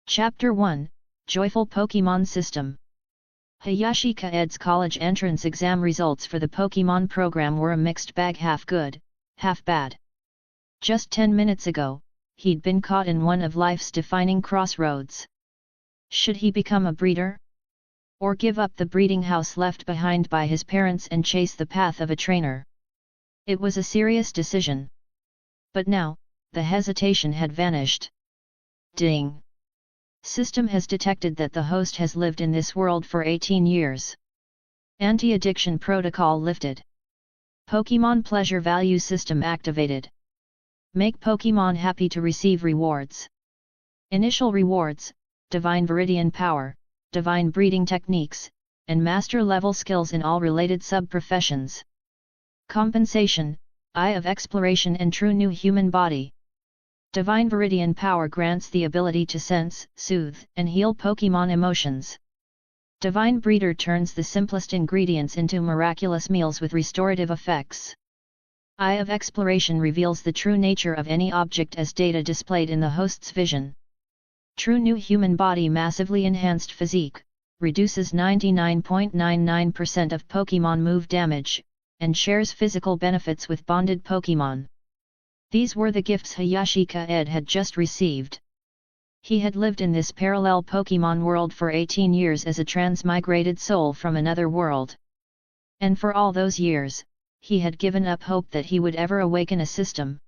Chapter 1, Joyful Pokémon System. Hayashi Kaede's college entrance exam results for the Pokémon program were a mixed bag, half good, half bad. Just 10 minutes ago, he'd been caught in one of life's defining crossroads. Should he become a breeder? Or give up the breeding house left behind by his parents and chase the path of a trainer? It was a serious decision. But now, the hesitation had vanished. Ding! System has detected that the host has lived in this world for 18 years. Anti-addiction protocol lifted. Pokémon pleasure value system activated. Make Pokémon happy to receive rewards. Initial rewards: Divine Viridian Power, Divine Breeding Techniques, and Master level skills in all related sub-professions. Compensation: Eye of Exploration and True New Human Body. Divine Viridian Power grants the ability to sense, soothe, and heal Pokémon emotions. Divine Breeder turns the simplest ingredients into miraculous meals with restorative effects. Eye of Exploration reveals the true nature of any object as data displayed in the host's vision. True New Human Body massively enhanced physique, reduces 99.99% of Pokémon move damage, and shares physical benefits with bonded Pokémon. These were the gifts Hayashi Kaede had just received. He had lived in this parallel Pokémon world for 18 years as a transmigrated soul from another world. And for all those years, he had given up hope that he would ever awaken a system.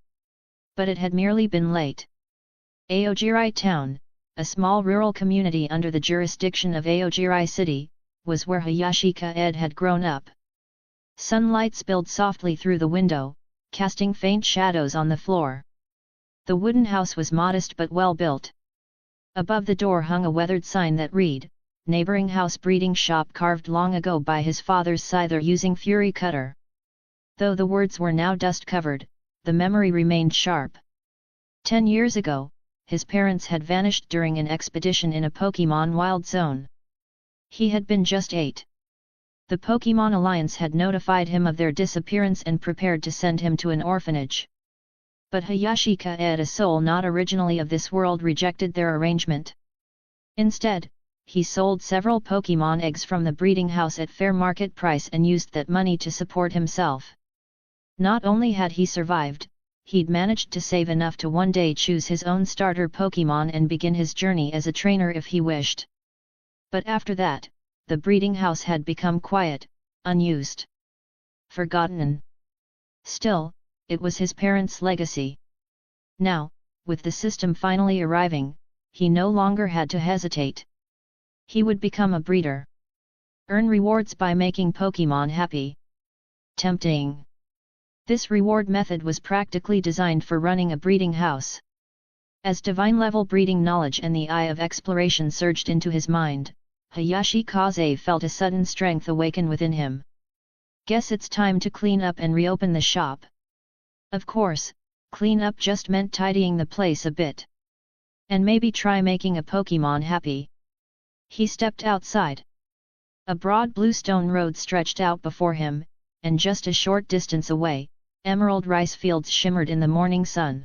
But it had merely been late. Aogiri Town, a small rural community under the jurisdiction of Aogiri City, was where Hayashi Kaede had grown up. Sunlight spilled softly through the window, casting faint shadows on the floor. The wooden house was modest but well built. Above the door hung a weathered sign that read, "Neighboring House Breeding Shop, carved long ago by his father's scyther using Fury Cutter." Though the words were now dust-covered, the memory remained sharp. 10 years ago, his parents had vanished during an expedition in a Pokémon wild zone. He had been just 8. The Pokémon Alliance had notified him of their disappearance and prepared to send him to an orphanage. But Hayashi Kaede, a soul not originally of this world, rejected their arrangement. Instead, he sold several Pokémon eggs from the breeding house at fair market price and used that money to support himself. Not only had he survived, he'd managed to save enough to one day choose his own starter Pokémon and begin his journey as a trainer if he wished. But after that, the breeding house had become quiet, unused, forgotten. Still, it was his parents' legacy. Now, with the system finally arriving, he no longer had to hesitate. He would become a breeder. Earn rewards by making Pokémon happy. Tempting. This reward method was practically designed for running a breeding house. As divine-level breeding knowledge and the Eye of Exploration surged into his mind, Hayashi Kaede felt a sudden strength awaken within him. Guess it's time to clean up and reopen the shop. Of course, clean up just meant tidying the place a bit. And maybe try making a Pokémon happy. He stepped outside. A broad blue stone road stretched out before him, and just a short distance away, emerald rice fields shimmered in the morning sun.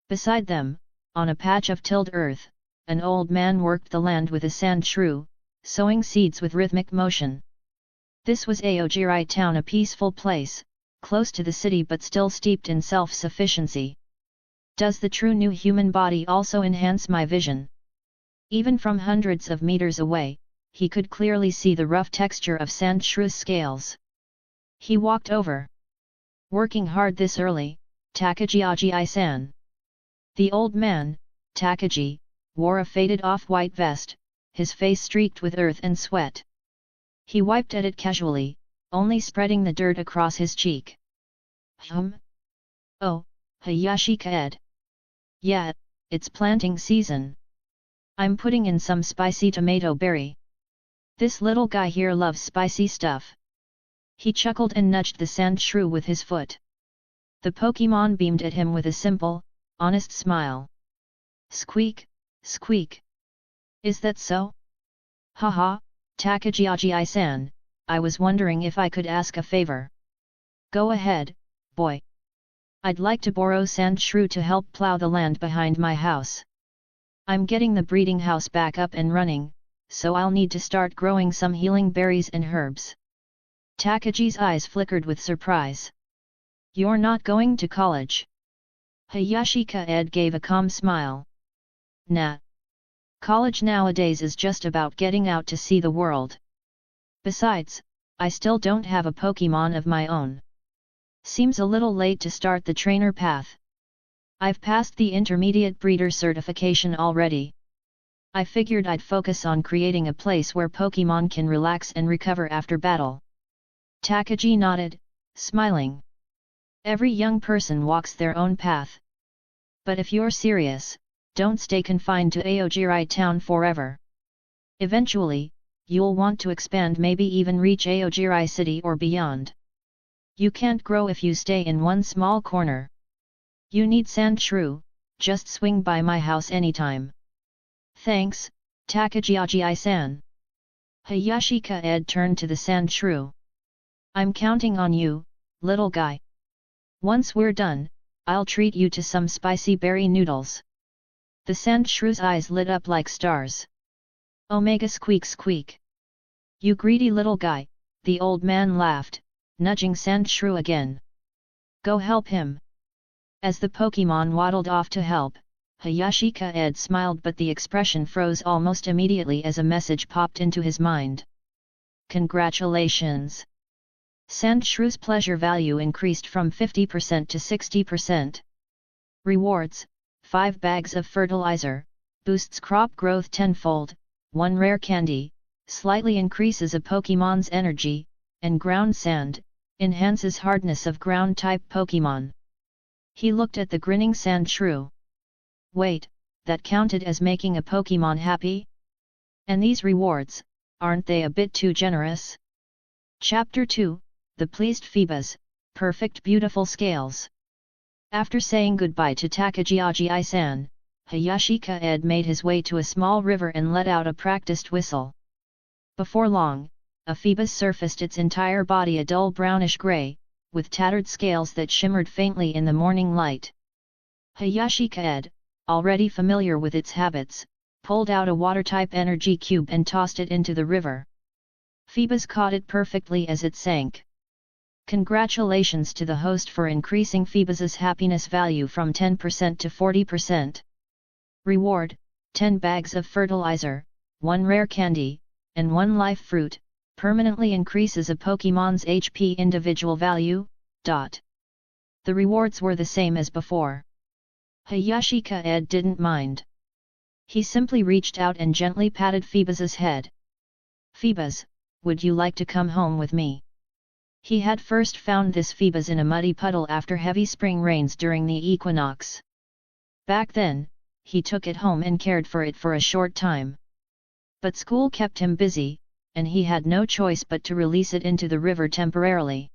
Beside them, on a patch of tilled earth, an old man worked the land with a sand shrew, sowing seeds with rhythmic motion. This was Aogiri Town, a peaceful place, close to the city but still steeped in self-sufficiency. Does the true new human body also enhance my vision? Even from hundreds of meters away, he could clearly see the rough texture of sand shrew's scales. He walked over. Working hard this early, Takagi-san. The old man, Takagi, wore a faded off-white vest, his face streaked with earth and sweat. He wiped at it casually, only spreading the dirt across his cheek. Oh, Hayashi Kaede. Yeah, it's planting season. I'm putting in some spicy tomato berry. This little guy here loves spicy stuff. He chuckled and nudged the sand shrew with his foot. The Pokémon beamed at him with a simple, honest smile. Squeak, squeak. Is that so? Haha, Takagi-san, I was wondering if I could ask a favor. Go ahead, boy. I'd like to borrow sand shrew to help plow the land behind my house. I'm getting the breeding house back up and running, so I'll need to start growing some healing berries and herbs. Takaji's eyes flickered with surprise. You're not going to college? Hayashi Kaede gave a calm smile. Nah. College nowadays is just about getting out to see the world. Besides, I still don't have a Pokémon of my own. Seems a little late to start the trainer path. I've passed the intermediate breeder certification already. I figured I'd focus on creating a place where Pokémon can relax and recover after battle. Takaji nodded, smiling. Every young person walks their own path. But if you're serious, don't stay confined to Aogiri town forever. Eventually, you'll want to expand, maybe even reach Aogiri city or beyond. You can't grow if you stay in one small corner. You need sand shrew, just swing by my house anytime. Thanks, Takaji-san. Hayashi Kaede turned to the sand shrew. I'm counting on you, little guy. Once we're done, I'll treat you to some spicy berry noodles. The sand shrew's eyes lit up like stars. Omega squeak squeak. You greedy little guy, the old man laughed, nudging sand shrew again. Go help him. As the Pokémon waddled off to help, Hayashi Kaede smiled, but the expression froze almost immediately as a message popped into his mind. Congratulations! Sand shrew's pleasure value increased from 50% to 60%. Rewards: 5 bags of fertilizer, boosts crop growth tenfold, 1 rare candy, slightly increases a Pokémon's energy, and ground sand, enhances hardness of ground-type Pokémon. He looked at the grinning sand shrew. Wait, that counted as making a Pokémon happy? And these rewards, aren't they a bit too generous? Chapter 2, The Pleased Phoebus, Perfect Beautiful Scales. After saying goodbye to Takaji-san, Hayashi Kaede made his way to a small river and let out a practiced whistle. Before long, a phoebus surfaced, its entire body a dull brownish grey, with tattered scales that shimmered faintly in the morning light. Hayashi Kaede, already familiar with its habits, pulled out a water-type energy cube and tossed it into the river. Phoebus caught it perfectly as it sank. Congratulations to the host for increasing Phoebus's happiness value from 10% to 40%. Reward: 10 bags of fertilizer, 1 rare candy, and 1 life fruit, permanently increases a Pokémon's HP individual value. The rewards were the same as before. Hayashi Kaede didn't mind. He simply reached out and gently patted Phoebus's head. Phoebus, would you like to come home with me? He had first found this Phoebus in a muddy puddle after heavy spring rains during the equinox. Back then, he took it home and cared for it for a short time. But school kept him busy, and he had no choice but to release it into the river temporarily.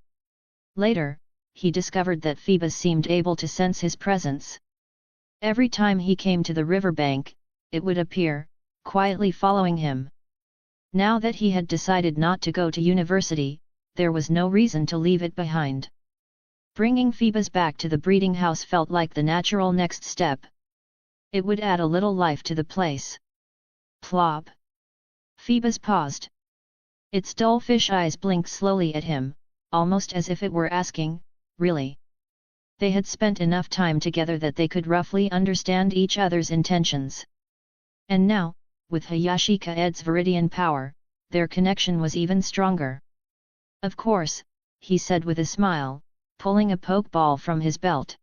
Later, he discovered that Phoebus seemed able to sense his presence. Every time he came to the riverbank, it would appear, quietly following him. Now that he had decided not to go to university, there was no reason to leave it behind. Bringing Phoebus back to the breeding house felt like the natural next step. It would add a little life to the place. Plop! Phoebus paused. Its dull fish eyes blinked slowly at him, almost as if it were asking, really? They had spent enough time together that they could roughly understand each other's intentions. And now, with Hayashi Kaede's viridian power, their connection was even stronger. Of course, he said with a smile, pulling a pokeball from his belt.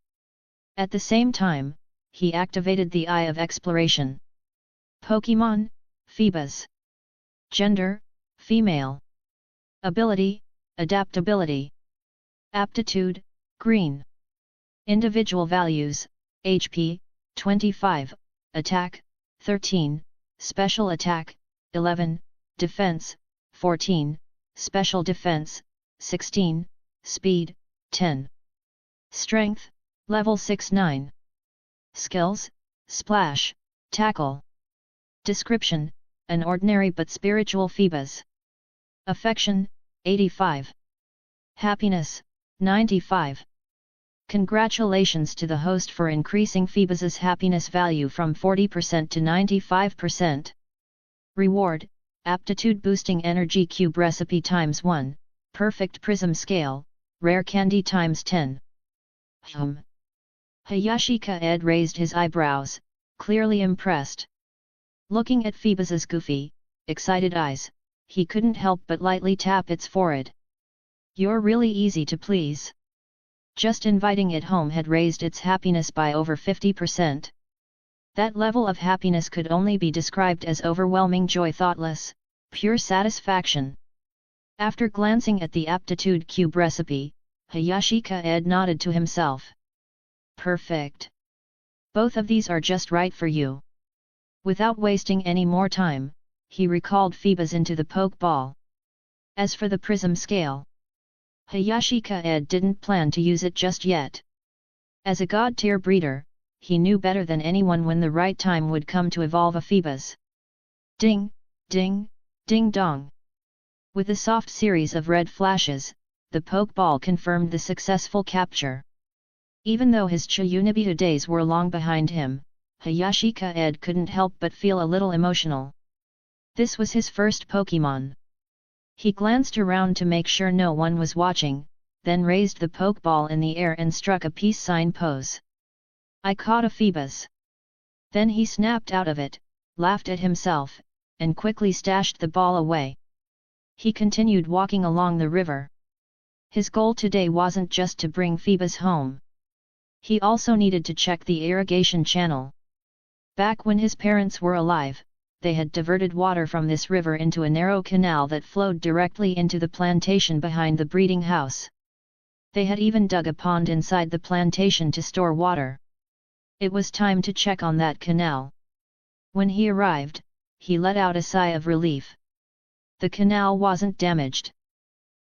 At the same time, he activated the Eye of Exploration. Pokémon, Phoebus. Gender, female. Ability, adaptability. Aptitude, green. Individual values: HP, 25, Attack, 13, Special Attack, 11, Defense, 14, Special Defense, 16, Speed, 10. Strength, Level 6-9. Skills: Splash, Tackle. Description: an ordinary but spiritual Phoebus. Affection, 85. Happiness, 95. Congratulations to the host for increasing Phoebus's happiness value from 40% to 95%. Reward, Aptitude Boosting Energy Cube Recipe ×1, Perfect Prism Scale, Rare Candy ×10. Hayashi Kaede raised his eyebrows, clearly impressed. Looking at Phoebus's goofy, excited eyes, he couldn't help but lightly tap its forehead. You're really easy to please. Just inviting it home had raised its happiness by over 50%. That level of happiness could only be described as overwhelming joy, thoughtless, pure satisfaction. After glancing at the aptitude cube recipe, Hayashi Kaede nodded to himself. Perfect. Both of these are just right for you. Without wasting any more time, he recalled Phoebus into the Pokeball. As for the prism scale, Hayashi Kaede didn't plan to use it just yet. As a god-tier breeder, he knew better than anyone when the right time would come to evolve a Phoebus. Ding, ding, ding dong. With a soft series of red flashes, the Pokeball confirmed the successful capture. Even though his Chiyunibita days were long behind him, Hayashi Kaede couldn't help but feel a little emotional. This was his first Pokémon. He glanced around to make sure no one was watching, then raised the Pokeball in the air and struck a peace sign pose. I caught a Phoebus. Then he snapped out of it, laughed at himself, and quickly stashed the ball away. He continued walking along the river. His goal today wasn't just to bring Phoebus home. He also needed to check the irrigation channel. Back when his parents were alive, they had diverted water from this river into a narrow canal that flowed directly into the plantation behind the breeding house. They had even dug a pond inside the plantation to store water. It was time to check on that canal. When he arrived, he let out a sigh of relief. The canal wasn't damaged.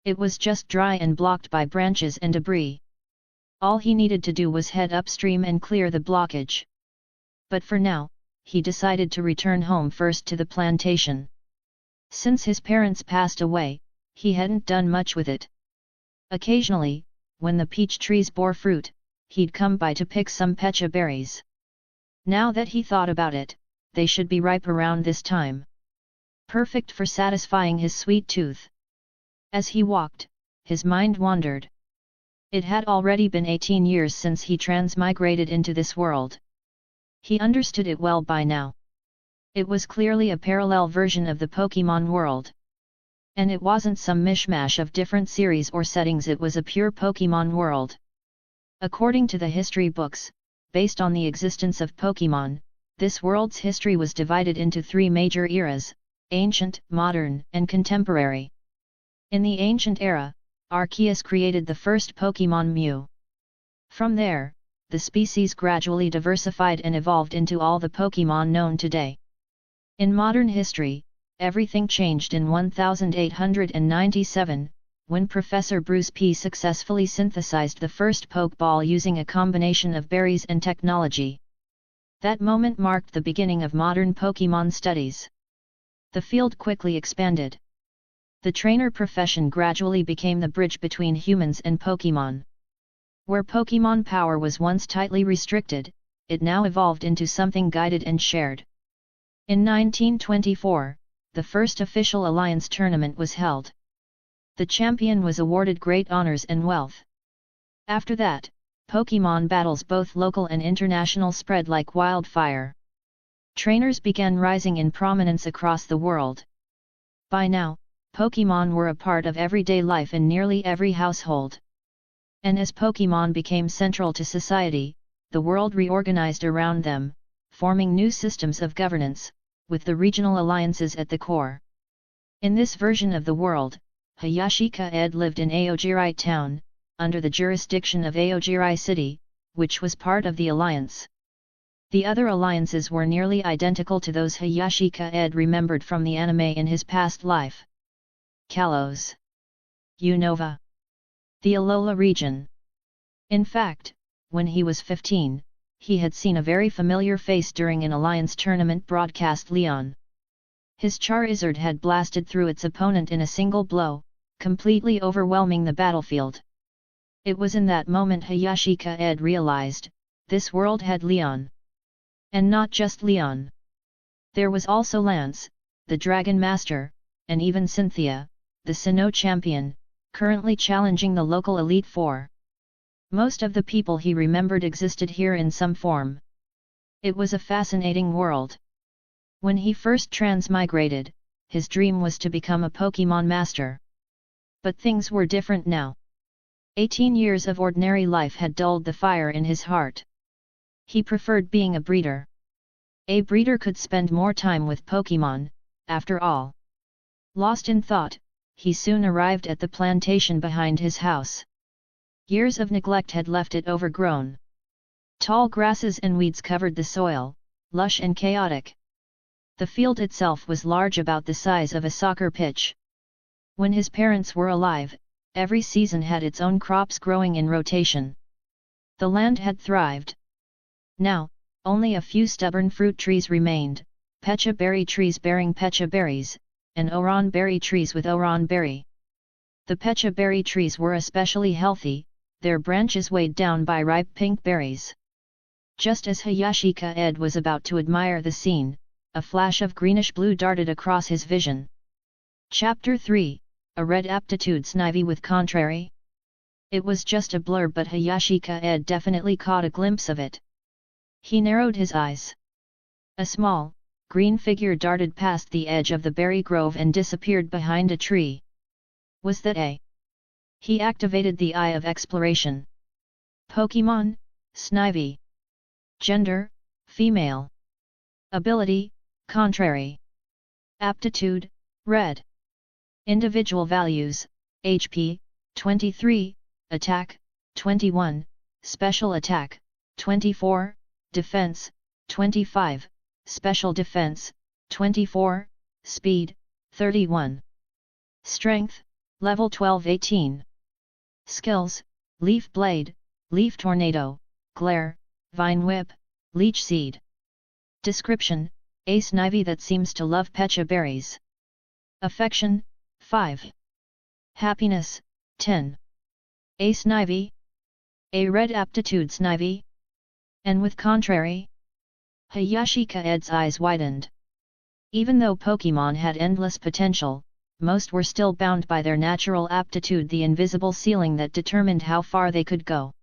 It was just dry and blocked by branches and debris. All he needed to do was head upstream and clear the blockage. But for now, he decided to return home first to the plantation. Since his parents passed away, he hadn't done much with it. Occasionally, when the peach trees bore fruit, he'd come by to pick some pecha berries. Now that he thought about it, they should be ripe around this time. Perfect for satisfying his sweet tooth. As he walked, his mind wandered. It had already been 18 years since he transmigrated into this world. He understood it well by now. It was clearly a parallel version of the Pokémon world. And it wasn't some mishmash of different series or settings, it was a pure Pokémon world. According to the history books, based on the existence of Pokémon, this world's history was divided into three major eras: ancient, modern, and contemporary. In the ancient era, Arceus created the first Pokémon Mew. From there, the species gradually diversified and evolved into all the Pokémon known today. In modern history, everything changed in 1897, when Professor Bruce P. successfully synthesized the first Pokeball using a combination of berries and technology. That moment marked the beginning of modern Pokémon studies. The field quickly expanded. The trainer profession gradually became the bridge between humans and Pokémon. Where Pokémon power was once tightly restricted, it now evolved into something guided and shared. In 1924, the first official alliance tournament was held. The champion was awarded great honors and wealth. After that, Pokémon battles, both local and international, spread like wildfire. Trainers began rising in prominence across the world. By now, Pokémon were a part of everyday life in nearly every household. And as Pokémon became central to society, the world reorganized around them, forming new systems of governance, with the regional alliances at the core. In this version of the world, Hayashi Kaede lived in Aogiri town, under the jurisdiction of Aogiri City, which was part of the alliance. The other alliances were nearly identical to those Hayashi Kaede remembered from the anime in his past life. Kalos, Unova, the Alola region. In fact, when he was 15, he had seen a very familiar face during an alliance tournament broadcast. Leon. His Charizard had blasted through its opponent in a single blow, completely overwhelming the battlefield. It was in that moment Hayashi Kaede realized, this world had Leon. And not just Leon. There was also Lance, the Dragon Master, and even Cynthia, the Sinnoh champion, currently challenging the local Elite Four. Most of the people he remembered existed here in some form. It was a fascinating world. When he first transmigrated, his dream was to become a Pokémon master. But things were different now. 18 years of ordinary life had dulled the fire in his heart. He preferred being a breeder. A breeder could spend more time with Pokémon, after all. Lost in thought, he soon arrived at the plantation behind his house. Years of neglect had left it overgrown. Tall grasses and weeds covered the soil, lush and chaotic. The field itself was large, about the size of a soccer pitch. When his parents were alive, every season had its own crops growing in rotation. The land had thrived. Now, only a few stubborn fruit trees remained, pecha berry trees bearing pecha berries, and oran berry trees with oran berry. The pecha berry trees were especially healthy, their branches weighed down by ripe pink berries. Just as Hayashi Kaede was about to admire the scene, a flash of greenish-blue darted across his vision. Chapter 3, A Red Aptitude Snivy with Contrary? It was just a blur, but Hayashi Kaede definitely caught a glimpse of it. He narrowed his eyes. A small, green figure darted past the edge of the berry grove and disappeared behind a tree. Was that a? He activated the Eye of Exploration. Pokémon, Snivy. Gender, female. Ability, contrary. Aptitude, red. Individual values, HP, 23, Attack, 21, Special Attack, 24, Defense, 25, Special Defense, 24, Speed, 31. Strength, Level 12-18. Skills, Leaf Blade, Leaf Tornado, Glare, Vine Whip, Leech Seed. Description, a Snivy that seems to love pecha berries. Affection, 5. Happiness, 10. A Snivy? A red aptitude Snivy? And with contrary? Hayashi Kaede's eyes widened. Even though Pokémon had endless potential, most were still bound by their natural aptitude, the invisible ceiling that determined how far they could go.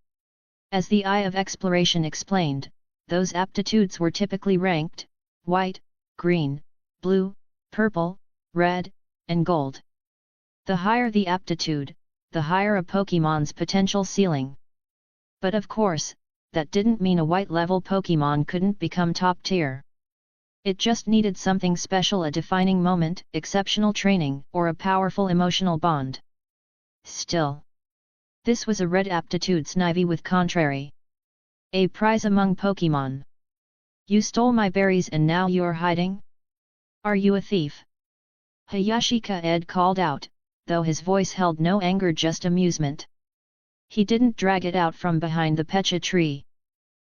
As the Eye of Exploration explained, those aptitudes were typically ranked: white, green, blue, purple, red, and gold. The higher the aptitude, the higher a Pokémon's potential ceiling. But of course, that didn't mean a white-level Pokémon couldn't become top tier. It just needed something special, a defining moment, exceptional training, or a powerful emotional bond. Still, this was a red aptitude Snivy with contrary. A prize among Pokémon. You stole my berries and now you're hiding? Are you a thief? Hayashi Kaede called out, though his voice held no anger, just amusement. He didn't drag it out from behind the pecha tree.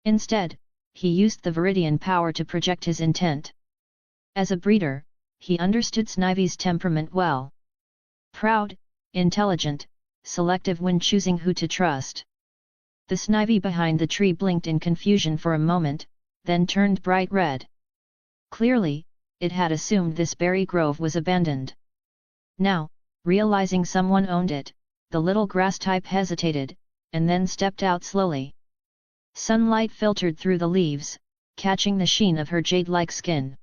Instead, he used the Viridian power to project his intent. As a breeder, he understood Snivy's temperament well. Proud, intelligent, selective when choosing who to trust. The Snivy behind the tree blinked in confusion for a moment, then turned bright red. Clearly, it had assumed this berry grove was abandoned. Now, realizing someone owned it, the little grass type hesitated, and then stepped out slowly. Sunlight filtered through the leaves, catching the sheen of her jade-like skin.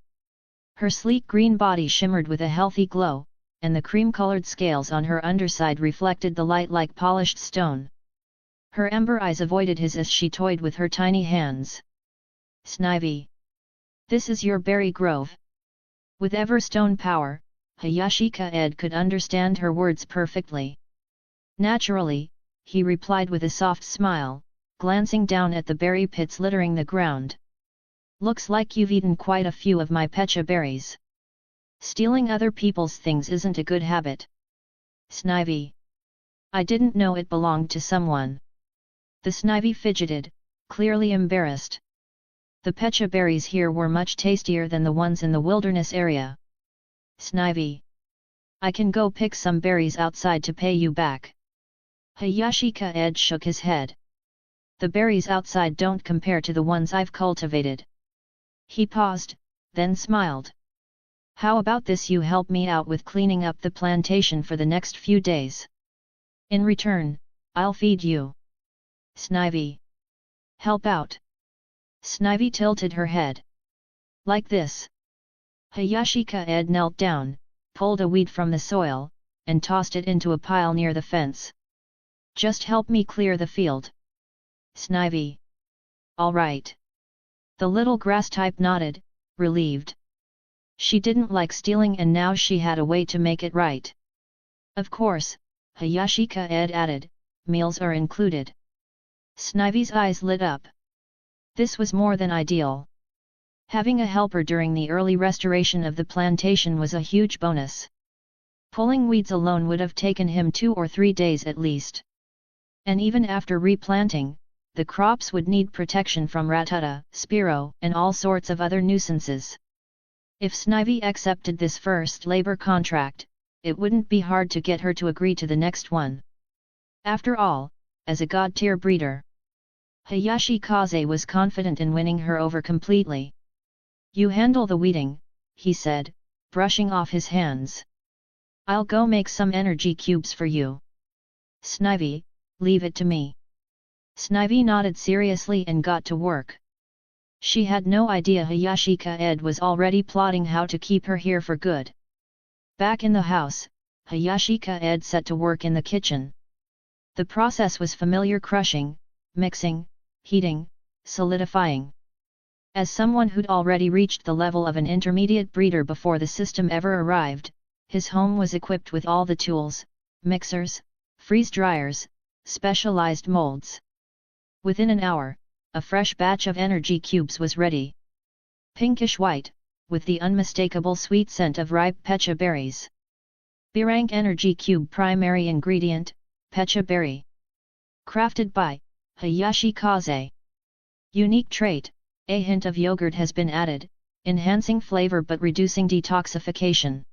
Her sleek green body shimmered with a healthy glow, and the cream-colored scales on her underside reflected the light like polished stone. Her amber eyes avoided his as she toyed with her tiny hands. Snivy. This is your berry grove. With Everstone power, Hayashi Kaede could understand her words perfectly. Naturally, he replied with a soft smile, glancing down at the berry pits littering the ground. Looks like you've eaten quite a few of my pecha berries. Stealing other people's things isn't a good habit. Snivy. I didn't know it belonged to someone. The Snivy fidgeted, clearly embarrassed. The pecha berries here were much tastier than the ones in the wilderness area. Snivy. I can go pick some berries outside to pay you back. Hayashi Kaede shook his head. The berries outside don't compare to the ones I've cultivated. He paused, then smiled. How about this, you help me out with cleaning up the plantation for the next few days? In return, I'll feed you. Snivy. Help out. Snivy tilted her head. Like this. Hayashi Kaede knelt down, pulled a weed from the soil, and tossed it into a pile near the fence. Just help me clear the field. Snivy. All right. The little grass type nodded, relieved. She didn't like stealing and now she had a way to make it right. Of course, Hayashi Kaede added, meals are included. Snivy's eyes lit up. This was more than ideal. Having a helper during the early restoration of the plantation was a huge bonus. Pulling weeds alone would have taken him 2 or 3 days at least. And even after replanting, the crops would need protection from Rattata, Spearow, and all sorts of other nuisances. If Snivy accepted this first labor contract, it wouldn't be hard to get her to agree to the next one. After all, as a god-tier breeder, Hayashi Kaede was confident in winning her over completely. You handle the weeding, he said, brushing off his hands. I'll go make some energy cubes for you. Snivy, leave it to me. Snivy nodded seriously and got to work. She had no idea Hayashi Kaede was already plotting how to keep her here for good. Back in the house, Hayashi Kaede set to work in the kitchen. The process was familiar: crushing, mixing, heating, solidifying. As someone who'd already reached the level of an intermediate breeder before the system ever arrived, his home was equipped with all the tools, mixers, freeze dryers, specialized molds. Within an hour, a fresh batch of energy cubes was ready. Pinkish white, with the unmistakable sweet scent of ripe pecha berries. B-rank energy cube primary ingredient, pecha berry. Crafted by Hayashi Kaede. Unique trait, a hint of yogurt has been added, enhancing flavor but reducing detoxification.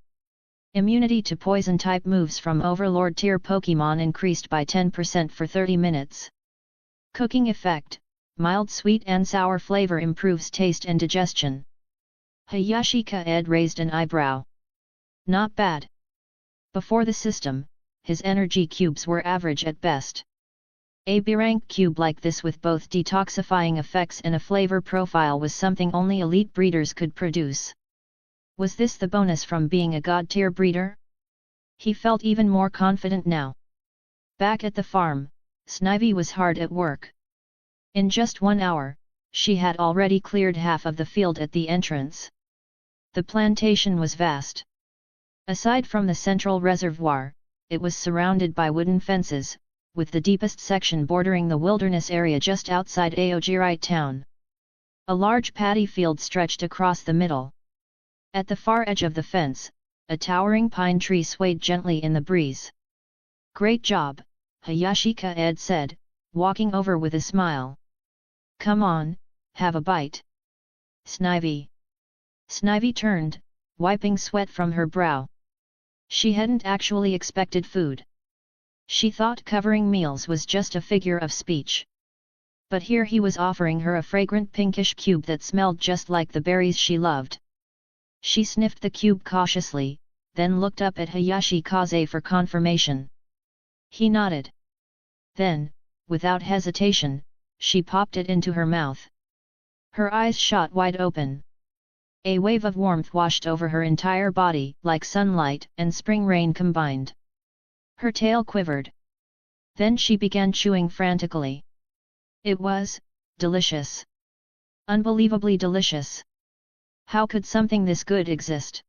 Immunity to poison type moves from Overlord tier Pokémon increased by 10% for 30 minutes. Cooking effect, mild sweet and sour flavor improves taste and digestion. Hayashi Kaede raised an eyebrow. Not bad. Before the system, his energy cubes were average at best. A B-rank cube like this with both detoxifying effects and a flavor profile was something only elite breeders could produce. Was this the bonus from being a god-tier breeder? He felt even more confident now. Back at the farm, Snivy was hard at work. In just 1 hour, she had already cleared half of the field at the entrance. The plantation was vast. Aside from the central reservoir, it was surrounded by wooden fences, with the deepest section bordering the wilderness area just outside Aogirite town. A large paddy field stretched across the middle. At the far edge of the fence, a towering pine tree swayed gently in the breeze. Great job, Hayashi Kaede said, walking over with a smile. Come on, have a bite. Snivy. Snivy turned, wiping sweat from her brow. She hadn't actually expected food. She thought covering meals was just a figure of speech. But here he was offering her a fragrant pinkish cube that smelled just like the berries she loved. She sniffed the cube cautiously, then looked up at Hayashi Kaede for confirmation. He nodded. Then, without hesitation, she popped it into her mouth. Her eyes shot wide open. A wave of warmth washed over her entire body, like sunlight and spring rain combined. Her tail quivered. Then she began chewing frantically. It was delicious. Unbelievably delicious. How could something this good exist?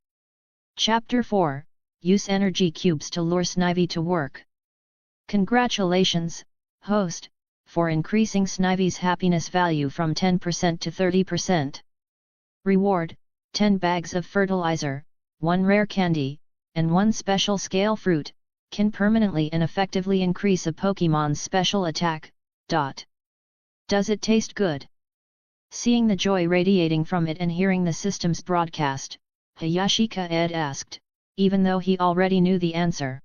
Chapter 4, Use energy cubes to lure Snivy to work. Congratulations, host, for increasing Snivy's happiness value from 10% to 30%. Reward, 10 bags of fertilizer, 1 rare candy, and 1 special scale fruit, can permanently and effectively increase a Pokémon's special attack. Does it taste good? Seeing the joy radiating from it and hearing the system's broadcast, Hayashi Kaede asked, even though he already knew the answer.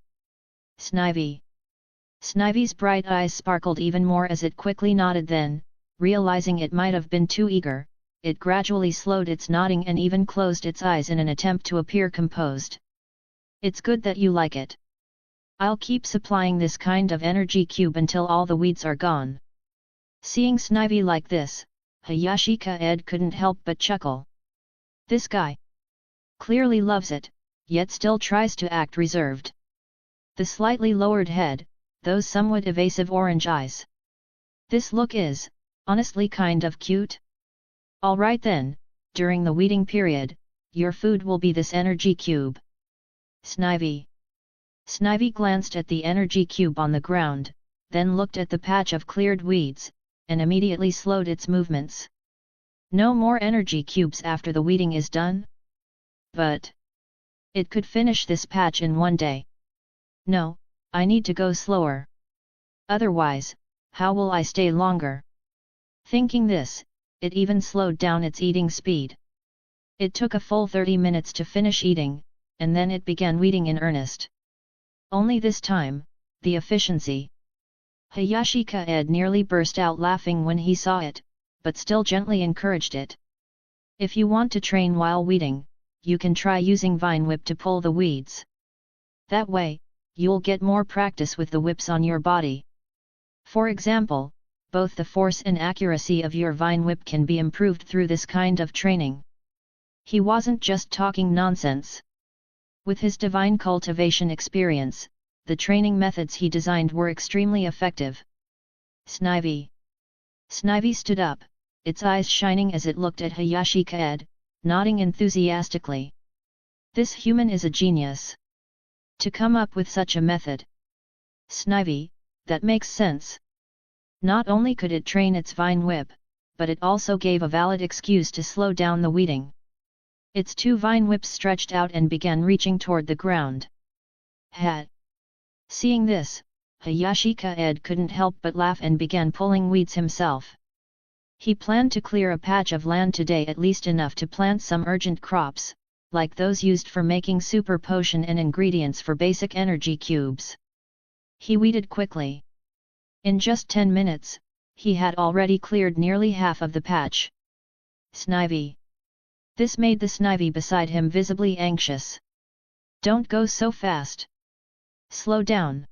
Snivy. Snivy's bright eyes sparkled even more as it quickly nodded. Then, realizing it might have been too eager, it gradually slowed its nodding and even closed its eyes in an attempt to appear composed. It's good that you like it. I'll keep supplying this kind of energy cube until all the weeds are gone. Seeing Snivy like this, Hayashi Kaede couldn't help but chuckle. This guy clearly loves it, yet still tries to act reserved. The slightly lowered head, those somewhat evasive orange eyes. This look is, honestly, kind of cute. Alright then, during the weeding period, your food will be this energy cube. Snivy. Snivy glanced at the energy cube on the ground, then looked at the patch of cleared weeds, and immediately slowed its movements. No more energy cubes after the weeding is done? But it could finish this patch in one day. No, I need to go slower. Otherwise, how will I stay longer? Thinking this, it even slowed down its eating speed. It took a full 30 minutes to finish eating, and then it began weeding in earnest. Only this time, the efficiency. Hayashi Kaede nearly burst out laughing when he saw it, but still gently encouraged it. If you want to train while weeding, you can try using vine whip to pull the weeds. That way, you'll get more practice with the whips on your body. For example, both the force and accuracy of your vine whip can be improved through this kind of training. He wasn't just talking nonsense. With his divine cultivation experience, the training methods he designed were extremely effective. Snivy. Snivy stood up, its eyes shining as it looked at Hayashi Kaede, nodding enthusiastically. This human is a genius. To come up with such a method. Snivy, that makes sense. Not only could it train its vine whip, but it also gave a valid excuse to slow down the weeding. Its two vine whips stretched out and began reaching toward the ground. Hat. Seeing this, Hayashi Kaede couldn't help but laugh and began pulling weeds himself. He planned to clear a patch of land today, at least enough to plant some urgent crops, like those used for making super potion and ingredients for basic energy cubes. He weeded quickly. In just 10 minutes, he had already cleared nearly half of the patch. Snivy. This made the Snivy beside him visibly anxious. Don't go so fast. Slow down.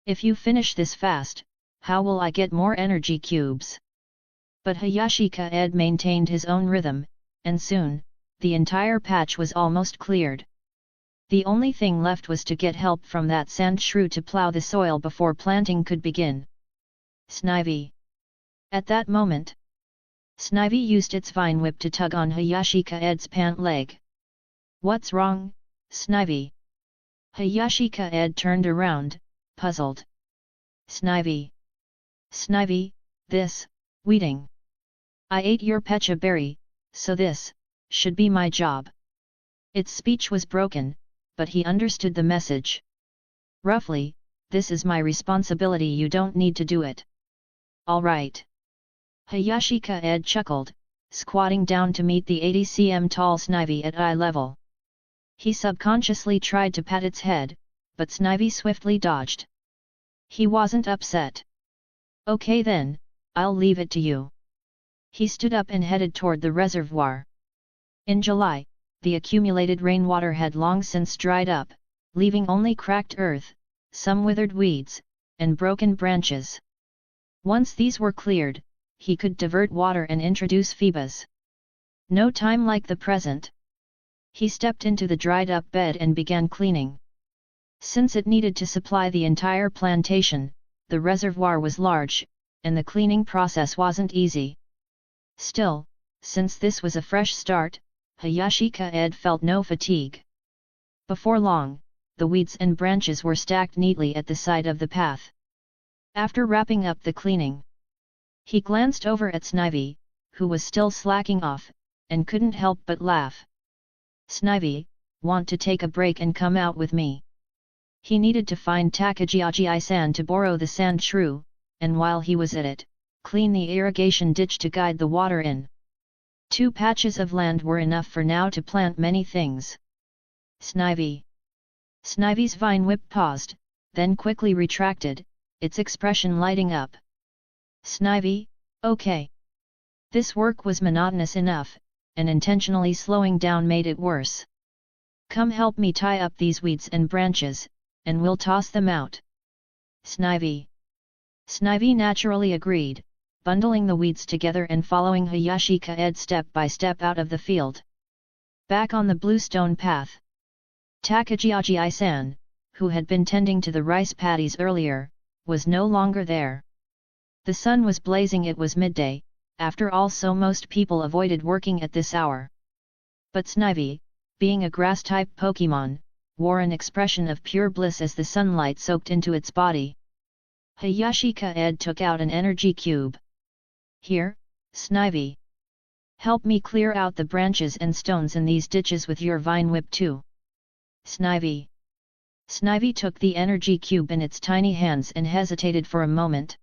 If you finish this fast, how will I get more energy cubes? But Hayashi Kaede maintained his own rhythm, and soon, the entire patch was almost cleared. The only thing left was to get help from that sand shrew to plow the soil before planting could begin. Snivy. At that moment, Snivy used its vine whip to tug on Hayashi Kaede's pant leg. What's wrong, Snivy? Hayashi Kaede turned around, puzzled. Snivy. Snivy, this, weeding. I ate your pecha berry, so this, should be my job. Its speech was broken, but he understood the message. Roughly, this is my responsibility, you don't need to do it. Alright. Hayashi Kaede chuckled, squatting down to meet the 80 cm tall Snivy at eye level. He subconsciously tried to pat its head, but Snivy swiftly dodged. He wasn't upset. Okay then, I'll leave it to you. He stood up and headed toward the reservoir. In July, the accumulated rainwater had long since dried up, leaving only cracked earth, some withered weeds, and broken branches. Once these were cleared, he could divert water and introduce Phoebus. No time like the present. He stepped into the dried-up bed and began cleaning. Since it needed to supply the entire plantation, the reservoir was large, and the cleaning process wasn't easy. Still, since this was a fresh start, Hayashi Kaede felt no fatigue. Before long, the weeds and branches were stacked neatly at the side of the path. After wrapping up the cleaning, he glanced over at Snivy, who was still slacking off, and couldn't help but laugh. Snivy, want to take a break and come out with me? He needed to find Takagiagi-san to borrow the sand shrew, and while he was at it, clean the irrigation ditch to guide the water in. 2 patches of land were enough for now to plant many things. Snivy. Snivy's vine whip paused, then quickly retracted, its expression lighting up. Snivy, okay. This work was monotonous enough, and intentionally slowing down made it worse. Come help me tie up these weeds and branches, and we'll toss them out. Snivy. Snivy naturally agreed, bundling the weeds together and following Hayashi Kaede step by step out of the field. Back on the bluestone path. Takagi-san, who had been tending to the rice paddies earlier, was no longer there. The sun was blazing. It was midday, after all, so most people avoided working at this hour. But Snivy, being a grass-type Pokémon, wore an expression of pure bliss as the sunlight soaked into its body. Hayashi Kaede took out an energy cube. Here, Snivy. Help me clear out the branches and stones in these ditches with your vine whip too. Snivy. Snivy took the energy cube in its tiny hands and hesitated for a moment.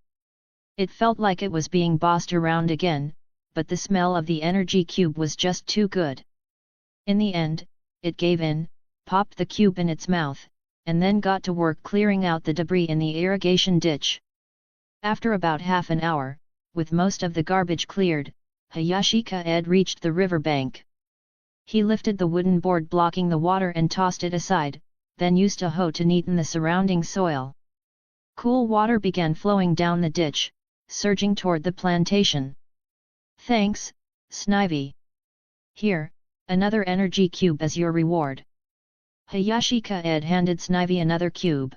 It felt like it was being bossed around again, but the smell of the energy cube was just too good. In the end, it gave in, popped the cube in its mouth, and then got to work clearing out the debris in the irrigation ditch. After about half an hour, with most of the garbage cleared, Hayashi Kaede reached the riverbank. He lifted the wooden board blocking the water and tossed it aside, then used a hoe to neaten the surrounding soil. Cool water began flowing down the ditch, surging toward the plantation. Thanks, Snivy. Here, another energy cube as your reward. Hayashi Kaede handed Snivy another cube.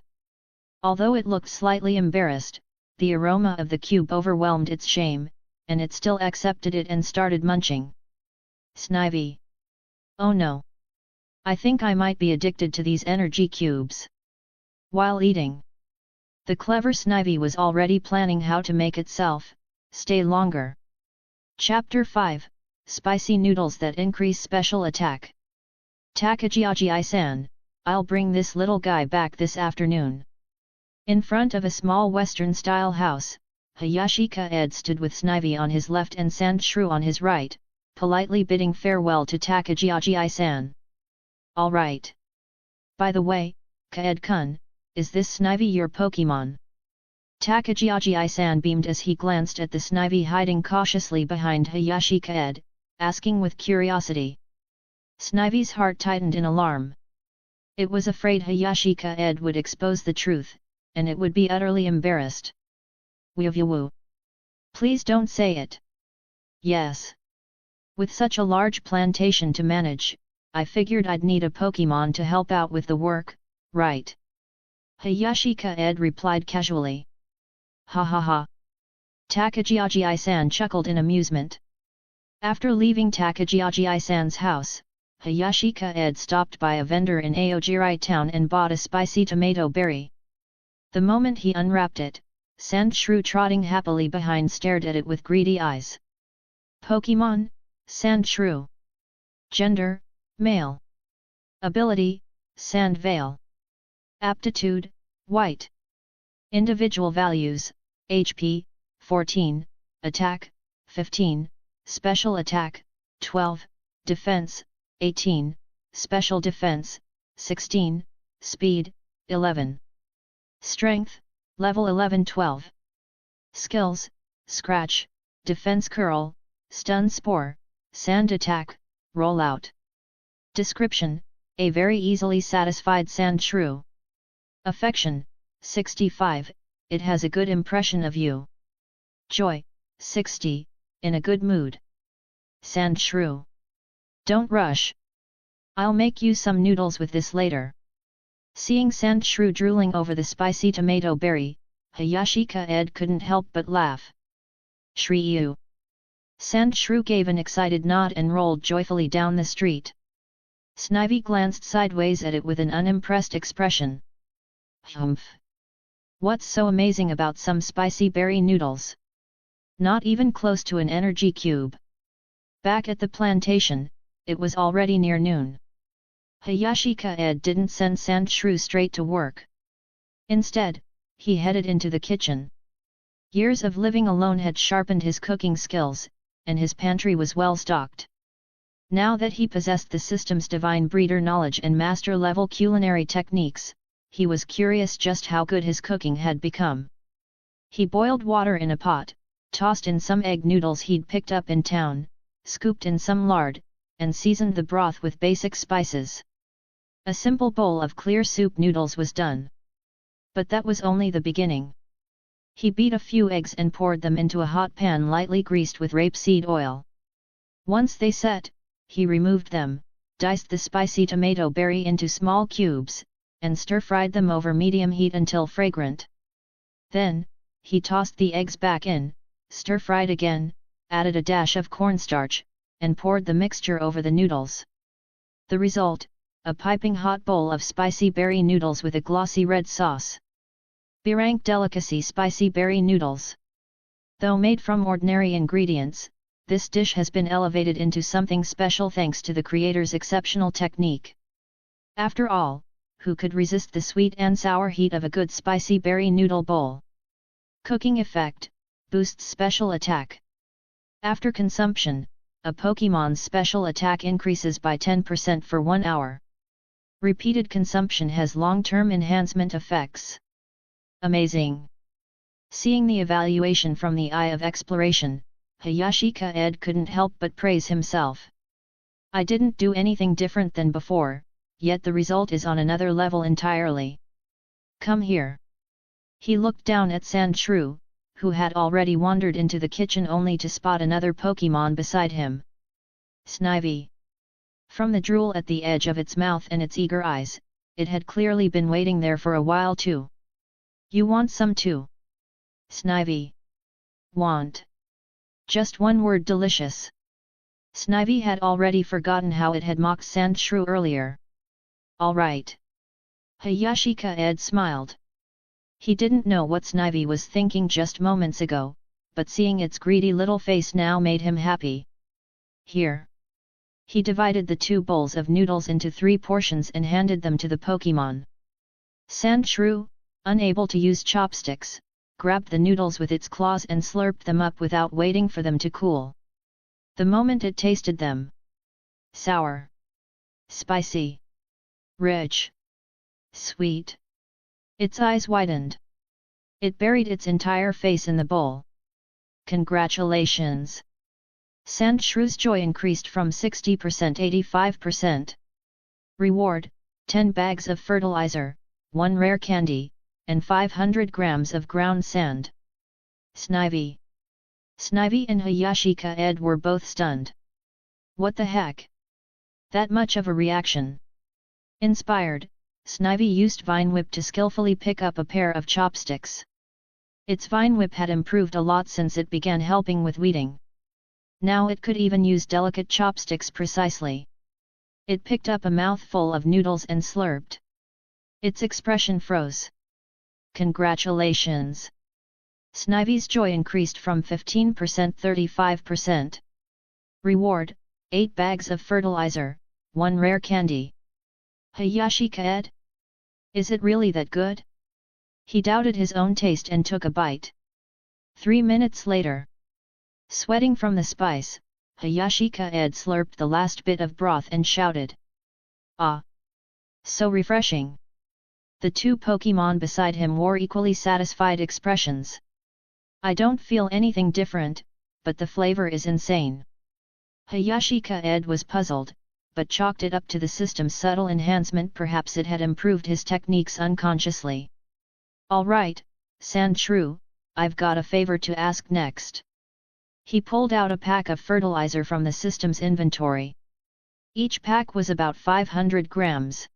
Although it looked slightly embarrassed, the aroma of the cube overwhelmed its shame, and it still accepted it and started munching. Snivy. Oh no. I think I might be addicted to these energy cubes. While eating, the clever Snivy was already planning how to make itself stay longer. Chapter 5, Spicy Noodles that Increase Special Attack. Takagi-san, I'll bring this little guy back this afternoon. In front of a small Western-style house, Hayashi Kaede stood with Snivy on his left and Sandshrew on his right, politely bidding farewell to Takagi-san. All right. By the way, Kaede-kun, is this Snivy your Pokémon? Takagi-san beamed as he glanced at the Snivy hiding cautiously behind Hayashi Kaede, asking with curiosity. Snivy's heart tightened in alarm. It was afraid Hayashi Kaede would expose the truth, and it would be utterly embarrassed. Woo. Please don't say it. Yes. With such a large plantation to manage, I figured I'd need a Pokémon to help out with the work, right? Hayashi Kaede replied casually. Ha ha ha. Takagi-san chuckled in amusement. After leaving Takagi-san's house, Hayashi Kaede stopped by a vendor in Aojirai town and bought a spicy tomato berry. The moment he unwrapped it, Sandshrew trotting happily behind stared at it with greedy eyes. Pokémon, Sandshrew. Gender, male. Ability, Sandvale. Aptitude, white. Individual values, HP, 14, Attack, 15, Special Attack, 12, Defense, 18, Special Defense, 16, Speed, 11. Strength, Level 11-12. Skills, Scratch, Defense Curl, Stun Spore, Sand Attack, Rollout. Description, a very easily satisfied Sandshrew. Affection, 65, it has a good impression of you. Joy, 60, in a good mood. Sandshrew. Don't rush. I'll make you some noodles with this later. Seeing Sandshrew drooling over the spicy tomato berry, Hayashi Kaede couldn't help but laugh. Shreyu. Sandshrew gave an excited nod and rolled joyfully down the street. Snivy glanced sideways at it with an unimpressed expression. Humph. What's so amazing about some spicy berry noodles? Not even close to an energy cube. Back at the plantation, it was already near noon. Hayashi Kaede didn't send Sandshrew straight to work. Instead, he headed into the kitchen. Years of living alone had sharpened his cooking skills, and his pantry was well stocked. Now that he possessed the system's divine breeder knowledge and master-level culinary techniques, he was curious just how good his cooking had become. He boiled water in a pot, tossed in some egg noodles he'd picked up in town, scooped in some lard, and seasoned the broth with basic spices. A simple bowl of clear soup noodles was done. But that was only the beginning. He beat a few eggs and poured them into a hot pan lightly greased with rapeseed oil. Once they set, he removed them, diced the spicy tomato berry into small cubes, and stir-fried them over medium heat until fragrant. Then, he tossed the eggs back in, stir-fried again, added a dash of cornstarch, and poured the mixture over the noodles. The result, a piping hot bowl of spicy berry noodles with a glossy red sauce. B-rank delicacy spicy berry noodles. Though made from ordinary ingredients, this dish has been elevated into something special thanks to the creator's exceptional technique. After all, who could resist the sweet and sour heat of a good spicy berry noodle bowl? Cooking effect, boosts special attack. After consumption, a Pokémon's special attack increases by 10% for 1 hour. Repeated consumption has long-term enhancement effects. Amazing! Seeing the evaluation from the eye of exploration, Hayashi Kaede couldn't help but praise himself. I didn't do anything different than before, yet the result is on another level entirely. Come here. He looked down at Sandshrew, who had already wandered into the kitchen only to spot another Pokémon beside him. Snivy. From the drool at the edge of its mouth and its eager eyes, it had clearly been waiting there for a while too. You want some too? Snivy. Want. Just one word: delicious. Snivy had already forgotten how it had mocked Sandshrew earlier. All right. Hayashi Kaede smiled. He didn't know what Snivy was thinking just moments ago, but seeing its greedy little face now made him happy. Here. He divided the 2 bowls of noodles into 3 portions and handed them to the Pokémon. Sandshrew, unable to use chopsticks, grabbed the noodles with its claws and slurped them up without waiting for them to cool. The moment it tasted them. Sour. Spicy. Rich. Sweet. Its eyes widened. It buried its entire face in the bowl. Congratulations! Sandshrew's joy increased from 60% to 85%. Reward: 10 bags of fertilizer, 1 rare candy, and 500 grams of ground sand. Snivy. Snivy and Hayashi Kaede were both stunned. What the heck? That much of a reaction? Inspired, Snivy used Vine Whip to skillfully pick up a pair of chopsticks. Its Vine Whip had improved a lot since it began helping with weeding. Now it could even use delicate chopsticks precisely. It picked up a mouthful of noodles and slurped. Its expression froze. Congratulations! Snivy's joy increased from 15% to 35%. Reward: 8 bags of fertilizer, 1 rare candy. Hayashi Kaede? Is it really that good? He doubted his own taste and took a bite. 3 minutes later. Sweating from the spice, Hayashi Kaede slurped the last bit of broth and shouted. Ah! So refreshing! The 2 Pokémon beside him wore equally satisfied expressions. I don't feel anything different, but the flavor is insane. Hayashi Kaede was puzzled, but chalked it up to the system's subtle enhancement. Perhaps it had improved his techniques unconsciously. Alright, Sandshrew, I've got a favor to ask next. He pulled out a pack of fertilizer from the system's inventory. Each pack was about 500 grams.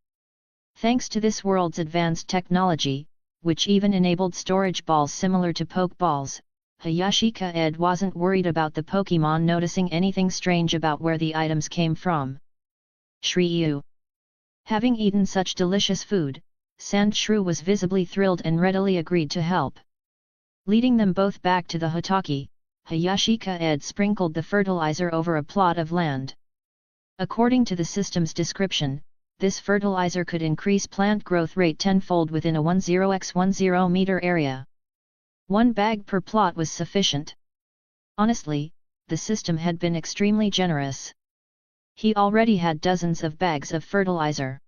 Thanks to this world's advanced technology, which even enabled storage balls similar to Pokeballs, Hayashi Kaede wasn't worried about the Pokémon noticing anything strange about where the items came from. Shreyu. Having eaten such delicious food, Sandshrew was visibly thrilled and readily agreed to help. Leading them both back to the Hotaki, Hayashi Kaede sprinkled the fertilizer over a plot of land. According to the system's description, this fertilizer could increase plant growth rate tenfold within a 10x10 meter area. 1 bag per plot was sufficient. Honestly, the system had been extremely generous. He already had dozens of bags of fertilizer.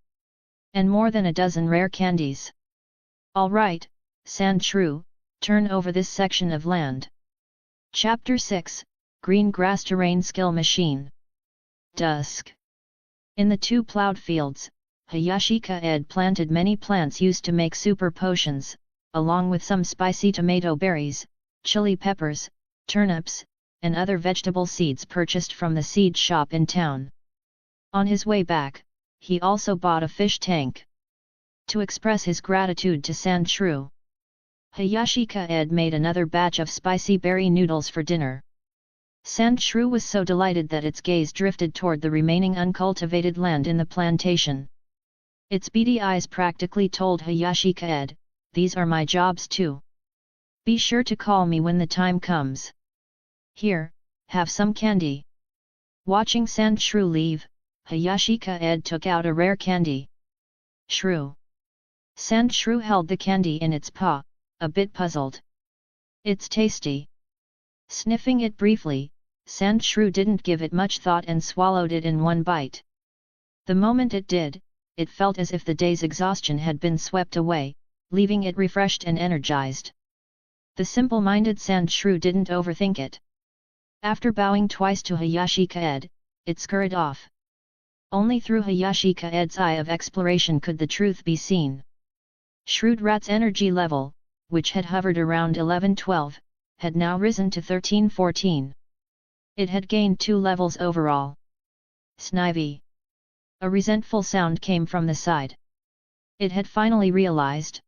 And more than a dozen rare candies. Alright, Sandshrew, Turn over this section of land. Chapter 6, Green Grass Terrain Skill Machine. Dusk. In the 2 plowed fields, Hayashi Kaede planted many plants used to make super potions, along with some spicy tomato berries, chili peppers, turnips, and other vegetable seeds purchased from the seed shop in town. On his way back, he also bought a fish tank. To express his gratitude to Sandshrew, Hayashi Kaede made another batch of spicy berry noodles for dinner. Sandshrew was so delighted that its gaze drifted toward the remaining uncultivated land in the plantation. Its beady eyes practically told Hayashi Kaede, "These are my jobs too. Be sure to call me when the time comes. Here, have some candy." Watching Sandshrew leave, Hayashi Kaede took out a rare candy. Shrew. Sandshrew held the candy in its paw, a bit puzzled. "It's tasty." Sniffing it briefly, Sandshrew didn't give it much thought and swallowed it in one bite. The moment it did, it felt as if the day's exhaustion had been swept away, leaving it refreshed and energized. The simple-minded Sandshrew didn't overthink it. After bowing twice to Hayashi Kaede, it scurried off. Only through Hayashi Kaede's eye of exploration could the truth be seen. Shrewd Rat's energy level, which had hovered around 11-12, had now risen to 13-14. It had gained 2 levels overall. Snivy. A resentful sound came from the side. It had finally realized.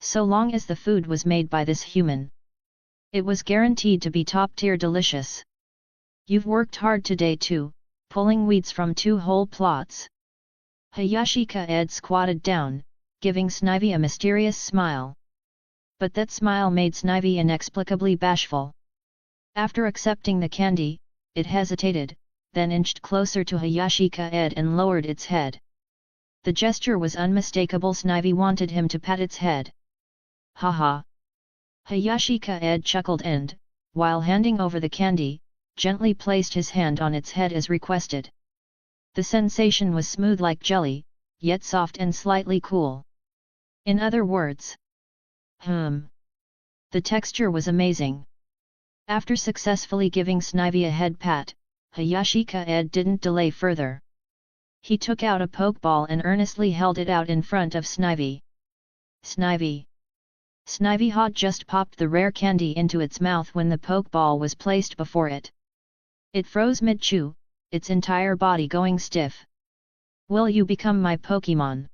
So long as the food was made by this human, it was guaranteed to be top-tier delicious. "You've worked hard today too, pulling weeds from 2 whole plots." Hayashi Kaede squatted down, giving Snivy a mysterious smile. But that smile made Snivy inexplicably bashful. After accepting the candy, it hesitated, then inched closer to Hayashi Kaede and lowered its head. The gesture was unmistakable. Snivy wanted him to pat its head. "Haha." Hayashi Kaede chuckled and, while handing over the candy, gently placed his hand on its head as requested. The sensation was smooth like jelly, yet soft and slightly cool. In other words, the texture was amazing. After successfully giving Snivy a head pat, Hayashi Kaede didn't delay further. He took out a pokeball and earnestly held it out in front of Snivy. Snivy. Snivy had just popped the rare candy into its mouth when the pokeball was placed before it. It froze mid-chew, its entire body going stiff. "Will you become my Pokémon?"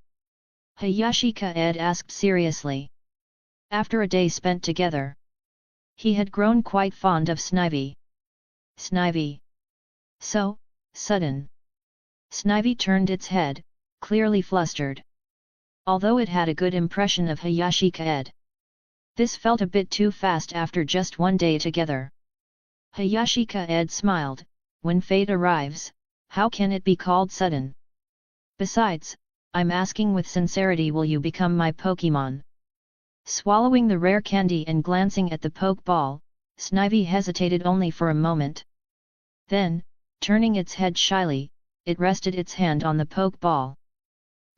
Hayashi Kaede asked seriously. After a day spent together, he had grown quite fond of Snivy. "Snivy. So, sudden." Snivy turned its head, clearly flustered. Although it had a good impression of Hayashi Kaede, this felt a bit too fast after just 1 day together. Hayashi Kaede smiled, "When fate arrives, how can it be called sudden? Besides, I'm asking with sincerity, will you become my Pokémon?" Swallowing the rare candy and glancing at the Pokeball, Snivy hesitated only for a moment. Then, turning its head shyly, it rested its hand on the Pokeball.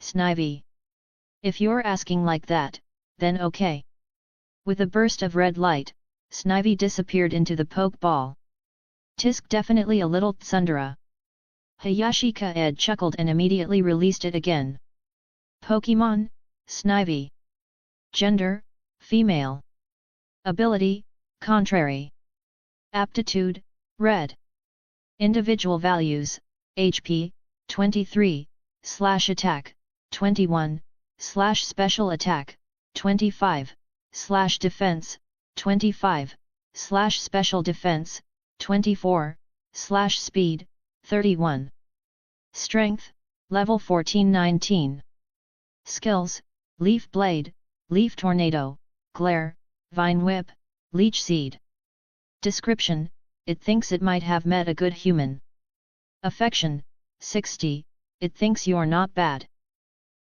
"Snivy. If you're asking like that, then okay." With a burst of red light, Snivy disappeared into the Pokeball. "Tisk, definitely a little tsundere." Hayashi Kaede chuckled and immediately released it again. Pokémon, Snivy. Gender, female. Ability, contrary. Aptitude, red. Individual values, HP, 23, /attack, 21, /special attack, 25, /defense, 25, /special defense, 24, /speed, 31. Strength, level 14-19. Skills, Leaf Blade, Leaf Tornado, Glare, Vine Whip, Leech Seed. Description, it thinks it might have met a good human. Affection, 60, it thinks you're not bad.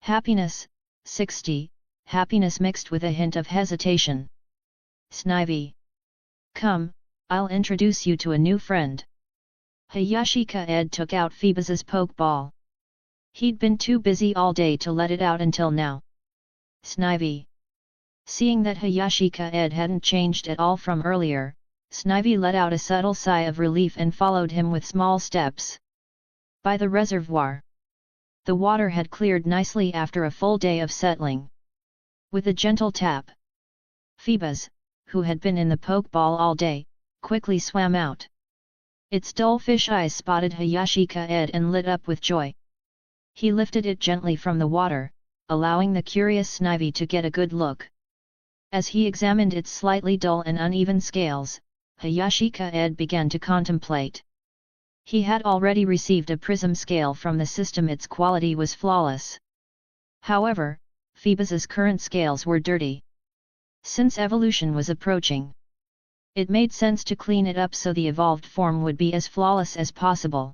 Happiness, 60, happiness mixed with a hint of hesitation. Snivy. Come, I'll introduce you to a new friend. Hayashi Kaede took out Phoebus's Pokeball. He'd been too busy all day to let it out until now. Snivy. Seeing that Hayashi Kaede hadn't changed at all from earlier, Snivy let out a subtle sigh of relief and followed him with small steps. By the reservoir. The water had cleared nicely after a full day of settling. With a gentle tap, Phoebus, who had been in the pokeball all day, quickly swam out. Its dull fish eyes spotted Hayashi Kaede and lit up with joy. He lifted it gently from the water, allowing the curious Snivy to get a good look. As he examined its slightly dull and uneven scales, Hayashi Kaede began to contemplate. He had already received a prism scale from the system. Its quality was flawless. However, Phoebus's current scales were dirty. Since evolution was approaching, it made sense to clean it up so the evolved form would be as flawless as possible.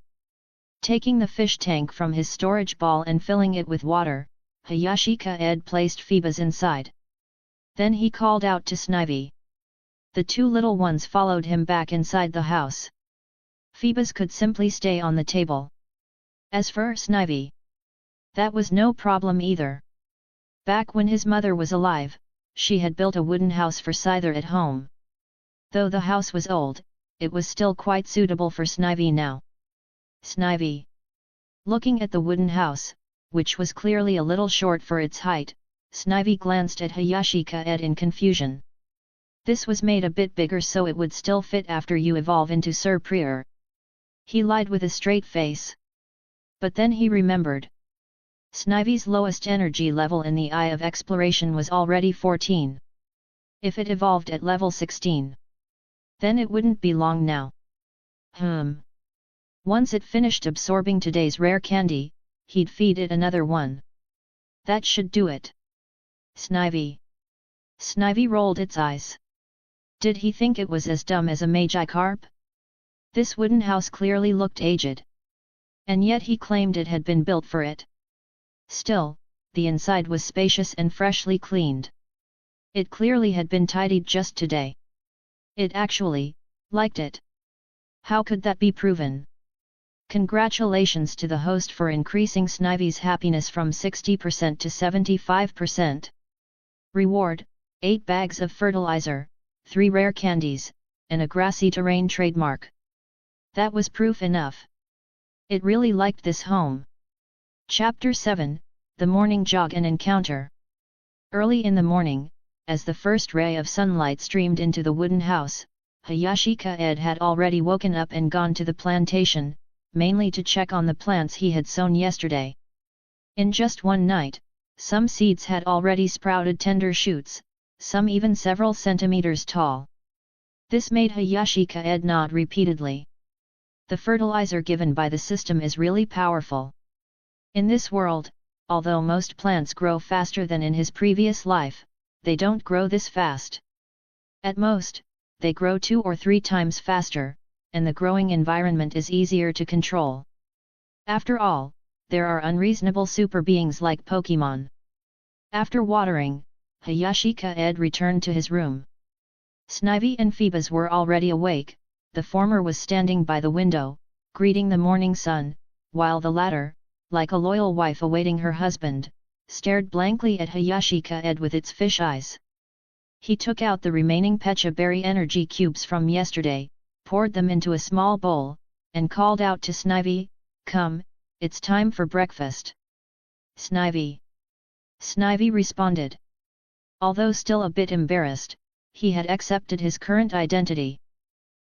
Taking the fish tank from his storage ball and filling it with water, Hayashi Kaede placed Phoebus inside. Then he called out to Snivy. The two little ones followed him back inside the house. Phoebus could simply stay on the table. As for Snivy, that was no problem either. Back when his mother was alive, she had built a wooden house for Scyther at home. Though the house was old, it was still quite suitable for Snivy now. Snivy. Looking at the wooden house, which was clearly a little short for its height, Snivy glanced at Hayashi Kaede in confusion. This was made a bit bigger so it would still fit after you evolve into Sir Prior. He lied with a straight face. But then he remembered. Snivy's lowest energy level in the Eye of Exploration was already 14. If it evolved at level 16, then it wouldn't be long now. Once it finished absorbing today's rare candy, he'd feed it another one. That should do it. Snivy. Snivy rolled its eyes. Did he think it was as dumb as a Magikarp? This wooden house clearly looked aged. And yet he claimed it had been built for it. Still, the inside was spacious and freshly cleaned. It clearly had been tidied just today. It actually liked it. How could that be proven? Congratulations to the host for increasing Snivy's happiness from 60% to 75%. Reward: 8 bags of fertilizer, 3 rare candies, and a grassy terrain trademark. That was proof enough. It really liked this home. Chapter 7, The Morning Jog and Encounter. Early in the morning, as the first ray of sunlight streamed into the wooden house, Hayashi Kaede had already woken up and gone to the plantation, mainly to check on the plants he had sown yesterday. In just one night, some seeds had already sprouted tender shoots, some even several centimeters tall. This made Hayashi Kaede nod repeatedly. The fertilizer given by the system is really powerful. In this world, although most plants grow faster than in his previous life, they don't grow this fast. At most, they grow 2 or 3 times faster, and the growing environment is easier to control. After all, there are unreasonable super beings like Pokémon. After watering, Hayashi Kaede returned to his room. Snivy and Phoebus were already awake. The former was standing by the window, greeting the morning sun, while the latter, like a loyal wife awaiting her husband, stared blankly at Hayashi Kaede with its fish eyes. He took out the remaining Pecha Berry energy cubes from yesterday, poured them into a small bowl, and called out to Snivy, "Come, it's time for breakfast." Snivy. Snivy responded. Although still a bit embarrassed, he had accepted his current identity.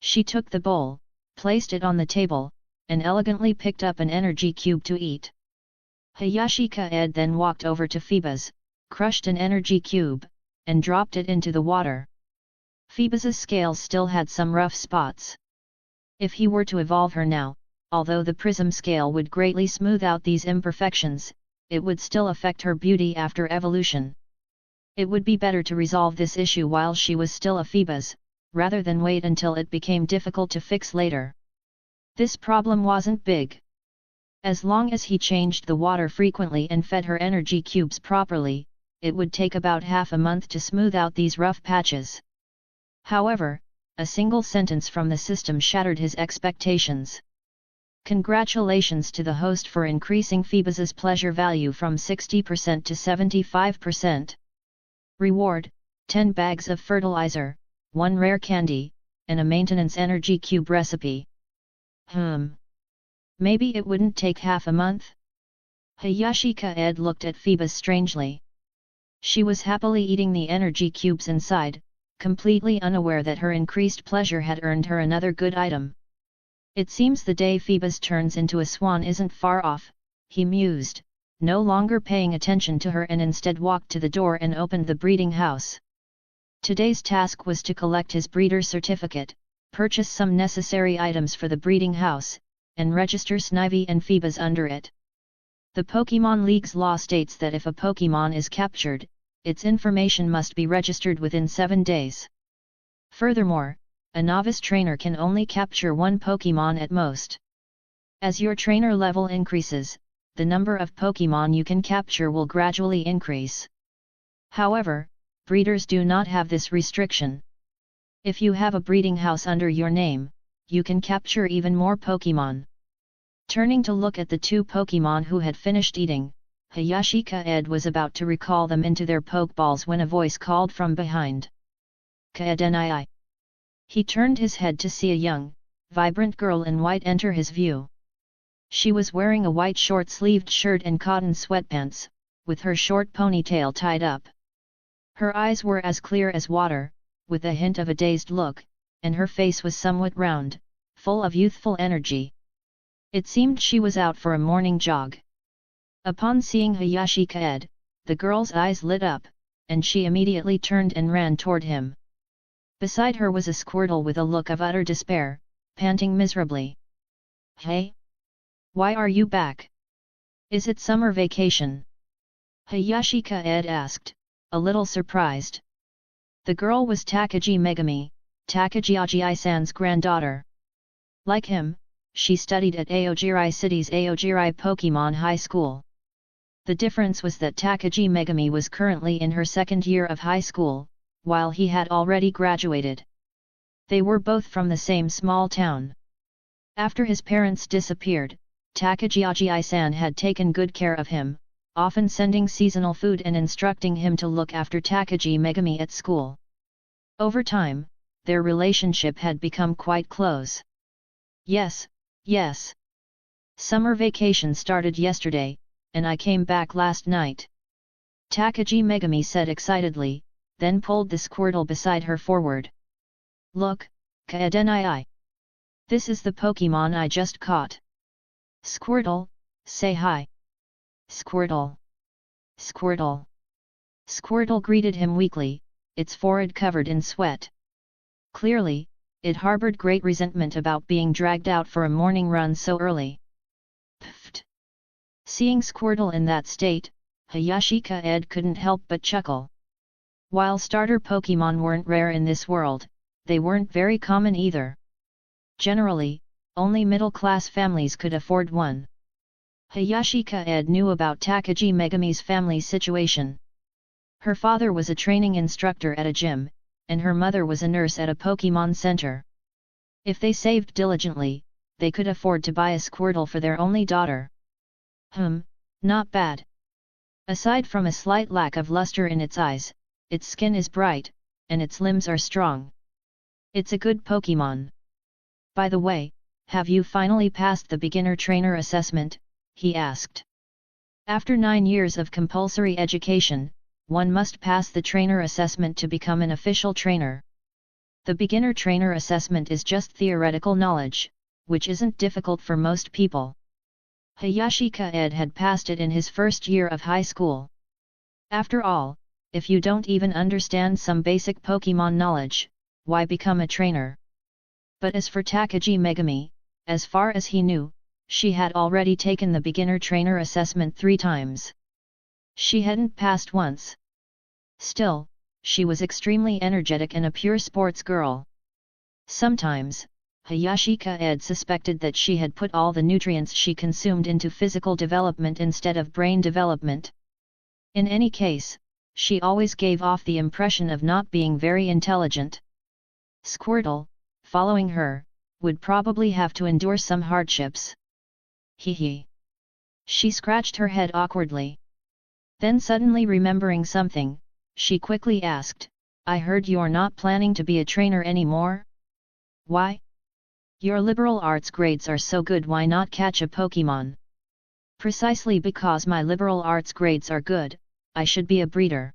She took the bowl, placed it on the table, and elegantly picked up an energy cube to eat. Hayashi Kaede then walked over to Phoebus, crushed an energy cube, and dropped it into the water. Phoebus's scales still had some rough spots. If he were to evolve her now, although the prism scale would greatly smooth out these imperfections, it would still affect her beauty after evolution. It would be better to resolve this issue while she was still a Phoebus, rather than wait until it became difficult to fix later. This problem wasn't big. As long as he changed the water frequently and fed her energy cubes properly, it would take about half a month to smooth out these rough patches. However, a single sentence from the system shattered his expectations. Congratulations to the host for increasing Phoebus's pleasure value from 60% to 75%. Reward: 10 bags of fertilizer, 1 rare candy, and a maintenance energy cube recipe. Maybe it wouldn't take half a month? Hayashi Kaede looked at Phoebus strangely. She was happily eating the energy cubes inside, completely unaware that her increased pleasure had earned her another good item. It seems the day Phoebus turns into a swan isn't far off, he mused, no longer paying attention to her and instead walked to the door and opened the breeding house. Today's task was to collect his breeder certificate, purchase some necessary items for the breeding house, and register Snivy and Phoebus under it. The Pokémon League's law states that if a Pokémon is captured, its information must be registered within 7 days. Furthermore, a novice trainer can only capture 1 Pokémon at most. As your trainer level increases, the number of Pokémon you can capture will gradually increase. However, breeders do not have this restriction. If you have a breeding house under your name, you can capture even more Pokémon. Turning to look at the 2 Pokémon who had finished eating, Hayashi Kaede was about to recall them into their Pokeballs when a voice called from behind. Kaede. He turned his head to see a young, vibrant girl in white enter his view. She was wearing a white short-sleeved shirt and cotton sweatpants, with her short ponytail tied up. Her eyes were as clear as water, with a hint of a dazed look, and her face was somewhat round, full of youthful energy. It seemed she was out for a morning jog. Upon seeing Hayashi Kaede, the girl's eyes lit up, and she immediately turned and ran toward him. Beside her was a Squirtle with a look of utter despair, panting miserably. "Hey? Why are you back? Is it summer vacation?" Hayashi Kaede asked, a little surprised. The girl was Takagi Megami, Takagi-San's granddaughter. Like him, she studied at Aogiri City's Aogiri Pokémon High School. The difference was that Takagi Megami was currently in her 2nd year of high school, while he had already graduated. They were both from the same small town. After his parents disappeared, Takagi-San had taken good care of him, often sending seasonal food and instructing him to look after Takagi Megami at school. Over time, their relationship had become quite close. Yes. Summer vacation started yesterday, and I came back last night. Takagi Megami said excitedly, then pulled the Squirtle beside her forward. "Look, Kaede. This is the Pokémon I just caught. Squirtle, say hi." "Squirtle. Squirtle." Squirtle greeted him weakly, its forehead covered in sweat. Clearly, it harbored great resentment about being dragged out for a morning run so early. Pfft! Seeing Squirtle in that state, Hayashi Kaede couldn't help but chuckle. While starter Pokémon weren't rare in this world, they weren't very common either. Generally, only middle-class families could afford one. Hayashi Kaede knew about Takagi Megami's family situation. Her father was a training instructor at a gym, and her mother was a nurse at a Pokémon center. If they saved diligently, they could afford to buy a Squirtle for their only daughter. Not bad. Aside from a slight lack of luster in its eyes, its skin is bright, and its limbs are strong. It's a good Pokémon. By the way, have you finally passed the beginner trainer assessment? He asked. After 9 years of compulsory education, one must pass the trainer assessment to become an official trainer. The beginner trainer assessment is just theoretical knowledge, which isn't difficult for most people. Hayashi Kaede had passed it in his first year of high school. After all, if you don't even understand some basic Pokémon knowledge, why become a trainer? But as for Takagi Megami, as far as he knew, she had already taken the beginner trainer assessment 3 times. She hadn't passed once. Still, she was extremely energetic and a pure sports girl. Sometimes, Hayashi Kaede suspected that she had put all the nutrients she consumed into physical development instead of brain development. In any case, she always gave off the impression of not being very intelligent. Squirtle, following her, would probably have to endure some hardships. Hee. She scratched her head awkwardly. Then suddenly remembering something, she quickly asked, I heard you're not planning to be a trainer anymore? Why? Your liberal arts grades are so good, why not catch a Pokémon? Precisely because my liberal arts grades are good, I should be a breeder.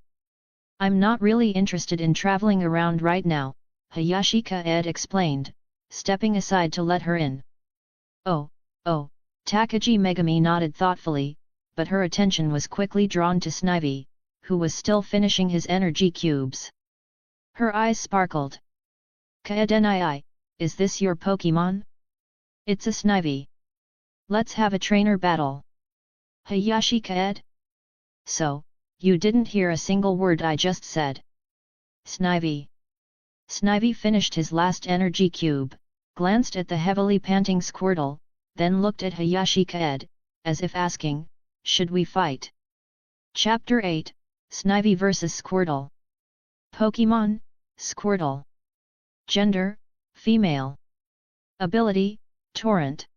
I'm not really interested in traveling around right now, Hayashi Kaede explained, stepping aside to let her in. Oh, Takagi Megami nodded thoughtfully, but her attention was quickly drawn to Snivy, who was still finishing his energy cubes. Her eyes sparkled. Kaedenii, is this your Pokémon? It's a Snivy. Let's have a trainer battle. Hayashi Kaede? So, you didn't hear a single word I just said. Snivy. Snivy finished his last energy cube, glanced at the heavily panting Squirtle, then looked at Hayashi Kaede, as if asking, should we fight? Chapter 8, Snivy vs Squirtle. Pokémon, Squirtle. Gender, female. Ability, Torrent.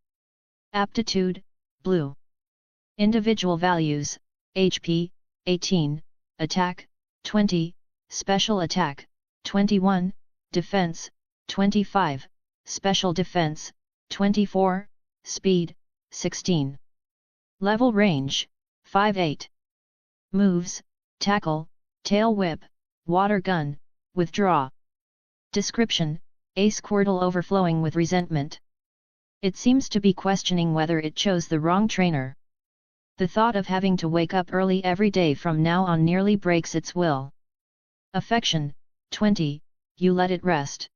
Aptitude, Blue. Individual values, HP, 18, Attack, 20, Special Attack, 21, Defense, 25, Special Defense, 24, Speed, 16. Level Range, 5-8. Moves, Tackle, Tail Whip, Water Gun, Withdraw. Description, a Squirtle overflowing with resentment. It seems to be questioning whether it chose the wrong trainer. The thought of having to wake up early every day from now on nearly breaks its will. Affection, 20, you let it rest.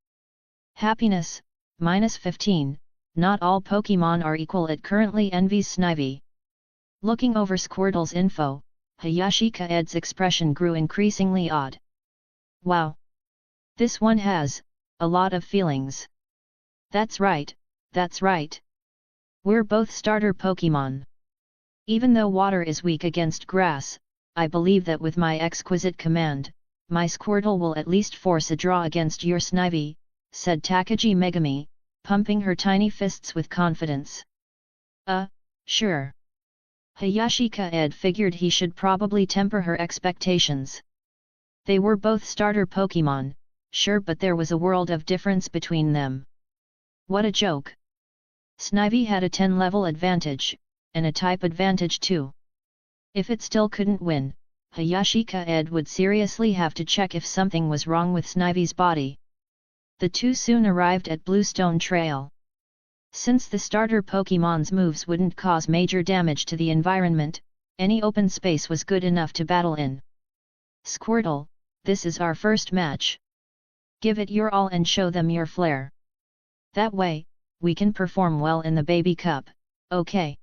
Happiness, -15, not all Pokémon are equal. It currently envies Snivy. Looking over Squirtle's info, Hayashi Kaede's expression grew increasingly odd. Wow! This one has a lot of feelings. That's right, that's right. We're both starter Pokémon. Even though water is weak against grass, I believe that with my exquisite command, my Squirtle will at least force a draw against your Snivy, said Takagi Megami, pumping her tiny fists with confidence. Sure. Hayashi Kaede figured he should probably temper her expectations. They were both starter Pokémon, sure, but there was a world of difference between them. What a joke! Snivy had a 10-level advantage, and a type advantage too. If it still couldn't win, Hayashi Kaede would seriously have to check if something was wrong with Snivy's body. The two soon arrived at Bluestone Trail. Since the starter Pokémon's moves wouldn't cause major damage to the environment, any open space was good enough to battle in. Squirtle, this is our first match. Give it your all and show them your flair. That way, we can perform well in the Baby Cup, okay?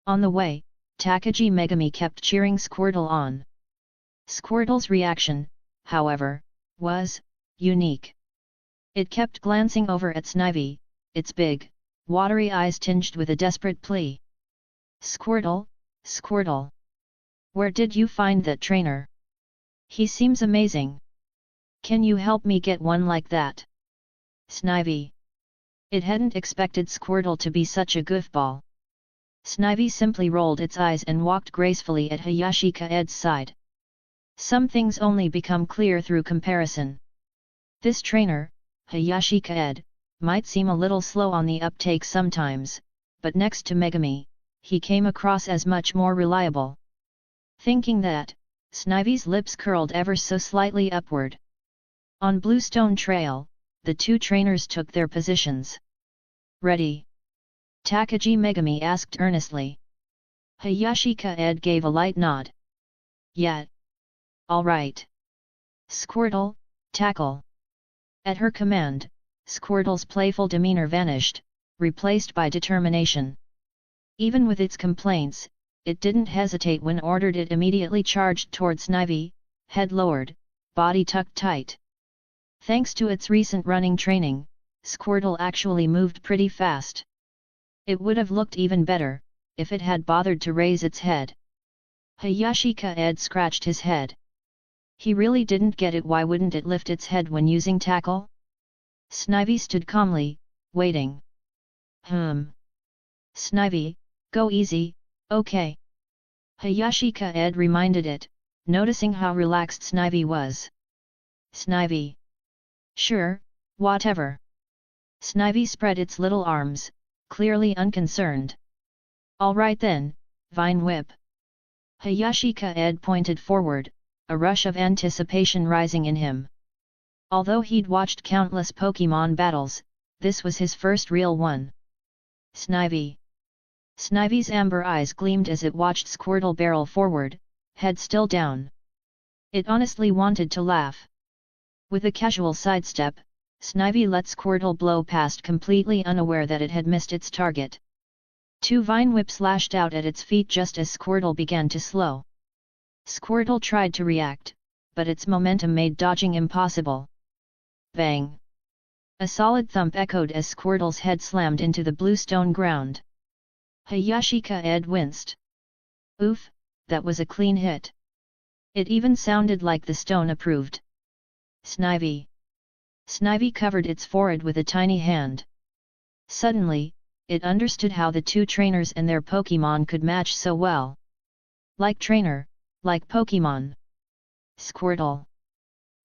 On the way, Takagi Megami kept cheering Squirtle on. Squirtle's reaction, however, was unique. It kept glancing over at Snivy, its big, watery eyes tinged with a desperate plea. Squirtle, Squirtle. Where did you find that trainer? He seems amazing. Can you help me get one like that? Snivy. It hadn't expected Squirtle to be such a goofball. Snivy simply rolled its eyes and walked gracefully at Hayashi Kaede's side. Some things only become clear through comparison. This trainer, Hayashi Kaede, might seem a little slow on the uptake sometimes, but next to Megami, he came across as much more reliable. Thinking that, Snivy's lips curled ever so slightly upward. On Bluestone Trail, the two trainers took their positions. Ready? Takagi Megami asked earnestly. Hayashi Kaede gave a light nod. Yeah. All right. Squirtle, tackle. At her command, Squirtle's playful demeanor vanished, replaced by determination. Even with its complaints, it didn't hesitate when ordered. It immediately charged towards Snivy, head lowered, body tucked tight. Thanks to its recent running training, Squirtle actually moved pretty fast. It would have looked even better, if it had bothered to raise its head. Hayashi Kaede scratched his head. He really didn't get it. Why wouldn't it lift its head when using tackle? Snivy stood calmly, waiting. Snivy, go easy, okay? Hayashi Kaede reminded it, noticing how relaxed Snivy was. Snivy. Sure, whatever. Snivy spread its little arms, clearly unconcerned. All right then, Vine Whip. Hayashi Kaede pointed forward, a rush of anticipation rising in him. Although he'd watched countless Pokémon battles, this was his first real one. Snivy. Snivy's amber eyes gleamed as it watched Squirtle barrel forward, head still down. It honestly wanted to laugh. With a casual sidestep, Snivy let Squirtle blow past, completely unaware that it had missed its target. Two Vine Whips lashed out at its feet just as Squirtle began to slow. Squirtle tried to react, but its momentum made dodging impossible. Bang! A solid thump echoed as Squirtle's head slammed into the bluestone ground. Hayashi Kaede winced. Oof, that was a clean hit. It even sounded like the stone approved. Snivy. Snivy covered its forehead with a tiny hand. Suddenly, it understood how the two trainers and their Pokémon could match so well. Like trainer, like Pokémon. Squirtle.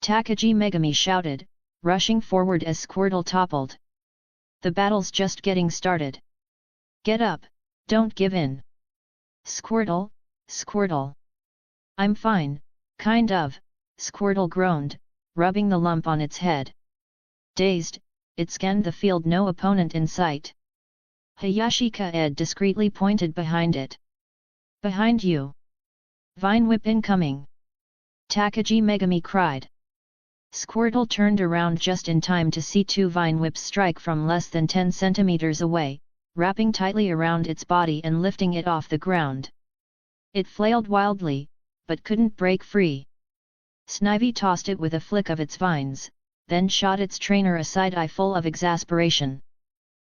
Takagi Megami shouted, rushing forward as Squirtle toppled. The battle's just getting started. Get up, don't give in. Squirtle, Squirtle. I'm fine, kind of, Squirtle groaned, rubbing the lump on its head. Dazed, it scanned the field, no opponent in sight. Hayashi Kaede discreetly pointed behind it. Behind you. Vine Whip incoming. Takagi Megami cried. Squirtle turned around just in time to see two Vine Whips strike from less than 10 centimeters away, wrapping tightly around its body and lifting it off the ground. It flailed wildly, but couldn't break free. Snivy tossed it with a flick of its vines, then shot its trainer a side-eye full of exasperation.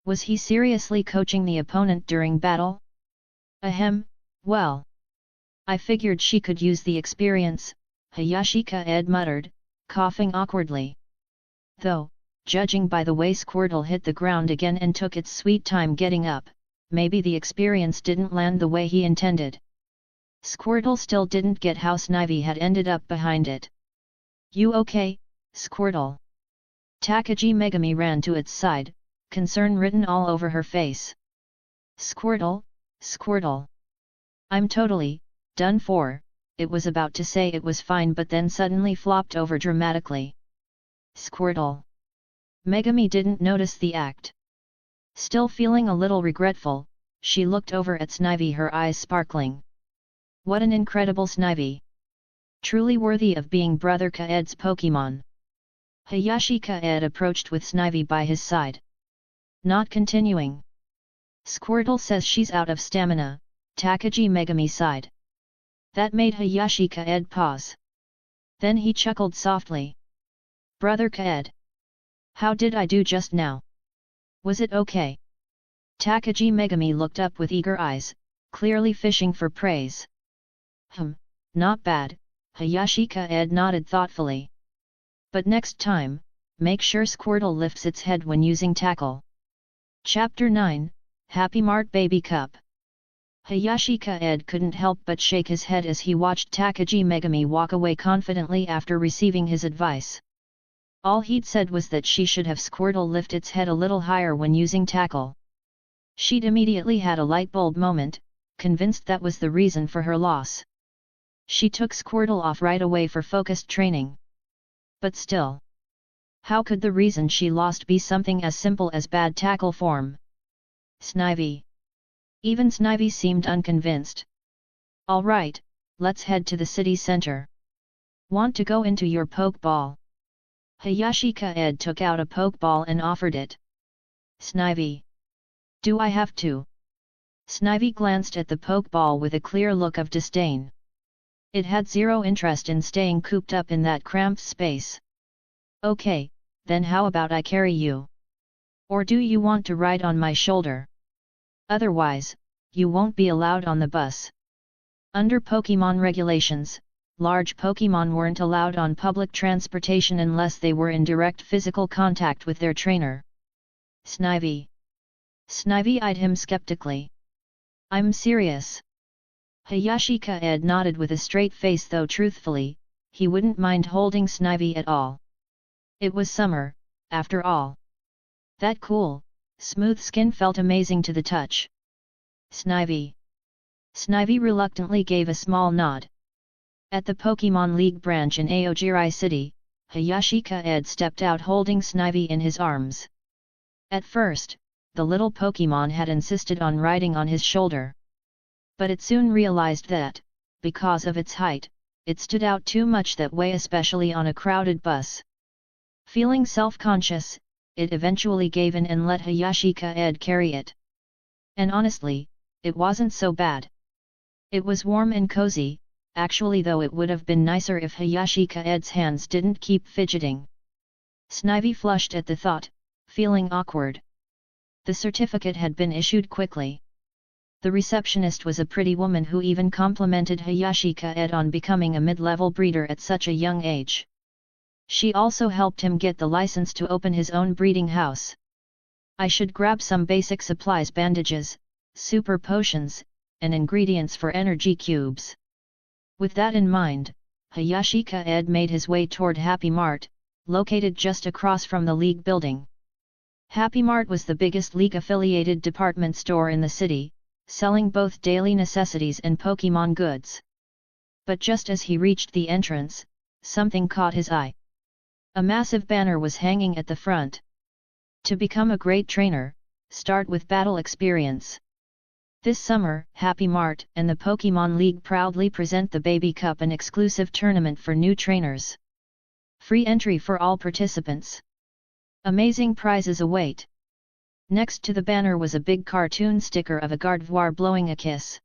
Was he seriously coaching the opponent during battle? Ahem, well. I figured she could use the experience, Hayashi Kaede muttered, coughing awkwardly. Though, judging by the way Squirtle hit the ground again and took its sweet time getting up, maybe the experience didn't land the way he intended. Squirtle still didn't get how Snivy had ended up behind it. You okay, Squirtle? Takagi Megami ran to its side, concern written all over her face. Squirtle, Squirtle. I'm totally done for, it was about to say it was fine but then suddenly flopped over dramatically. Squirtle. Megami didn't notice the act. Still feeling a little regretful, she looked over at Snivy, her eyes sparkling. What an incredible Snivy! Truly worthy of being Brother Kaede's Pokémon. Hayashi Kaede approached with Snivy by his side. Not continuing. Squirtle says she's out of stamina, Takagi Megami sighed. That made Hayashi Kaede pause. Then he chuckled softly. Brother Kaede. How did I do just now? Was it okay? Takagi Megami looked up with eager eyes, clearly fishing for praise. Not bad, Hayashi Kaede nodded thoughtfully. But next time, make sure Squirtle lifts its head when using tackle. Chapter 9, Happy Mart Baby Cup. Hayashi Kaede couldn't help but shake his head as he watched Takagi Megami walk away confidently after receiving his advice. All he'd said was that she should have Squirtle lift its head a little higher when using tackle. She'd immediately had a light bulb moment, convinced that was the reason for her loss. She took Squirtle off right away for focused training. But still, how could the reason she lost be something as simple as bad tackle form? Snivy. Even Snivy seemed unconvinced. All right, let's head to the city center. Want to go into your Pokeball? Hayashi Kaede took out a Pokeball and offered it. Snivy. Do I have to? Snivy glanced at the Pokeball with a clear look of disdain. It had zero interest in staying cooped up in that cramped space. Okay, then how about I carry you? Or do you want to ride on my shoulder? Otherwise, you won't be allowed on the bus. Under Pokémon regulations, large Pokémon weren't allowed on public transportation unless they were in direct physical contact with their trainer. Snivy. Snivy eyed him skeptically. I'm serious. Hayashi Kaede nodded with a straight face, though truthfully, he wouldn't mind holding Snivy at all. It was summer, after all. That cool, smooth skin felt amazing to the touch. Snivy. Snivy reluctantly gave a small nod. At the Pokémon League branch in Aogiri City, Hayashi Kaede stepped out holding Snivy in his arms. At first, the little Pokémon had insisted on riding on his shoulder. But it soon realized that, because of its height, it stood out too much that way, especially on a crowded bus. Feeling self-conscious, it eventually gave in and let Hayashi Kaede carry it. And honestly, it wasn't so bad. It was warm and cozy, actually, though it would have been nicer if Hayashi Kaede's hands didn't keep fidgeting. Snivy flushed at the thought, feeling awkward. The certificate had been issued quickly. The receptionist was a pretty woman who even complimented Hayashi Kaede on becoming a mid-level breeder at such a young age. She also helped him get the license to open his own breeding house. I should grab some basic supplies: bandages, super potions, and ingredients for energy cubes. With that in mind, Hayashi Kaede made his way toward Happy Mart, located just across from the League building. Happy Mart was the biggest League-affiliated department store in the city, selling both daily necessities and Pokémon goods. But just as he reached the entrance, something caught his eye. A massive banner was hanging at the front. To become a great trainer, start with battle experience. This summer, Happy Mart and the Pokémon League proudly present the Baby Cup, an exclusive tournament for new trainers. Free entry for all participants. Amazing prizes await. Next to the banner was a big cartoon sticker of a Gardevoir blowing a kiss.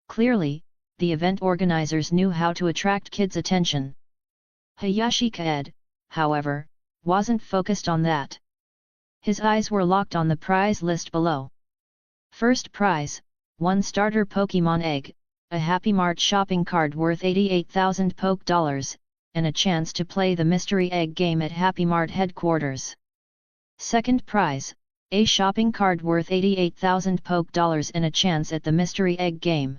Clearly, the event organizers knew how to attract kids' attention. Hayashi Kaede, however, wasn't focused on that. His eyes were locked on the prize list below. First prize, 1 starter Pokémon egg, a Happy Mart shopping card worth 88,000 Poke Dollars, and a chance to play the mystery egg game at Happy Mart headquarters. Second prize, a shopping card worth 88,000 Poke Dollars and a chance at the mystery egg game.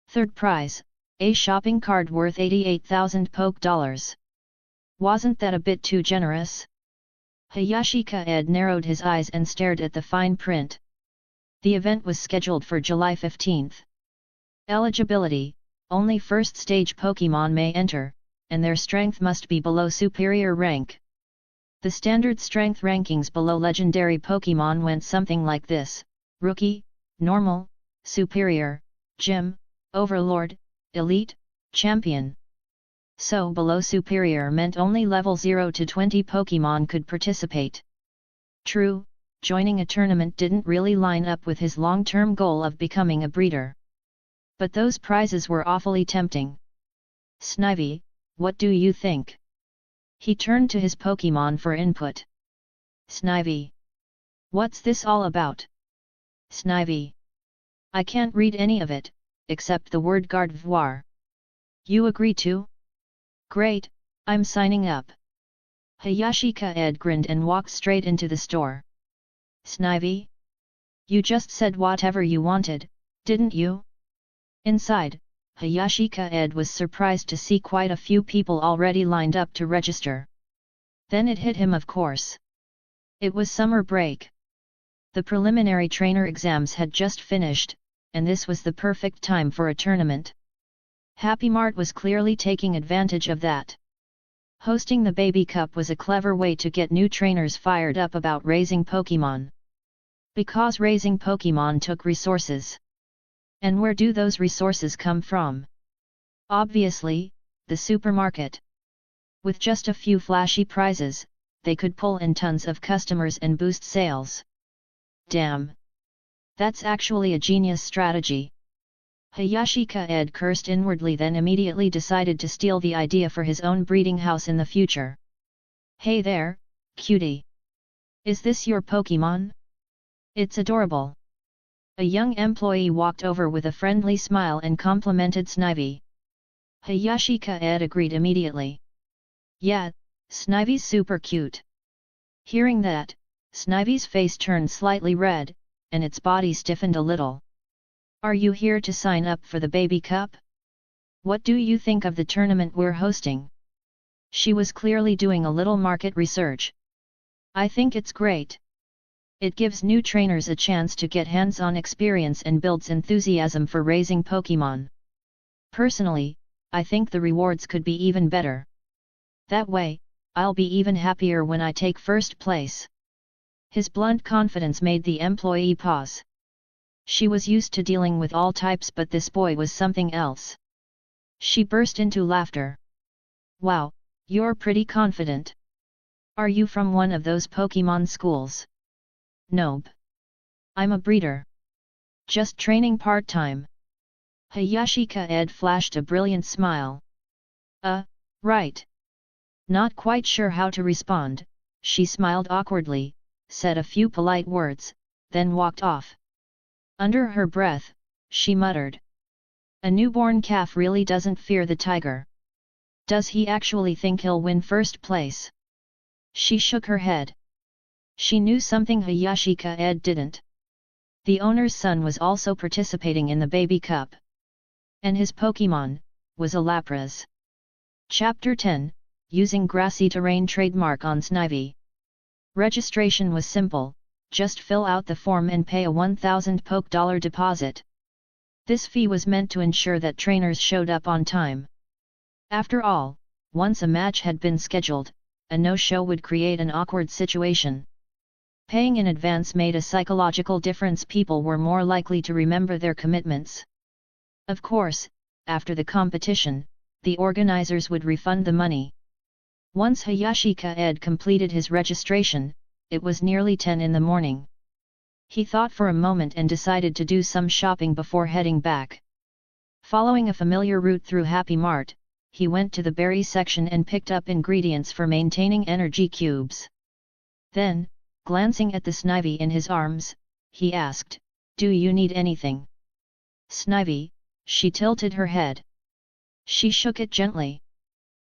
Third prize, a shopping card worth 88,000 Poke Dollars. Wasn't that a bit too generous? Hayashi Kaede narrowed his eyes and stared at the fine print. The event was scheduled for July 15th. Eligibility: only first stage Pokémon may enter, and their strength must be below superior rank. The standard strength rankings below legendary Pokémon went something like this: Rookie, Normal, Superior, Gym, Overlord, Elite, Champion. So below Superior meant only level 0 to 20 Pokémon could participate. True, joining a tournament didn't really line up with his long-term goal of becoming a breeder. But those prizes were awfully tempting. Snivy, what do you think? He turned to his Pokémon for input. Snivy. What's this all about? Snivy. I can't read any of it, except the word Gardevoir. You agree to? Great, I'm signing up. Hayashi Kaede grinned and walked straight into the store. Snivy? You just said whatever you wanted, didn't you? Inside, Hayashi Kaede was surprised to see quite a few people already lined up to register. Then it hit him, of course. It was summer break. The preliminary trainer exams had just finished, and this was the perfect time for a tournament. Happy Mart was clearly taking advantage of that. Hosting the Baby Cup was a clever way to get new trainers fired up about raising Pokémon. Because raising Pokémon took resources. And where do those resources come from? Obviously, the supermarket. With just a few flashy prizes, they could pull in tons of customers and boost sales. Damn! That's actually a genius strategy. Hayashi Kaede cursed inwardly, then immediately decided to steal the idea for his own breeding house in the future. Hey there, cutie! Is this your Pokémon? It's adorable. A young employee walked over with a friendly smile and complimented Snivy. Hayashi Kaede agreed immediately. Yeah, Snivy's super cute. Hearing that, Snivy's face turned slightly red, and its body stiffened a little. Are you here to sign up for the Baby Cup? What do you think of the tournament we're hosting? She was clearly doing a little market research. I think it's great. It gives new trainers a chance to get hands-on experience and builds enthusiasm for raising Pokémon. Personally, I think the rewards could be even better. That way, I'll be even happier when I take first place. His blunt confidence made the employee pause. She was used to dealing with all types, but this boy was something else. She burst into laughter. Wow, you're pretty confident. Are you from one of those Pokémon schools? Nope. I'm a breeder. Just training part-time. Hayashi Kaede flashed a brilliant smile. Right. Not quite sure how to respond, she smiled awkwardly, said a few polite words, then walked off. Under her breath, she muttered. A newborn calf really doesn't fear the tiger. Does he actually think he'll win first place? She shook her head. She knew something Hayashi Kaede didn't. The owner's son was also participating in the Baby Cup. And his Pokémon was a Lapras. Chapter 10, Using Grassy Terrain Trademark on Snivy. Registration was simple, just fill out the form and pay a 1,000 Poke dollar deposit. This fee was meant to ensure that trainers showed up on time. After all, once a match had been scheduled, a no-show would create an awkward situation. Paying in advance made a psychological difference. People were more likely to remember their commitments. Of course, after the competition, the organizers would refund the money. Once Hayashi Kaede completed his registration, it was nearly 10 in the morning. He thought for a moment and decided to do some shopping before heading back. Following a familiar route through Happy Mart, he went to the berry section and picked up ingredients for maintaining energy cubes. Then, glancing at the Snivy in his arms, he asked, "Do you need anything?" Snivy, she tilted her head. She shook it gently.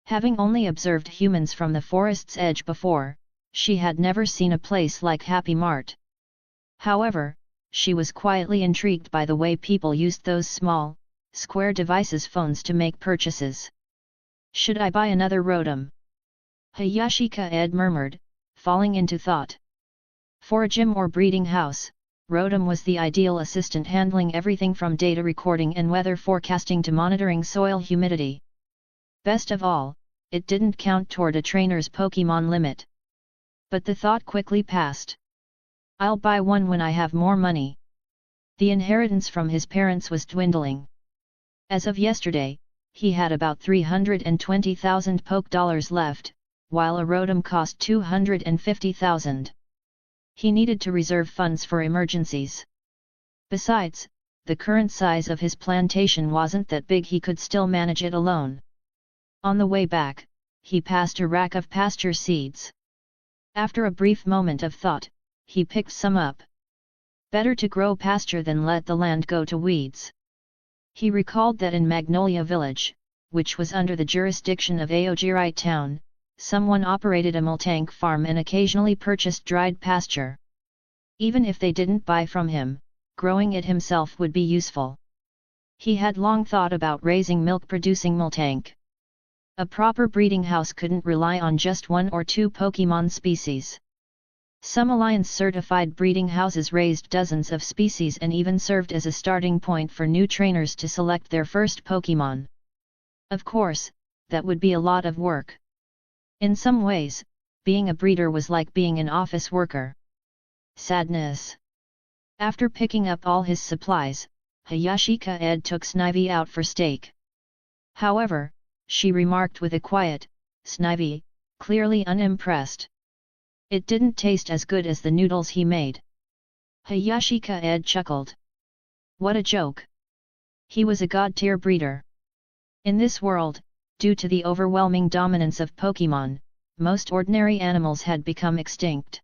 Having only observed humans from the forest's edge before, she had never seen a place like Happy Mart. However, she was quietly intrigued by the way people used those small, square devices phones to make purchases. Should I buy another Rotom? Hayashi Kaede murmured, falling into thought. For a gym or breeding house, Rotom was the ideal assistant, handling everything from data recording and weather forecasting to monitoring soil humidity. Best of all, it didn't count toward a trainer's Pokémon limit. But the thought quickly passed. I'll buy one when I have more money. The inheritance from his parents was dwindling. As of yesterday, he had about 320,000 Poke dollars left, while a Rotom cost 250,000. He needed to reserve funds for emergencies. Besides, the current size of his plantation wasn't that big, he could still manage it alone. On the way back, he passed a rack of pasture seeds. After a brief moment of thought, he picked some up. Better to grow pasture than let the land go to weeds. He recalled that in Magnolia Village, which was under the jurisdiction of Aogirite Town, someone operated a Multank farm and occasionally purchased dried pasture. Even if they didn't buy from him, growing it himself would be useful. He had long thought about raising milk-producing Multank. A proper breeding house couldn't rely on just one or two Pokémon species. Some Alliance-certified breeding houses raised dozens of species and even served as a starting point for new trainers to select their first Pokémon. Of course, that would be a lot of work. In some ways, being a breeder was like being an office worker. Sadness. After picking up all his supplies, Hayashi Kaede took Snivy out for steak. However, she remarked with a quiet, "Snivy," clearly unimpressed. It didn't taste as good as the noodles he made. Hayashi Kaede chuckled. What a joke! He was a god-tier breeder. In this world, due to the overwhelming dominance of Pokémon, most ordinary animals had become extinct.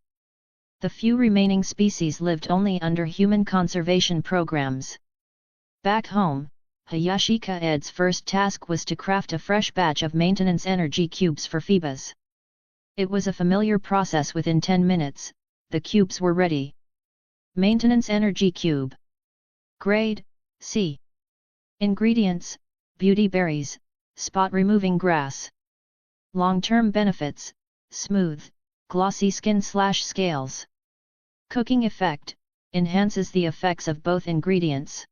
The few remaining species lived only under human conservation programs. Back home, Hayashi Kaede's first task was to craft a fresh batch of maintenance energy cubes for Phoebus. It was a familiar process. Within 10 minutes, the cubes were ready. Maintenance energy cube. Grade, C. Ingredients, beauty berries, spot removing grass. Long-term benefits, smooth, glossy skin/scales. Cooking effect, enhances the effects of both ingredients.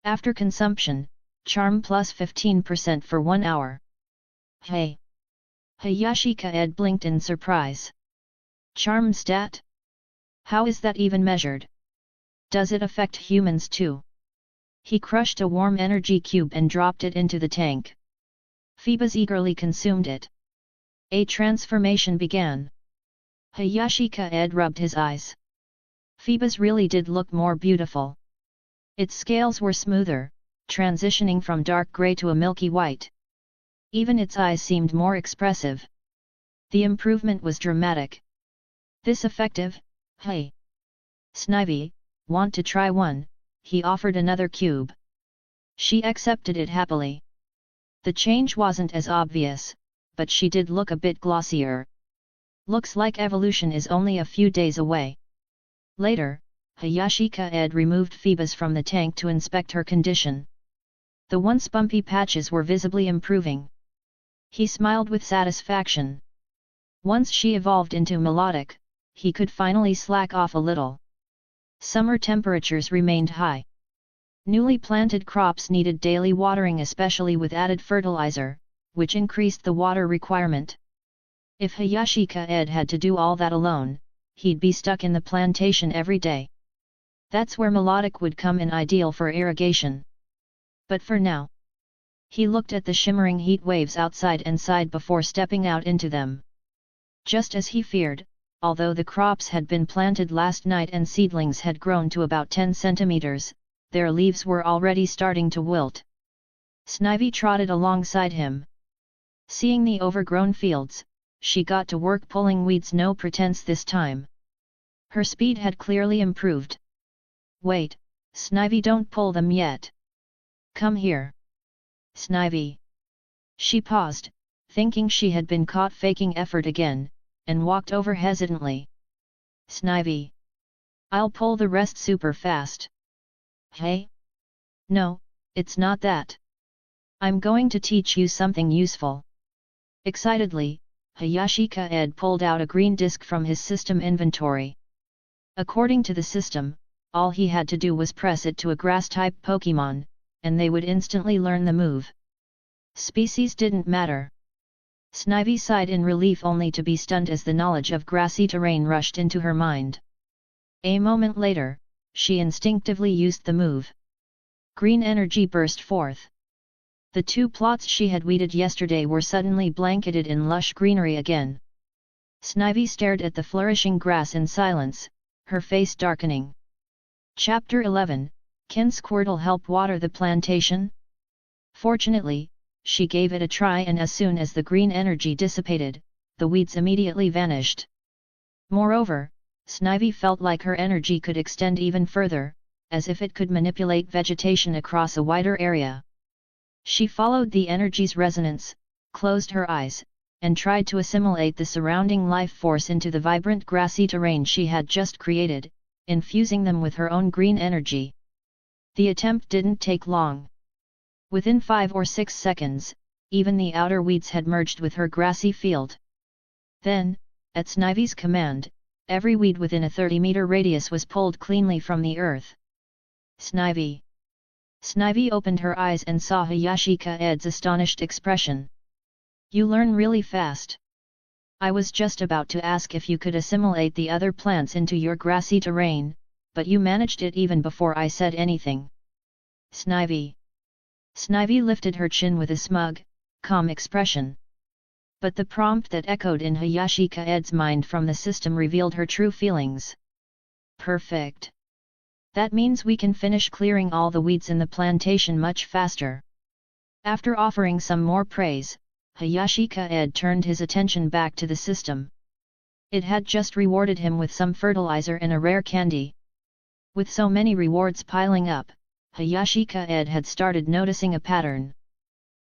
After consumption, charm plus 15% for 1 hour. Hey! Hayashi Kaede blinked in surprise. Charm stat? How is that even measured? Does it affect humans too? He crushed a warm energy cube and dropped it into the tank. Phoebus eagerly consumed it. A transformation began. Hayashi Kaede rubbed his eyes. Phoebus really did look more beautiful. Its scales were smoother, transitioning from dark gray to a milky white. Even its eyes seemed more expressive. The improvement was dramatic. This effective? Hey! Snivy, want to try one? He offered another cube. She accepted it happily. The change wasn't as obvious, but she did look a bit glossier. Looks like evolution is only a few days away. Later, Hayashi Kaede removed Phoebus from the tank to inspect her condition. The once bumpy patches were visibly improving. He smiled with satisfaction. Once she evolved into melodic, he could finally slack off a little. Summer temperatures remained high. Newly planted crops needed daily watering, especially with added fertilizer, which increased the water requirement. If Hayashi Kaede had to do all that alone, he'd be stuck in the plantation every day. That's where melodic would come in ideal for irrigation. But for now, he looked at the shimmering heat waves outside and sighed before stepping out into them. Just as he feared, although the crops had been planted last night and seedlings had grown to about 10 centimeters, their leaves were already starting to wilt. Snivy trotted alongside him. Seeing the overgrown fields, she got to work pulling weeds, no pretense this time. Her speed had clearly improved. Wait, Snivy, don't pull them yet. Come here. Snivy. She paused, thinking she had been caught faking effort again, and walked over hesitantly. Snivy. I'll pull the rest super fast. Hey? No, it's not that. I'm going to teach you something useful. Excitedly, Hayashi Kaede pulled out a green disc from his system inventory. According to the system, all he had to do was press it to a grass-type Pokémon, and they would instantly learn the move. Species didn't matter. Snivy sighed in relief, only to be stunned as the knowledge of grassy terrain rushed into her mind. A moment later, she instinctively used the move. Green energy burst forth. The 2 plots she had weeded yesterday were suddenly blanketed in lush greenery again. Snivy stared at the flourishing grass in silence, her face darkening. Chapter 11, Can Squirtle help water the plantation? Fortunately, she gave it a try, and as soon as the green energy dissipated, the weeds immediately vanished. Moreover, Snivy felt like her energy could extend even further, as if it could manipulate vegetation across a wider area. She followed the energy's resonance, closed her eyes, and tried to assimilate the surrounding life force into the vibrant grassy terrain she had just created, infusing them with her own green energy. The attempt didn't take long. Within 5 or 6 seconds, even the outer weeds had merged with her grassy field. Then, at Snivy's command, every weed within a 30-meter radius was pulled cleanly from the earth. Snivy. Snivy opened her eyes and saw Hayashi Kaede's astonished expression. You learn really fast. I was just about to ask if you could assimilate the other plants into your grassy terrain, but you managed it even before I said anything. Snivy. Snivy lifted her chin with a smug, calm expression. But the prompt that echoed in Hayashi Kaede's mind from the system revealed her true feelings. Perfect. That means we can finish clearing all the weeds in the plantation much faster. After offering some more praise, Hayashi Kaede turned his attention back to the system. It had just rewarded him with some fertilizer and a rare candy. With so many rewards piling up, Hayashi Kaede had started noticing a pattern.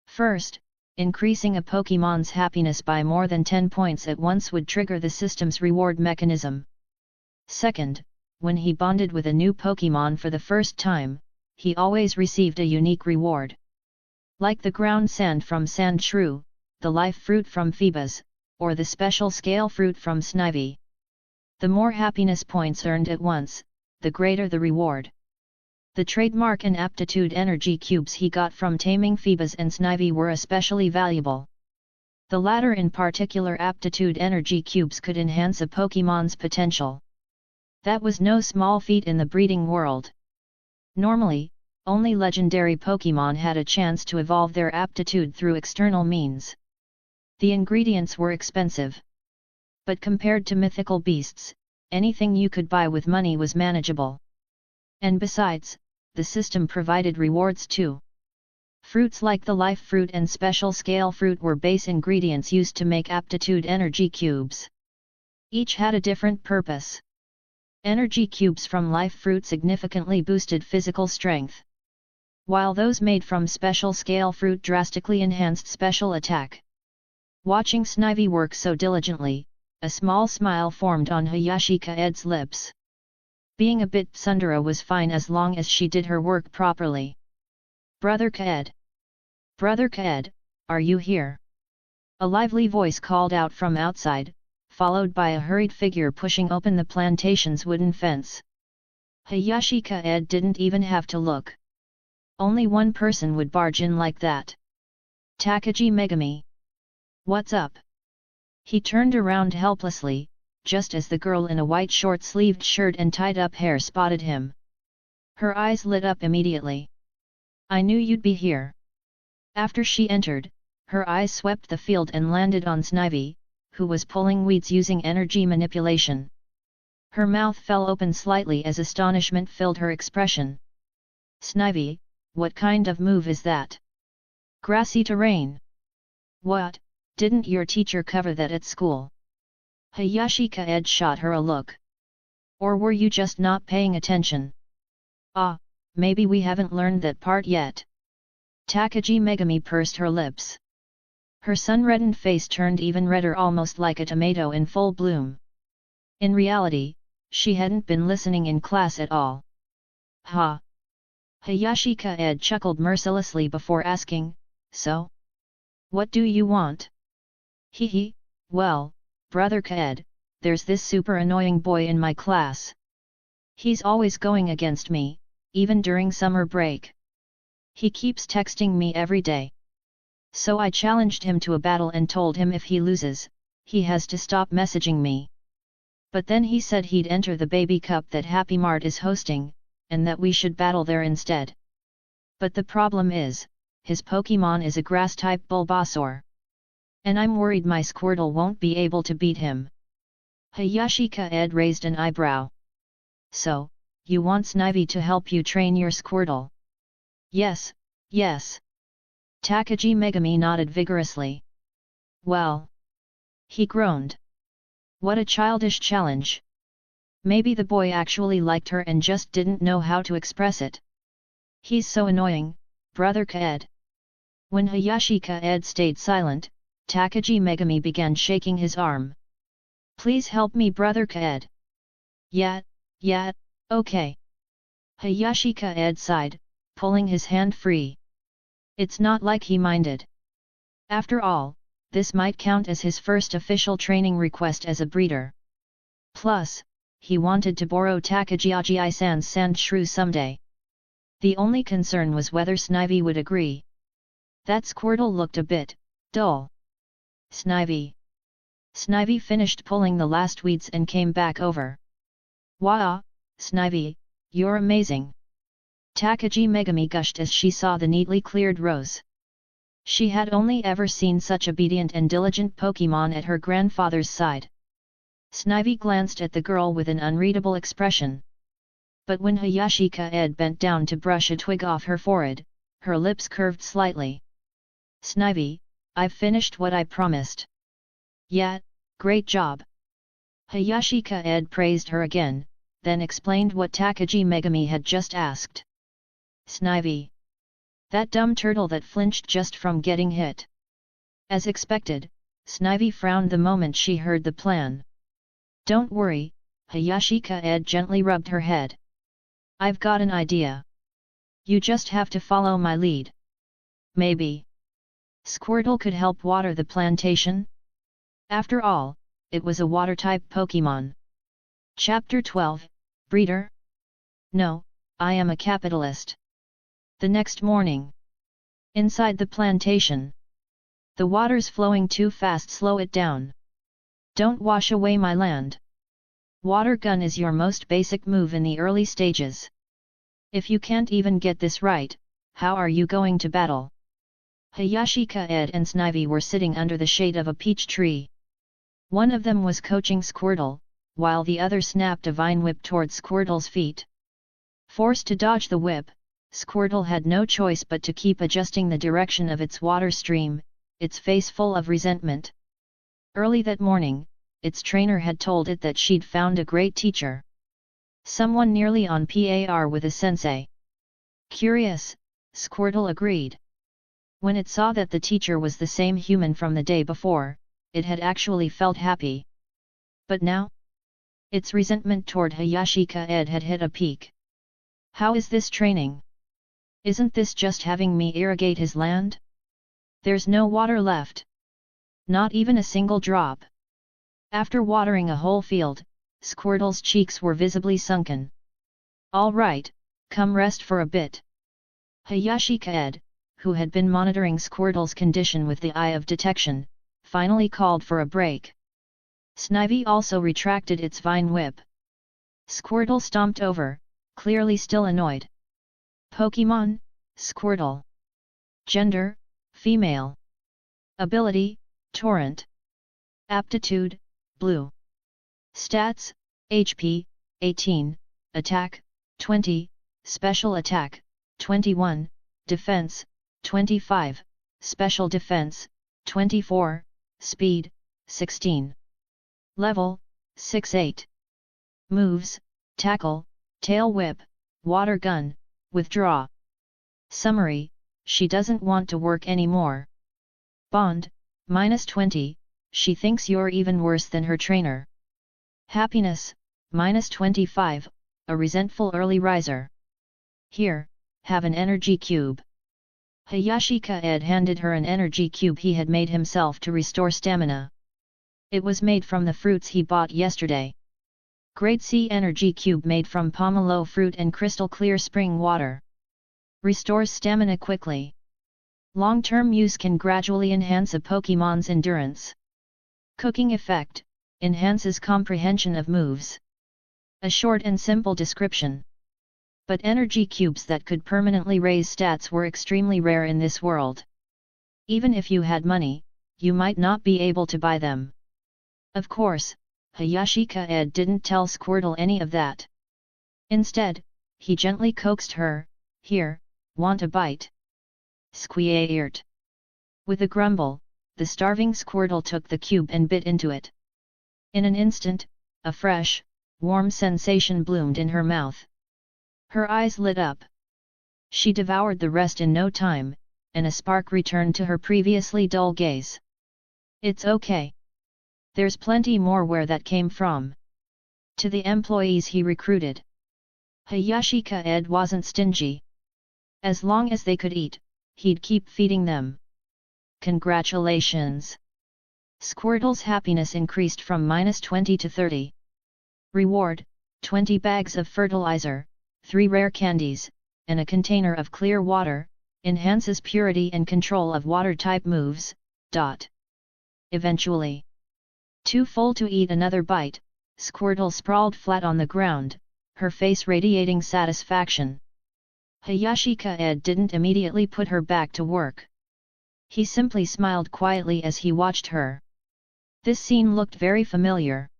First, increasing a Pokémon's happiness by more than 10 points at once would trigger the system's reward mechanism. Second, when he bonded with a new Pokémon for the first time, he always received a unique reward. Like the ground sand from Sand Shrew, the life fruit from Phoebus, or the special scale fruit from Snivy. The more happiness points earned at once, the greater the reward. The trademark and aptitude energy cubes he got from taming Phoebus and Snivy were especially valuable. The latter in particular, aptitude energy cubes, could enhance a Pokémon's potential. That was no small feat in the breeding world. Normally, only legendary Pokémon had a chance to evolve their aptitude through external means. The ingredients were expensive. But compared to mythical beasts, anything you could buy with money was manageable. And besides, the system provided rewards too. Fruits like the life fruit and special scale fruit were base ingredients used to make aptitude energy cubes. Each had a different purpose. Energy cubes from life fruit significantly boosted physical strength, while those made from special scale fruit drastically enhanced special attack. Watching Snivy work so diligently, a small smile formed on Hayashi Kaede's lips. Being a bit tsundere was fine as long as she did her work properly. Brother Kaede! Brother Kaede, are you here? A lively voice called out from outside, followed by a hurried figure pushing open the plantation's wooden fence. Hayashi Kaede didn't even have to look. Only one person would barge in like that. Takagi Megami. What's up? He turned around helplessly, just as the girl in a white short-sleeved shirt and tied-up hair spotted him. Her eyes lit up immediately. I knew you'd be here. After she entered, her eyes swept the field and landed on Snivy, who was pulling weeds using energy manipulation. Her mouth fell open slightly as astonishment filled her expression. Snivy, what kind of move is that? Grassy terrain. What, didn't your teacher cover that at school? Hayashi Kaede shot her a look. Or were you just not paying attention? Ah, maybe we haven't learned that part yet. Takagi Megami pursed her lips. Her sun-reddened face turned even redder, almost like a tomato in full bloom. In reality, she hadn't been listening in class at all. Ha! Hayashi Kaede chuckled mercilessly before asking, so? What do you want? Hee, well, Brother Kaede, there's this super annoying boy in my class. He's always going against me, even during summer break. He keeps texting me every day. So I challenged him to a battle and told him if he loses, he has to stop messaging me. But then he said he'd enter the baby cup that Happy Mart is hosting, and that we should battle there instead. But the problem is, his Pokémon is a grass-type Bulbasaur. And I'm worried my Squirtle won't be able to beat him. Hayashi Kaede raised an eyebrow. So, you want Snivy to help you train your Squirtle? Yes, yes. Takagi Megami nodded vigorously. Well. He groaned. What a childish challenge. Maybe the boy actually liked her and just didn't know how to express it. He's so annoying, Brother Kaede. When Hayashi Kaede stayed silent, Takagi Megami began shaking his arm. Please help me, Brother Kaede. Yeah, okay. Hayashi Kaede sighed, pulling his hand free. It's not like he minded. After all, this might count as his first official training request as a breeder. Plus, he wanted to borrow Takagi-san's Sand Shrew someday. The only concern was whether Snivy would agree. That Squirtle looked a bit dull. Snivy. Snivy finished pulling the last weeds and came back over. Wah, Snivy, you're amazing. Takagi Megami gushed as she saw the neatly cleared rows. She had only ever seen such obedient and diligent Pokémon at her grandfather's side. Snivy glanced at the girl with an unreadable expression. But when Hayashi Kaede bent down to brush a twig off her forehead, her lips curved slightly. Snivy, I've finished what I promised. Yeah, great job. Hayashi Kaede praised her again, then explained what Takagi Megami had just asked. Snivy. That dumb turtle that flinched just from getting hit. As expected, Snivy frowned the moment she heard the plan. Don't worry, Hayashi Kaede gently rubbed her head. I've got an idea. You just have to follow my lead. Maybe Squirtle could help water the plantation? After all, it was a water-type Pokémon. Chapter 12, Breeder? No, I am a capitalist. The next morning. Inside the plantation. The water's flowing too fast, slow it down. Don't wash away my land. Water gun is your most basic move in the early stages. If you can't even get this right, how are you going to battle? Hayashi Kaede and Snivy were sitting under the shade of a peach tree. One of them was coaching Squirtle, while the other snapped a vine whip towards Squirtle's feet. Forced to dodge the whip, Squirtle had no choice but to keep adjusting the direction of its water stream, its face full of resentment. Early that morning, its trainer had told it that she'd found a great teacher. Someone nearly on par with a sensei. Curious, Squirtle agreed. When it saw that the teacher was the same human from the day before, it had actually felt happy. But now? Its resentment toward Hayashi Kaede had hit a peak. How is this training? Isn't this just having me irrigate his land? There's no water left. Not even a single drop. After watering a whole field, Squirtle's cheeks were visibly sunken. All right, come rest for a bit. Hayashi Kaede, who had been monitoring Squirtle's condition with the eye of detection, finally called for a break. Snivy also retracted its vine whip. Squirtle stomped over, clearly still annoyed. Pokémon, Squirtle. Gender, female. Ability, Torrent. Aptitude, Blue. Stats, HP, 18, Attack, 20, Special Attack, 21, Defense, 25, Special Defense, 24, Speed, 16. Level, 6-8. Moves, Tackle, Tail Whip, Water Gun, Withdraw. Summary, she doesn't want to work anymore. Bond, -20, she thinks you're even worse than her trainer. Happiness, -25, a resentful early riser. Here, have an energy cube. Hayashi Kaede handed her an energy cube he had made himself to restore stamina. It was made from the fruits he bought yesterday. Grade C energy cube made from pomelo fruit and crystal clear spring water. Restores stamina quickly. Long-term use can gradually enhance a Pokémon's endurance. Cooking effect, enhances comprehension of moves. A short and simple description. But energy cubes that could permanently raise stats were extremely rare in this world. Even if you had money, you might not be able to buy them. Of course, Hayashi Kaede didn't tell Squirtle any of that. Instead, he gently coaxed her, "Here, want a bite?" Squeaked. With a grumble, the starving Squirtle took the cube and bit into it. In an instant, a fresh, warm sensation bloomed in her mouth. Her eyes lit up. She devoured the rest in no time, and a spark returned to her previously dull gaze. It's okay. There's plenty more where that came from. To the employees he recruited. Hayashi Kaede wasn't stingy. As long as they could eat, he'd keep feeding them. Congratulations! Squirtle's happiness increased from -20 to 30. Reward, 20 bags of fertilizer, 3 rare candies, and a container of clear water, enhances purity and control of water-type moves. Eventually. Too full to eat another bite, Squirtle sprawled flat on the ground, her face radiating satisfaction. Hayashi Kaede didn't immediately put her back to work. He simply smiled quietly as he watched her. This scene looked very familiar.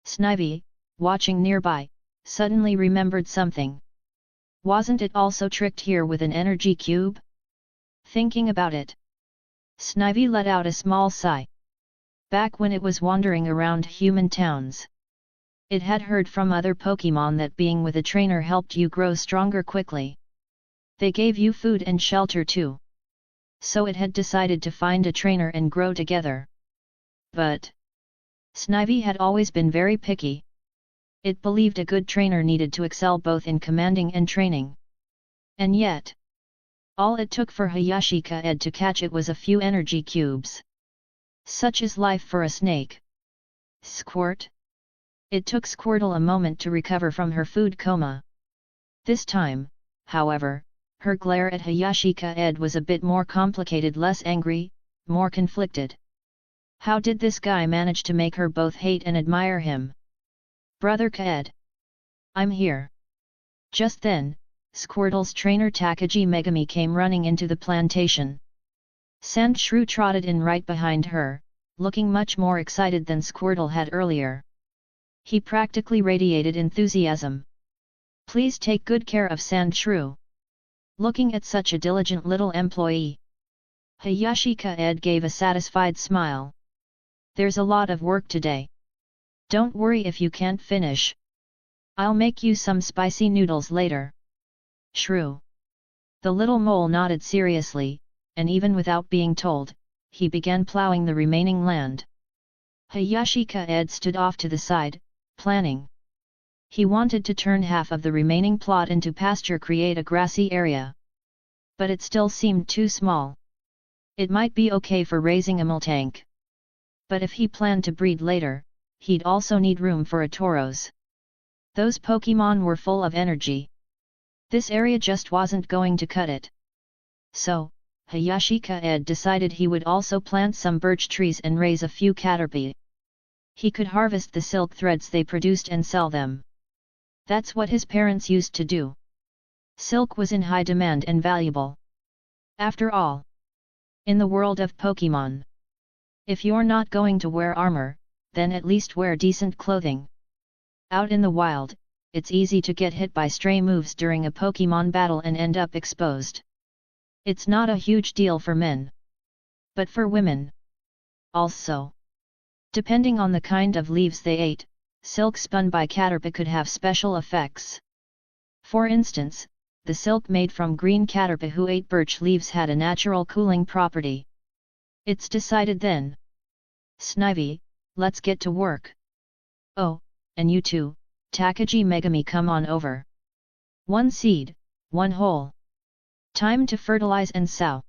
Snivy, watching nearby, suddenly remembered something. Wasn't it also tricked here with an energy cube? Thinking about it, Snivy let out a small sigh. Back when it was wandering around human towns, it had heard from other Pokémon that being with a trainer helped you grow stronger quickly. They gave you food and shelter too. So it had decided to find a trainer and grow together. But Snivy had always been very picky. It believed a good trainer needed to excel both in commanding and training. And yet, All it took for Hayashi Kaede to catch it was a few energy cubes. Such is life for a snake. Squirt. It took Squirtle a moment to recover from her food coma. This time, however, her glare at Hayashi Kaede was a bit more complicated, less angry, more conflicted. How did this guy manage to make her both hate and admire him? Brother Kaede. I'm here. Just then, Squirtle's trainer Takagi Megami came running into the plantation. Sandshrew trotted in right behind her, looking much more excited than Squirtle had earlier. He practically radiated enthusiasm. Please take good care of Sandshrew. Looking at such a diligent little employee, Hayashi Kaede gave a satisfied smile. There's a lot of work today. Don't worry if you can't finish. I'll make you some spicy noodles later. Shrew. The little mole nodded seriously, and even without being told, he began plowing the remaining land. Hayashi Kaede stood off to the side, planning. He wanted to turn half of the remaining plot into pasture, create a grassy area. But it still seemed too small. It might be okay for raising a Miltank. But if he planned to breed later, he'd also need room for a Tauros. Those Pokémon were full of energy. This area just wasn't going to cut it. So, Hayashi Kaede decided he would also plant some birch trees and raise a few caterpie. He could harvest the silk threads they produced and sell them. That's what his parents used to do. Silk was in high demand and valuable. After all, in the world of Pokémon, if you're not going to wear armor, then at least wear decent clothing. Out in the wild, it's easy to get hit by stray moves during a Pokémon battle and end up exposed. It's not a huge deal for men. But for women, also. Depending on the kind of leaves they ate, silk spun by caterpie could have special effects. For instance, the silk made from green caterpie who ate birch leaves had a natural cooling property. It's decided then. Snivy, let's get to work. Oh, and you too, Takagi Megami, come on over. One seed, one hole. Time to fertilize and sow.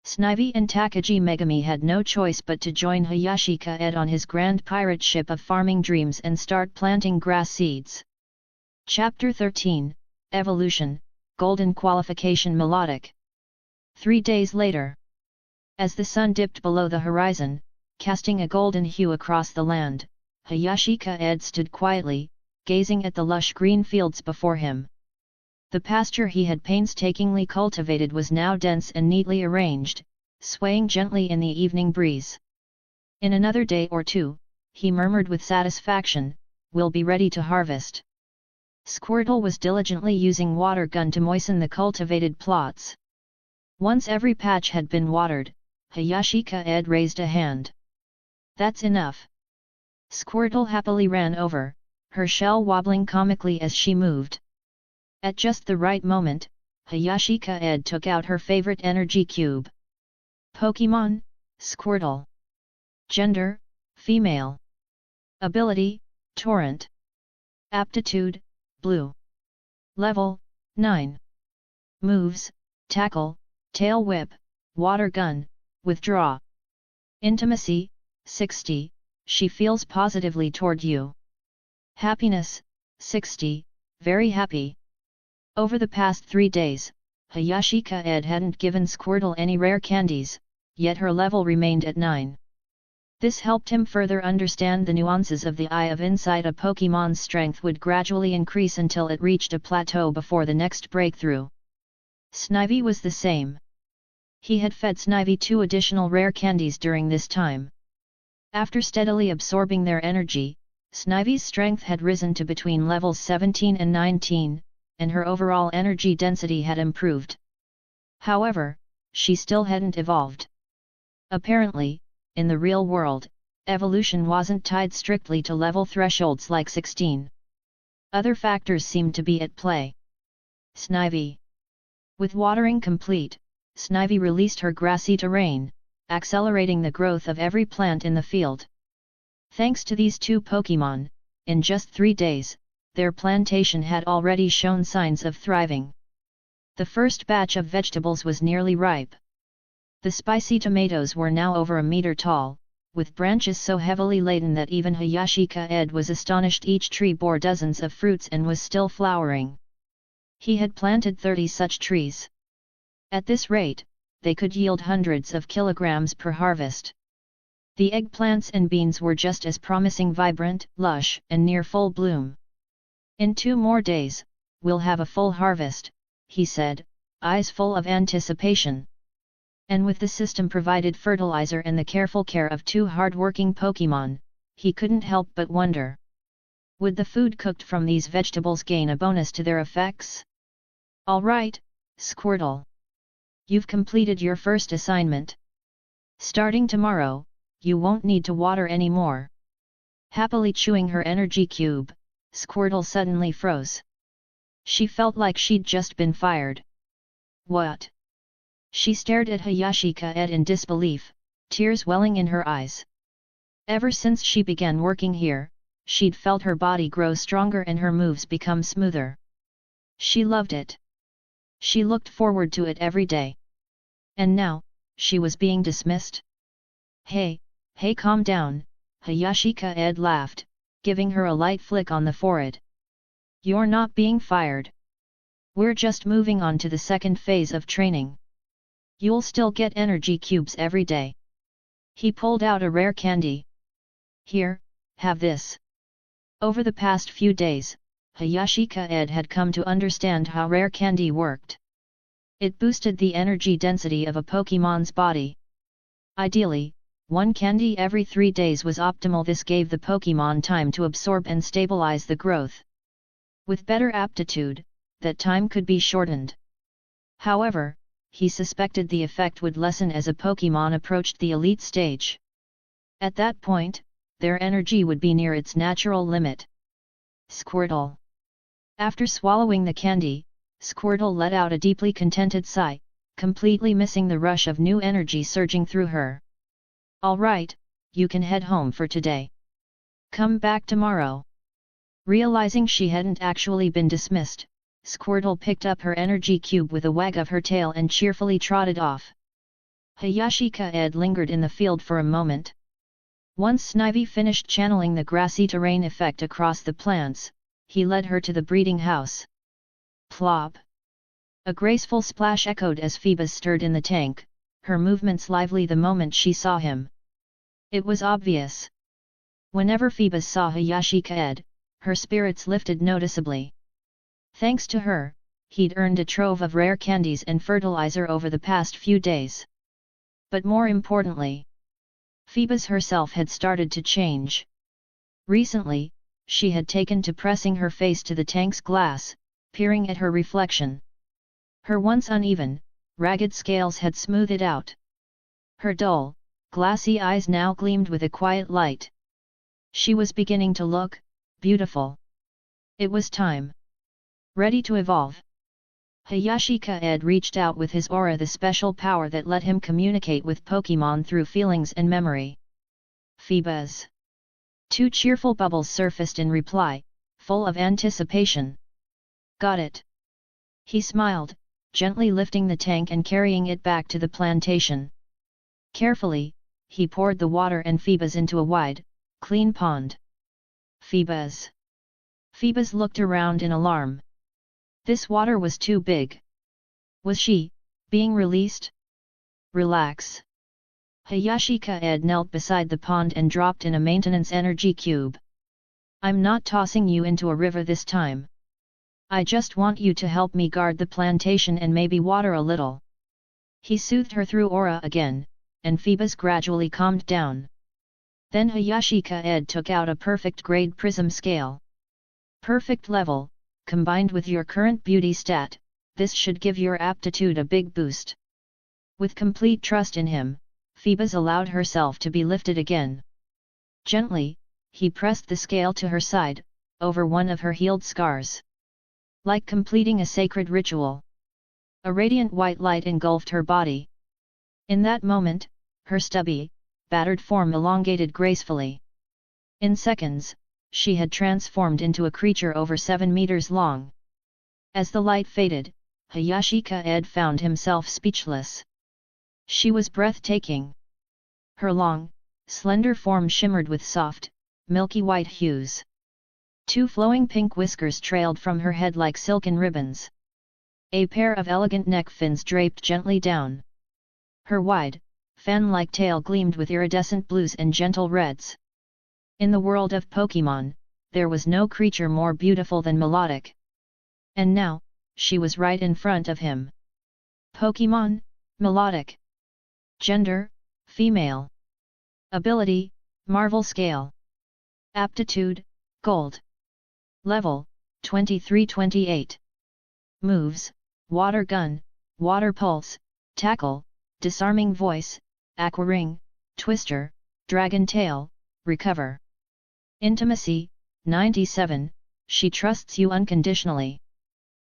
Snivy and Takagi Megami had no choice but to join Hayashi Kaede on his grand pirate ship of farming dreams and start planting grass seeds. Chapter 13, Evolution, Golden Qualification Melodic. 3 days later. As the sun dipped below the horizon, casting a golden hue across the land, Hayashi Kaede stood quietly, gazing at the lush green fields before him. The pasture he had painstakingly cultivated was now dense and neatly arranged, swaying gently in the evening breeze. In another day or two, he murmured with satisfaction, we'll be ready to harvest. Squirtle was diligently using water gun to moisten the cultivated plots. Once every patch had been watered, Hayashi Kaede raised a hand. That's enough. Squirtle happily ran over, her shell wobbling comically as she moved. At just the right moment, Hayashi Kaede took out her favorite energy cube. Pokémon, Squirtle. Gender, female. Ability, Torrent. Aptitude, blue. Level, 9. Moves, Tackle, Tail Whip, Water Gun, Withdraw. Intimacy, 60, she feels positively toward you. Happiness, 60, very happy. Over the past 3 days, Hayashi Kaede hadn't given Squirtle any rare candies, yet her level remained at 9. This helped him further understand the nuances of the Eye of Insight. A Pokémon's strength would gradually increase until it reached a plateau before the next breakthrough. Snivy was the same. He had fed Snivy 2 additional rare candies during this time. After steadily absorbing their energy, Snivy's strength had risen to between levels 17 and 19, and her overall energy density had improved. However, she still hadn't evolved. Apparently, in the real world, evolution wasn't tied strictly to level thresholds like 16. Other factors seemed to be at play. Snivy. With watering complete, Snivy released her grassy terrain, accelerating the growth of every plant in the field. Thanks to these 2 Pokémon, in just 3 days, their plantation had already shown signs of thriving. The first batch of vegetables was nearly ripe. The spicy tomatoes were now over a meter tall, with branches so heavily laden that even Hayashi Kaede was astonished. Each tree bore dozens of fruits and was still flowering. He had planted 30 such trees. At this rate, they could yield hundreds of kilograms per harvest. The eggplants and beans were just as promising, vibrant, lush, and near full bloom. In 2 more days, we'll have a full harvest, he said, eyes full of anticipation. And with the system-provided fertilizer and the careful care of 2 hard-working Pokémon, he couldn't help but wonder. Would the food cooked from these vegetables gain a bonus to their effects? All right, Squirtle. You've completed your first assignment. Starting tomorrow, you won't need to water anymore. Happily chewing her energy cube, Squirtle suddenly froze. She felt like she'd just been fired. What? She stared at Hayashi Kaede in disbelief, tears welling in her eyes. Ever since she began working here, she'd felt her body grow stronger and her moves become smoother. She loved it. She looked forward to it every day. And now, she was being dismissed? Hey, calm down, Hayashi Kaede laughed, giving her a light flick on the forehead. You're not being fired. We're just moving on to the second phase of training. You'll still get energy cubes every day. He pulled out a rare candy. Here, have this. Over the past few days, Hayashi Kaede had come to understand how rare candy worked. It boosted the energy density of a Pokémon's body. Ideally, 1 candy every 3 days was optimal. This gave the Pokémon time to absorb and stabilize the growth. With better aptitude, that time could be shortened. However, he suspected the effect would lessen as a Pokémon approached the elite stage. At that point, their energy would be near its natural limit. Squirtle. After swallowing the candy, Squirtle let out a deeply contented sigh, completely missing the rush of new energy surging through her. All right, you can head home for today. Come back tomorrow. Realizing she hadn't actually been dismissed, Squirtle picked up her energy cube with a wag of her tail and cheerfully trotted off. Hayashi Kaede lingered in the field for a moment. Once Snivy finished channeling the grassy terrain effect across the plants, he led her to the breeding house. Plop! A graceful splash echoed as Phoebus stirred in the tank, her movements lively the moment she saw him. It was obvious. Whenever Phoebus saw Hayashi Kaede, her spirits lifted noticeably. Thanks to her, he'd earned a trove of rare candies and fertilizer over the past few days. But more importantly, Phoebus herself had started to change. Recently, she had taken to pressing her face to the tank's glass, peering at her reflection. Her once uneven, ragged scales had smoothed out. Her dull, glassy eyes now gleamed with a quiet light. She was beginning to look beautiful. It was time. Ready to evolve. Hayashi Kaede reached out with his aura, the special power that let him communicate with Pokémon through feelings and memory. Phoebus. 2 cheerful bubbles surfaced in reply, full of anticipation. Got it. He smiled, gently lifting the tank and carrying it back to the plantation. Carefully, he poured the water and Phoebus into a wide, clean pond. Phoebus. Phoebus looked around in alarm. This water was too big. Was she being released? Relax. Hayashi Kaede knelt beside the pond and dropped in a maintenance energy cube. I'm not tossing you into a river this time. I just want you to help me guard the plantation and maybe water a little. He soothed her through aura again, and Phoebus gradually calmed down. Then Hayashi Kaede took out a perfect grade prism scale. Perfect level, combined with your current beauty stat, this should give your aptitude a big boost. With complete trust in him, Phoebus allowed herself to be lifted again. Gently, he pressed the scale to her side, over one of her healed scars. Like completing a sacred ritual. A radiant white light engulfed her body. In that moment, her stubby, battered form elongated gracefully. In seconds, she had transformed into a creature over 7 meters long. As the light faded, Hayashi Kaede found himself speechless. She was breathtaking. Her long, slender form shimmered with soft, milky white hues. 2 flowing pink whiskers trailed from her head like silken ribbons. A pair of elegant neck fins draped gently down. Her wide, fan-like tail gleamed with iridescent blues and gentle reds. In the world of Pokémon, there was no creature more beautiful than Melodic. And now, she was right in front of him. Pokémon, Melodic. Gender, female. Ability, Marvel Scale. Aptitude, Gold. Level, 23-28. Moves, Water Gun, Water Pulse, Tackle, Disarming Voice, Aqua Ring, Twister, Dragon Tail, Recover. Intimacy, 97, she trusts you unconditionally.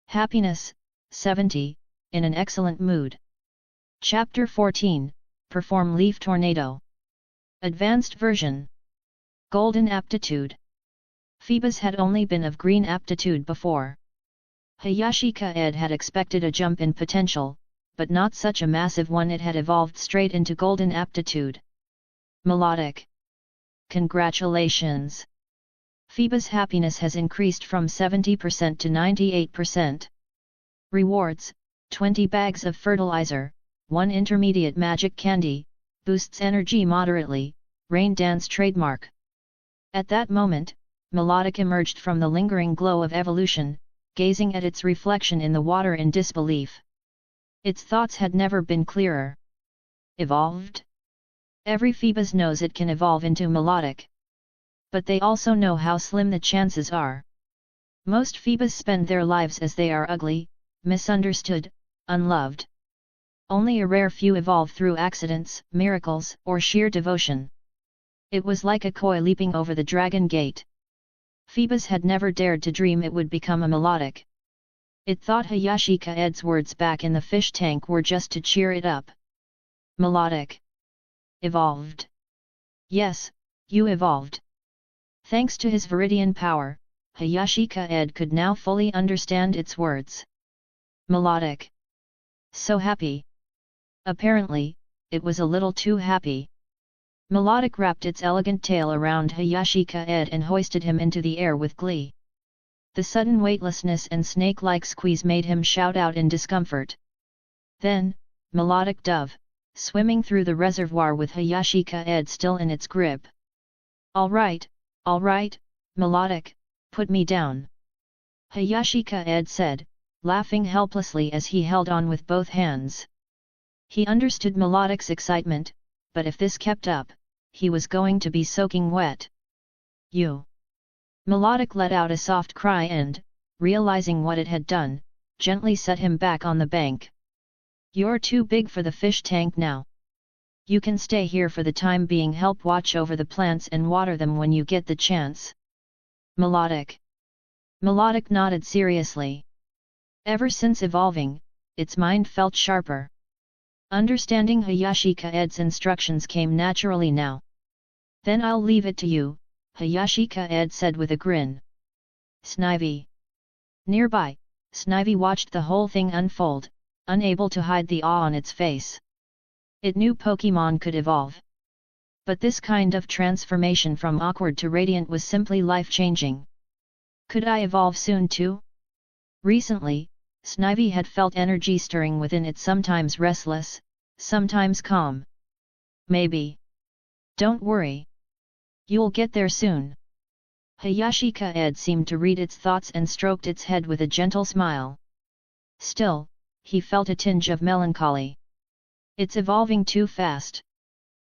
Happiness, 70, in an excellent mood. Chapter 14, Perform Leaf Tornado. Advanced Version. Golden Aptitude. Phoebus had only been of green aptitude before. Hayashi Kaede had expected a jump in potential, but not such a massive one. It had evolved straight into golden aptitude. Melodic. Congratulations! Phoebus' happiness has increased from 70% to 98%. Rewards: 20 bags of fertilizer, 1 intermediate magic candy, boosts energy moderately, rain dance trademark. At that moment, Melodic emerged from the lingering glow of evolution, gazing at its reflection in the water in disbelief. Its thoughts had never been clearer. Evolved? Every Phoebus knows it can evolve into Melodic. But they also know how slim the chances are. Most Phoebus spend their lives as they are ugly, misunderstood, unloved. Only a rare few evolve through accidents, miracles, or sheer devotion. It was like a koi leaping over the dragon gate. Phoebus had never dared to dream it would become a Melodic. It thought Hayashi Kaede's words back in the fish tank were just to cheer it up. Melodic. Evolved. Yes, you evolved. Thanks to his Viridian power, Hayashi Kaede could now fully understand its words. Melodic. So happy. Apparently, it was a little too happy. Melodic wrapped its elegant tail around Hayashi Kaede and hoisted him into the air with glee. The sudden weightlessness and snake-like squeeze made him shout out in discomfort. Then, Melodic dove, swimming through the reservoir with Hayashi Kaede still in its grip. All right, Melodic, put me down. Hayashi Kaede said, laughing helplessly as he held on with both hands. He understood Melodic's excitement, but if this kept up, he was going to be soaking wet. You! Melodic let out a soft cry and, realizing what it had done, gently set him back on the bank. You're too big for the fish tank now. You can stay here for the time being, help watch over the plants and water them when you get the chance. Melodic. Melodic nodded seriously. Ever since evolving, its mind felt sharper. Understanding Hayashi Kaede's instructions came naturally now. Then I'll leave it to you, Hayashi Kaede said with a grin. Snivy. Nearby, Snivy watched the whole thing unfold, unable to hide the awe on its face. It knew Pokémon could evolve. But this kind of transformation from awkward to radiant was simply life-changing. Could I evolve soon too? Recently, Snivy had felt energy stirring within it, sometimes restless, sometimes calm. Maybe. Don't worry. You'll get there soon. Hayashi Kaede seemed to read its thoughts and stroked its head with a gentle smile. Still, he felt a tinge of melancholy. It's evolving too fast.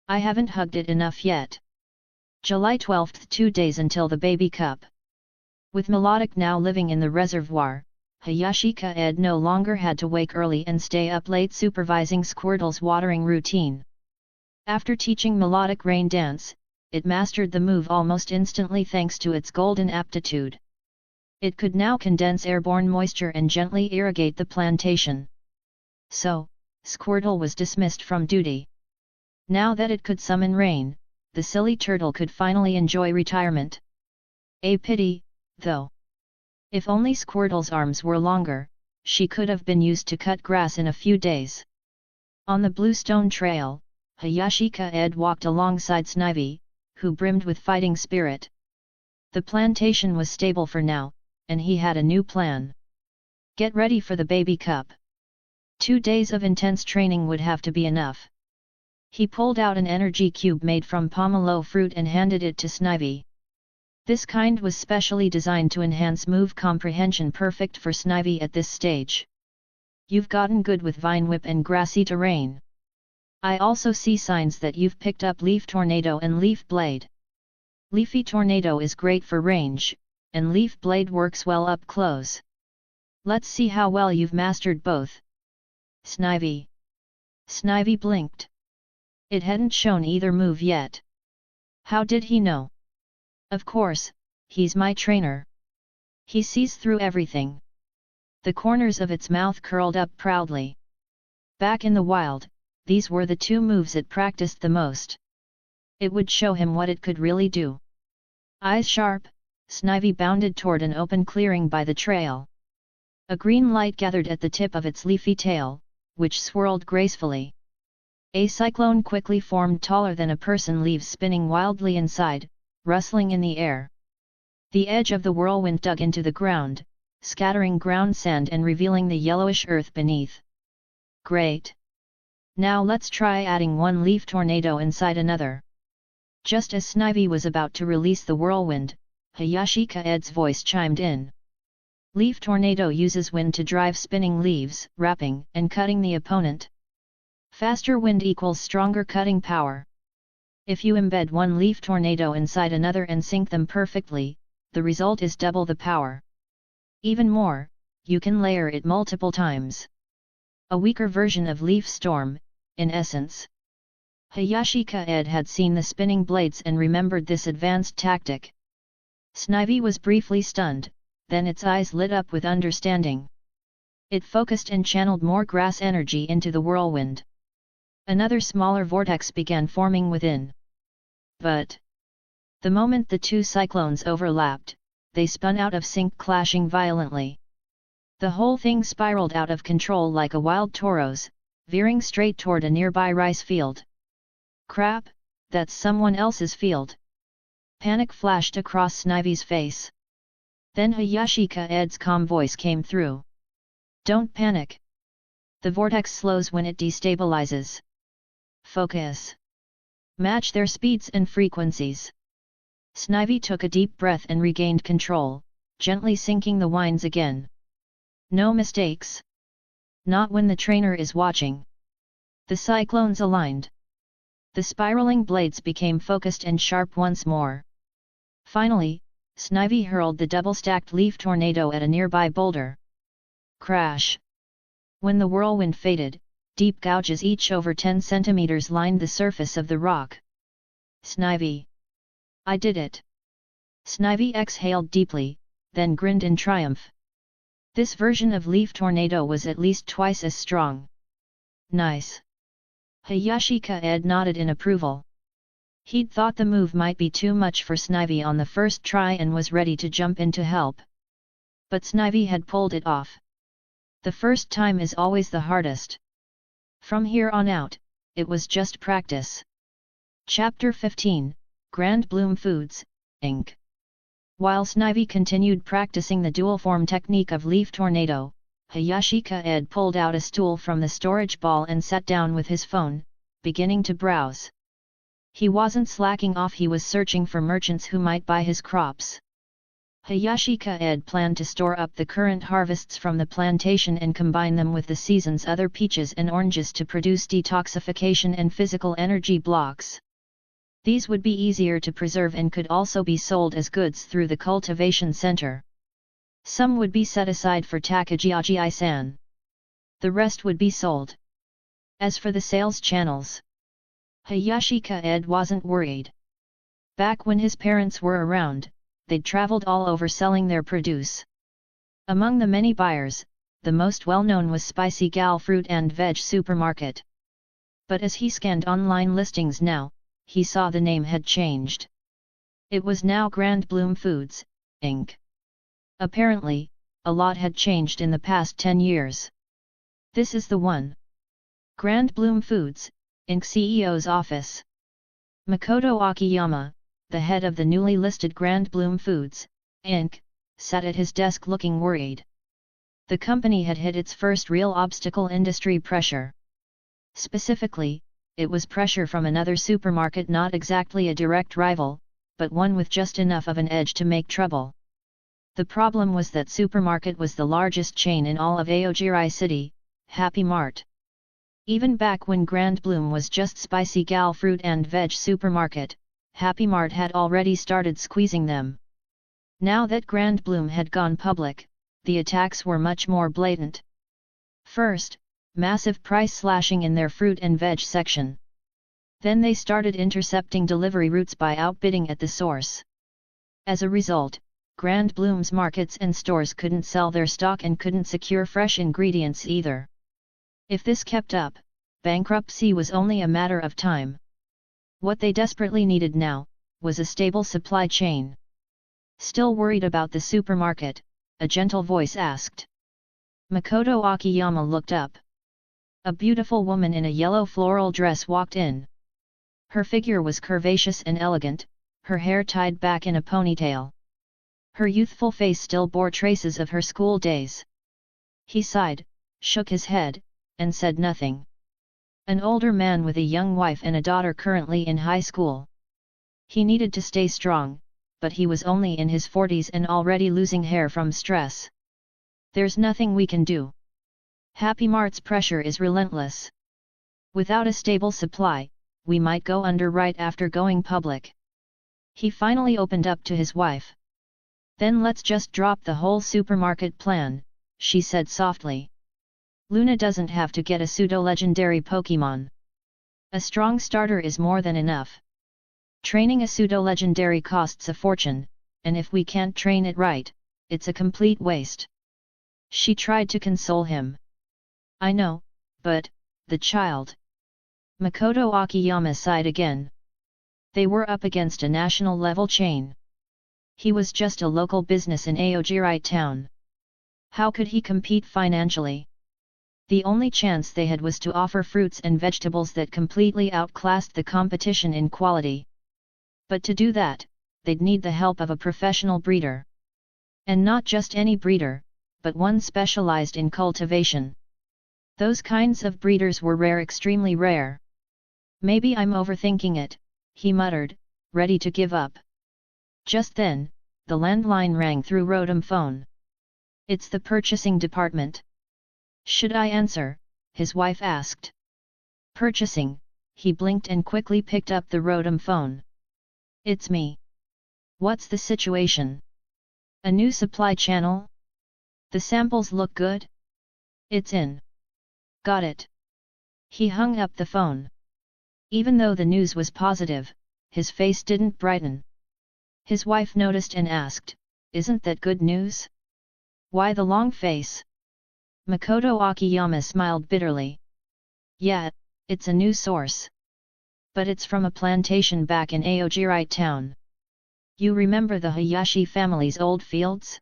I haven't hugged it enough yet. July 12th, 2 days until the baby cup. With Melodic now living in the reservoir, Hayashi Kaede no longer had to wake early and stay up late supervising Squirtle's watering routine. After teaching Melodic rain dance, it mastered the move almost instantly thanks to its golden aptitude. It could now condense airborne moisture and gently irrigate the plantation. So, Squirtle was dismissed from duty. Now that it could summon rain, the silly turtle could finally enjoy retirement. A pity, though. If only Squirtle's arms were longer, she could have been used to cut grass in a few days. On the Bluestone Trail, Hayashi Kaede walked alongside Snivy, who brimmed with fighting spirit. The plantation was stable for now, and he had a new plan. Get ready for the baby cup. 2 days of intense training would have to be enough. He pulled out an energy cube made from pomelo fruit and handed it to Snivy. This kind was specially designed to enhance move comprehension, perfect for Snivy at this stage. You've gotten good with vine whip and grassy terrain. I also see signs that you've picked up Leaf Tornado and Leaf Blade. Leafy Tornado is great for range, and Leaf Blade works well up close. Let's see how well you've mastered both. Snivy. Snivy blinked. It hadn't shown either move yet. How did he know? Of course, he's my trainer. He sees through everything. The corners of its mouth curled up proudly. Back in the wild, these were the 2 moves it practiced the most. It would show him what it could really do. Eyes sharp, Snivy bounded toward an open clearing by the trail. A green light gathered at the tip of its leafy tail, which swirled gracefully. A cyclone quickly formed, taller than a person, leaves spinning wildly inside, rustling in the air. The edge of the whirlwind dug into the ground, scattering ground sand and revealing the yellowish earth beneath. Great! Now let's try adding 1 leaf tornado inside another. Just as Snivy was about to release the whirlwind, Hayashi Kaede's voice chimed in. Leaf Tornado uses wind to drive spinning leaves, wrapping and cutting the opponent. Faster wind equals stronger cutting power. If you embed 1 Leaf Tornado inside another and sync them perfectly, the result is double the power. Even more, you can layer it multiple times. A weaker version of Leaf Storm, in essence. Hayashi Kaede had seen the spinning blades and remembered this advanced tactic. Snivy was briefly stunned, then its eyes lit up with understanding. It focused and channeled more grass energy into the whirlwind. Another smaller vortex began forming within. But the moment the 2 cyclones overlapped, they spun out of sync, clashing violently. The whole thing spiraled out of control like a wild toros, veering straight toward a nearby rice field. Crap, that's someone else's field. Panic flashed across Snivy's face. Then Hayashi Kaede's calm voice came through. Don't panic. The vortex slows when it destabilizes. Focus. Match their speeds and frequencies. Snivy took a deep breath and regained control, gently sinking the winds again. No mistakes. Not when the trainer is watching. The cyclones aligned. The spiraling blades became focused and sharp once more. Finally, Snivy hurled the double-stacked leaf tornado at a nearby boulder. Crash! When the whirlwind faded, deep gouges each over 10 centimeters lined the surface of the rock. Snivy! I did it! Snivy exhaled deeply, then grinned in triumph. This version of leaf tornado was at least twice as strong. Nice! Hayashi Kaede nodded in approval. He'd thought the move might be too much for Snivy on the first try and was ready to jump in to help. But Snivy had pulled it off. The first time is always the hardest. From here on out, it was just practice. Chapter 15, Grand Bloom Foods, Inc. While Snivy continued practicing the dual-form technique of leaf tornado, Hayashi Kaede pulled out a stool from the storage ball and sat down with his phone, beginning to browse. He wasn't slacking off, he was searching for merchants who might buy his crops. Hayashi Kaede planned to store up the current harvests from the plantation and combine them with the season's other peaches and oranges to produce detoxification and physical energy blocks. These would be easier to preserve and could also be sold as goods through the cultivation center. Some would be set aside for Takagi-san. The rest would be sold. As for the sales channels, Hayashi Kaede wasn't worried. Back when his parents were around, they'd traveled all over selling their produce. Among the many buyers, the most well-known was Spicy Gal Fruit and Veg Supermarket. But as he scanned online listings now, he saw the name had changed. It was now Grand Bloom Foods, Inc. Apparently, a lot had changed in the past 10 years. This is the one. Grand Bloom Foods, Inc. CEO's office. Makoto Akiyama, the head of the newly listed Grand Bloom Foods, Inc., sat at his desk looking worried. The company had hit its first real obstacle: industry pressure. Specifically, it was pressure from another supermarket, not exactly a direct rival, but one with just enough of an edge to make trouble. The problem was that supermarket was the largest chain in all of Aogiri City, Happy Mart. Even back when Grand Bloom was just Spicy Gal fruit and veg supermarket, Happy Mart had already started squeezing them. Now that Grand Bloom had gone public, the attacks were much more blatant. First, massive price slashing in their fruit and veg section. Then they started intercepting delivery routes by outbidding at the source. As a result, Grand Bloom's markets and stores couldn't sell their stock and couldn't secure fresh ingredients either. If this kept up, bankruptcy was only a matter of time. What they desperately needed now was a stable supply chain. Still worried about the supermarket? A gentle voice asked. Makoto Akiyama looked up. A beautiful woman in a yellow floral dress walked in. Her figure was curvaceous and elegant, her hair tied back in a ponytail. Her youthful face still bore traces of her school days. He sighed, shook his head, and said nothing. An older man with a young wife and a daughter currently in high school. He needed to stay strong, but he was only in his 40s and already losing hair from stress. There's nothing we can do. Happy Mart's pressure is relentless. Without a stable supply, we might go under right after going public. He finally opened up to his wife. Then let's just drop the whole supermarket plan, she said softly. Luna doesn't have to get a pseudo-legendary Pokémon. A strong starter is more than enough. Training a pseudo-legendary costs a fortune, and if we can't train it right, it's a complete waste. She tried to console him. I know, but, the child. Makoto Akiyama sighed again. They were up against a national-level chain. He was just a local business in Aogiri town. How could he compete financially? The only chance they had was to offer fruits and vegetables that completely outclassed the competition in quality. But to do that, they'd need the help of a professional breeder. And not just any breeder, but one specialized in cultivation. Those kinds of breeders were rare, extremely rare. Maybe I'm overthinking it, he muttered, ready to give up. Just then, the landline rang through Rotom phone. It's the purchasing department. Should I answer? His wife asked. Purchasing, he blinked and quickly picked up the Rotom phone. It's me. What's the situation? A new supply channel? The samples look good? It's in. Got it. He hung up the phone. Even though the news was positive, his face didn't brighten. His wife noticed and asked, Isn't that good news? Why the long face? Makoto Akiyama smiled bitterly. Yeah, it's a new source. But it's from a plantation back in Aogiri town. You remember the Hayashi family's old fields?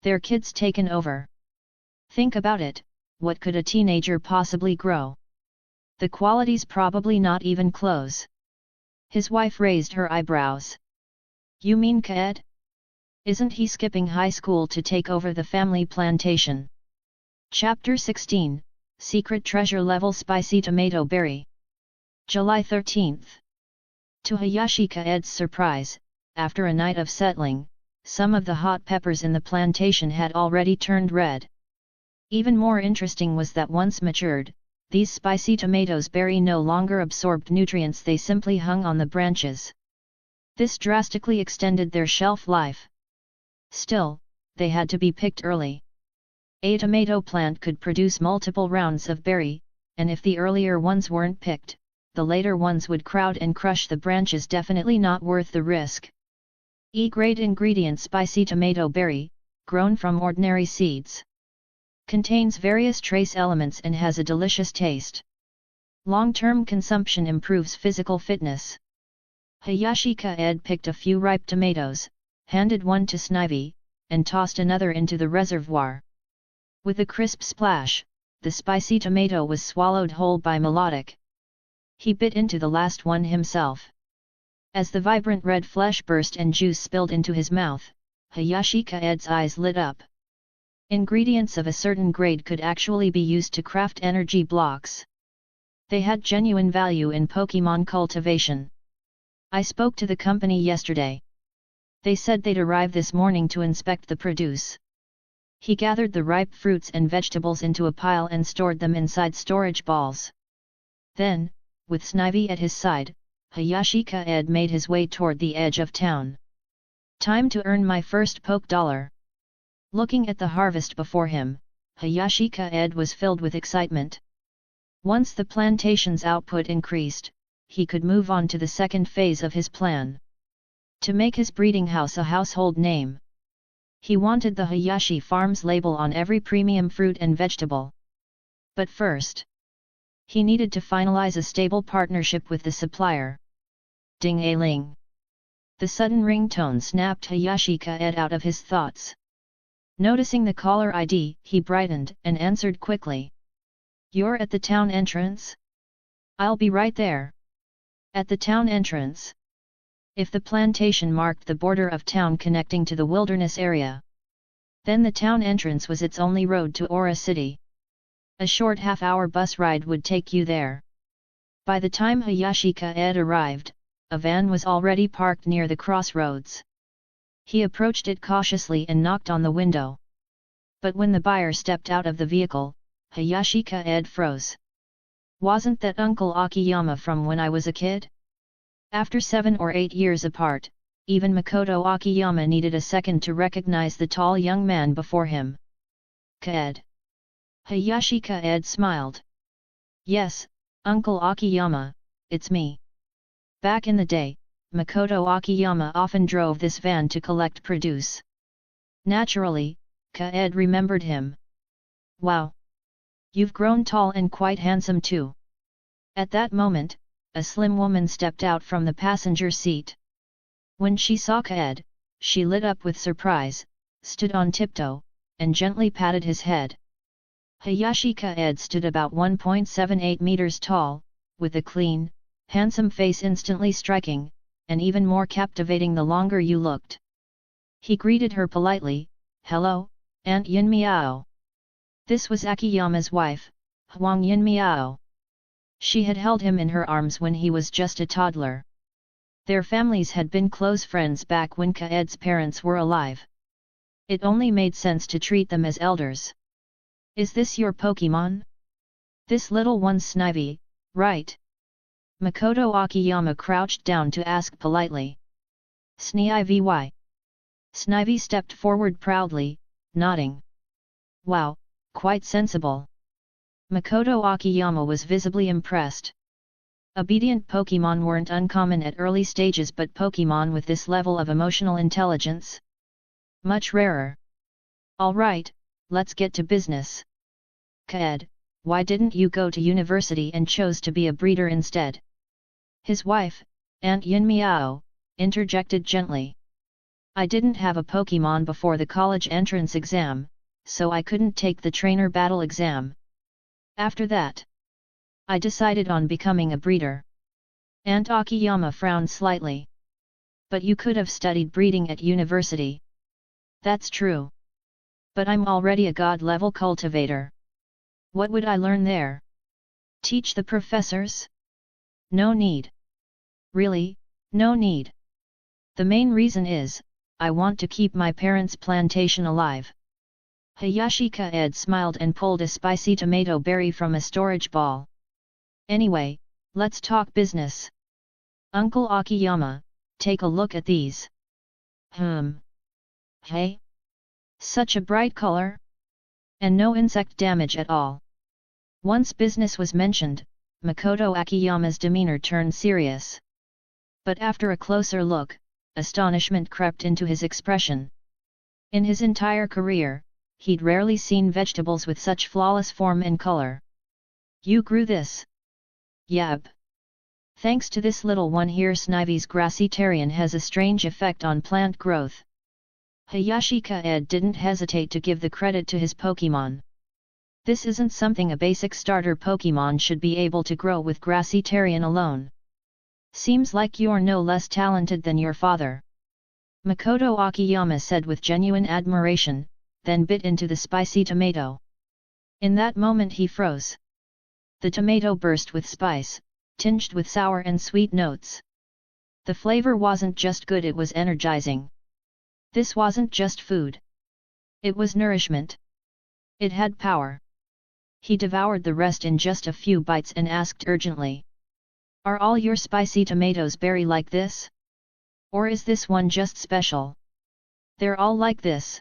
Their kids taken over. Think about it, what could a teenager possibly grow? The quality's probably not even close. His wife raised her eyebrows. You mean Kaede? Isn't he skipping high school to take over the family plantation? Chapter 16, Secret Treasure Level Spicy Tomato Berry. July 13th. To Hayashi Kaede's surprise, after a night of settling, some of the hot peppers in the plantation had already turned red. Even more interesting was that once matured, these spicy tomatoes berry no longer absorbed nutrients, they simply hung on the branches. This drastically extended their shelf life. Still, they had to be picked early. A tomato plant could produce multiple rounds of berry, and if the earlier ones weren't picked, the later ones would crowd and crush the branches, definitely not worth the risk. E-grade ingredient spicy tomato berry, grown from ordinary seeds. Contains various trace elements and has a delicious taste. Long-term consumption improves physical fitness. Hayashi Kaede picked a few ripe tomatoes, handed one to Snivy, and tossed another into the reservoir. With a crisp splash, the spicy tomato was swallowed whole by Melodic. He bit into the last one himself. As the vibrant red flesh burst and juice spilled into his mouth, Hayashi Kaede's eyes lit up. Ingredients of a certain grade could actually be used to craft energy blocks. They had genuine value in Pokémon cultivation. I spoke to the company yesterday. They said they'd arrive this morning to inspect the produce. He gathered the ripe fruits and vegetables into a pile and stored them inside storage balls. Then, with Snivy at his side, Hayashi Kaede made his way toward the edge of town. Time to earn my first poke dollar. Looking at the harvest before him, Hayashi Kaede was filled with excitement. Once the plantation's output increased, he could move on to the second phase of his plan. To make his breeding house a household name. He wanted the Hayashi Farms label on every premium fruit and vegetable. But first, he needed to finalize a stable partnership with the supplier. Ding-a-ling. The sudden ringtone snapped Hayashi Kaede out of his thoughts. Noticing the caller ID, he brightened and answered quickly. "You're at the town entrance? I'll be right there." At the town entrance? If the plantation marked the border of town connecting to the wilderness area, then the town entrance was its only road to Aura City. A short half-hour bus ride would take you there. By the time Hayashi Kaede arrived, a van was already parked near the crossroads. He approached it cautiously and knocked on the window. But when the buyer stepped out of the vehicle, Hayashi Kaede froze. "Wasn't that Uncle Akiyama from when I was a kid?" After 7 or 8 years apart, even Makoto Akiyama needed a second to recognize the tall young man before him. "Kaede." Hayashi Kaede smiled. "Yes, Uncle Akiyama, it's me." Back in the day, Makoto Akiyama often drove this van to collect produce. Naturally, Kaede remembered him. "Wow! You've grown tall and quite handsome too." At that moment, a slim woman stepped out from the passenger seat. When she saw Kaede, she lit up with surprise, stood on tiptoe, and gently patted his head. Hayashi Kaede stood about 1.78 meters tall, with a clean, handsome face instantly striking, and even more captivating the longer you looked. He greeted her politely, "Hello, Aunt Yin Miao." This was Akiyama's wife, Huang Yin Miao. She had held him in her arms when he was just a toddler. Their families had been close friends back when Kaede's parents were alive. It only made sense to treat them as elders. "Is this your Pokémon? This little one's Snivy, right?" Makoto Akiyama crouched down to ask politely. "Snivy." Snivy stepped forward proudly, nodding. "Wow, quite sensible." Makoto Akiyama was visibly impressed. Obedient Pokémon weren't uncommon at early stages, but Pokémon with this level of emotional intelligence? Much rarer. "All right, let's get to business. Kaede, why didn't you go to university and chose to be a breeder instead?" His wife, Aunt Yin Miao, interjected gently. "I didn't have a Pokémon before the college entrance exam, so I couldn't take the trainer battle exam. After that, I decided on becoming a breeder." Aunt Akiyama frowned slightly. "But you could have studied breeding at university." "That's true. But I'm already a god-level cultivator. What would I learn there? Teach the professors? No need. Really, no need. The main reason is, I want to keep my parents' plantation alive." Hayashi Kaede smiled and pulled a spicy tomato berry from a storage ball. "Anyway, let's talk business. Uncle Akiyama, take a look at these." Hey? Such a bright color? And no insect damage at all." Once business was mentioned, Makoto Akiyama's demeanor turned serious. But after a closer look, astonishment crept into his expression. In his entire career, he'd rarely seen vegetables with such flawless form and color. "You grew this?" "Yep. Thanks to this little one here, Snivy's grassitarian has a strange effect on plant growth." Hayashi Kaede didn't hesitate to give the credit to his Pokémon. This isn't something a basic starter Pokémon should be able to grow with grassy terrain alone. Seems like you're no less talented than your father. Makoto Akiyama said with genuine admiration, then bit into the spicy tomato. In that moment he froze. The tomato burst with spice, tinged with sour and sweet notes. The flavor wasn't just good, it was energizing. This wasn't just food. It was nourishment. It had power. He devoured the rest in just a few bites and asked urgently. Are all your spicy tomatoes berry like this? Or is this one just special? They're all like this.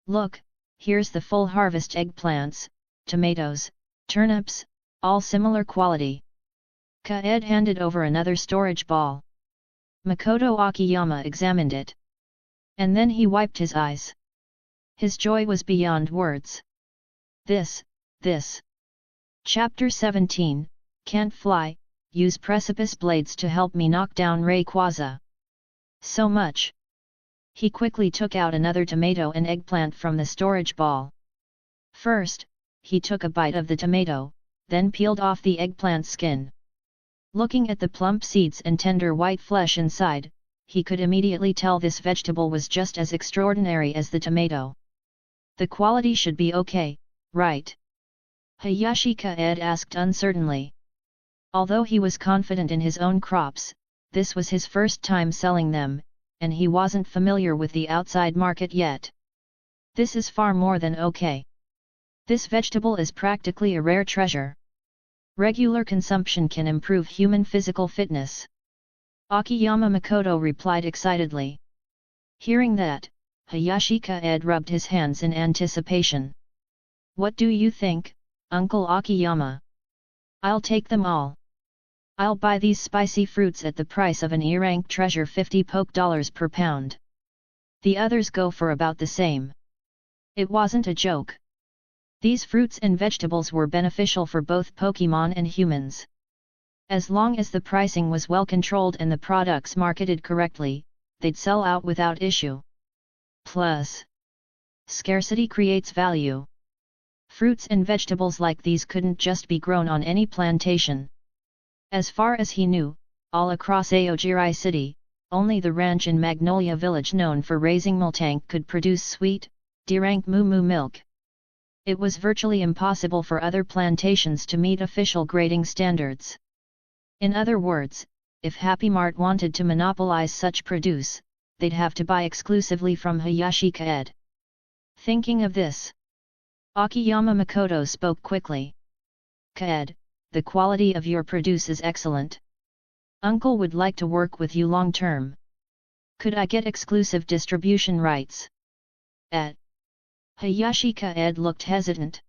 Look, here's the full harvest eggplants, tomatoes, turnips, all similar quality. Kaede handed over another storage ball. Makoto Akiyama examined it. And then he wiped his eyes. His joy was beyond words. This. Chapter 17, Can't Fly, Use Precipice Blades to help me knock down Rayquaza. So much. He quickly took out another tomato and eggplant from the storage ball. First, he took a bite of the tomato, then peeled off the eggplant skin. Looking at the plump seeds and tender white flesh inside, he could immediately tell this vegetable was just as extraordinary as the tomato. The quality should be okay, right? Hayashi Kaede asked uncertainly. Although he was confident in his own crops, this was his first time selling them, and he wasn't familiar with the outside market yet. This is far more than okay. This vegetable is practically a rare treasure. Regular consumption can improve human physical fitness. Akiyama Makoto replied excitedly. Hearing that, Hayashi Kaede rubbed his hands in anticipation. What do you think, Uncle Akiyama? I'll take them all. I'll buy these spicy fruits at the price of an E-rank treasure, 50 poke dollars per pound. The others go for about the same. It wasn't a joke. These fruits and vegetables were beneficial for both Pokémon and humans. As long as the pricing was well controlled and the products marketed correctly, they'd sell out without issue. Plus, scarcity creates value. Fruits and vegetables like these couldn't just be grown on any plantation. As far as he knew, all across Aogiri City, only the ranch in Magnolia Village known for raising Multank could produce sweet, D-rank moo milk. It was virtually impossible for other plantations to meet official grading standards. In other words, if Happy Mart wanted to monopolize such produce, they'd have to buy exclusively from Hayashi Kaede. Thinking of this, Akiyama Makoto spoke quickly. Kaede, the quality of your produce is excellent. Uncle would like to work with you long term. Could I get exclusive distribution rights? Hayashi Kaede looked hesitant.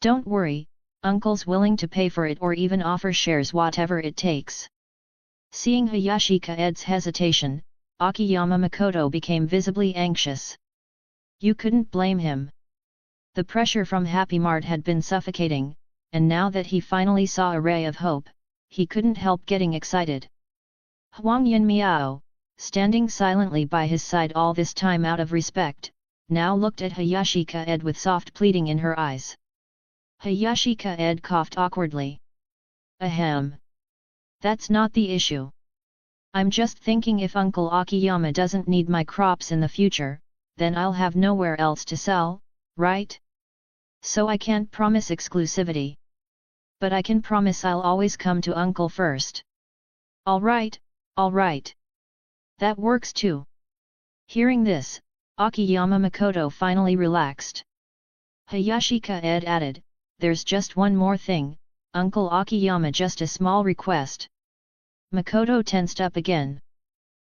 Don't worry, Uncle's willing to pay for it or even offer shares, whatever it takes. Seeing Hayashi Kaede's hesitation, Akiyama Makoto became visibly anxious. You couldn't blame him. The pressure from Happy Mart had been suffocating, and now that he finally saw a ray of hope, he couldn't help getting excited. Huang Yunmiao, standing silently by his side all this time out of respect, now looked at Hayashi Kaede with soft pleading in her eyes. Hayashi Kaede coughed awkwardly. Ahem. That's not the issue. I'm just thinking if Uncle Akiyama doesn't need my crops in the future, then I'll have nowhere else to sell, right? So I can't promise exclusivity. But I can promise I'll always come to Uncle first. All right. That works too. Hearing this, Akiyama Makoto finally relaxed. Hayashi Kaede added, there's just one more thing, Uncle Akiyama, just a small request. Makoto tensed up again.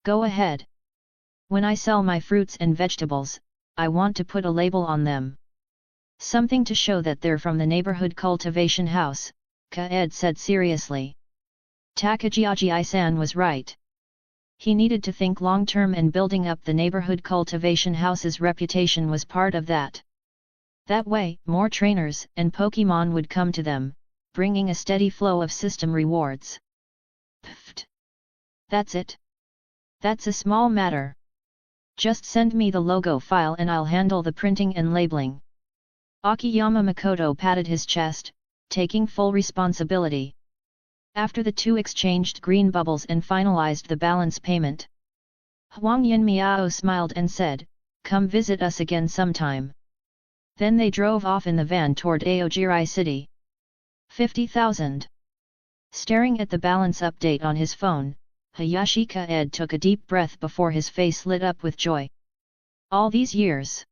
Go ahead. When I sell my fruits and vegetables, I want to put a label on them. Something to show that they're from the neighborhood cultivation house, Kaede said seriously. Takajiagi-san was right. He needed to think long-term, and building up the neighborhood cultivation house's reputation was part of that. That way, more trainers and Pokémon would come to them, bringing a steady flow of system rewards. Pfft. That's it. That's a small matter. Just send me the logo file and I'll handle the printing and labeling. Akiyama Makoto patted his chest, taking full responsibility. After the two exchanged green bubbles and finalized the balance payment, Huang Yinmiao smiled and said, "Come visit us again sometime." Then they drove off in the van toward Aojirai City. 50,000. Staring at the balance update on his phone, Hayashi Kaede took a deep breath before his face lit up with joy. All these years,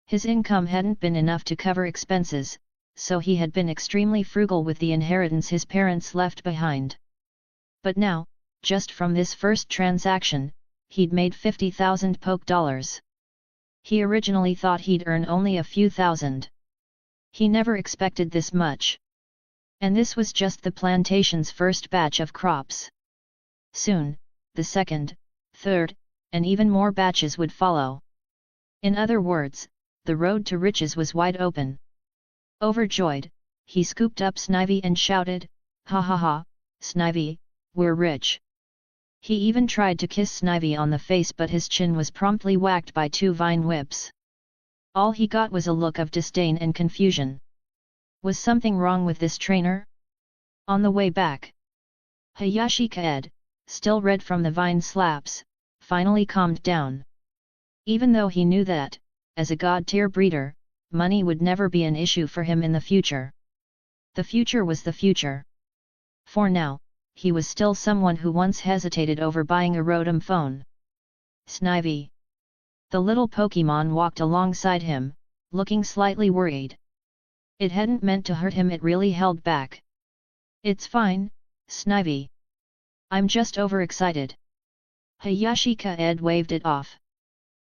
his income hadn't been enough to cover expenses, so he had been extremely frugal with the inheritance his parents left behind. But now, just from this first transaction, he'd made 50,000 poke dollars. He originally thought he'd earn only a few thousand. He never expected this much. And this was just the plantation's first batch of crops. Soon, the second, third, and even more batches would follow. In other words, the road to riches was wide open. Overjoyed, he scooped up Snivy and shouted, "Ha ha ha, Snivy, we're rich." He even tried to kiss Snivy on the face, but his chin was promptly whacked by two vine whips. All he got was a look of disdain and confusion. Was something wrong with this trainer? On the way back, Hayashi Kaede, still red from the vine slaps, finally calmed down. Even though he knew that, as a god-tier breeder, money would never be an issue for him in the future. The future was the future. For now, he was still someone who once hesitated over buying a Rotom phone. Snivy. The little Pokémon walked alongside him, looking slightly worried. It hadn't meant to hurt him, it really held back. "It's fine, Snivy. I'm just overexcited." Hayashi Kaede waved it off.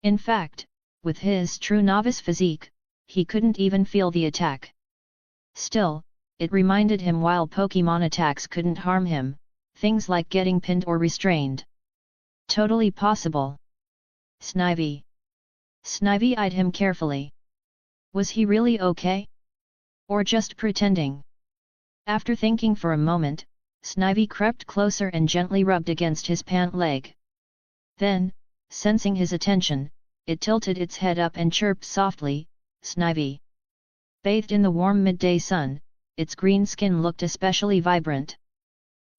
In fact, with his true novice physique, he couldn't even feel the attack. Still, it reminded him while Pokémon attacks couldn't harm him, things like getting pinned or restrained. Totally possible. Snivy. Snivy eyed him carefully. Was he really okay? Or just pretending? After thinking for a moment, Snivy crept closer and gently rubbed against his pant leg. Then, sensing his attention, it tilted its head up and chirped softly, "Snivy." Bathed in the warm midday sun, its green skin looked especially vibrant.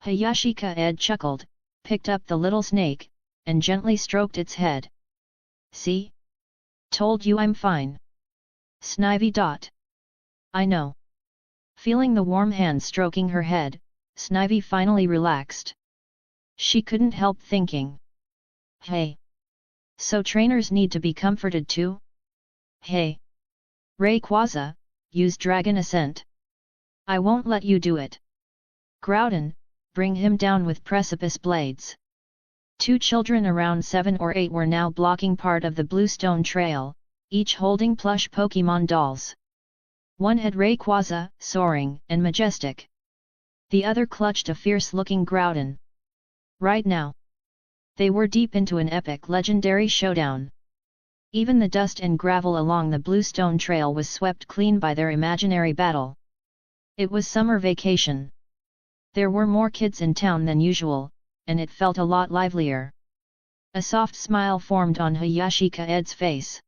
Hayashi Kaede chuckled, picked up the little snake, and gently stroked its head. "See? Told you I'm fine." Snivy. "I know." Feeling the warm hand stroking her head, Snivy finally relaxed. She couldn't help thinking. Hey! So trainers need to be comforted too? Hey! Rayquaza, use Dragon Ascent. I won't let you do it. Groudon, bring him down with precipice blades. Two children around 7 or 8 were now blocking part of the Bluestone Trail, each holding plush Pokémon dolls. One had Rayquaza, soaring and majestic. The other clutched a fierce-looking Groudon. Right now, they were deep into an epic legendary showdown. Even the dust and gravel along the Bluestone Trail was swept clean by their imaginary battle. It was summer vacation. There were more kids in town than usual, and it felt a lot livelier. A soft smile formed on Hayashi Kaede's face.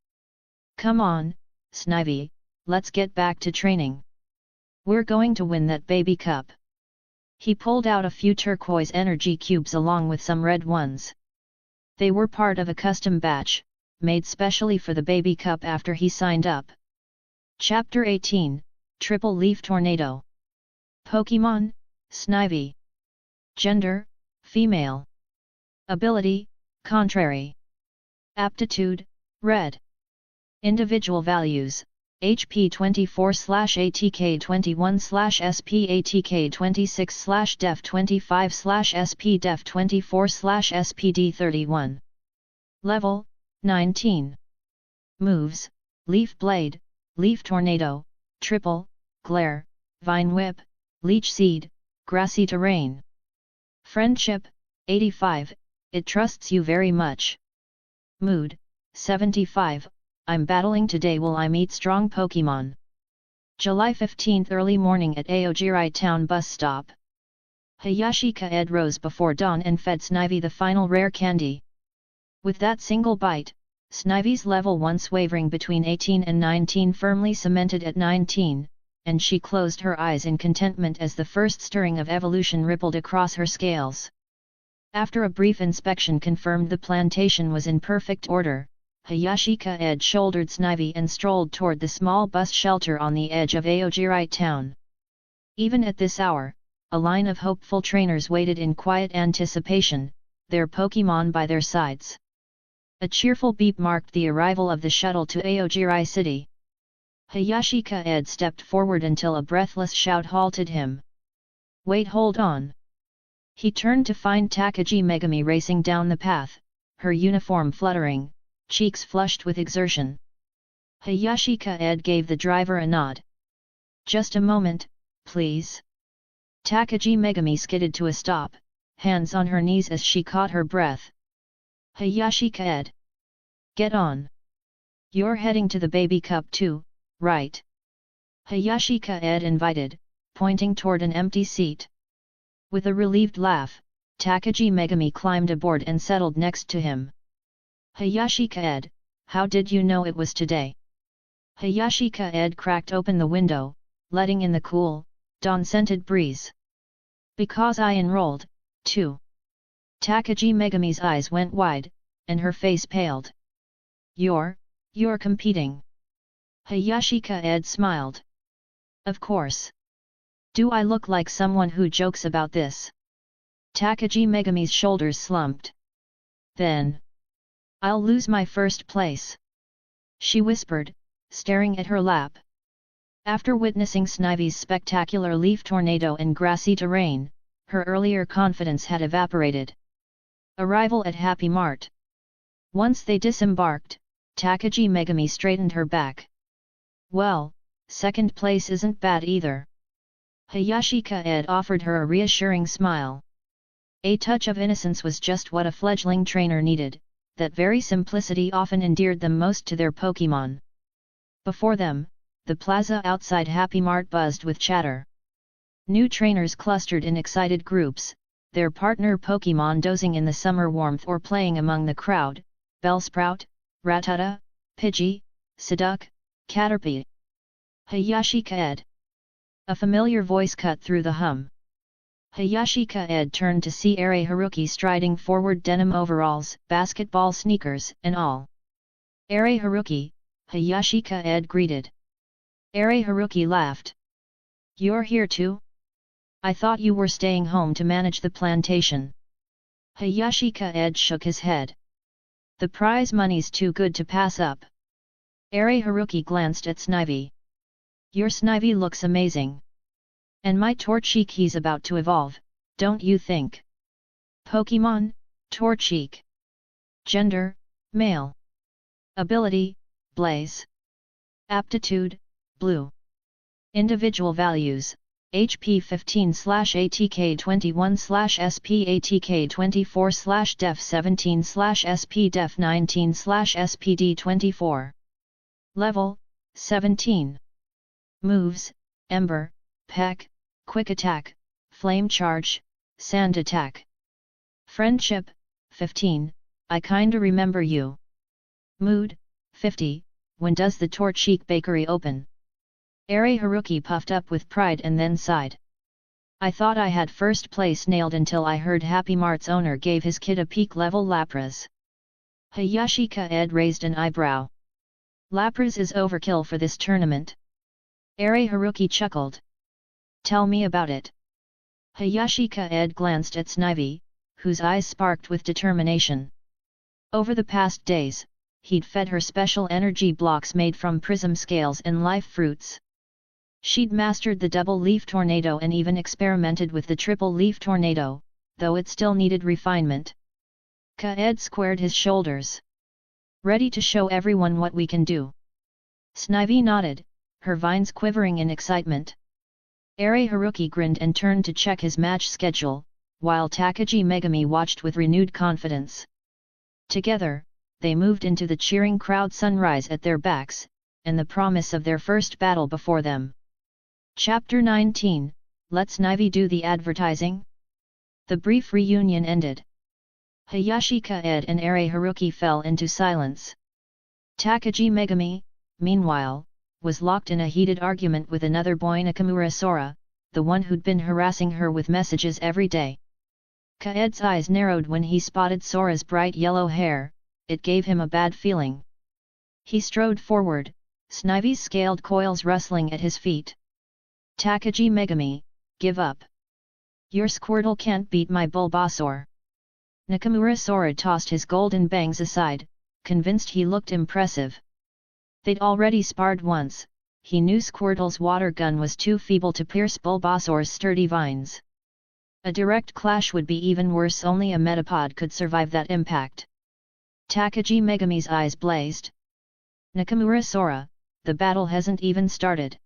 "Come on, Snivy, let's get back to training. We're going to win that baby cup." He pulled out a few turquoise energy cubes along with some red ones. They were part of a custom batch, made specially for the baby cup after he signed up. Chapter 18, Triple Leaf Tornado. Pokémon, Snivy. Gender, female. Ability, contrary. Aptitude, red. Individual values, HP 24/ATK 21/SP ATK 26/Def 25/SP Def 24/SPD 31. Level, 19. Moves, Leaf Blade, Leaf Tornado, Triple, Glare, Vine Whip, Leech Seed, Grassy Terrain. Friendship, 85, it trusts you very much. Mood, 75, I'm battling today, will I meet strong Pokémon? July 15 early morning at Aojirai Town bus stop. Hayashi Kaede rose before dawn and fed Snivy the final rare candy. With that single bite, Snivy's level once wavering between 18 and 19 firmly cemented at 19, and she closed her eyes in contentment as the first stirring of evolution rippled across her scales. After a brief inspection confirmed the plantation was in perfect order, Hayashi Kaede shouldered Snivy and strolled toward the small bus shelter on the edge of Aogiri town. Even at this hour, a line of hopeful trainers waited in quiet anticipation, their Pokémon by their sides. A cheerful beep marked the arrival of the shuttle to Aogiri City. Hayashi Kaede stepped forward until a breathless shout halted him. "Wait, hold on!" He turned to find Takagi Megami racing down the path, her uniform fluttering, cheeks flushed with exertion. Hayashi Kaede gave the driver a nod. "Just a moment, please." Takagi Megami skidded to a stop, hands on her knees as she caught her breath. "Hayashi Kaede. Get on. You're heading to the baby cup too, right?" Hayashi Kaede invited, pointing toward an empty seat. With a relieved laugh, Takagi Megami climbed aboard and settled next to him. "Hayashi Kaede, how did you know it was today?" Hayashi Kaede cracked open the window, letting in the cool, dawn-scented breeze. "Because I enrolled, too." Takagi Megami's eyes went wide, and her face paled. You're competing." Hayashi Kaede smiled. "Of course. Do I look like someone who jokes about this?" Takagi Megami's shoulders slumped. "Then I'll lose my first place," she whispered, staring at her lap. After witnessing Snivy's spectacular leaf tornado and grassy terrain, her earlier confidence had evaporated. Arrival at Happy Mart. Once they disembarked, Takagi Megami straightened her back. "Well, second place isn't bad either." Hayashi Kaede offered her a reassuring smile. A touch of innocence was just what a fledgling trainer needed, that very simplicity often endeared them most to their Pokémon. Before them, the plaza outside Happy Mart buzzed with chatter. New trainers clustered in excited groups, their partner Pokémon dozing in the summer warmth or playing among the crowd: Bellsprout, Rattata, Pidgey, Psyduck, Caterpie. "Hayashi Kaede." A familiar voice cut through the hum. Hayashi Kaede turned to see Ere Haruki striding forward, denim overalls, basketball sneakers, and all. "Ere Haruki," Hayashi Kaede greeted. Ere Haruki laughed. "You're here too? I thought you were staying home to manage the plantation." Hayashi Kaede shook his head. "The prize money's too good to pass up." Ere Haruki glanced at Snivy. "Your Snivy looks amazing. And my Torchic, he's about to evolve, don't you think?" Pokémon, Torchic. Gender, male. Ability, Blaze. Aptitude, Blue. Individual values: HP 15/ATK21/SP ATK24/Def 17/SP Def 19/SPD 24. Level, 17. Moves: Ember, Peck, Quick Attack, Flame Charge, Sand Attack. Friendship, 15, I kinda remember you. Mood, 50, when does the Torchic Bakery open? Ere Haruki puffed up with pride and then sighed. "I thought I had first place nailed until I heard Happy Mart's owner gave his kid a peak level Lapras." Hayashi Kaede raised an eyebrow. "Lapras is overkill for this tournament." Ere Haruki chuckled. "Tell me about it." Hayashi Kaede glanced at Snivy, whose eyes sparked with determination. Over the past days, he'd fed her special energy blocks made from prism scales and life fruits. She'd mastered the double leaf tornado and even experimented with the triple leaf tornado, though it still needed refinement. Kaede squared his shoulders. "Ready to show everyone what we can do." Snivy nodded, her vines quivering in excitement. Ere Haruki grinned and turned to check his match schedule, while Takagi Megami watched with renewed confidence. Together, they moved into the cheering crowd, sunrise at their backs, and the promise of their first battle before them. Chapter 19, Let Snivy do the advertising? The brief reunion ended. Hayashi Kaede and Ere Haruki fell into silence. Takagi Megami, meanwhile, was locked in a heated argument with another boy, Nakamura Sora, the one who'd been harassing her with messages every day. Kaede's eyes narrowed when he spotted Sora's bright yellow hair. It gave him a bad feeling. He strode forward, Snivy's scaled coils rustling at his feet. Takagi Megami, give up. Your Squirtle can't beat my Bulbasaur. Nakamura Sora tossed his golden bangs aside, convinced he looked impressive. They'd already sparred once. He knew Squirtle's water gun was too feeble to pierce Bulbasaur's sturdy vines. A direct clash would be even worse, only a Metapod could survive that impact. Takagi Megami's eyes blazed. Nakamura Sora, the battle hasn't even started.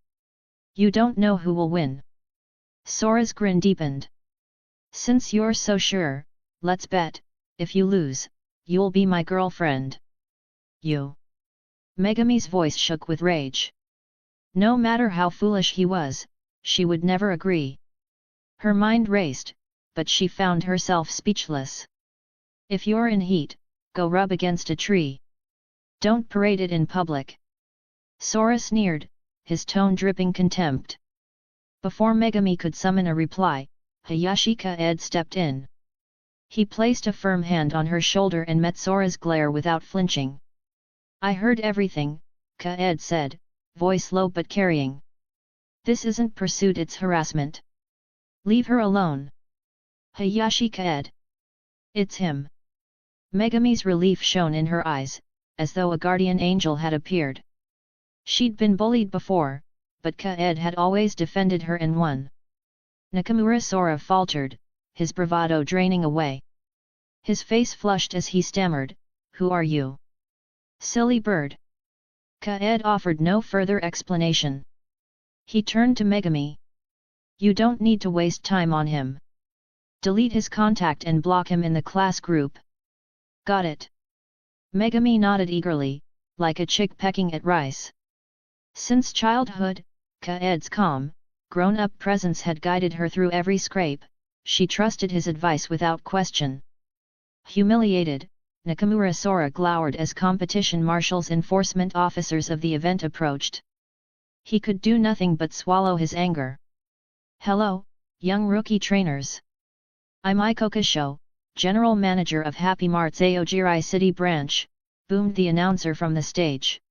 You don't know who will win. Sora's grin deepened. Since you're so sure, let's bet. If you lose, you'll be my girlfriend. You. Megami's voice shook with rage. No matter how foolish he was, she would never agree. Her mind raced, but she found herself speechless. If you're in heat, go rub against a tree. Don't parade it in public. Sora sneered, his tone dripping contempt. Before Megami could summon a reply, Hayashi Kaede stepped in. He placed a firm hand on her shoulder and met Sora's glare without flinching. I heard everything, Kaede said, voice low but carrying. This isn't pursuit, it's harassment. Leave her alone. Hayashi Kaede. It's him. Megami's relief shone in her eyes, as though a guardian angel had appeared. She'd been bullied before, but Kaede had always defended her and won. Nakamura Sora faltered, his bravado draining away. His face flushed as he stammered, "Who are you?" "Silly bird." Kaede offered no further explanation. He turned to Megami. "You don't need to waste time on him. Delete his contact and block him in the class group." "Got it." Megami nodded eagerly, like a chick pecking at rice. Since childhood, Kaede's calm, grown-up presence had guided her through every scrape. She trusted his advice without question. Humiliated, Nakamura Sora glowered as competition marshals, enforcement officers of the event approached. He could do nothing but swallow his anger. "Hello, young rookie trainers. I'm Ikokusho, General Manager of Happy Mart's Aojirai City branch," boomed the announcer from the stage.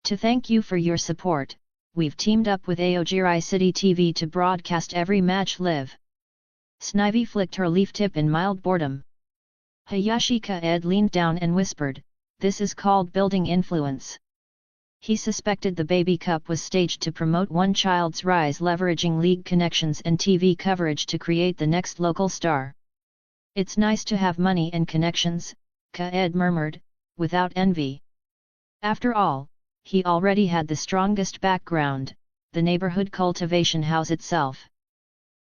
"To thank you for your support, we've teamed up with Aojirai City TV to broadcast every match live." Snivy flicked her leaf tip in mild boredom. Hayashi Kaede leaned down and whispered, "This is called building influence." He suspected the Baby Cup was staged to promote one child's rise, leveraging league connections and TV coverage to create the next local star. "It's nice to have money and connections," Kaede murmured, without envy. After all, he already had the strongest background, the neighborhood cultivation house itself.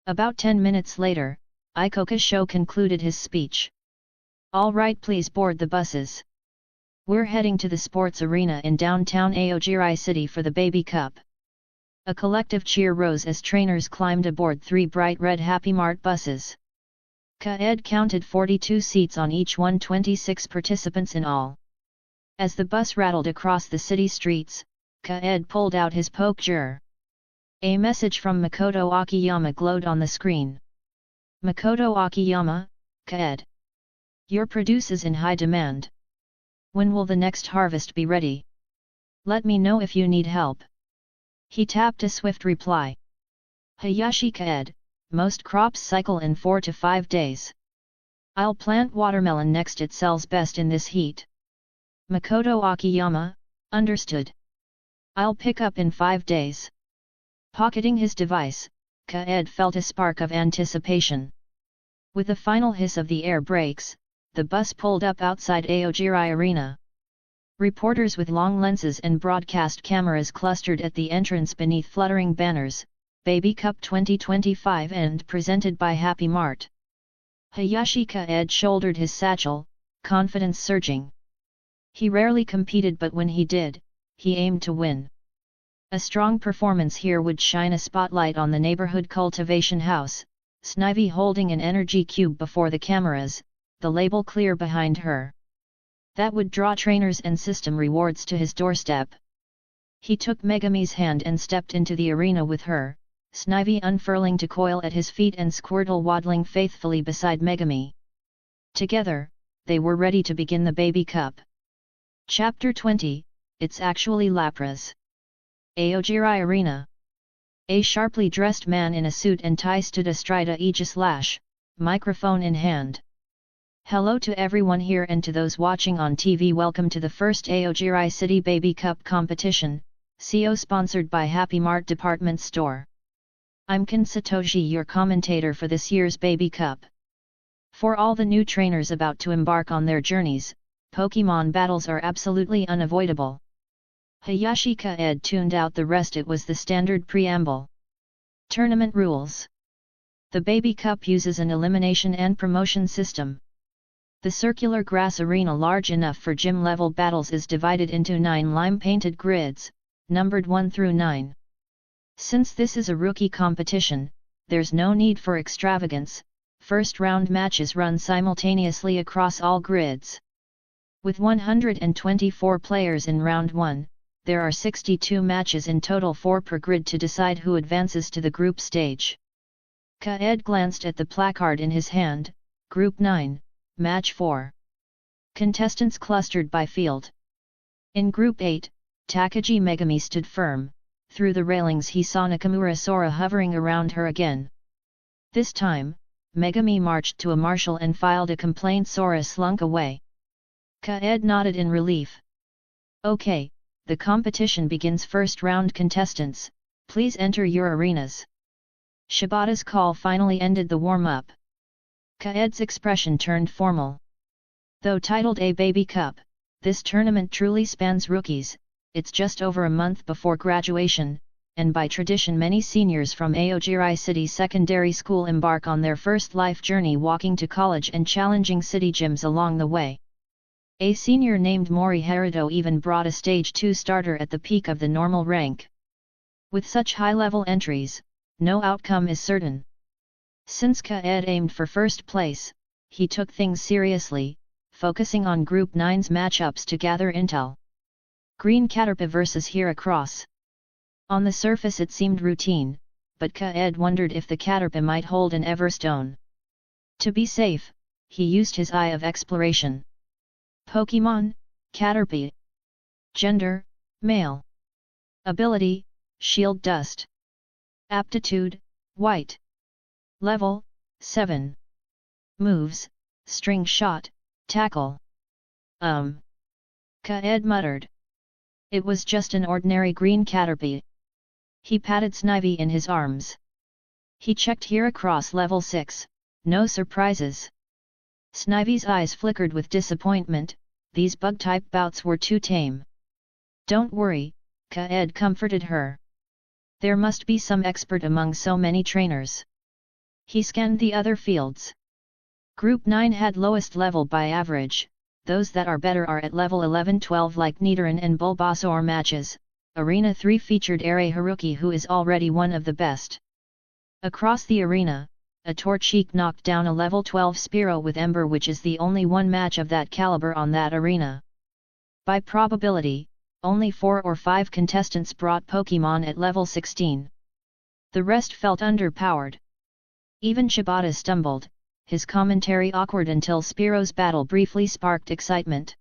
About 10 minutes later, Ikokusho concluded his speech. "All right, please board the buses. We're heading to the sports arena in downtown Aojirai City for the Baby Cup." A collective cheer rose as trainers climbed aboard 3 bright red Happy Mart buses. Kaede counted 42 seats on each one, 26 participants in all. As the bus rattled across the city streets, Kaede pulled out his poke-jur. A message from Makoto Akiyama glowed on the screen. "Makoto Akiyama, Kaede. Your produce is in high demand. When will the next harvest be ready? Let me know if you need help." He tapped a swift reply. "Hayashi Kaede, most crops cycle in 4 to 5 days. I'll plant watermelon next, it sells best in this heat." Makoto Akiyama, understood. "I'll pick up in 5 days." Pocketing his device, Kaede felt a spark of anticipation. With the final hiss of the air brakes, the bus pulled up outside Aojirai Arena. Reporters with long lenses and broadcast cameras clustered at the entrance beneath fluttering banners, "Baby Cup 2025" and "Presented by Happy Mart." Hayashi Kaede shouldered his satchel, confidence surging. He rarely competed, but when he did, he aimed to win. A strong performance here would shine a spotlight on the neighborhood cultivation house, Snivy holding an energy cube before the cameras, the label clear behind her. That would draw trainers and system rewards to his doorstep. He took Megami's hand and stepped into the arena with her, Snivy unfurling to coil at his feet and Squirtle waddling faithfully beside Megami. Together, they were ready to begin the Baby Cup. Chapter 20, It's Actually Lapras. Aogiri Arena. A sharply dressed man in a suit and tie stood astride a Aegis lash, microphone in hand. Hello to everyone here and to those watching on TV. Welcome to the first Aogiri City Baby Cup competition, CO sponsored by Happy Mart Department Store. I'm Ken Satoshi, your commentator for this year's Baby Cup. For all the new trainers about to embark on their journeys, Pokémon battles are absolutely unavoidable. Hayashi Kaede tuned out the rest. It was the standard preamble. Tournament rules. The Baby Cup uses an elimination and promotion system. The circular grass arena, large enough for gym-level battles, is divided into 9 lime-painted grids, numbered 1 through 9. Since this is a rookie competition, there's no need for extravagance. First round matches run simultaneously across all grids. With 124 players in round 1, there are 62 matches in total, 4 per grid, to decide who advances to the group stage. Kaede glanced at the placard in his hand. Group 9, Match 4. Contestants clustered by field. In Group 8, Takagi Megami stood firm. Through the railings he saw Nakamura Sora hovering around her again. This time, Megami marched to a marshal and filed a complaint. Sora slunk away. Kaede nodded in relief. Okay, the competition begins. First round contestants, please enter your arenas. Shibata's call finally ended the warm-up. Kaede's expression turned formal. Though titled a Baby Cup, this tournament truly spans rookies. It's just over a month before graduation, and by tradition many seniors from Aogiri City Secondary School embark on their first life journey, walking to college and challenging city gyms along the way. A senior named Mori Haruto even brought a Stage 2 starter at the peak of the normal rank. With such high-level entries, no outcome is certain. Since Kaede aimed for first place, he took things seriously, focusing on Group 9's matchups to gather intel. Green Caterpie vs Heracross. On the surface it seemed routine, but Kaede wondered if the Caterpie might hold an Everstone. To be safe, he used his eye of exploration. Pokémon, Caterpie. Gender, male. Ability, Shield Dust. Aptitude, White. Level, 7. Moves, String Shot, Tackle. Kaede muttered. It was just an ordinary green Caterpie. He patted Snivy in his arms. He checked Heracross level 6, no surprises. Snivy's eyes flickered with disappointment. These bug-type bouts were too tame. Don't worry, Kaede comforted her. There must be some expert among so many trainers. He scanned the other fields. Group 9 had lowest level by average. Those that are better are at level 11-12, like Nidoran and Bulbasaur matches. Arena 3 featured Ere Haruki, who is already one of the best. Across the arena, a Torchic knocked down a level 12 Spearow with Ember, which is the only one match of that caliber on that arena. By probability, only 4 or 5 contestants brought Pokémon at level 16. The rest felt underpowered. Even Shibata stumbled, his commentary awkward until Spearow's battle briefly sparked excitement.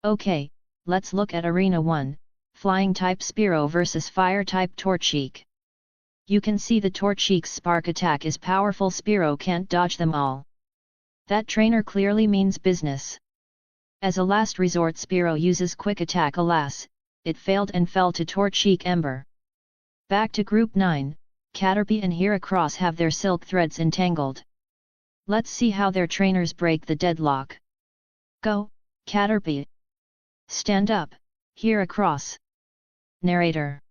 Okay, let's look at Arena 1, Flying-type Spearow vs Fire-type Torchic. You can see the Torchic's spark attack is powerful. Spearow can't dodge them all. That trainer clearly means business. As a last resort, Spearow uses quick attack. Alas, it failed and fell to Torchic Ember. Back to Group 9, Caterpie and Heracross have their silk threads entangled. Let's see how their trainers break the deadlock. Go, Caterpie! Stand up, Heracross! Narrator.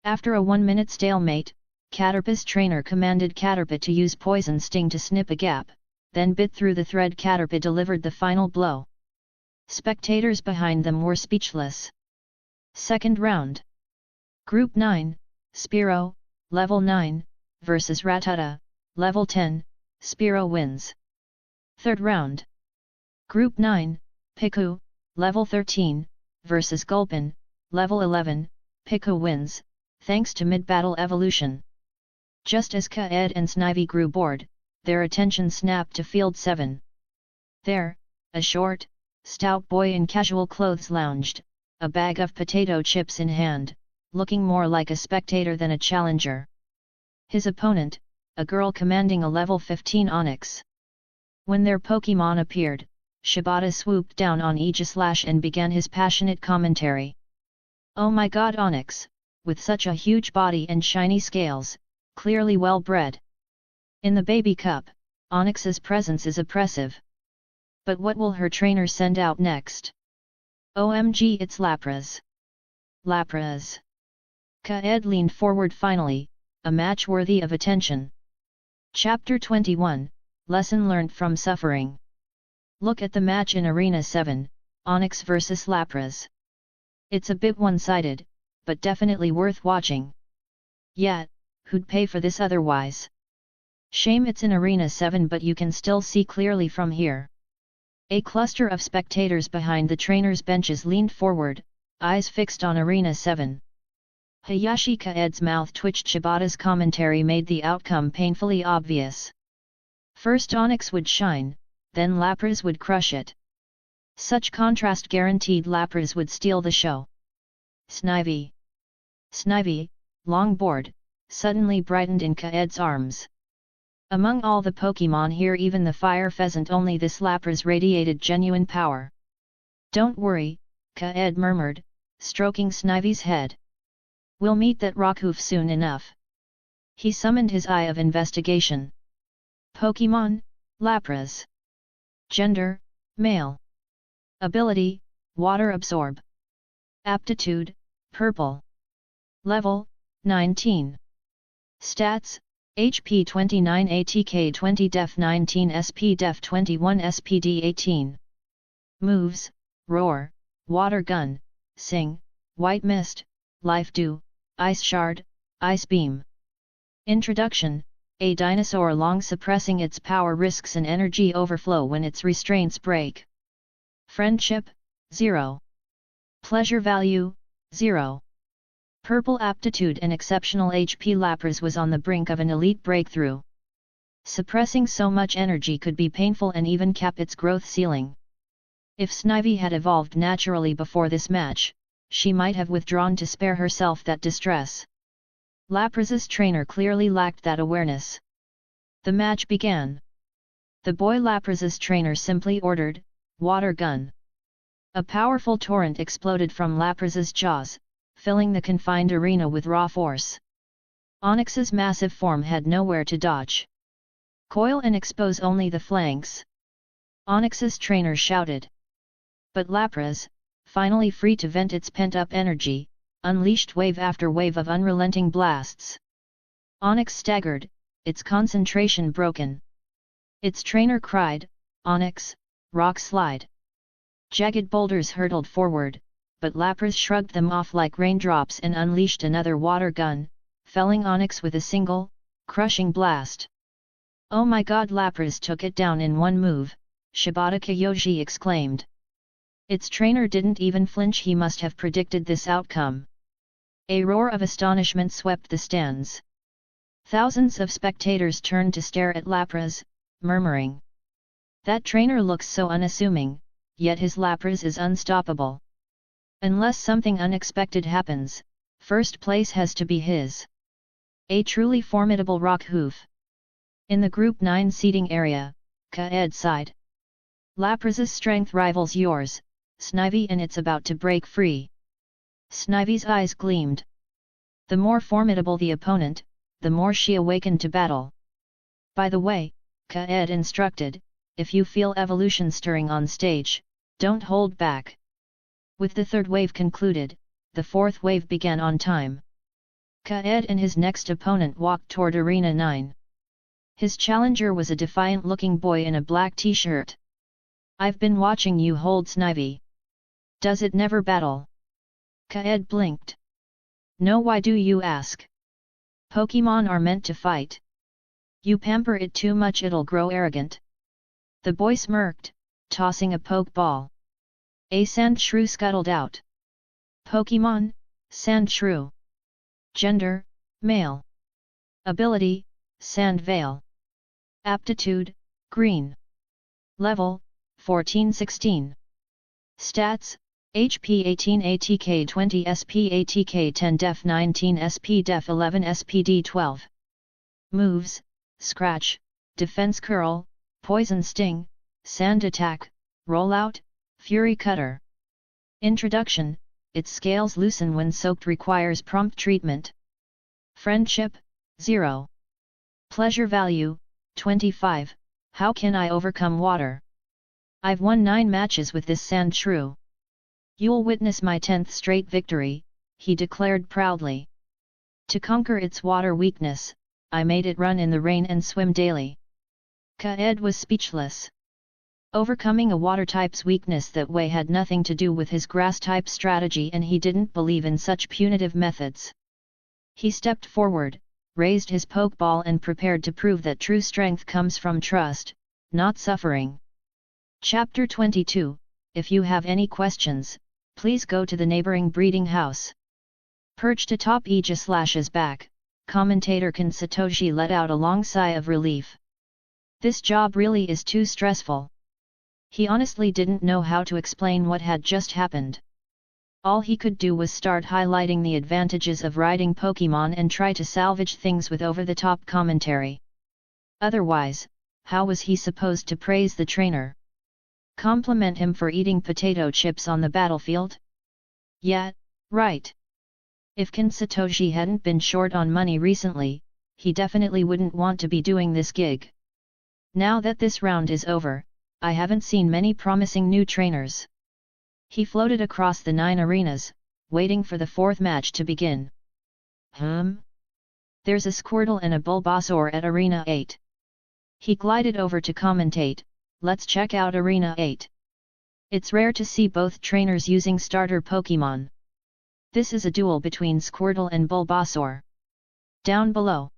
After a 1-minute stalemate, Caterpie's trainer commanded Caterpie to use Poison Sting to snip a gap, then bit through the thread. Caterpie delivered the final blow. Spectators behind them were speechless. Second round. Group 9, Spearow, level 9, vs Rattata, level 10, Spearow wins. Third round. Group 9, Piku, Level 13, versus Gulpin, Level 11, Pico wins, thanks to mid-battle evolution. Just as Kaede and Snivy grew bored, their attention snapped to Field 7. There, a short, stout boy in casual clothes lounged, a bag of potato chips in hand, looking more like a spectator than a challenger. His opponent, a girl commanding a level 15 Onyx. When their Pokémon appeared, Shibata swooped down on Aegislash and began his passionate commentary. "Oh my god, Onyx, with such a huge body and shiny scales, clearly well bred. In the baby cup, Onyx's presence is oppressive. But what will her trainer send out next? OMG, it's Lapras. Lapras." Kaede leaned forward finally, a match worthy of attention. Chapter 21, Lesson Learned from Suffering. Look at the match in Arena 7, Onyx vs Lapras. It's a bit one-sided, but definitely worth watching. Yet, who'd pay for this otherwise? Shame it's in Arena 7, but you can still see clearly from here. A cluster of spectators behind the trainers' benches leaned forward, eyes fixed on Arena 7. Hayashi Kaede's mouth twitched. Shibata's commentary made the outcome painfully obvious. First Onyx would shine, then Lapras would crush it. Such contrast guaranteed Lapras would steal the show. Snivy, long bored, suddenly brightened in Kaede's arms. Among all the Pokémon here, even the fire pheasant, only this Lapras radiated genuine power. "Don't worry," Kaede murmured, stroking Snivy's head. "We'll meet that Rockhoof soon enough." He summoned his eye of investigation. Pokémon, Lapras. Gender, male. Ability, Water Absorb. Aptitude, Purple. Level, 19. Stats, HP 29, ATK 20, Def 19, SP Def 21, SPD 18. Moves, Roar, Water Gun, Sing, White Mist, Life Dew, Ice Shard, Ice Beam. Introduction: a dinosaur long suppressing its power risks an energy overflow when its restraints break. Friendship, 0. Pleasure value, 0. Purple aptitude and exceptional HP. Lapras was on the brink of an elite breakthrough. Suppressing so much energy could be painful and even cap its growth ceiling. If Snivy had evolved naturally before this match, she might have withdrawn to spare herself that distress. Lapras's trainer clearly lacked that awareness. The match began. The boy Lapras's trainer simply ordered, "Water Gun." A powerful torrent exploded from Lapras's jaws, filling the confined arena with raw force. Onyx's massive form had nowhere to dodge. "Coil and expose only the flanks," Onyx's trainer shouted. But Lapras, finally free to vent its pent-up energy, unleashed wave after wave of unrelenting blasts. Onyx staggered, its concentration broken. Its trainer cried, "Onyx, rock slide." Jagged boulders hurtled forward, but Lapras shrugged them off like raindrops and unleashed another water gun, felling Onyx with a single, crushing blast. "Oh my god!" Lapras took it down in one move, Shibata Kyoji exclaimed. Its trainer didn't even flinch. He must have predicted this outcome. A roar of astonishment swept the stands. Thousands of spectators turned to stare at Lapras, murmuring, "That trainer looks so unassuming, yet his Lapras is unstoppable. Unless something unexpected happens, first place has to be his." A truly formidable Rockhoof. In the Group 9 seating area, Kaede sighed. "Lapras's strength rivals yours, Snivy, and it's about to break free." Snivy's eyes gleamed. The more formidable the opponent, the more she awakened to battle. "By the way," Kaede instructed, "if you feel evolution stirring on stage, don't hold back." With the third wave concluded, the fourth wave began on time. Kaede and his next opponent walked toward Arena 9. His challenger was a defiant-looking boy in a black t-shirt. "I've been watching you hold Snivy. Does it never battle?" Kaede blinked. "No, why do you ask? Pokémon are meant to fight. You pamper it too much, it'll grow arrogant." The boy smirked, tossing a poke ball. A Sandshrew scuttled out. Pokémon, Sandshrew. Gender, male. Ability, Sandveil. Aptitude, green. Level, 14-16. Stats, HP 18 ATK 20 SP ATK 10 Def 19 SP Def 11 SPD 12. Moves, Scratch, Defense Curl, Poison Sting, Sand Attack, Rollout, Fury Cutter. Introduction, its scales loosen when soaked, requires prompt treatment. Friendship, 0. Pleasure value, 25, how can I overcome water? I've won 9 matches with this Sandshrew. You'll witness my 10th straight victory, he declared proudly. To conquer its water weakness, I made it run in the rain and swim daily. Kaede was speechless. Overcoming a water type's weakness that way had nothing to do with his grass type strategy, and he didn't believe in such punitive methods. He stepped forward, raised his Pokeball and prepared to prove that true strength comes from trust, not suffering. Chapter 22, if you have any questions, please go to the neighboring breeding house. Perched atop Aegislash's back, commentator Ken Satoshi let out a long sigh of relief. This job really is too stressful. He honestly didn't know how to explain what had just happened. All he could do was start highlighting the advantages of riding Pokémon and try to salvage things with over-the-top commentary. Otherwise, how was he supposed to praise the trainer? Compliment him for eating potato chips on the battlefield? Yeah, right. If Ken Satoshi hadn't been short on money recently, he definitely wouldn't want to be doing this gig. Now that this round is over, I haven't seen many promising new trainers. He floated across the 9 arenas, waiting for the 4th match to begin. There's a Squirtle and a Bulbasaur at Arena 8. He glided over to commentate, let's check out Arena 8. It's rare to see both trainers using starter Pokémon. This is a duel between Squirtle and Bulbasaur. Down below.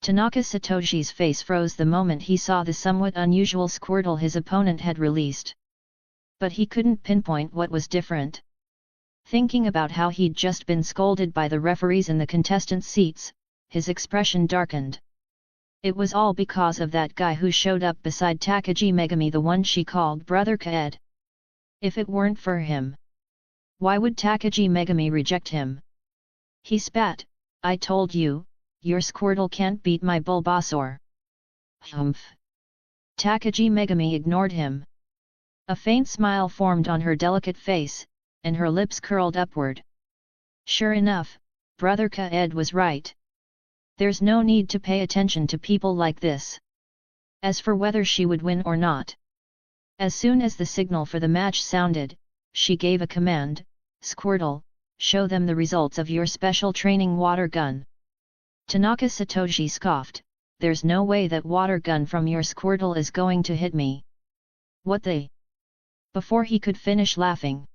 Tanaka Satoshi's face froze the moment he saw the somewhat unusual Squirtle his opponent had released. But he couldn't pinpoint what was different. Thinking about how he'd just been scolded by the referees in the contestant seats, his expression darkened. It was all because of that guy who showed up beside Takagi Megami, the one she called Brother Kaede. If it weren't for him, why would Takagi Megami reject him? He spat, I told you, your Squirtle can't beat my Bulbasaur. Humph. Takagi Megami ignored him. A faint smile formed on her delicate face, and her lips curled upward. Sure enough, Brother Kaede was right. There's no need to pay attention to people like this. As for whether she would win or not. As soon as the signal for the match sounded, she gave a command, Squirtle, show them the results of your special training water gun. Tanaka Satoshi scoffed, there's no way that water gun from your Squirtle is going to hit me. What the? Before he could finish laughing.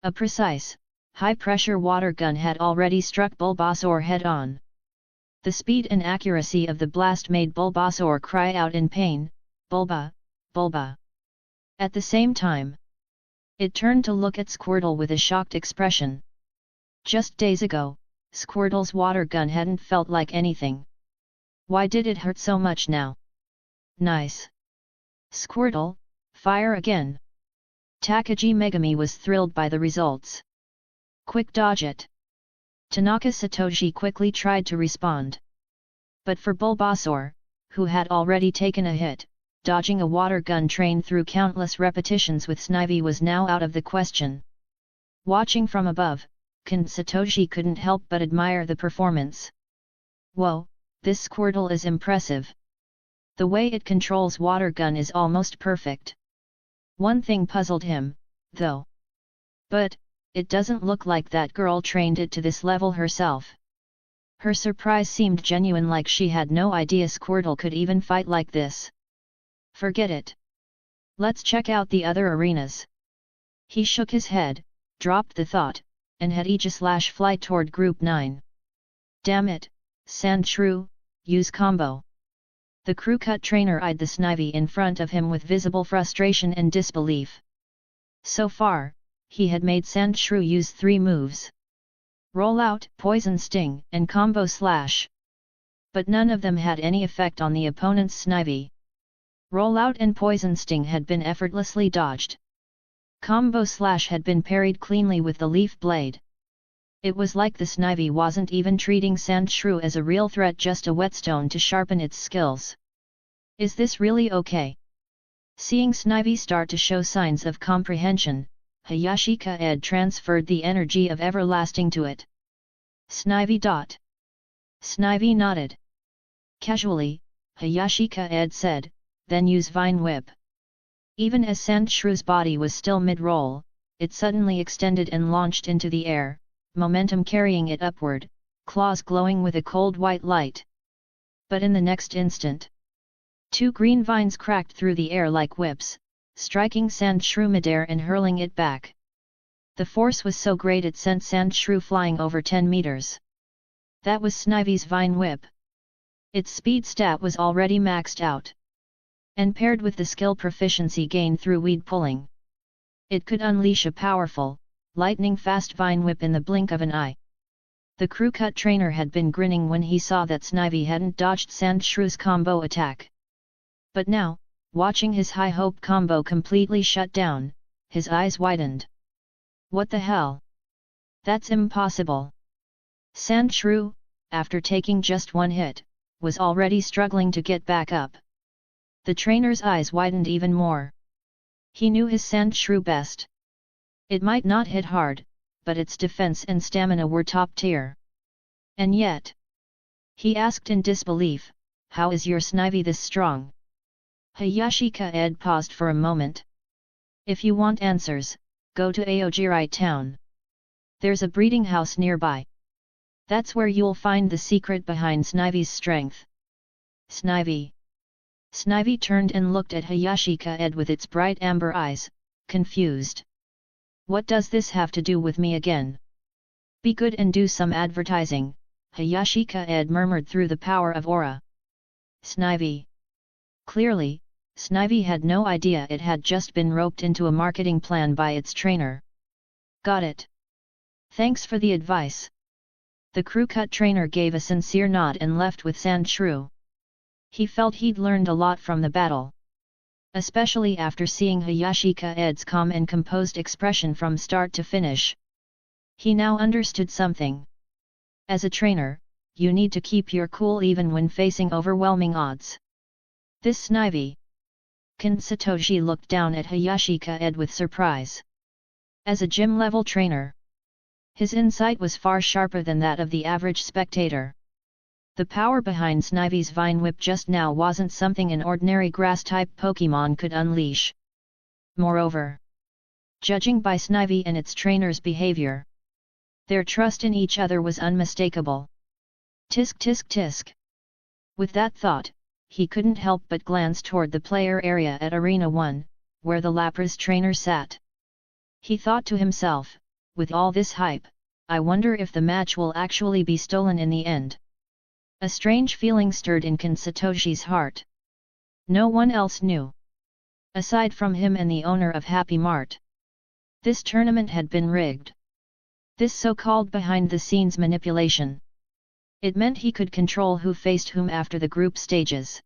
A precise, high-pressure water gun had already struck Bulbasaur head-on. The speed and accuracy of the blast made Bulbasaur cry out in pain, Bulba, Bulba. At the same time, it turned to look at Squirtle with a shocked expression. Just days ago, Squirtle's water gun hadn't felt like anything. Why did it hurt so much now? Nice. Squirtle, fire again. Takagi Megami was thrilled by the results. Quick dodge it. Tanaka Satoshi quickly tried to respond. But for Bulbasaur, who had already taken a hit, dodging a water gun trained through countless repetitions with Snivy was now out of the question. Watching from above, Ken Satoshi couldn't help but admire the performance. Whoa, this Squirtle is impressive. The way it controls water gun is almost perfect. One thing puzzled him, though. But, it doesn't look like that girl trained it to this level herself. Her surprise seemed genuine, like she had no idea Squirtle could even fight like this. Forget it. Let's check out the other arenas. He shook his head, dropped the thought, and had Aegislash fly toward Group 9. Damn it, Sandshrew, use combo. The crew cut trainer eyed the Snivy in front of him with visible frustration and disbelief. So far, he had made Sandshrew use 3 moves: Rollout, Poison Sting, and Combo Slash. But none of them had any effect on the opponent's Snivy. Rollout and Poison Sting had been effortlessly dodged. Combo Slash had been parried cleanly with the Leaf Blade. It was like the Snivy wasn't even treating Sandshrew as a real threat, just a whetstone to sharpen its skills. Is this really okay? Seeing Snivy start to show signs of comprehension, Hayashi Kaede transferred the energy of Everlasting to it. Snivy. Snivy nodded. Casually, Hayashi Kaede said, then use Vine Whip. Even as Sandshrew's body was still mid-roll, it suddenly extended and launched into the air, momentum carrying it upward, claws glowing with a cold white light. But in the next instant, 2 green vines cracked through the air like whips, striking Sandshrew midair and hurling it back. The force was so great it sent Sandshrew flying over 10 meters. That was Snivy's Vine Whip. Its speed stat was already maxed out. And paired with the skill proficiency gained through weed pulling, it could unleash a powerful, lightning-fast Vine Whip in the blink of an eye. The crew cut trainer had been grinning when he saw that Snivy hadn't dodged Sandshrew's combo attack. But now, watching his high hope combo completely shut down, his eyes widened. What the hell? That's impossible. Sandshrew, after taking just 1 hit, was already struggling to get back up. The trainer's eyes widened even more. He knew his Sandshrew best. It might not hit hard, but its defense and stamina were top tier. And yet, he asked in disbelief, how is your Snivy this strong? Hayashi Kaede paused for a moment. If you want answers, go to Aogiri town. There's a breeding house nearby. That's where you'll find the secret behind Snivy's strength. Snivy. Snivy turned and looked at Hayashi Kaede with its bright amber eyes, confused. What does this have to do with me again? Be good and do some advertising, Hayashi Kaede murmured through the power of aura. Snivy. Clearly, Snivy had no idea it had just been roped into a marketing plan by its trainer. Got it. Thanks for the advice. The crew cut trainer gave a sincere nod and left with Sandshrew. He felt he'd learned a lot from the battle. Especially after seeing Hayashi Kaede's calm and composed expression from start to finish. He now understood something. As a trainer, you need to keep your cool even when facing overwhelming odds. This Snivy. Ken Satoshi looked down at Hayashi Kaede with surprise. As a gym-level trainer, his insight was far sharper than that of the average spectator. The power behind Snivy's Vine Whip just now wasn't something an ordinary grass-type Pokémon could unleash. Moreover, judging by Snivy and its trainer's behavior, their trust in each other was unmistakable. Tisk tisk tisk. With that thought, he couldn't help but glance toward the player area at Arena 1, where the Lapras trainer sat. He thought to himself, with all this hype, I wonder if the match will actually be stolen in the end. A strange feeling stirred in Ken Satoshi's heart. No one else knew. Aside from him and the owner of Happy Mart. This tournament had been rigged. This so-called behind-the-scenes manipulation. It meant he could control who faced whom after the group stages.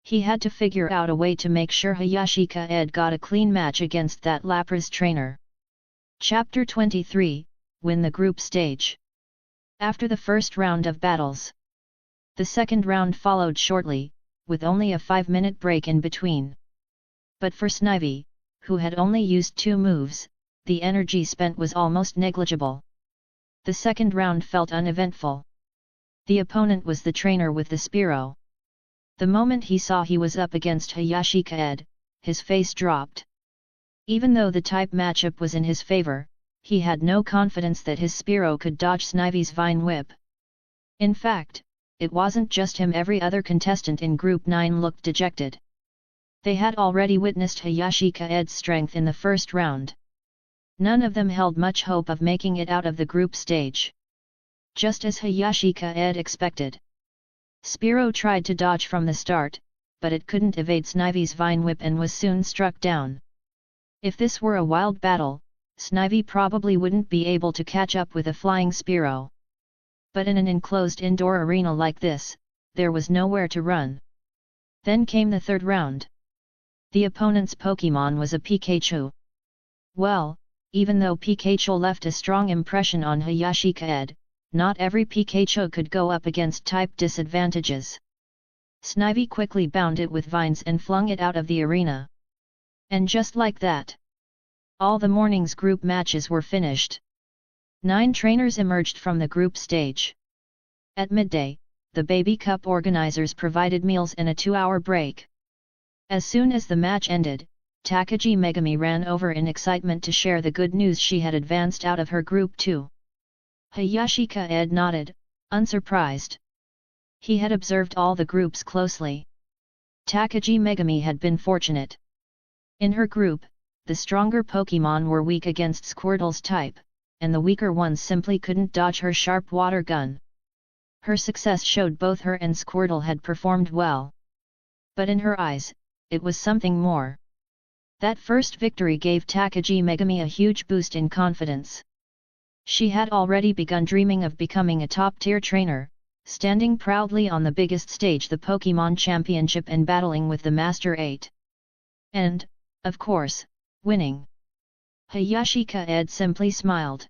He had to figure out a way to make sure Hayashi Kaede got a clean match against that Lapras trainer. Chapter 23, Win the Group Stage. After the first round of battles, the second round followed shortly, with only a 5-minute break in between. But for Snivy, who had only used 2 moves, the energy spent was almost negligible. The second round felt uneventful. The opponent was the trainer with the Spearow. The moment he saw he was up against Hayashi Kaede, his face dropped. Even though the type matchup was in his favor, he had no confidence that his Spearow could dodge Snivy's Vine Whip. In fact, it wasn't just him, every other contestant in Group 9 looked dejected. They had already witnessed Hayashi Kaede's strength in the first round. None of them held much hope of making it out of the group stage. Just as Hayashi Kaede expected. Spearow tried to dodge from the start, but it couldn't evade Snivy's Vine Whip and was soon struck down. If this were a wild battle, Snivy probably wouldn't be able to catch up with a flying Spearow. But in an enclosed indoor arena like this, there was nowhere to run. Then came the third round. The opponent's Pokémon was a Pikachu. Well, even though Pikachu left a strong impression on Hayashi Kaede, not every Pikachu could go up against type disadvantages. Snivy quickly bound it with vines and flung it out of the arena. And just like that, all the morning's group matches were finished. 9 trainers emerged from the group stage. At midday, the Baby Cup organizers provided meals and a 2-hour break. As soon as the match ended, Takagi Megami ran over in excitement to share the good news she had advanced out of her group too. Hayashi Kaede nodded, unsurprised. He had observed all the groups closely. Takagi Megami had been fortunate. In her group, the stronger Pokémon were weak against Squirtle's type, and the weaker ones simply couldn't dodge her sharp water gun. Her success showed both her and Squirtle had performed well. But in her eyes, it was something more. That first victory gave Takagi Megami a huge boost in confidence. She had already begun dreaming of becoming a top-tier trainer, standing proudly on the biggest stage, the Pokémon Championship, and battling with the Master 8. And, of course, winning. Hayashi Kaede simply smiled.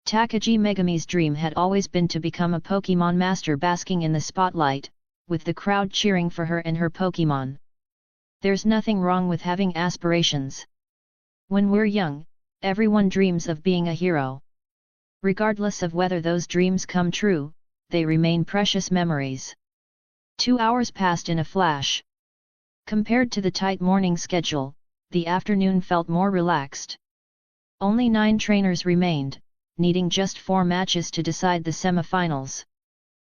Takagi Megami's dream had always been to become a Pokémon master, basking in the spotlight, with the crowd cheering for her and her Pokémon. There's nothing wrong with having aspirations. When we're young, everyone dreams of being a hero. Regardless of whether those dreams come true, they remain precious memories. 2 hours passed in a flash. Compared to the tight morning schedule, the afternoon felt more relaxed. Only 9 trainers remained, needing just 4 matches to decide the semifinals.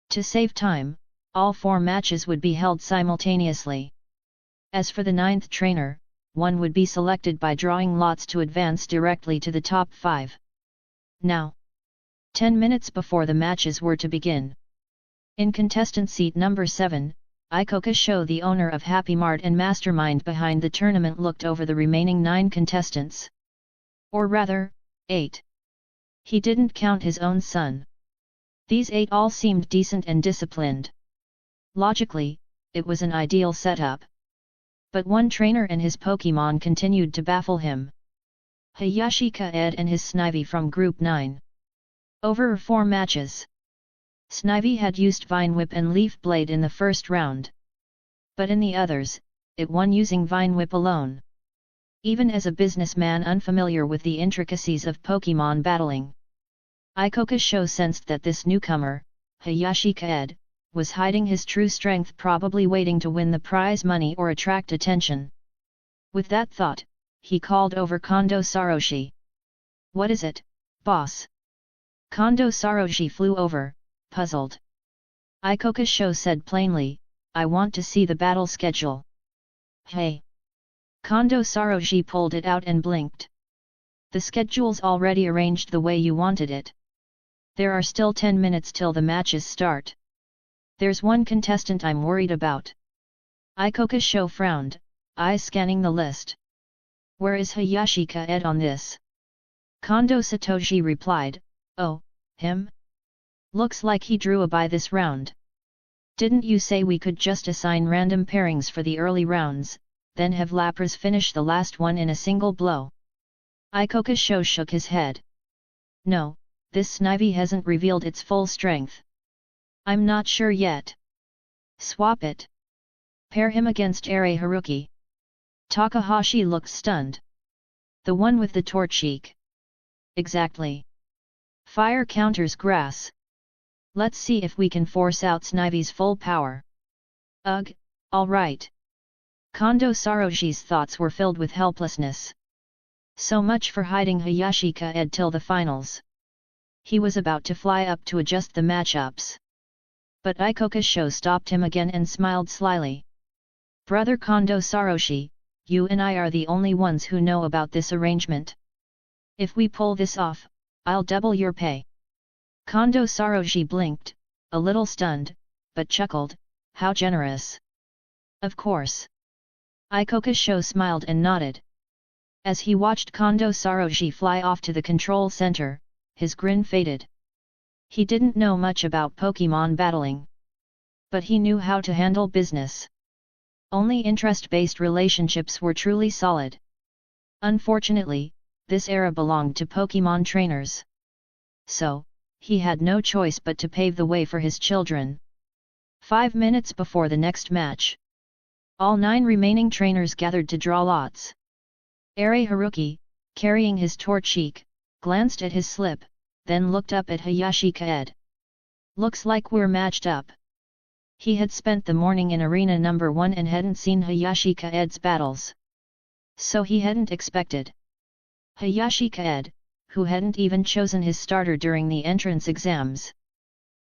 To save time, all 4 matches would be held simultaneously. As for the 9th trainer, one would be selected by drawing lots to advance directly to the top 5. Now, 10 minutes before the matches were to begin. In contestant seat number 7, Ikoka Sho, the owner of Happy Mart and mastermind behind the tournament, looked over the remaining 9 contestants. Or rather, 8. He didn't count his own son. These 8 all seemed decent and disciplined. Logically, it was an ideal setup. But one trainer and his Pokémon continued to baffle him. Hayashi Kaede and his Snivy from Group 9. Over 4 matches. Snivy had used Vine Whip and Leaf Blade in the first round. But in the others, it won using Vine Whip alone. Even as a businessman unfamiliar with the intricacies of Pokémon battling, Ikoka Sho sensed that this newcomer, Hayashi Kaede, was hiding his true strength, probably waiting to win the prize money or attract attention. With that thought, he called over Kondo Saroshi. "What is it, boss?" Kondo Saroshi flew over, puzzled. Ikoka Sho said plainly, "I want to see the battle schedule." "Hey!" Kondo Saroshi pulled it out and blinked. "The schedule's already arranged the way you wanted it. There are still 10 minutes till the matches start. There's one contestant I'm worried about." Ikoka Sho frowned, eyes scanning the list. "Where is Hayashi Kaede on this?" Kondo Satoshi replied, "Oh, him? Looks like he drew a bye this round. Didn't you say we could just assign random pairings for the early rounds, then have Lapras finish the last one in a single blow?" Ikoka Sho shook his head. "No, this Snivy hasn't revealed its full strength. I'm not sure yet. Swap it. Pair him against Ere Haruki." Takahashi looked stunned. "The one with the Torchic?" "Exactly. Fire counters grass. Let's see if we can force out Snivy's full power." "Ugh, alright." Kondo Saroshi's thoughts were filled with helplessness. So much for hiding Hayashi Kaede till the finals. He was about to fly up to adjust the matchups. But Ikoka Sho stopped him again and smiled slyly. "Brother Kondo Saroshi, you and I are the only ones who know about this arrangement. If we pull this off, I'll double your pay." Kondo Saroshi blinked, a little stunned, but chuckled, "How generous." "Of course." Ikoka Sho smiled and nodded. As he watched Kondo Saroji fly off to the control center, his grin faded. He didn't know much about Pokémon battling. But he knew how to handle business. Only interest-based relationships were truly solid. Unfortunately, this era belonged to Pokémon trainers. So, he had no choice but to pave the way for his children. 5 minutes before the next match, all 9 remaining trainers gathered to draw lots. Eri Haruki, carrying his Torchic, glanced at his slip, then looked up at Hayashi Kaede. Looks like we're matched up. He had spent the morning in Arena number 1 and hadn't seen Hayashi Kaede's battles. So he hadn't expected. Hayashi Kaede, who hadn't even chosen his starter during the entrance exams,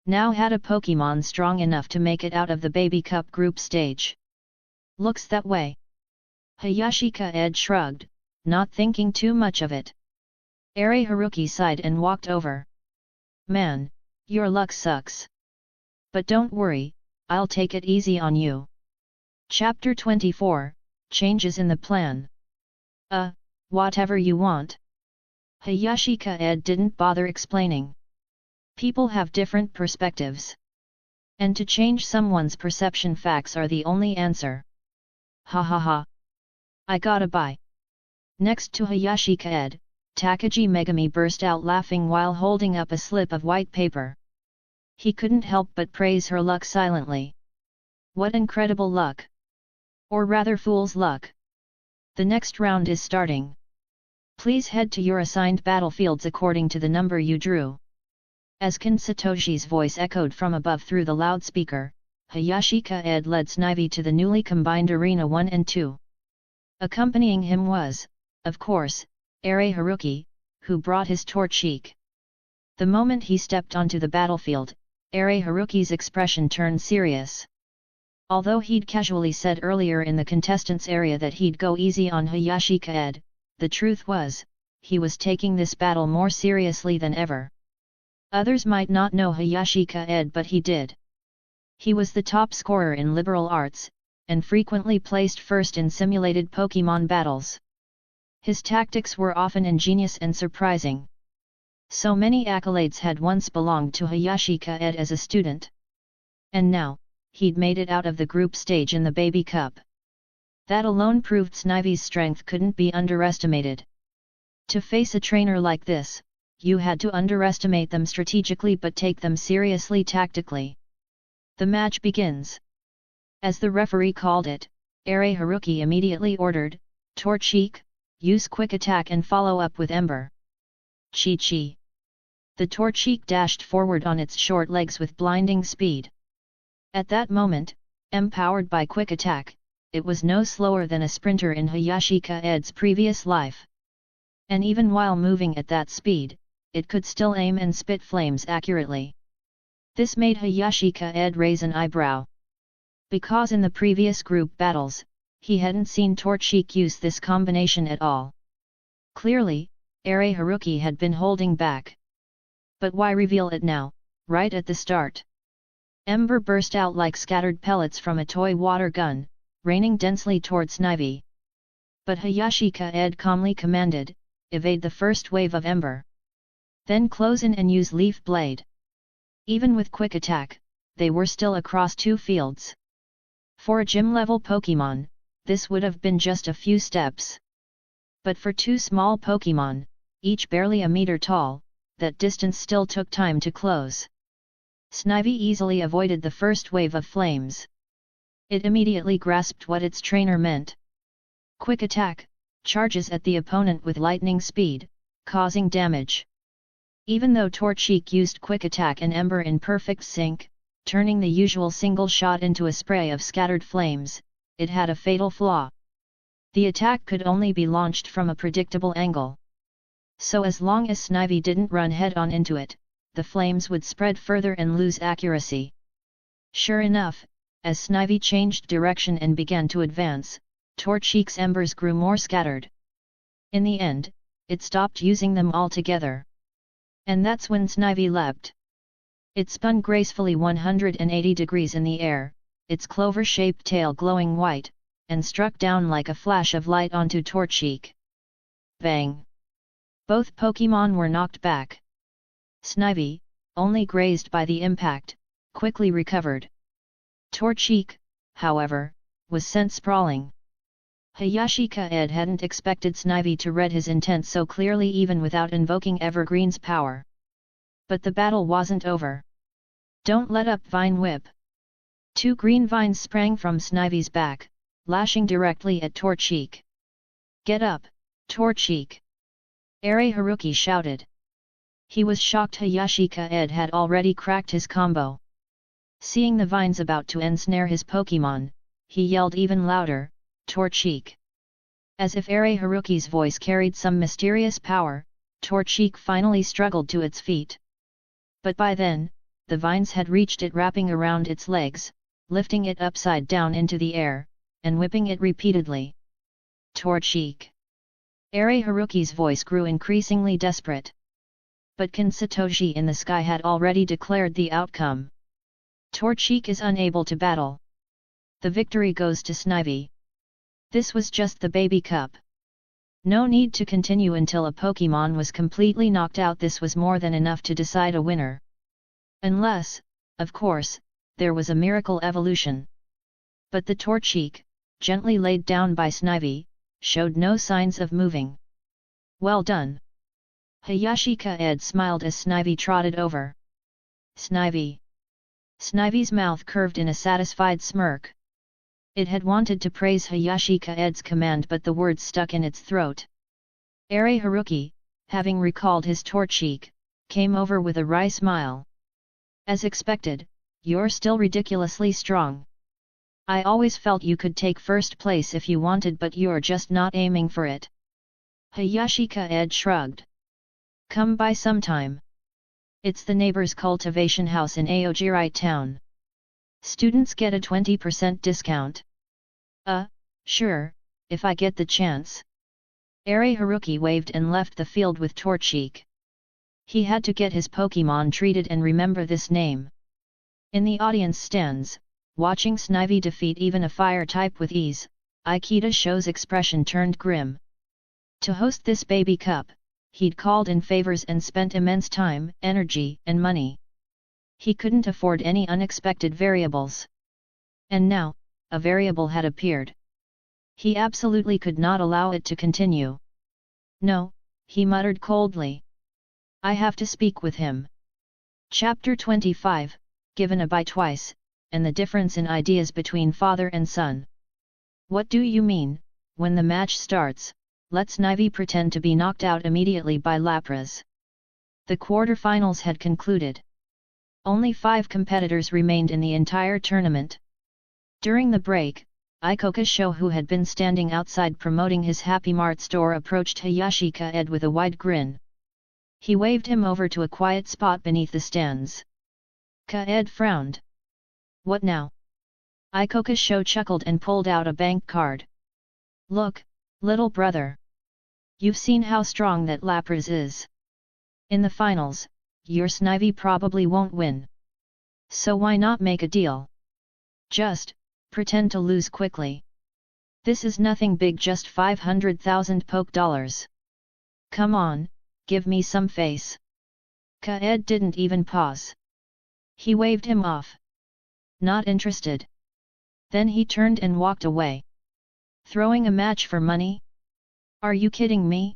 now had a Pokémon strong enough to make it out of the Baby Cup group stage. Looks that way. Hayashi Kaede shrugged, not thinking too much of it. Eri Haruki sighed and walked over. Man, your luck sucks. But don't worry, I'll take it easy on you. Chapter 24, Changes in the Plan. Whatever you want. Hayashi Kaede didn't bother explaining. People have different perspectives. And to change someone's perception, facts are the only answer. Ha ha ha. I gotta buy. Next to Hayashi Kaede, Takagi Megami burst out laughing while holding up a slip of white paper. He couldn't help but praise her luck silently. What incredible luck! Or rather fool's luck. The next round is starting. Please head to your assigned battlefields according to the number you drew. As Ken Satoshi's voice echoed from above through the loudspeaker, Hayashi Kaede led Snivy to the newly combined Arena 1 and 2. Accompanying him was, of course, Eri Haruki, who brought his Torchic. The moment he stepped onto the battlefield, Eri Haruki's expression turned serious. Although he'd casually said earlier in the contestants area that he'd go easy on Hayashi Kaede, the truth was, he was taking this battle more seriously than ever. Others might not know Hayashi Kaede, but he did. He was the top scorer in liberal arts, and frequently placed first in simulated Pokémon battles. His tactics were often ingenious and surprising. So many accolades had once belonged to Hayashi Kaede as a student. And now, he'd made it out of the group stage in the Baby Cup. That alone proved Snivy's strength couldn't be underestimated. To face a trainer like this, you had to underestimate them strategically but take them seriously tactically. The match begins. As the referee called it, Eri Haruki immediately ordered, Torchic, use quick attack and follow up with Ember. Chi-chi. The Torchic dashed forward on its short legs with blinding speed. At that moment, empowered by quick attack, it was no slower than a sprinter in Hayashi Kaede's previous life. And even while moving at that speed, it could still aim and spit flames accurately. This made Hayashi Kaede raise an eyebrow. Because in the previous group battles, he hadn't seen Torchic use this combination at all. Clearly, Eri Haruki had been holding back. But why reveal it now, right at the start? Ember burst out like scattered pellets from a toy water gun, raining densely towards Snivy. But Hayashi Kaede calmly commanded, evade the first wave of Ember. Then close in and use Leaf Blade. Even with quick attack, they were still across 2 fields. For a gym-level Pokémon, this would have been just a few steps. But for 2 small Pokémon, each barely a meter tall, that distance still took time to close. Snivy easily avoided the first wave of flames. It immediately grasped what its trainer meant. Quick attack, charges at the opponent with lightning speed, causing damage. Even though Torchic used quick attack and Ember in perfect sync, turning the usual single shot into a spray of scattered flames, it had a fatal flaw. The attack could only be launched from a predictable angle. So as long as Snivy didn't run head-on into it, the flames would spread further and lose accuracy. Sure enough, as Snivy changed direction and began to advance, Torchic's embers grew more scattered. In the end, it stopped using them altogether. And that's when Snivy leapt. It spun gracefully 180 degrees in the air, its clover-shaped tail glowing white, and struck down like a flash of light onto Torchic. Bang! Both Pokémon were knocked back. Snivy, only grazed by the impact, quickly recovered. Torchic, however, was sent sprawling. Hayashi Kaede hadn't expected Snivy to read his intent so clearly even without invoking Evergreen's power. But the battle wasn't over. Don't let up, Vine Whip! 2 green vines sprang from Snivy's back, lashing directly at Torchic. Get up, Torchic! Ere Haruki shouted. He was shocked Hayashi Kaede had already cracked his combo. Seeing the vines about to ensnare his Pokémon, he yelled even louder, Torchic! As if Ere Haruki's voice carried some mysterious power, Torchic finally struggled to its feet. But by then, the vines had reached it, wrapping around its legs, lifting it upside down into the air, and whipping it repeatedly. Torchic! Ere Haruki's voice grew increasingly desperate. But Ken Satoshi in the sky had already declared the outcome. Torchic is unable to battle. The victory goes to Snivy. This was just the baby cup. No need to continue until a Pokémon was completely knocked out. This was more than enough to decide a winner. Unless, of course, there was a miracle evolution. But the Torchic, gently laid down by Snivy, showed no signs of moving. Well done! Hayashi Kaede smiled as Snivy trotted over. Snivy! Snivy's mouth curved in a satisfied smirk. It had wanted to praise Hayashi Kaede's command, but the words stuck in its throat. Ere Haruki, having recalled his Torchic, came over with a wry smile. As expected, you're still ridiculously strong. I always felt you could take first place if you wanted, but you're just not aiming for it. Hayashi Kaede shrugged. Come by sometime. It's the neighbor's cultivation house in Aogiri town. Students get a 20% discount. Sure, if I get the chance. Ere Haruki waved and left the field with Torchic. He had to get his Pokémon treated and remember this name. In the audience stands, watching Snivy defeat even a fire type with ease, Ikeda Sho's expression turned grim. To host this baby cup, he'd called in favors and spent immense time, energy, and money. He couldn't afford any unexpected variables. And now, a variable had appeared. He absolutely could not allow it to continue. No, he muttered coldly. I have to speak with him. Chapter 25, Given a bite twice, and the difference in ideas between father and son. What do you mean? When the match starts, let Snivy pretend to be knocked out immediately by Lapras. The quarterfinals had concluded. Only 5 competitors remained in the entire tournament. During the break, Ikoka Sho, who had been standing outside promoting his Happy Mart store, approached Hayashi Kaede with a wide grin. He waved him over to a quiet spot beneath the stands. Kaede frowned. What now? Ikoka Sho chuckled and pulled out a bank card. Look, little brother. You've seen how strong that Lapras is. In the finals, your Snivy probably won't win. So why not make a deal? Just pretend to lose quickly. This is nothing big, just 500,000 poke dollars. Come on, give me some face. Kaede didn't even pause. He waved him off. Not interested. Then he turned and walked away. Throwing a match for money? Are you kidding me?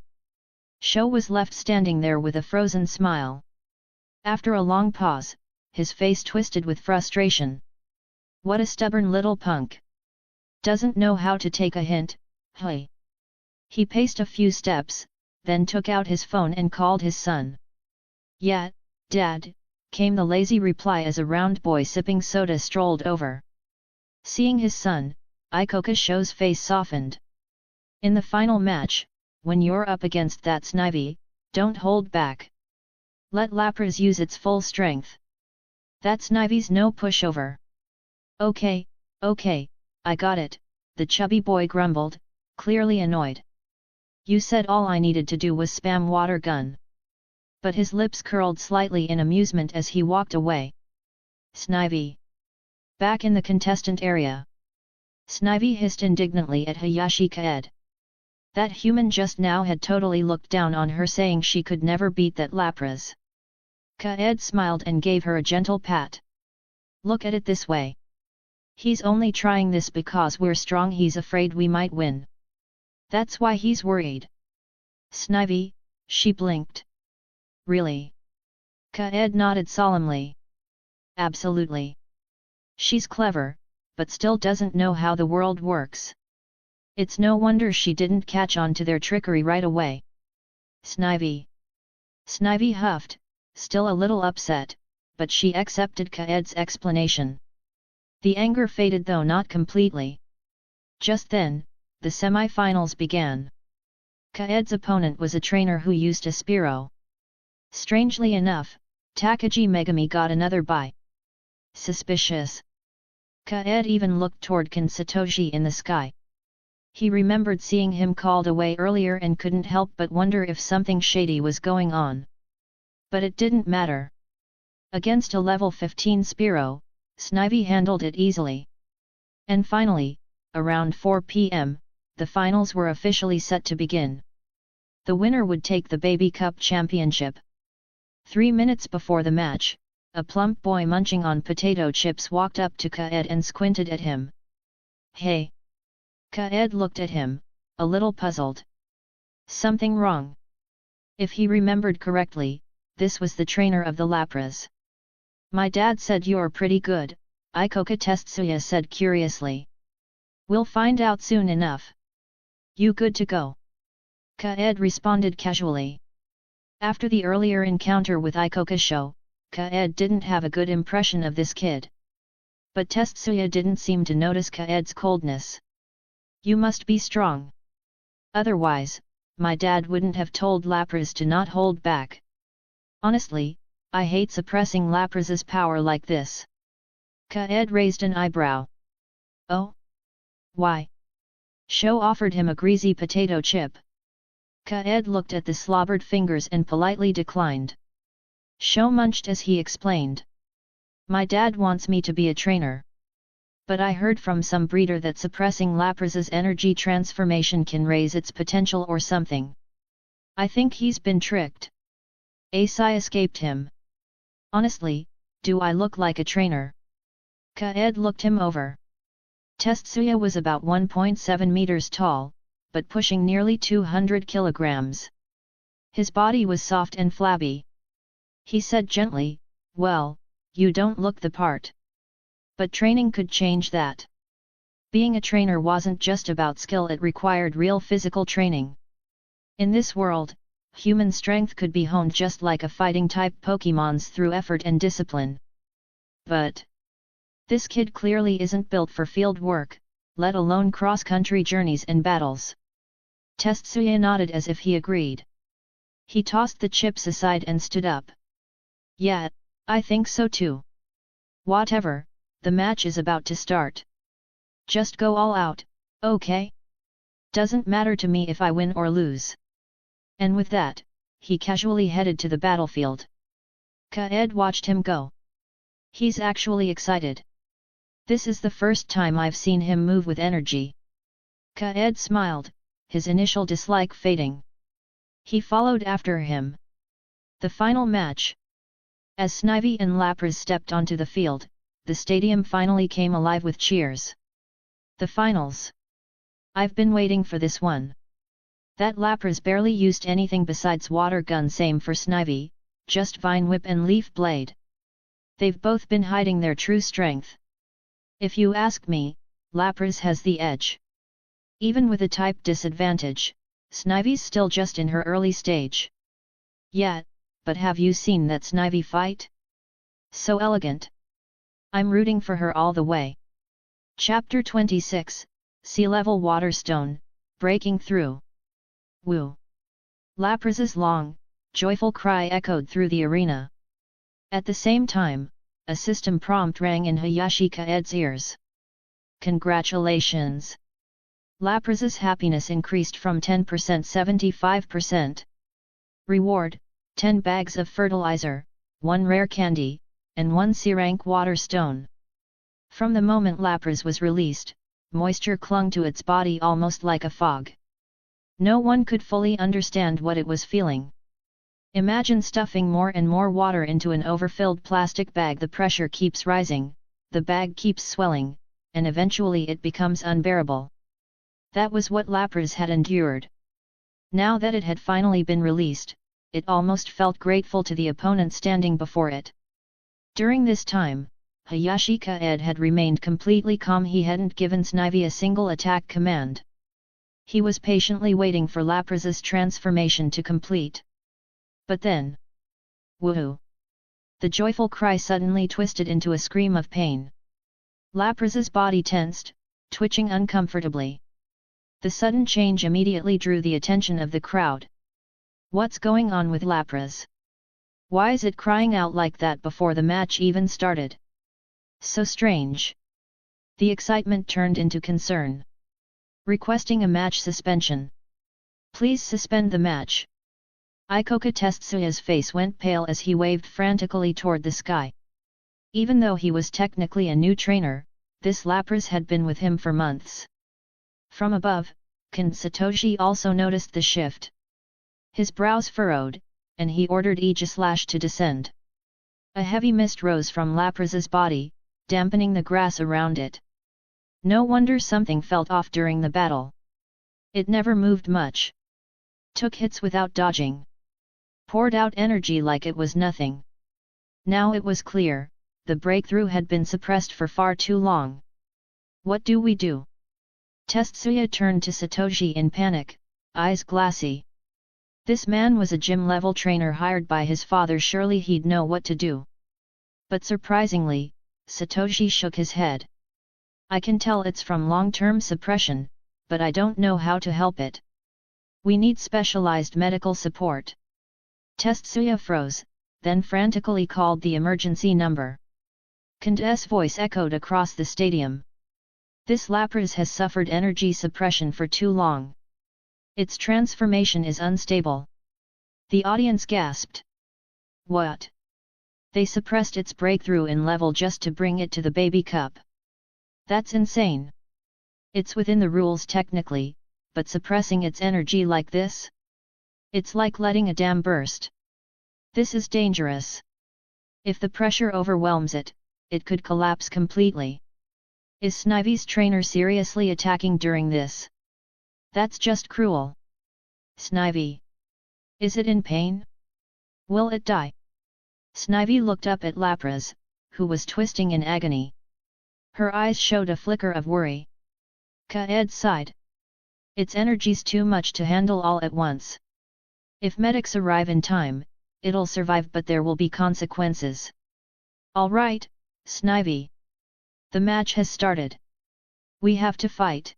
Sho was left standing there with a frozen smile. After a long pause, his face twisted with frustration. What a stubborn little punk. Doesn't know how to take a hint, hey. He paced a few steps, then took out his phone and called his son. Yeah, Dad, came the lazy reply as a round boy sipping soda strolled over. Seeing his son, Ikoka Sho's face softened. In the final match, when you're up against that Snivy, don't hold back. Let Lapras use its full strength. That Snivy's no pushover. Okay, I got it, the chubby boy grumbled, clearly annoyed. You said all I needed to do was spam water gun. But his lips curled slightly in amusement as he walked away. Snivy. Back in the contestant area. Snivy hissed indignantly at Hayashi Kaede. That human just now had totally looked down on her, saying she could never beat that Lapras. Kaede smiled and gave her a gentle pat. Look at it this way. He's only trying this because we're strong. He's afraid we might win. That's why he's worried. Snivy, she blinked. Really? Kaede nodded solemnly. Absolutely. She's clever, but still doesn't know how the world works. It's no wonder she didn't catch on to their trickery right away. Snivy. Snivy huffed, still a little upset, but she accepted Kaede's explanation. The anger faded, though not completely. Just then, the semi-finals began. Kaede's opponent was a trainer who used a Spearow. Strangely enough, Takagi Megami got another bye. Suspicious. Kaede even looked toward Ken Satoshi in the sky. He remembered seeing him called away earlier and couldn't help but wonder if something shady was going on. But it didn't matter. Against a level 15 Spearow, Snivy handled it easily. And finally, around 4 p.m., the finals were officially set to begin. The winner would take the Baby Cup Championship. 3 minutes before the match, a plump boy munching on potato chips walked up to Kaede and squinted at him. Hey! Kaede looked at him, a little puzzled. Something wrong? If he remembered correctly, this was the trainer of the Lapras. My dad said you're pretty good, Ikoka Tetsuya said curiously. We'll find out soon enough. You good to go? Kaede responded casually. After the earlier encounter with Ikoka Sho, Kaede didn't have a good impression of this kid. But Tetsuya didn't seem to notice Kaede's coldness. You must be strong. Otherwise, my dad wouldn't have told Lapras to not hold back. Honestly, I hate suppressing Lapras's power like this. Kaede raised an eyebrow. Oh? Why? Sho offered him a greasy potato chip. Kaede looked at the slobbered fingers and politely declined. Sho munched as he explained. My dad wants me to be a trainer. But I heard from some breeder that suppressing Lapras's energy transformation can raise its potential or something. I think he's been tricked. A sigh escaped him. Honestly, do I look like a trainer? Kaede looked him over. Tetsuya was about 1.7 meters tall, but pushing nearly 200 kilograms. His body was soft and flabby. He said gently, well, you don't look the part. But training could change that. Being a trainer wasn't just about skill, it required real physical training. In this world, human strength could be honed just like a fighting-type Pokémon's through effort and discipline. But this kid clearly isn't built for field work, let alone cross-country journeys and battles. Tetsuya nodded as if he agreed. He tossed the chips aside and stood up. Yeah, I think so too. Whatever, the match is about to start. Just go all out, okay? Doesn't matter to me if I win or lose. And with that, he casually headed to the battlefield. Kaede watched him go. He's actually excited. This is the first time I've seen him move with energy. Kaede smiled, his initial dislike fading. He followed after him. The final match. As Snivy and Lapras stepped onto the field, the stadium finally came alive with cheers. The finals. I've been waiting for this one. That Lapras barely used anything besides water gun, same for Snivy, just Vine Whip and Leaf Blade. They've both been hiding their true strength. If you ask me, Lapras has the edge. Even with a type disadvantage, Snivy's still just in her early stage. Yeah, but have you seen that Snivy fight? So elegant. I'm rooting for her all the way. Chapter 26, Sea Level Waterstone, Breaking Through. Woo! Lapras's long, joyful cry echoed through the arena. At the same time, a system prompt rang in Hayashi Kaede's ears. Congratulations! Lapras's happiness increased from 10% 75%. Reward, 10 bags of fertilizer, 1 rare candy, and 1 C-rank water stone. From the moment Lapras was released, moisture clung to its body almost like a fog. No one could fully understand what it was feeling. Imagine stuffing more and more water into an overfilled plastic bag. The pressure keeps rising, the bag keeps swelling, and eventually it becomes unbearable. That was what Lapras had endured. Now that it had finally been released, it almost felt grateful to the opponent standing before it. During this time, Hayashi Kaede had remained completely calm. He hadn't given Snivy a single attack command. He was patiently waiting for Lapras's transformation to complete. But then... woohoo! The joyful cry suddenly twisted into a scream of pain. Lapras's body tensed, twitching uncomfortably. The sudden change immediately drew the attention of the crowd. What's going on with Lapras? Why is it crying out like that before the match even started? So strange. The excitement turned into concern. Requesting a match suspension. Please suspend the match. Ikoka Tetsuya's face went pale as he waved frantically toward the sky. Even though he was technically a new trainer, this Lapras had been with him for months. From above, Ken Satoshi also noticed the shift. His brows furrowed, and he ordered Aegislash to descend. A heavy mist rose from Lapras's body, dampening the grass around it. No wonder something felt off during the battle. It never moved much. Took hits without dodging. Poured out energy like it was nothing. Now it was clear, the breakthrough had been suppressed for far too long. What do we do? Tetsuya turned to Satoshi in panic, eyes glassy. This man was a gym-level trainer hired by his father. Surely he'd know what to do. But surprisingly, Satoshi shook his head. I can tell it's from long-term suppression, but I don't know how to help it. We need specialized medical support. Tetsuya froze, then frantically called the emergency number. Ken's voice echoed across the stadium. This Lapras has suffered energy suppression for too long. Its transformation is unstable. The audience gasped. What? They suppressed its breakthrough in level just to bring it to the baby cup. That's insane. It's within the rules technically, but suppressing its energy like this? It's like letting a dam burst. This is dangerous. If the pressure overwhelms it, it could collapse completely. Is Snivy's trainer seriously attacking during this? That's just cruel. Snivy. Is it in pain? Will it die? Snivy looked up at Lapras, who was twisting in agony. Her eyes showed a flicker of worry. Kaede sighed. Its energy's too much to handle all at once. If medics arrive in time, it'll survive, but there will be consequences. All right, Snivy. The match has started. We have to fight.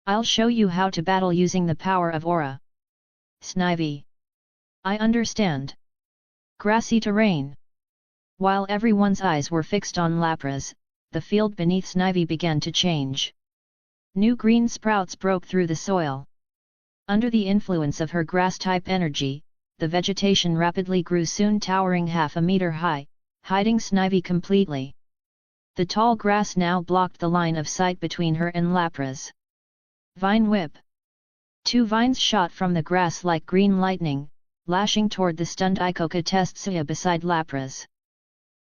I'll show you how to battle using the power of aura. Snivy. I understand. Grassy terrain. While everyone's eyes were fixed on Lapras, the field beneath Snivy began to change. New green sprouts broke through the soil. Under the influence of her grass-type energy, the vegetation rapidly grew, soon towering half a meter high, hiding Snivy completely. The tall grass now blocked the line of sight between her and Lapras. Vine whip. Two vines shot from the grass like green lightning, lashing toward the stunned Ikoka Tetsuya beside Lapras.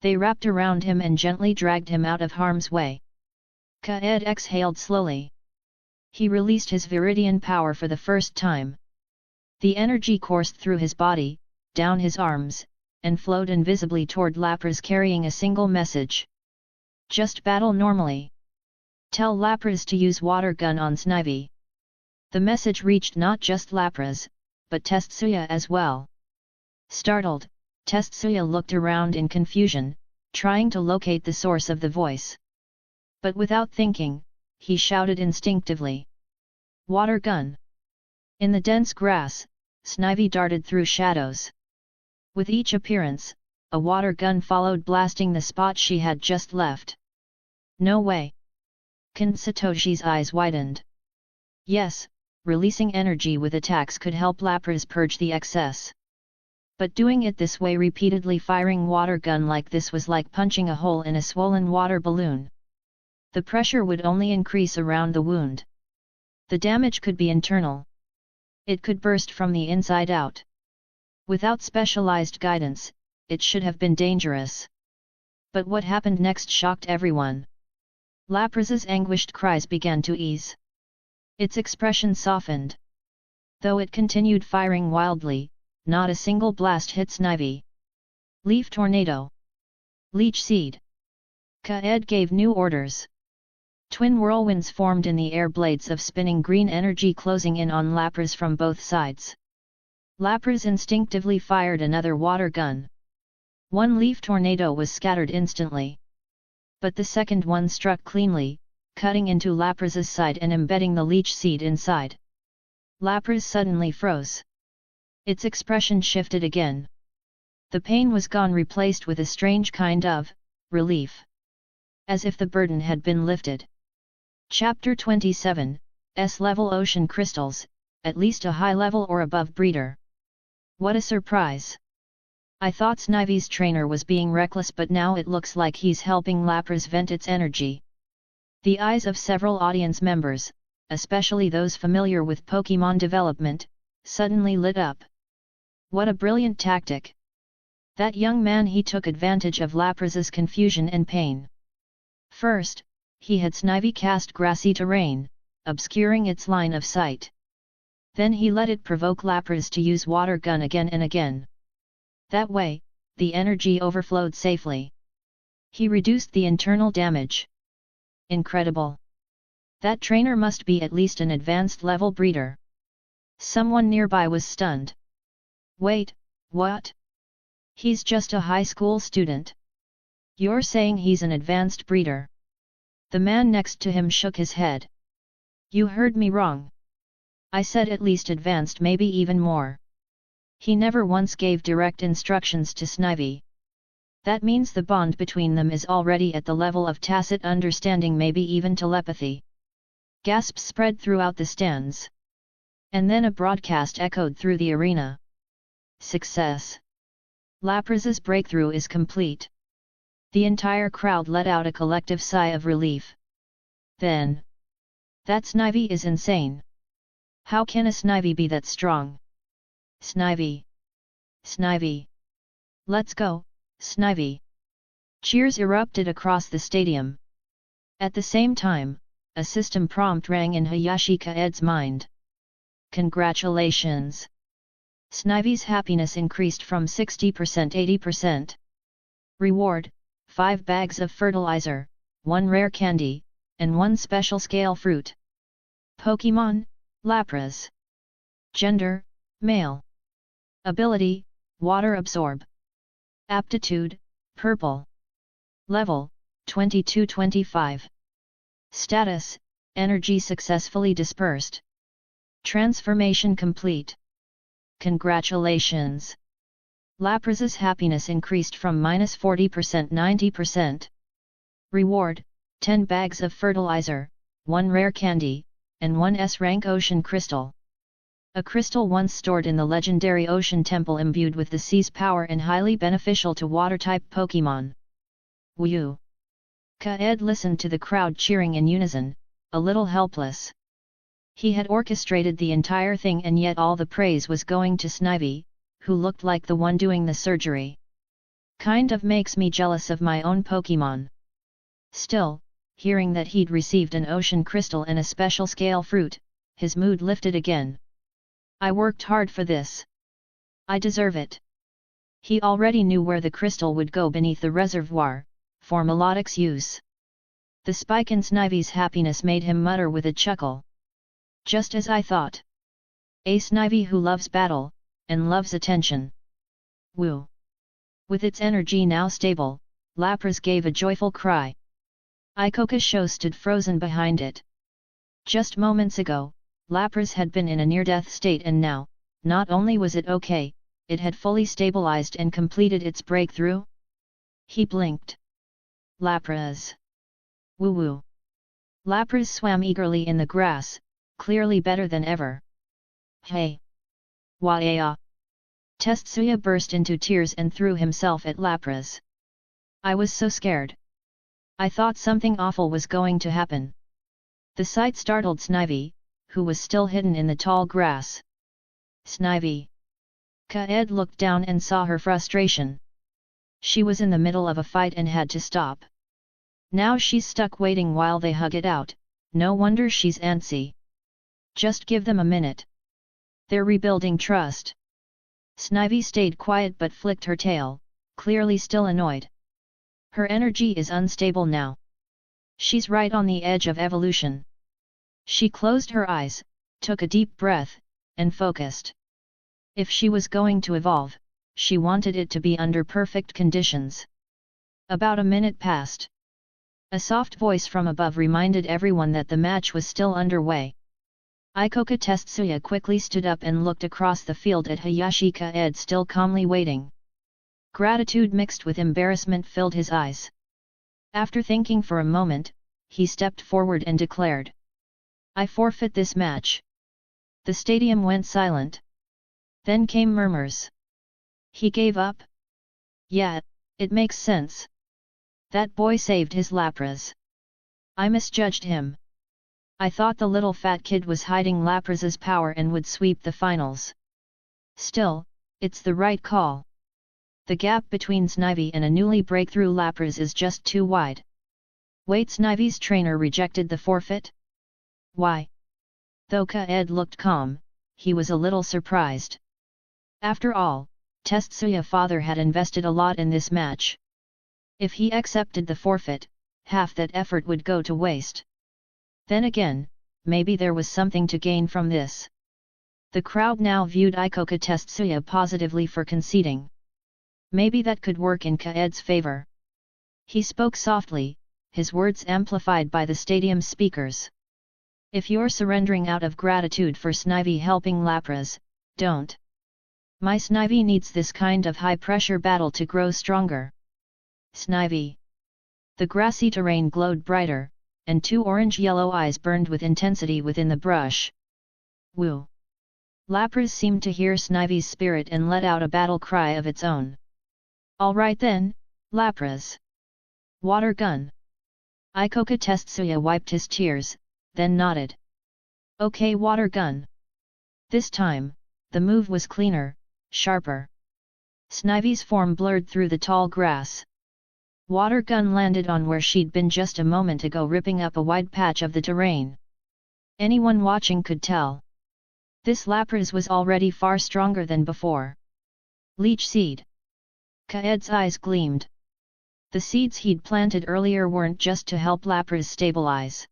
They wrapped around him and gently dragged him out of harm's way. Kaede exhaled slowly. He released his Viridian power for the first time. The energy coursed through his body, down his arms, and flowed invisibly toward Lapras, carrying a single message. Just battle normally. Tell Lapras to use water gun on Snivy. The message reached not just Lapras, but Tetsuya as well. Startled, Tetsuya looked around in confusion, trying to locate the source of the voice. But without thinking, he shouted instinctively. Water gun! In the dense grass, Snivy darted through shadows. With each appearance, a water gun followed, blasting the spot she had just left. No way! Ken Satoshi's eyes widened. Yes, releasing energy with attacks could help Lapras purge the excess. But doing it this way, repeatedly firing water gun like this, was like punching a hole in a swollen water balloon. The pressure would only increase around the wound. The damage could be internal. It could burst from the inside out. Without specialized guidance, it should have been dangerous. But what happened next shocked everyone. Lapra's anguished cries began to ease. Its expression softened. Though it continued firing wildly, not a single blast hit Snivy. Leaf Tornado. Leech Seed. Kaede gave new orders. Twin whirlwinds formed in the air, blades of spinning green energy closing in on Lapras from both sides. Lapras instinctively fired another water gun. One leaf tornado was scattered instantly. But the second one struck cleanly, cutting into Lapras's side and embedding the leech seed inside. Lapras suddenly froze. Its expression shifted again. The pain was gone, replaced with a strange kind of relief. As if the burden had been lifted. Chapter 27, S-level ocean crystals, at least a high level or above breeder. What a surprise! I thought Snivy's trainer was being reckless, but now it looks like he's helping Lapras vent its energy. The eyes of several audience members, especially those familiar with Pokémon development, suddenly lit up. What a brilliant tactic! That young man, he took advantage of Lapras's confusion and pain. First, he had Snivy cast grassy terrain, obscuring its line of sight. Then he let it provoke Lapras to use water gun again and again. That way, the energy overflowed safely. He reduced the internal damage. Incredible! That trainer must be at least an advanced level breeder. Someone nearby was stunned. Wait, what? He's just a high school student. You're saying he's an advanced breeder? The man next to him shook his head. You heard me wrong. I said at least advanced, maybe even more. He never once gave direct instructions to Snivy. That means the bond between them is already at the level of tacit understanding, maybe even telepathy. Gasps spread throughout the stands. And then a broadcast echoed through the arena. Success! Lapras's breakthrough is complete. The entire crowd let out a collective sigh of relief. Then, that Snivy is insane. How can a Snivy be that strong? Snivy! Snivy! Let's go, Snivy! Cheers erupted across the stadium. At the same time, a system prompt rang in Hayashi Kaede's mind. Congratulations! Snivy's happiness increased from 60% 80%. Reward: 5 bags of fertilizer, 1 rare candy, and 1 special scale fruit. Pokémon: Lapras. Gender: male. Ability: water absorb. Aptitude: purple. Level: 22-25. Status: energy successfully dispersed. Transformation complete. Congratulations! Lapras's happiness increased from -40% 90%. Reward: 10 bags of fertilizer, 1 rare candy, and 1 S-rank ocean crystal. A crystal once stored in the legendary Ocean Temple, imbued with the sea's power and highly beneficial to water-type Pokémon. Woo! Kaede listened to the crowd cheering in unison, a little helpless. He had orchestrated the entire thing, and yet all the praise was going to Snivy, who looked like the one doing the surgery. Kind of makes me jealous of my own Pokémon. Still, hearing that he'd received an ocean crystal and a special scale fruit, his mood lifted again. I worked hard for this. I deserve it. He already knew where the crystal would go, beneath the reservoir, for Melodic's use. The spike in Snivy's happiness made him mutter with a chuckle. Just as I thought. A Snivy who loves battle, and loves attention. Woo! With its energy now stable, Lapras gave a joyful cry. Ikoka stood frozen behind it. Just moments ago, Lapras had been in a near-death state, and now, not only was it okay, it had fully stabilized and completed its breakthrough. He blinked. Lapras! Woo-woo! Lapras swam eagerly in the grass, clearly better than ever. Hey! Waaya! Tetsuya burst into tears and threw himself at Lapras. I was so scared. I thought something awful was going to happen. The sight startled Snivy, who was still hidden in the tall grass. Snivy. Kaede looked down and saw her frustration. She was in the middle of a fight and had to stop. Now she's stuck waiting while they hug it out, no wonder she's antsy. Just give them a minute. They're rebuilding trust. Snivy stayed quiet but flicked her tail, clearly still annoyed. Her energy is unstable now. She's right on the edge of evolution. She closed her eyes, took a deep breath, and focused. If she was going to evolve, she wanted it to be under perfect conditions. About a minute passed. A soft voice from above reminded everyone that the match was still underway. Ikoka Tetsuya quickly stood up and looked across the field at Hayashi Kaede still calmly waiting. Gratitude mixed with embarrassment filled his eyes. After thinking for a moment, he stepped forward and declared, "I forfeit this match." The stadium went silent. Then came murmurs. He gave up? Yeah, it makes sense. That boy saved his Lapras. I misjudged him. I thought the little fat kid was hiding Lapras's power and would sweep the finals. Still, it's the right call. The gap between Snivy and a newly breakthrough Lapras is just too wide. Wait, Snivy's trainer rejected the forfeit? Why? Though Kaede looked calm, he was a little surprised. After all, Tetsuya's father had invested a lot in this match. If he accepted the forfeit, half that effort would go to waste. Then again, maybe there was something to gain from this. The crowd now viewed Ikoka Tetsuya positively for conceding. Maybe that could work in Kaede's favor. He spoke softly, his words amplified by the stadium speakers. If you're surrendering out of gratitude for Snivy helping Lapras, don't. My Snivy needs this kind of high-pressure battle to grow stronger. Snivy. The grassy terrain glowed brighter, and two orange-yellow eyes burned with intensity within the brush. Woo! Lapras seemed to hear Snivy's spirit and let out a battle cry of its own. All right then, Lapras. Water gun. Ikoka Tetsuya wiped his tears, then nodded. Okay, water gun. This time, the move was cleaner, sharper. Snivy's form blurred through the tall grass. Water gun landed on where she'd been just a moment ago, ripping up a wide patch of the terrain. Anyone watching could tell. This Lapras was already far stronger than before. Leech seed. Kaede's eyes gleamed. The seeds he'd planted earlier weren't just to help Lapras stabilize.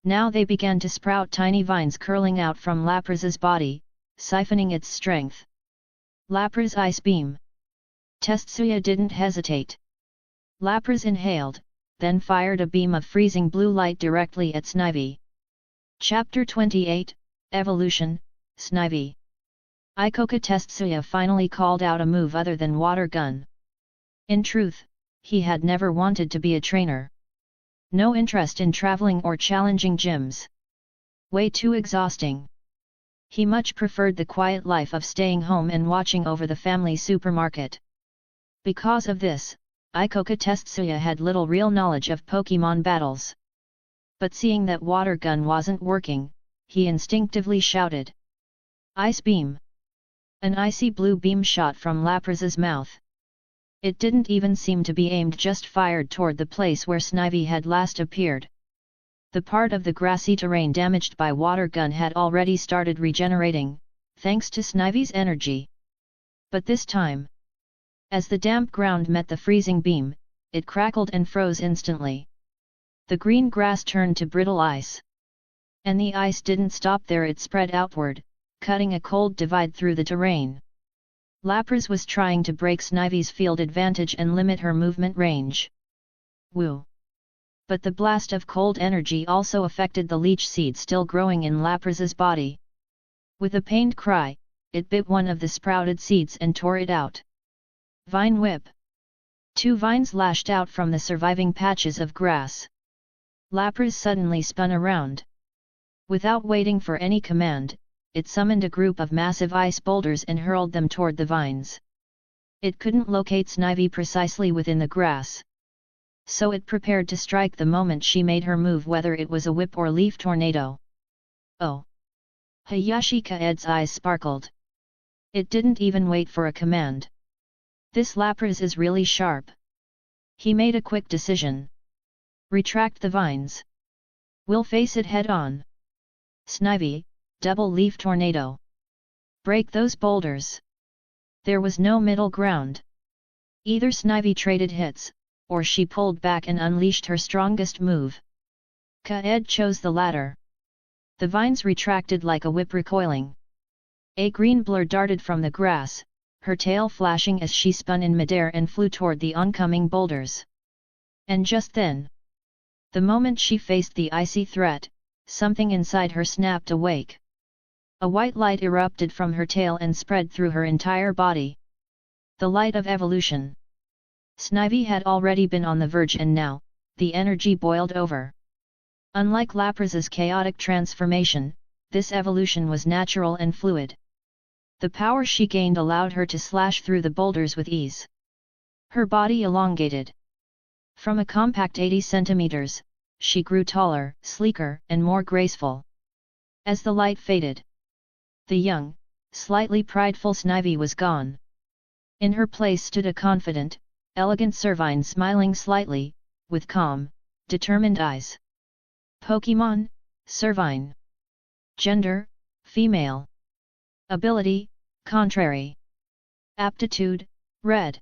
Now they began to sprout tiny vines curling out from Lapras's body, siphoning its strength. Lapras Ice Beam. Tetsuya didn't hesitate. Lapras inhaled, then fired a beam of freezing blue light directly at Snivy. Chapter 28, Evolution, Snivy. Ikoka Tetsuya finally called out a move other than water gun. In truth, he had never wanted to be a trainer. No interest in traveling or challenging gyms. Way too exhausting. He much preferred the quiet life of staying home and watching over the family supermarket. Because of this, Ikoka Tetsuya had little real knowledge of Pokémon battles. But seeing that water gun wasn't working, he instinctively shouted. Ice Beam! An icy blue beam shot from Lapras's mouth. It didn't even seem to be aimed, just fired toward the place where Snivy had last appeared. The part of the grassy terrain damaged by water gun had already started regenerating, thanks to Snivy's energy. But this time, as the damp ground met the freezing beam, it crackled and froze instantly. The green grass turned to brittle ice. And the ice didn't stop there, it spread outward, cutting a cold divide through the terrain. Lapras was trying to break Snivy's field advantage and limit her movement range. Woo! But the blast of cold energy also affected the leech seed still growing in Lapras's body. With a pained cry, it bit one of the sprouted seeds and tore it out. Vine whip. Two vines lashed out from the surviving patches of grass. Lapras suddenly spun around. Without waiting for any command, it summoned a group of massive ice boulders and hurled them toward the vines. It couldn't locate Snivy precisely within the grass. So it prepared to strike the moment she made her move, whether it was a whip or leaf tornado. Oh! Hayashi Kaede's eyes sparkled. It didn't even wait for a command. This Lapras is really sharp. He made a quick decision. Retract the vines. We'll face it head on. Snivy, double leaf tornado. Break those boulders. There was no middle ground. Either Snivy traded hits, or she pulled back and unleashed her strongest move. Kaede chose the latter. The vines retracted like a whip recoiling. A green blur darted from the grass, her tail flashing as she spun in midair and flew toward the oncoming boulders. And just then, the moment she faced the icy threat, something inside her snapped awake. A white light erupted from her tail and spread through her entire body. The light of evolution. Snivy had already been on the verge and now, the energy boiled over. Unlike Lapras's chaotic transformation, this evolution was natural and fluid. The power she gained allowed her to slash through the boulders with ease. Her body elongated. From a compact 80 centimeters, she grew taller, sleeker, and more graceful. As the light faded, the young, slightly prideful Snivy was gone. In her place stood a confident, elegant Servine smiling slightly, with calm, determined eyes. Pokémon, Servine. Gender, female. Ability, contrary. Aptitude, red.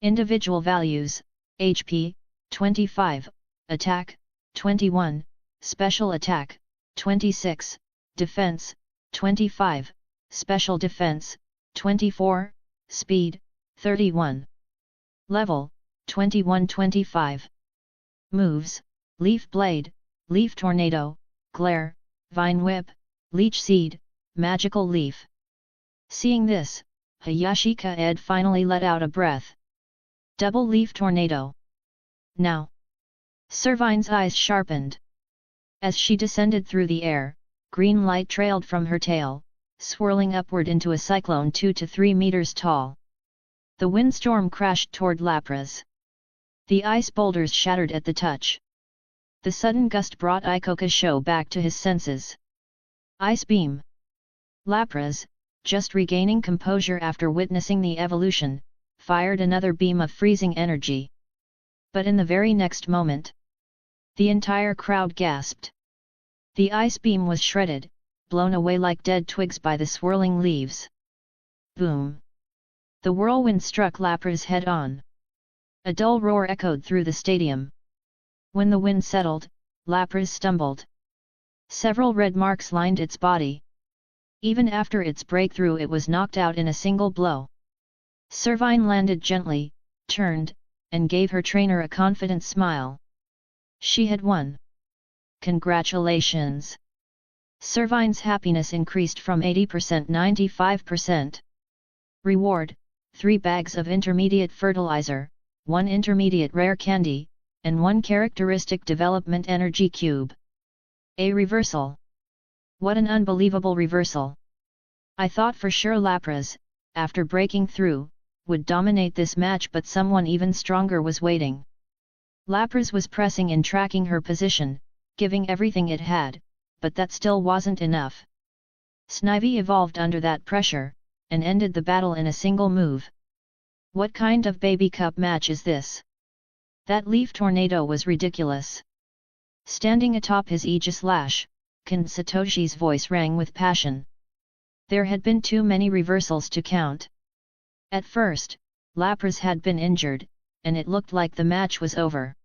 Individual values, HP, 25, Attack, 21, Special Attack, 26, Defense, 25, Special Defense, 24, Speed, 31. Level, 21-25. Moves, Leaf Blade, Leaf Tornado, Glare, Vine Whip, Leech Seed, Magical Leaf. Seeing this, Hayashi Kaede finally let out a breath. Double Leaf Tornado. Now. Servine's eyes sharpened. As she descended through the air, green light trailed from her tail, swirling upward into a cyclone 2 to 3 meters tall. The windstorm crashed toward Lapras. The ice boulders shattered at the touch. The sudden gust brought Ikoka back to his senses. Ice Beam. Lapras, just regaining composure after witnessing the evolution, fired another beam of freezing energy. But in the very next moment, the entire crowd gasped. The ice beam was shredded, blown away like dead twigs by the swirling leaves. Boom! The whirlwind struck Lapras head on. A dull roar echoed through the stadium. When the wind settled, Lapras stumbled. Several red marks lined its body. Even after its breakthrough, it was knocked out in a single blow. Servine landed gently, turned, and gave her trainer a confident smile. She had won. Congratulations! Servine's happiness increased from 80% to 95%. Reward: 3 bags of intermediate fertilizer, 1 intermediate rare candy, and 1 characteristic development energy cube. A reversal. What an unbelievable reversal! I thought for sure Lapras, after breaking through, would dominate this match, but someone even stronger was waiting. Lapras was pressing in, tracking her position, giving everything it had, but that still wasn't enough. Snivy evolved under that pressure, and ended the battle in a single move. What kind of baby cup match is this? That leaf tornado was ridiculous. Standing atop his Aegis lash, Ken Satoshi's voice rang with passion. There had been too many reversals to count. At first, Lapras had been injured, and it looked like the match was over.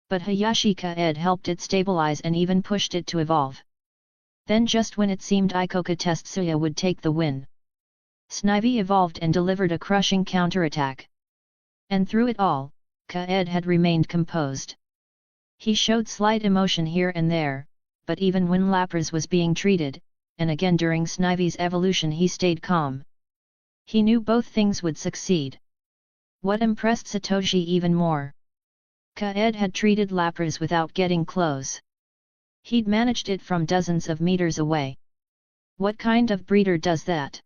But Hayashi Kaede helped it stabilize and even pushed it to evolve. Then just when it seemed Ikoka Tetsuya would take the win, Snivy evolved and delivered a crushing counterattack. And through it all, Kaede had remained composed. He showed slight emotion here and there, but even when Lapras was being treated, and again during Snivy's evolution, he stayed calm. He knew both things would succeed. What impressed Satoshi even more? Kaede had treated Lapras without getting close. He'd managed it from dozens of meters away. What kind of breeder does that?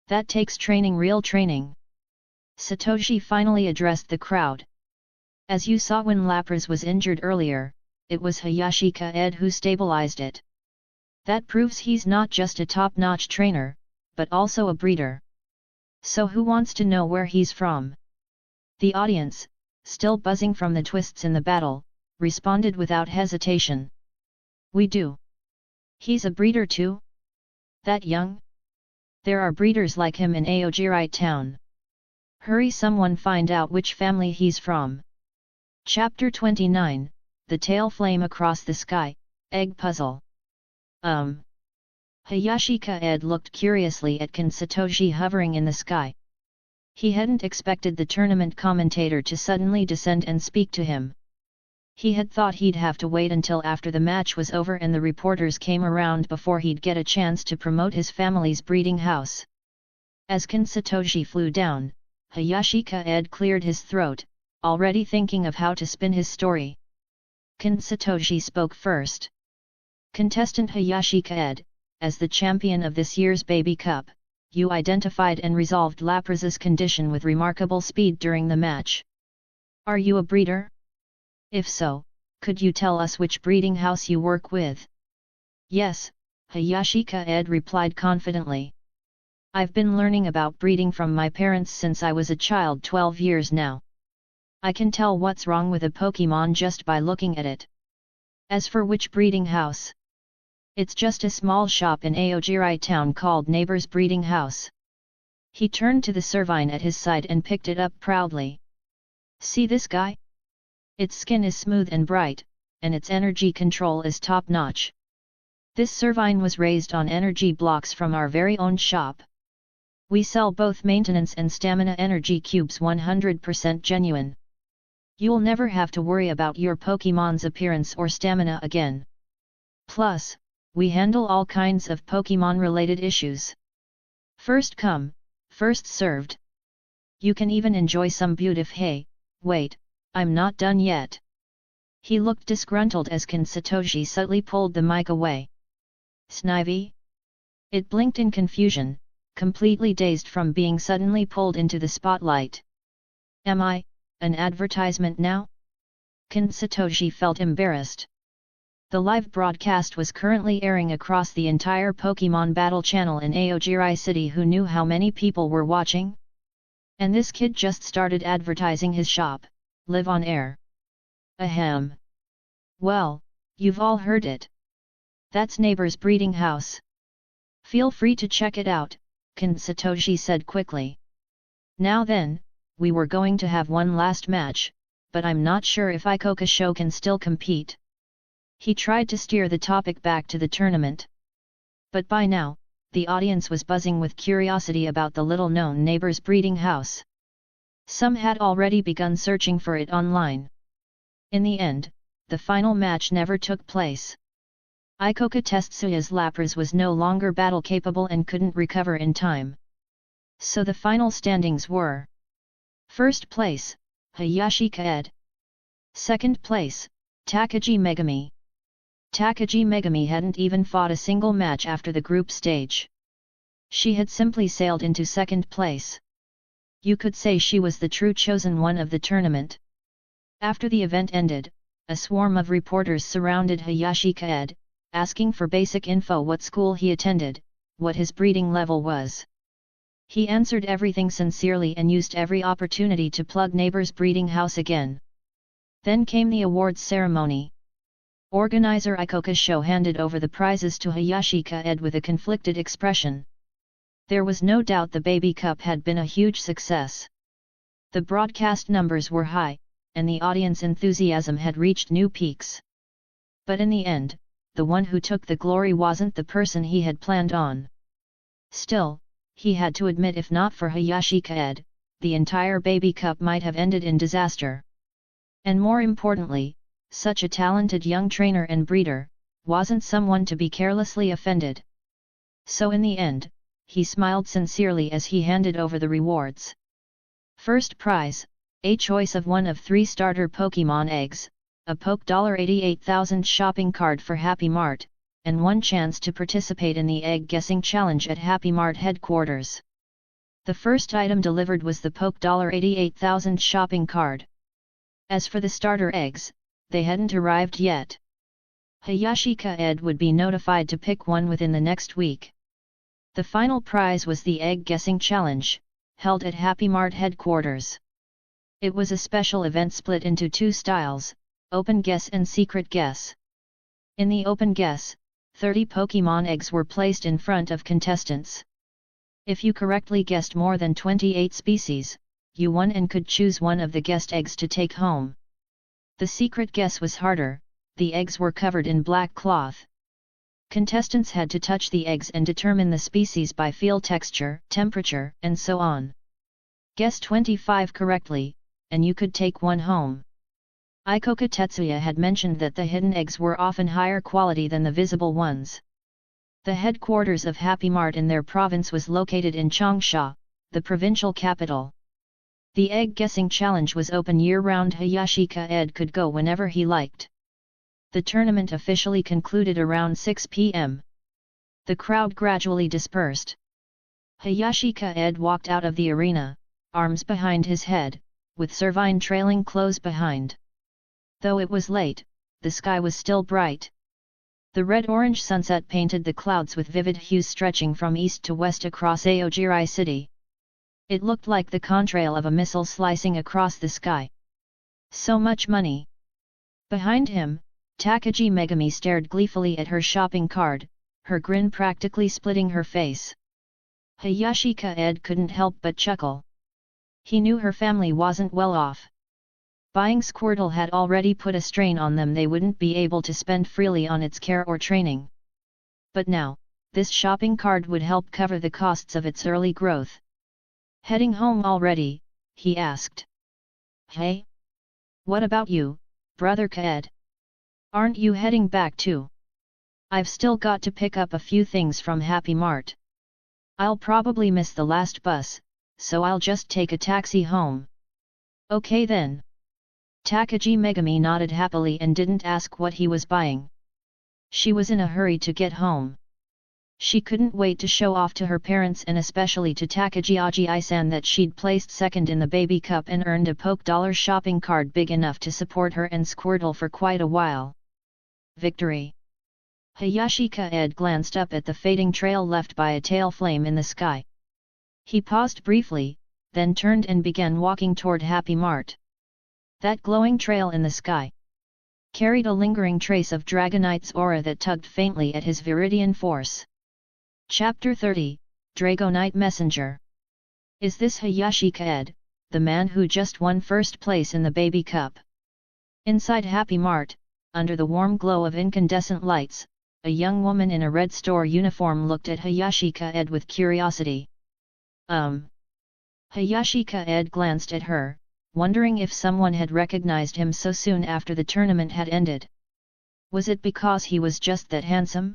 That takes training, real training. Satoshi finally addressed the crowd. As you saw when Lapras was injured earlier, it was Hayashi Kaede who stabilized it. That proves he's not just a top-notch trainer, but also a breeder. So who wants to know where he's from? The audience, still buzzing from the twists in the battle, responded without hesitation. We do. He's a breeder too? That young? There are breeders like him in Aogiri town. Hurry, someone find out which family he's from. Chapter 29, The Tail Flame Across the Sky, Egg Puzzle. Hayashi Kaede looked curiously at Satoshi hovering in the sky. He hadn't expected the tournament commentator to suddenly descend and speak to him. He had thought he'd have to wait until after the match was over and the reporters came around before he'd get a chance to promote his family's breeding house. As Satoshi flew down, Hayashi Kaede cleared his throat, already thinking of how to spin his story. Satoshi spoke first. Contestant Hayashi Kaede, as the champion of this year's Baby Cup, you identified and resolved Lapra's condition with remarkable speed during the match. Are you a breeder? If so, could you tell us which breeding house you work with? Yes, Hayashi Kaede replied confidently. I've been learning about breeding from my parents since I was a child 12 years now. I can tell what's wrong with a Pokémon just by looking at it. As for which breeding house? It's just a small shop in Aogiri town called Neighbor's Breeding House. He turned to the servine at his side and picked it up proudly. See this guy? Its skin is smooth and bright, and its energy control is top-notch. This servine was raised on energy blocks from our very own shop. We sell both maintenance and stamina energy cubes 100% genuine. You'll never have to worry about your Pokémon's appearance or stamina again. Plus, we handle all kinds of Pokémon-related issues. First come, first served. You can even enjoy some beautiful. Hey, wait, I'm not done yet. He looked disgruntled as Satoshi subtly pulled the mic away. Snivy? It blinked in confusion, completely dazed from being suddenly pulled into the spotlight. Am I, an advertisement now? Satoshi felt embarrassed. The live broadcast was currently airing across the entire Pokémon Battle channel in Aogiri City. Who knew how many people were watching? And this kid just started advertising his shop, live on air. Ahem. Well, you've all heard it. That's Neighbor's Breeding House. Feel free to check it out, Satoshi said quickly. Now then, we were going to have one last match, but I'm not sure if Ikoka can still compete. He tried to steer the topic back to the tournament. But by now, the audience was buzzing with curiosity about the little-known Neighbor's Breeding House. Some had already begun searching for it online. In the end, the final match never took place. Ikoka Tetsuya's Lapras was no longer battle-capable and couldn't recover in time. So the final standings were: first place, Hayashi Kaede. Second place, Takagi Megami. Takagi Megami hadn't even fought a single match after the group stage. She had simply sailed into second place. You could say she was the true chosen one of the tournament. After the event ended, a swarm of reporters surrounded Hayashi Kaede, asking for basic info: what school he attended, what his breeding level was. He answered everything sincerely and used every opportunity to plug Neighbor's Breeding House again. Then came the awards ceremony. Organizer Ikoka handed over the prizes to Hayashi Kaede with a conflicted expression. There was no doubt the Baby Cup had been a huge success. The broadcast numbers were high, and the audience enthusiasm had reached new peaks. But in the end, the one who took the glory wasn't the person he had planned on. Still, he had to admit, if not for Hayashi Kaede, the entire Baby Cup might have ended in disaster. And more importantly, such a talented young trainer and breeder wasn't someone to be carelessly offended. So in the end, he smiled sincerely as he handed over the rewards. First prize, a choice of one of 3 starter Pokémon eggs, a Poke $88,000 shopping card for Happy Mart, and 1 chance to participate in the egg guessing challenge at Happy Mart headquarters. The first item delivered was the Poke $88,000 shopping card. As for the starter eggs, they hadn't arrived yet. Hayashi Kaede would be notified to pick one within the next week. The final prize was the Egg Guessing Challenge, held at Happy Mart headquarters. It was a special event split into two styles, Open Guess and Secret Guess. In the Open Guess, 30 Pokémon eggs were placed in front of contestants. If you correctly guessed more than 28 species, you won and could choose one of the guessed eggs to take home. The secret guess was harder, the eggs were covered in black cloth. Contestants had to touch the eggs and determine the species by feel texture, temperature, and so on. Guess 25 correctly, and you could take one home. Ikoka Tetsuya had mentioned that the hidden eggs were often higher quality than the visible ones. The headquarters of Happy Mart in their province was located in Changsha, the provincial capital. The egg guessing challenge was open year-round. Hayashi Kaede could go whenever he liked. The tournament officially concluded around 6 p.m. The crowd gradually dispersed. Hayashi Kaede walked out of the arena, arms behind his head, with Servine trailing close behind. Though it was late, the sky was still bright. The red-orange sunset painted the clouds with vivid hues stretching from east to west across Aogiri city. It looked like the contrail of a missile slicing across the sky. So much money! Behind him, Takagi Megami stared gleefully at her shopping cart, her grin practically splitting her face. Hayashi Kaede couldn't help but chuckle. He knew her family wasn't well off. Buying Squirtle had already put a strain on them. They wouldn't be able to spend freely on its care or training. But now, this shopping cart would help cover the costs of its early growth. Heading home already? He asked. Hey? What about you, Brother Kaede? Aren't you heading back too? I've still got to pick up a few things from Happy Mart. I'll probably miss the last bus, so I'll just take a taxi home. Okay then. Takagi Megami nodded happily and didn't ask what he was buying. She was in a hurry to get home. She couldn't wait to show off to her parents and especially to Takagi Agi-san that she'd placed second in the Baby Cup and earned a $1 shopping cart big enough to support her and Squirtle for quite a while. Victory! Hayashi Kaede glanced up at the fading trail left by a tail flame in the sky. He paused briefly, then turned and began walking toward Happy Mart. That glowing trail in the sky carried a lingering trace of Dragonite's aura that tugged faintly at his viridian force. Chapter 30, Dragonite Messenger. Is this Hayashi Kaede, the man who just won first place in the Baby Cup? Inside Happy Mart, under the warm glow of incandescent lights, a young woman in a red store uniform looked at Hayashi Kaede with curiosity. Hayashi Kaede glanced at her, wondering if someone had recognized him so soon after the tournament had ended. Was it because he was just that handsome?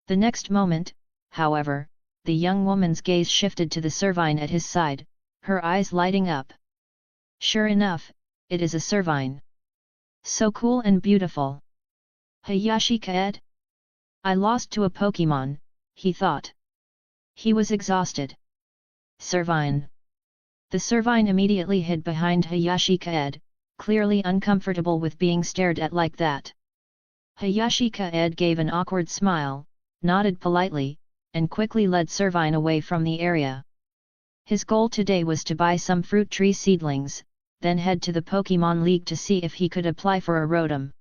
The next moment, however, the young woman's gaze shifted to the Servine at his side, her eyes lighting up. Sure enough, it is a Servine. So cool and beautiful. Hayashi Kaede? I lost to a Pokémon, he thought. He was exhausted. Servine. The Servine immediately hid behind Hayashi Kaede, clearly uncomfortable with being stared at like that. Hayashi Kaede gave an awkward smile, nodded politely, and quickly led Servine away from the area. His goal today was to buy some fruit tree seedlings, then head to the Pokémon League to see if he could apply for a Rotom.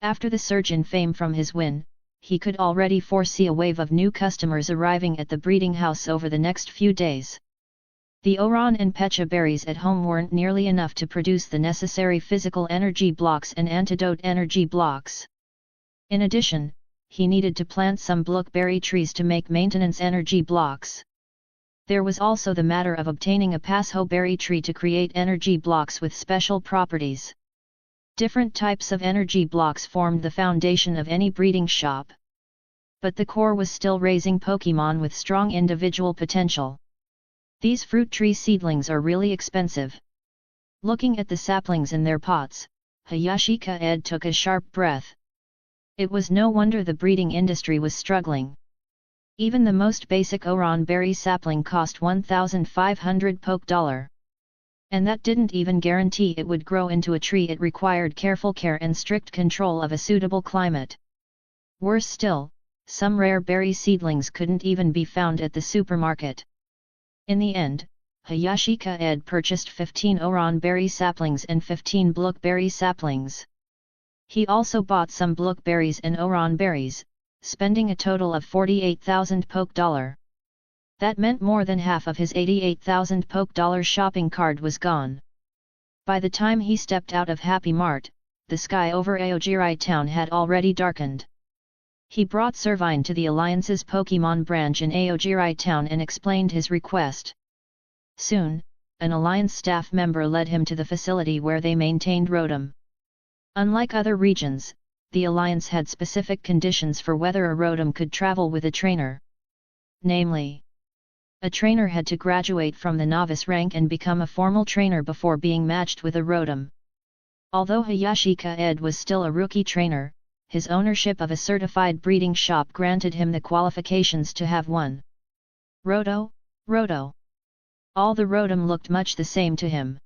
After the surge in fame from his win, he could already foresee a wave of new customers arriving at the breeding house over the next few days. The Oran and Pecha berries at home weren't nearly enough to produce the necessary physical energy blocks and antidote energy blocks. In addition, he needed to plant some blueberry trees to make maintenance energy blocks. There was also the matter of obtaining a Pasho berry tree to create energy blocks with special properties. Different types of energy blocks formed the foundation of any breeding shop. But the core was still raising Pokémon with strong individual potential. These fruit tree seedlings are really expensive. Looking at the saplings in their pots, Hayashi Kaede took a sharp breath. It was no wonder the breeding industry was struggling. Even the most basic Oran berry sapling cost 1,500 Poké. And that didn't even guarantee it would grow into a tree. It required careful care and strict control of a suitable climate. Worse still, some rare berry seedlings couldn't even be found at the supermarket. In the end, Hayashi Kaede purchased 15 oran berry saplings and 15 blueberry saplings. He also bought some blueberries and oran berries, spending a total of 48,000 poke dollar. That meant more than half of his 88,000 poke dollar shopping cart was gone. By the time he stepped out of Happy Mart, the sky over Aogiri town had already darkened. He brought Servine to the Alliance's Pokémon branch in Aogiri town and explained his request. Soon, an Alliance staff member led him to the facility where they maintained Rotom. Unlike other regions, the Alliance had specific conditions for whether a Rotom could travel with a trainer. Namely, a trainer had to graduate from the novice rank and become a formal trainer before being matched with a Rotom. Although Hayashi Kaede was still a rookie trainer, his ownership of a certified breeding shop granted him the qualifications to have one. Roto. All the Rotom looked much the same to him.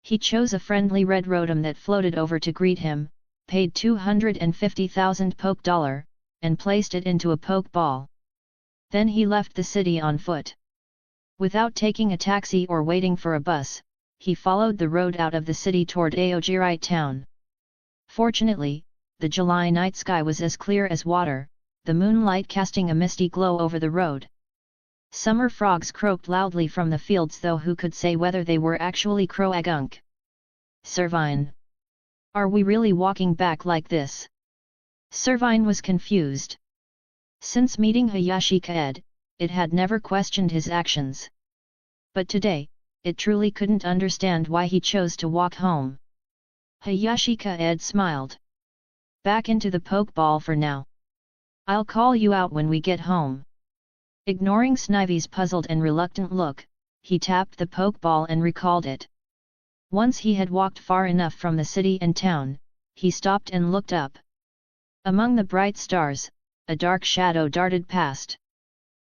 He chose a friendly red Rotom that floated over to greet him, paid 250,000 poke dollar, and placed it into a poke ball. Then he left the city on foot. Without taking a taxi or waiting for a bus, he followed the road out of the city toward Aogiri town. Fortunately, the July night sky was as clear as water, the moonlight casting a misty glow over the road. Summer frogs croaked loudly from the fields, though who could say whether they were actually croagunk. Servine. Are we really walking back like this? Servine was confused. Since meeting Hayashi Kaede, it had never questioned his actions. But today, it truly couldn't understand why he chose to walk home. Hayashi Kaede smiled. Back into the pokeball for now. I'll call you out when we get home. Ignoring Snivy's puzzled and reluctant look, he tapped the pokeball and recalled it. Once he had walked far enough from the city and town, he stopped and looked up. Among the bright stars, a dark shadow darted past.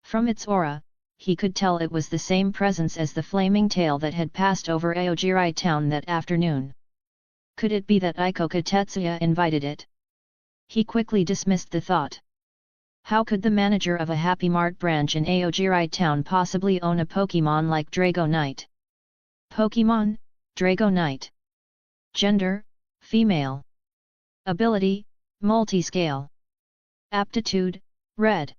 From its aura, he could tell it was the same presence as the flaming tail that had passed over Aogiri town that afternoon. Could it be that Ikoka Tetsuya invited it? He quickly dismissed the thought. How could the manager of a Happy Mart branch in Aogiri town possibly own a Pokémon like Dragonite? Pokémon, Dragonite. Gender, female. Ability, multiscale. Aptitude, red.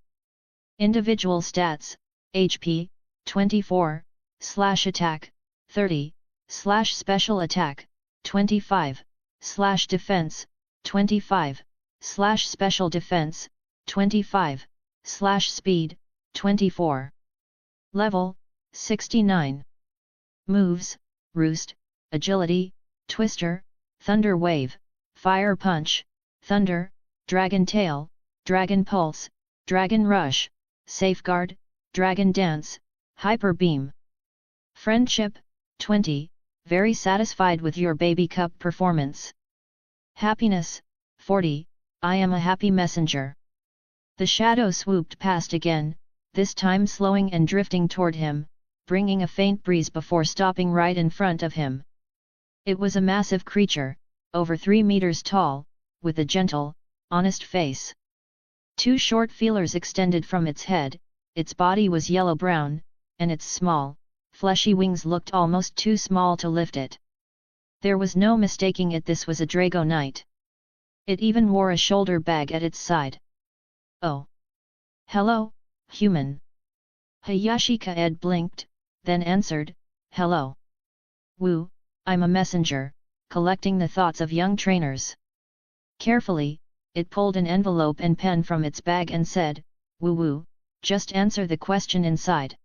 Individual stats, HP, 24, /attack, 30, /special attack, 25, /defense, 25, /special defense, 25, /speed, 24. Level, 69. Moves, Roost, Agility, Twister, Thunder Wave, Fire Punch, Thunder, Dragon Tail, Dragon Pulse, Dragon Rush, Safeguard, Dragon Dance, Hyper Beam. Friendship, 20, very satisfied with your baby cup performance. Happiness, 40, I am a happy messenger. The shadow swooped past again, this time slowing and drifting toward him, bringing a faint breeze before stopping right in front of him. It was a massive creature, over 3 meters tall, with a gentle, honest face. 2 short feelers extended from its head, its body was yellow-brown, and its small, fleshy wings looked almost too small to lift it. There was no mistaking it, this was a Dragonite. It even wore a shoulder bag at its side. Oh! Hello, human. Hayashi Kaede blinked, then answered, hello. Woo, I'm a messenger, collecting the thoughts of young trainers. Carefully, it pulled an envelope and pen from its bag and said, woo, just answer the question inside.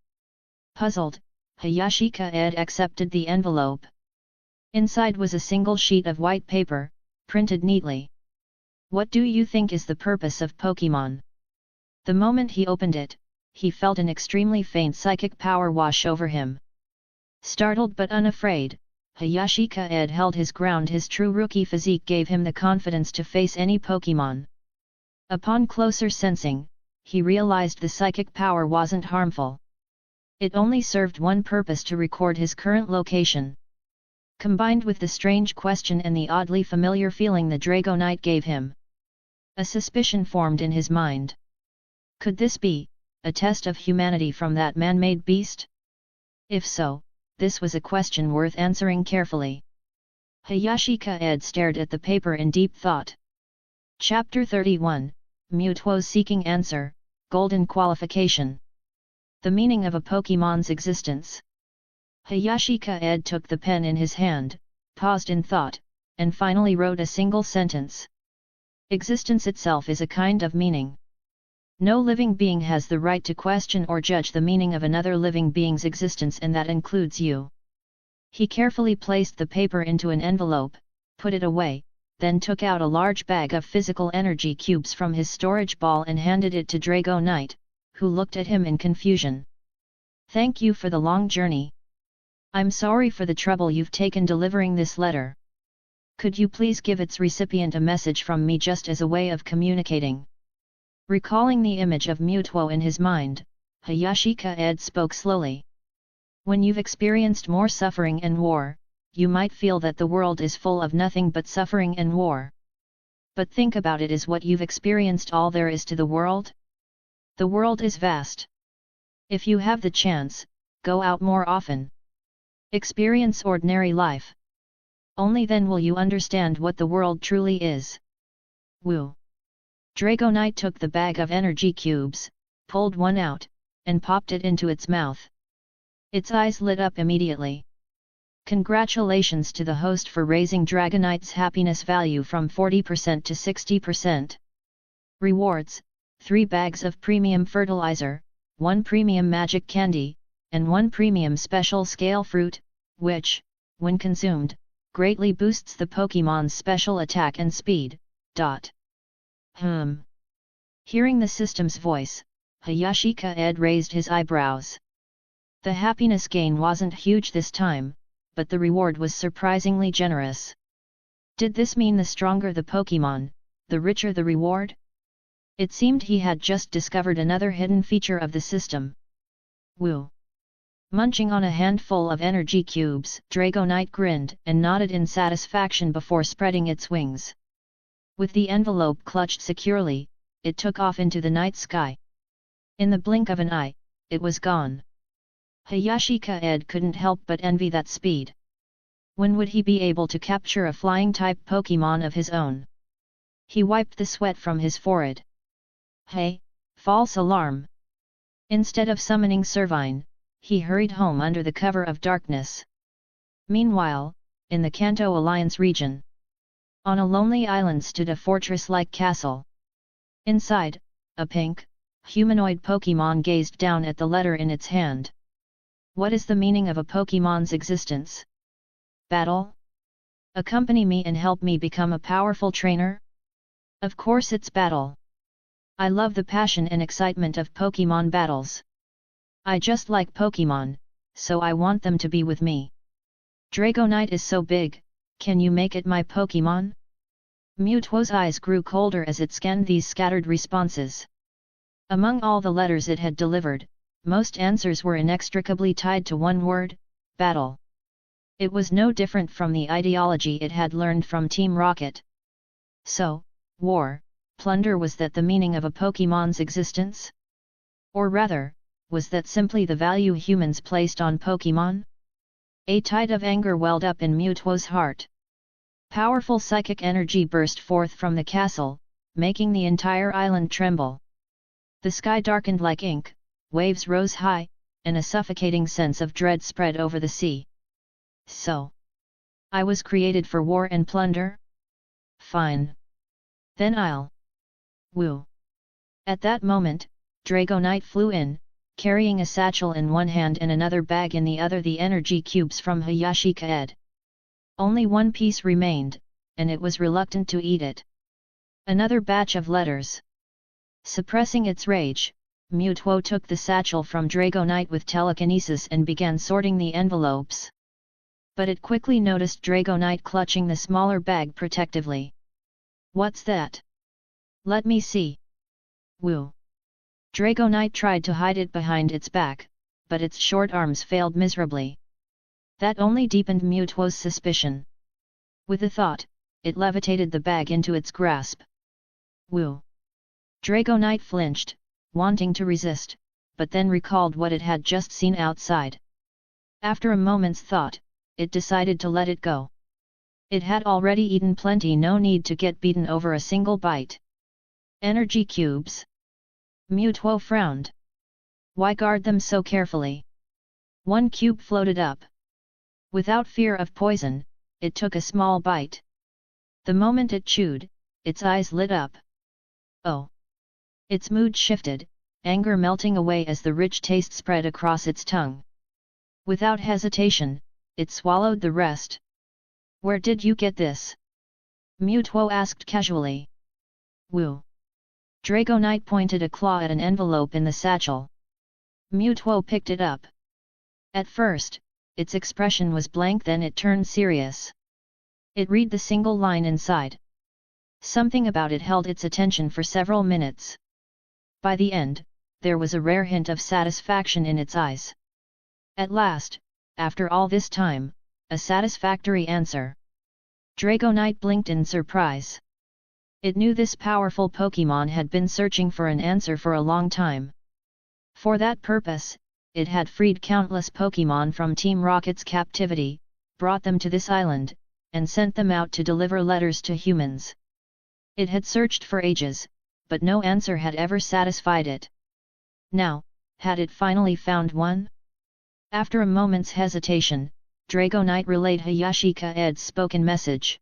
Puzzled, Hayashi Kaede accepted the envelope. Inside was a single sheet of white paper, printed neatly. What do you think is the purpose of Pokémon? The moment he opened it, he felt an extremely faint psychic power wash over him. Startled but unafraid, Hayashi Kaede held his ground. His true rookie physique gave him the confidence to face any Pokémon. Upon closer sensing, he realized the psychic power wasn't harmful. It only served one purpose: to record his current location. Combined with the strange question and the oddly familiar feeling the Dragonite gave him, a suspicion formed in his mind. Could this be a test of humanity from that man-made beast? If so, this was a question worth answering carefully. Hayashi Kaede stared at the paper in deep thought. Chapter 31, Mutuo Seeking Answer, Golden Qualification. The meaning of a Pokémon's existence. Hayashi Kaede took the pen in his hand, paused in thought, and finally wrote a single sentence. Existence itself is a kind of meaning. No living being has the right to question or judge the meaning of another living being's existence, and that includes you. He carefully placed the paper into an envelope, put it away, then took out a large bag of physical energy cubes from his storage ball and handed it to Dragonite, who looked at him in confusion. Thank you for the long journey. I'm sorry for the trouble you've taken delivering this letter. Could you please give its recipient a message from me just as a way of communicating? Recalling the image of Mutuo in his mind, Hayashi Kaede spoke slowly. When you've experienced more suffering and war, you might feel that the world is full of nothing but suffering and war. But think about it, is what you've experienced all there is to the world? The world is vast. If you have the chance, go out more often. Experience ordinary life. Only then will you understand what the world truly is. Woo! Dragonite took the bag of energy cubes, pulled one out, and popped it into its mouth. Its eyes lit up immediately. Congratulations to the host for raising Dragonite's happiness value from 40% to 60%. Rewards: 3 bags of premium fertilizer, 1 premium magic candy, and 1 premium special scale fruit, which, when consumed, greatly boosts the Pokémon's special attack and speed. Hearing the system's voice, Hayashi Kaede raised his eyebrows. The happiness gain wasn't huge this time, but the reward was surprisingly generous. Did this mean the stronger the Pokémon, the richer the reward? It seemed he had just discovered another hidden feature of the system. Woo! Munching on a handful of energy cubes, Dragonite grinned and nodded in satisfaction before spreading its wings. With the envelope clutched securely, it took off into the night sky. In the blink of an eye, it was gone. Hayashi Kaede couldn't help but envy that speed. When would he be able to capture a flying-type Pokémon of his own? He wiped the sweat from his forehead. Hey, false alarm! Instead of summoning Servine, he hurried home under the cover of darkness. Meanwhile, in the Kanto Alliance region, on a lonely island stood a fortress-like castle. Inside, a pink, humanoid Pokémon gazed down at the letter in its hand. What is the meaning of a Pokémon's existence? Battle? Accompany me and help me become a powerful trainer? Of course it's battle. I love the passion and excitement of Pokémon battles. I just like Pokémon, so I want them to be with me. Dragonite is so big, can you make it my Pokémon? Mutuo's eyes grew colder as it scanned these scattered responses. Among all the letters it had delivered, most answers were inextricably tied to one word: battle. It was no different from the ideology it had learned from Team Rocket. So, war, plunder, was that the meaning of a Pokémon's existence? Or rather, was that simply the value humans placed on Pokémon? A tide of anger welled up in Mutuo's heart. Powerful psychic energy burst forth from the castle, making the entire island tremble. The sky darkened like ink, waves rose high, and a suffocating sense of dread spread over the sea. So, I was created for war and plunder? Fine. Then I'll... Woo! At that moment, Dragonite flew in, carrying a satchel in one hand and another bag in the other, the energy cubes from Hayashi Kaede. Only one piece remained, and it was reluctant to eat it. Another batch of letters. Suppressing its rage, Mutuo took the satchel from Dragonite with telekinesis and began sorting the envelopes. But it quickly noticed Dragonite clutching the smaller bag protectively. What's that? Let me see. Woo! Dragonite tried to hide it behind its back, but its short arms failed miserably. That only deepened Mutuo's suspicion. With a thought, it levitated the bag into its grasp. Woo! Dragonite flinched, wanting to resist, but then recalled what it had just seen outside. After a moment's thought, it decided to let it go. It had already eaten plenty, no need to get beaten over a single bite. Energy cubes? Mutuo frowned. Why guard them so carefully? One cube floated up. Without fear of poison, it took a small bite. The moment it chewed, its eyes lit up. Oh! Its mood shifted, anger melting away as the rich taste spread across its tongue. Without hesitation, it swallowed the rest. Where did you get this? Mutuo asked casually. Woo! Dragonite pointed a claw at an envelope in the satchel. Mutuo picked it up. At first, its expression was blank, then it turned serious. It read the single line inside. Something about it held its attention for several minutes. By the end, there was a rare hint of satisfaction in its eyes. At last, after all this time, a satisfactory answer. Dragonite blinked in surprise. It knew this powerful Pokémon had been searching for an answer for a long time. For that purpose, it had freed countless Pokémon from Team Rocket's captivity, brought them to this island, and sent them out to deliver letters to humans. It had searched for ages, but no answer had ever satisfied it. Now, had it finally found one? After a moment's hesitation, Dragonite relayed Hayashi Kaede's spoken message.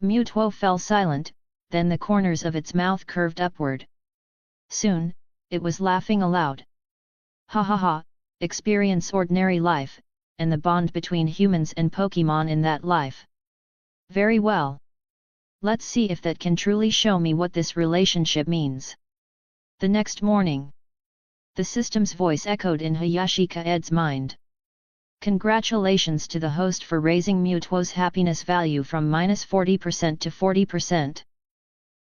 Mutuo fell silent, then the corners of its mouth curved upward. Soon, it was laughing aloud. Ha ha ha, experience ordinary life, and the bond between humans and Pokémon in that life. Very well. Let's see if that can truly show me what this relationship means. The next morning, the system's voice echoed in Hayashi Kaede's mind. Congratulations to the host for raising Mutuo's happiness value from -40% to 40%.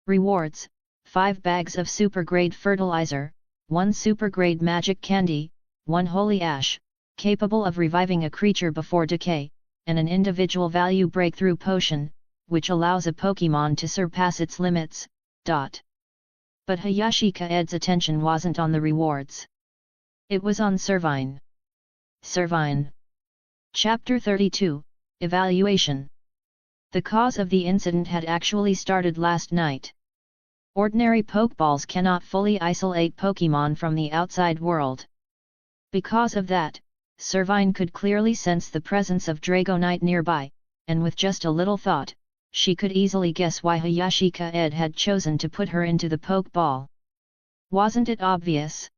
Rewards: 5 bags of super-grade fertilizer, 1 super-grade magic candy, 1 holy ash, capable of reviving a creature before decay, and an individual value breakthrough potion, which allows a Pokémon to surpass its limits. But Hayashi Kaede's attention wasn't on the rewards. It was on Servine. Servine. Chapter 32, Evaluation. The cause of the incident had actually started last night. Ordinary Pokeballs cannot fully isolate Pokémon from the outside world. Because of that, Servine could clearly sense the presence of Dragonite nearby, and with just a little thought, she could easily guess why Hayashi Kaede had chosen to put her into the Pokeball. Wasn't it obvious?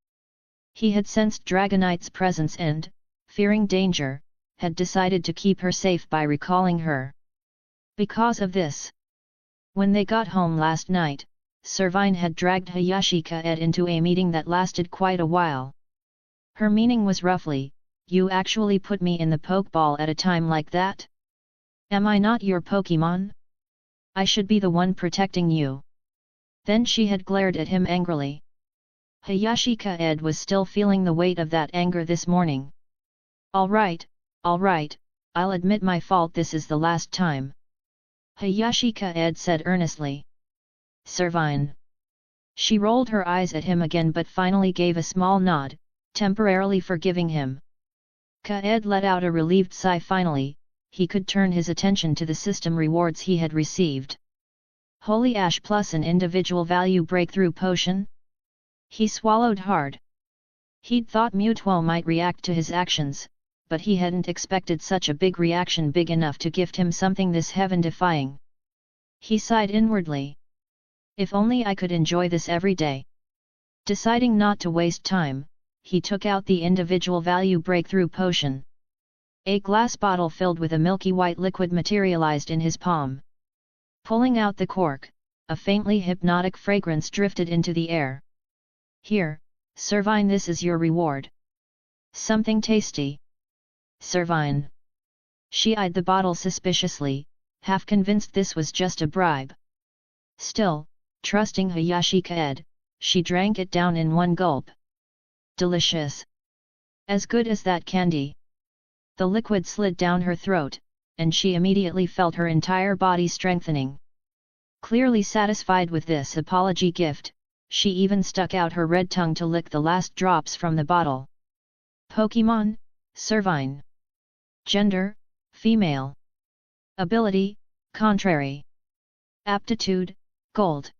He had sensed Dragonite's presence and, fearing danger, had decided to keep her safe by recalling her. Because of this, when they got home last night, Servine had dragged Hayashi Kaede into a meeting that lasted quite a while. Her meaning was roughly, "You actually put me in the Pokeball at a time like that? Am I not your Pokémon? I should be the one protecting you." Then she had glared at him angrily. Hayashi Kaede was still feeling the weight of that anger this morning. All right, I'll admit my fault, this is the last time," Hayashi Kaede said earnestly. Servine. She rolled her eyes at him again but finally gave a small nod, temporarily forgiving him. Kaede let out a relieved sigh. Finally, he could turn his attention to the system rewards he had received. Holy Ash plus an individual value breakthrough potion? He swallowed hard. He'd thought Mutuo might react to his actions, but he hadn't expected such a big reaction, big enough to gift him something this heaven-defying. He sighed inwardly. If only I could enjoy this every day. Deciding not to waste time, he took out the individual value breakthrough potion. A glass bottle filled with a milky white liquid materialized in his palm. Pulling out the cork, a faintly hypnotic fragrance drifted into the air. Here, Servine, this is your reward. Something tasty. Servine. She eyed the bottle suspiciously, half convinced this was just a bribe. Still, trusting Hayashi Kaede, she drank it down in one gulp. Delicious. As good as that candy. The liquid slid down her throat, and she immediately felt her entire body strengthening. Clearly satisfied with this apology gift, she even stuck out her red tongue to lick the last drops from the bottle. Pokémon, Servine. Gender, female. Ability, contrary. Aptitude, gold.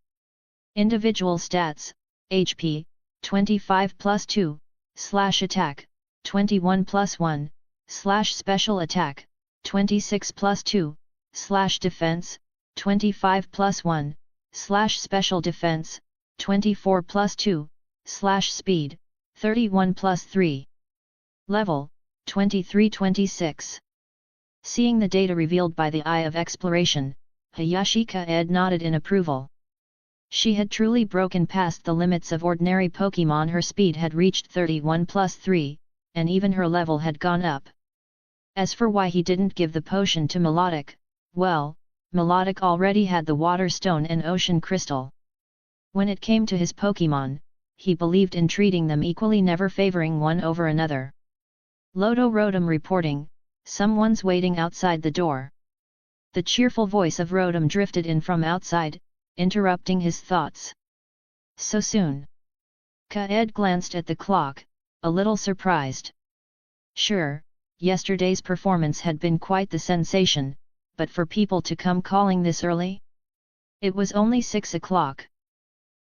Individual stats, HP, 25 plus 2, /attack, 21 plus 1, /special attack, 26 plus 2, /defense, 25 plus 1, /special defense, 24 plus 2, /speed, 31 plus 3. Level, 23-26. Seeing the data revealed by the Eye of Exploration, Hayashi Kaede nodded in approval. She had truly broken past the limits of ordinary Pokémon. Her speed had reached 31 plus 3, and even her level had gone up. As for why he didn't give the potion to Melodic, well, Melodic already had the Water Stone and Ocean Crystal. When it came to his Pokémon, he believed in treating them equally, never favoring one over another. Lodo Rotom reporting, someone's waiting outside the door. The cheerful voice of Rotom drifted in from outside, interrupting his thoughts. So soon? Kaede glanced at the clock, a little surprised. Sure, yesterday's performance had been quite the sensation, but for people to come calling this early? It was only 6 o'clock.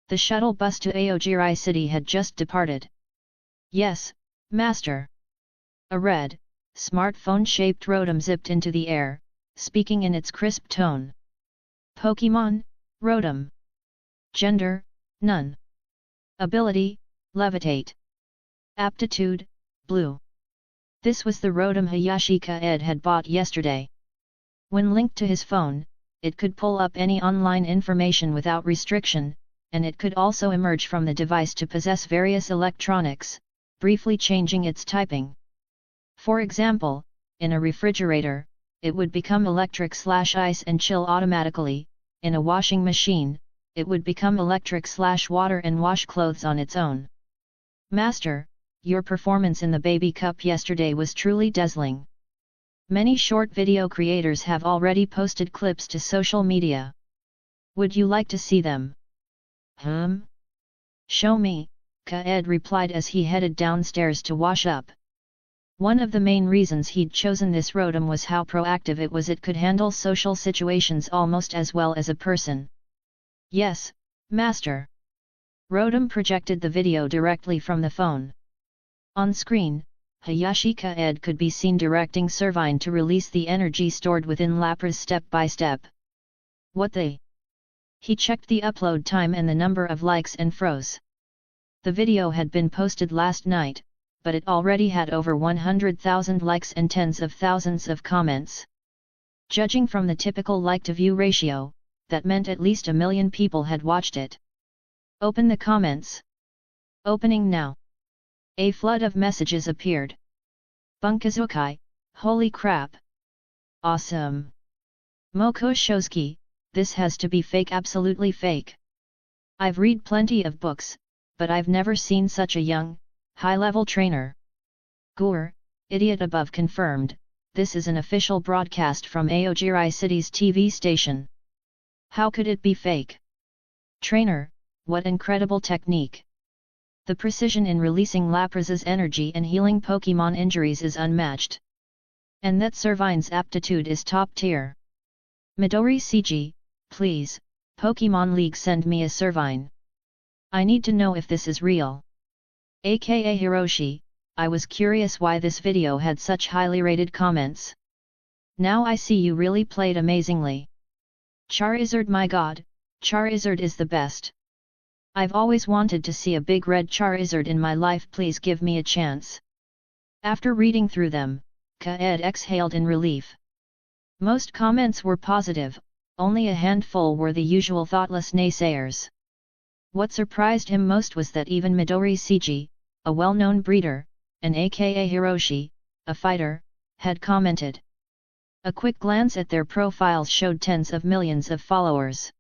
The shuttle bus to Aogiri City had just departed. Yes, Master. A red, smartphone-shaped Rotom zipped into the air, speaking in its crisp tone. Pokémon, Rotom. Gender, none. Ability, levitate. Aptitude, blue. This was the Rotom Hayashi Kaede had bought yesterday. When linked to his phone, it could pull up any online information without restriction, and it could also emerge from the device to possess various electronics, briefly changing its typing. For example, in a refrigerator, it would become electric/ice and chill automatically. In a washing machine, it would become electric/water and wash clothes on its own. Master, your performance in the Baby Cup yesterday was truly dazzling. Many short video creators have already posted clips to social media. Would you like to see them? Show me, Kaede replied as he headed downstairs to wash up. One of the main reasons he'd chosen this Rotom was how proactive it was. It could handle social situations almost as well as a person. Yes, Master. Rotom projected the video directly from the phone. On screen, Hayashi Kaede could be seen directing Servine to release the energy stored within Lapras step by step. What the? He checked the upload time and the number of likes and froze. The video had been posted last night, but it already had over 100,000 likes and tens of thousands of comments. Judging from the typical like-to-view ratio, that meant at least 1 million people had watched it. Open the comments. Opening now. A flood of messages appeared. Bunkazukai, holy crap! Awesome! Moko Shosky, this has to be fake, absolutely fake. I've read plenty of books, but I've never seen such a young, high-level trainer. Gur, idiot above confirmed, this is an official broadcast from Aogiri City's TV station. How could it be fake? Trainer, what incredible technique! The precision in releasing Lapras's energy and healing Pokémon injuries is unmatched. And that Servine's aptitude is top tier. Midori CG, please, Pokémon League send me a Servine. I need to know if this is real. AKA Hiroshi, I was curious why this video had such highly rated comments. Now I see you really played amazingly. Charizard, my god, Charizard is the best. I've always wanted to see a big red Charizard in my life, please give me a chance. After reading through them, Kaede exhaled in relief. Most comments were positive, only a handful were the usual thoughtless naysayers. What surprised him most was that even Midori CG, a well-known breeder, and aka Hiroshi, a fighter, had commented. A quick glance at their profiles showed tens of millions of followers.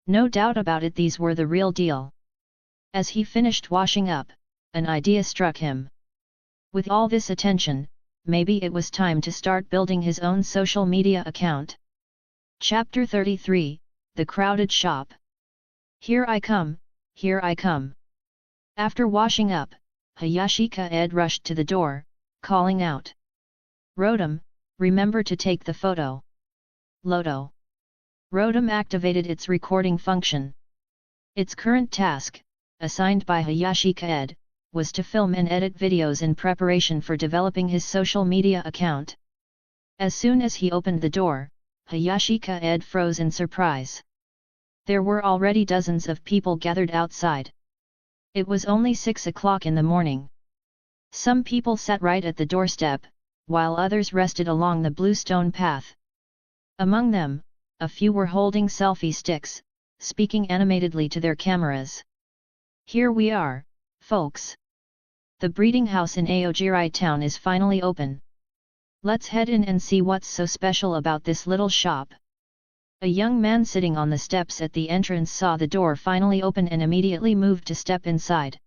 No doubt about it, these were the real deal. As he finished washing up, an idea struck him. With all this attention, maybe it was time to start building his own social media account. Chapter 33, The Crowded Shop. Here I come, here I come. After washing up, Hayashi Kaede rushed to the door, calling out. Rotom, remember to take the photo. Loto. Rotom activated its recording function. Its current task, assigned by Hayashi Kaede, was to film and edit videos in preparation for developing his social media account. As soon as he opened the door, Hayashi Kaede froze in surprise. There were already dozens of people gathered outside. It was only 6 o'clock in the morning. Some people sat right at the doorstep, while others rested along the blue stone path. Among them, a few were holding selfie sticks, speaking animatedly to their cameras. Here we are, folks. The breeding house in Aojirai town is finally open. Let's head in and see what's so special about this little shop. A young man sitting on the steps at the entrance saw the door finally open and immediately moved to step inside.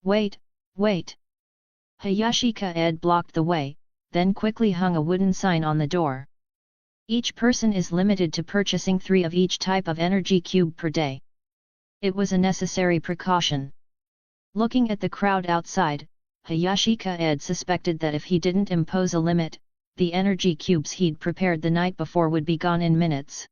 Wait, wait! Hayashi Kaede blocked the way, then quickly hung a wooden sign on the door. Each person is limited to purchasing 3 of each type of energy cube per day. It was a necessary precaution. Looking at the crowd outside, Hayashi Kaede suspected that if he didn't impose a limit, the energy cubes he'd prepared the night before would be gone in minutes.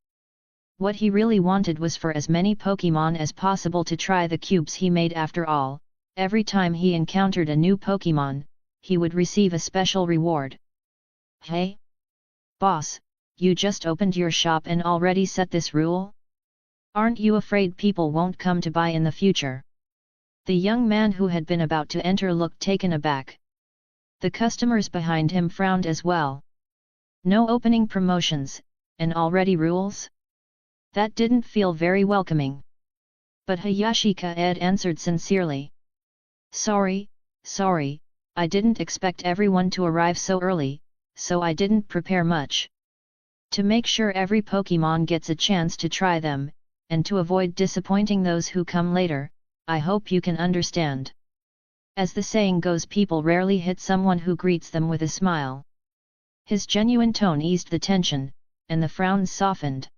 What he really wanted was for as many Pokémon as possible to try the cubes he made. After all, every time he encountered a new Pokémon, he would receive a special reward. Hey! Boss, you just opened your shop and already set this rule? Aren't you afraid people won't come to buy in the future? The young man who had been about to enter looked taken aback. The customers behind him frowned as well. No opening promotions, and already rules? That didn't feel very welcoming. But Hayashi Kaede answered sincerely. Sorry, I didn't expect everyone to arrive so early, so I didn't prepare much. To make sure every Pokémon gets a chance to try them, and to avoid disappointing those who come later, I hope you can understand. As the saying goes, people rarely hit someone who greets them with a smile. His genuine tone eased the tension, and the frowns softened.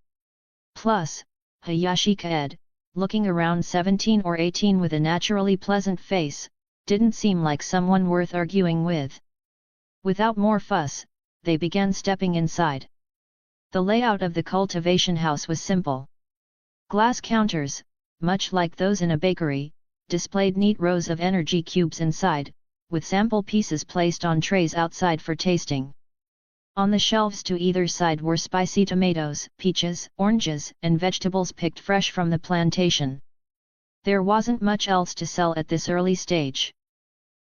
Plus, Hayashi Kaede, looking around 17 or 18 with a naturally pleasant face, didn't seem like someone worth arguing with. Without more fuss, they began stepping inside. The layout of the cultivation house was simple. Glass counters, much like those in a bakery, displayed neat rows of energy cubes inside, with sample pieces placed on trays outside for tasting. On the shelves to either side were spicy tomatoes, peaches, oranges, and vegetables picked fresh from the plantation. There wasn't much else to sell at this early stage.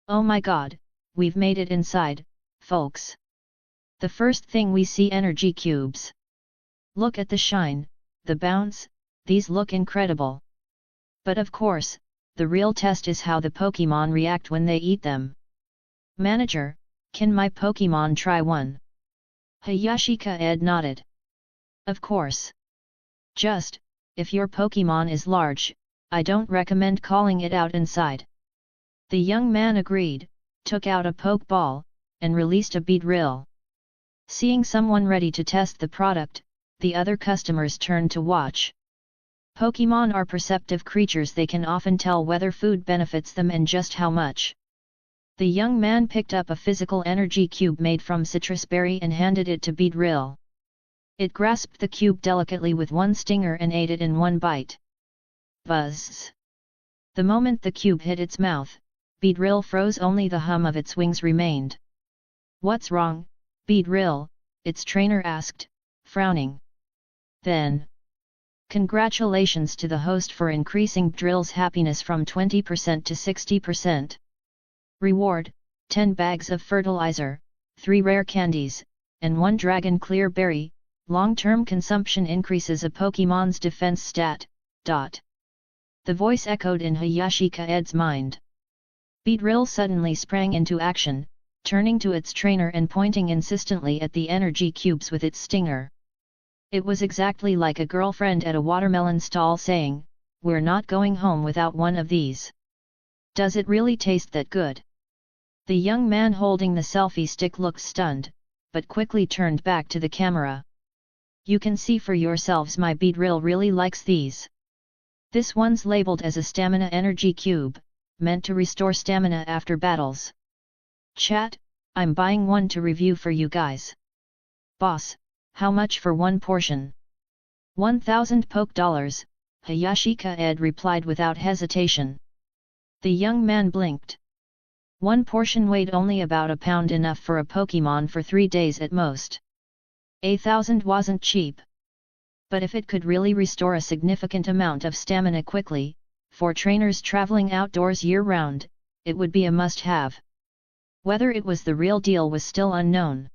Oh my god, we've made it inside, folks! The first thing we see, energy cubes. Look at the shine, the bounce, these look incredible. But of course, the real test is how the Pokémon react when they eat them. Manager, can my Pokémon try one? Hayashi Kaede nodded. Of course. Just, if your Pokémon is large, I don't recommend calling it out inside. The young man agreed, took out a Pokeball, and released a Beedrill. Seeing someone ready to test the product, the other customers turned to watch. Pokémon are perceptive creatures. They can often tell whether food benefits them and just how much. The young man picked up a physical energy cube made from citrus berry and handed it to Beedrill. It grasped the cube delicately with one stinger and ate it in one bite. Buzz! The moment the cube hit its mouth, Beedrill froze. Only the hum of its wings remained. What's wrong, Beedrill? Its trainer asked, frowning. Then, congratulations to the host for increasing Drill's happiness from 20% to 60%. Reward, 10 bags of fertilizer, 3 rare candies, and 1 dragon clear berry. Long-term consumption increases a Pokémon's defense stat. The voice echoed in Hayashi Kaede's mind. Beedrill suddenly sprang into action, turning to its trainer and pointing insistently at the energy cubes with its stinger. It was exactly like a girlfriend at a watermelon stall saying, "We're not going home without one of these. Does it really taste that good?" The young man holding the selfie stick looked stunned, but quickly turned back to the camera. "You can see for yourselves, my Beedrill really likes these. This one's labeled as a stamina energy cube, meant to restore stamina after battles. Chat, I'm buying one to review for you guys. Boss, how much for one portion? 1,000 poke dollars, Hayashi Kaede replied without hesitation. The young man blinked. One portion weighed only about a pound, enough for a Pokémon for 3 days at most. 1,000 wasn't cheap. But if it could really restore a significant amount of stamina quickly, for trainers traveling outdoors year-round, it would be a must-have. Whether it was the real deal was still unknown.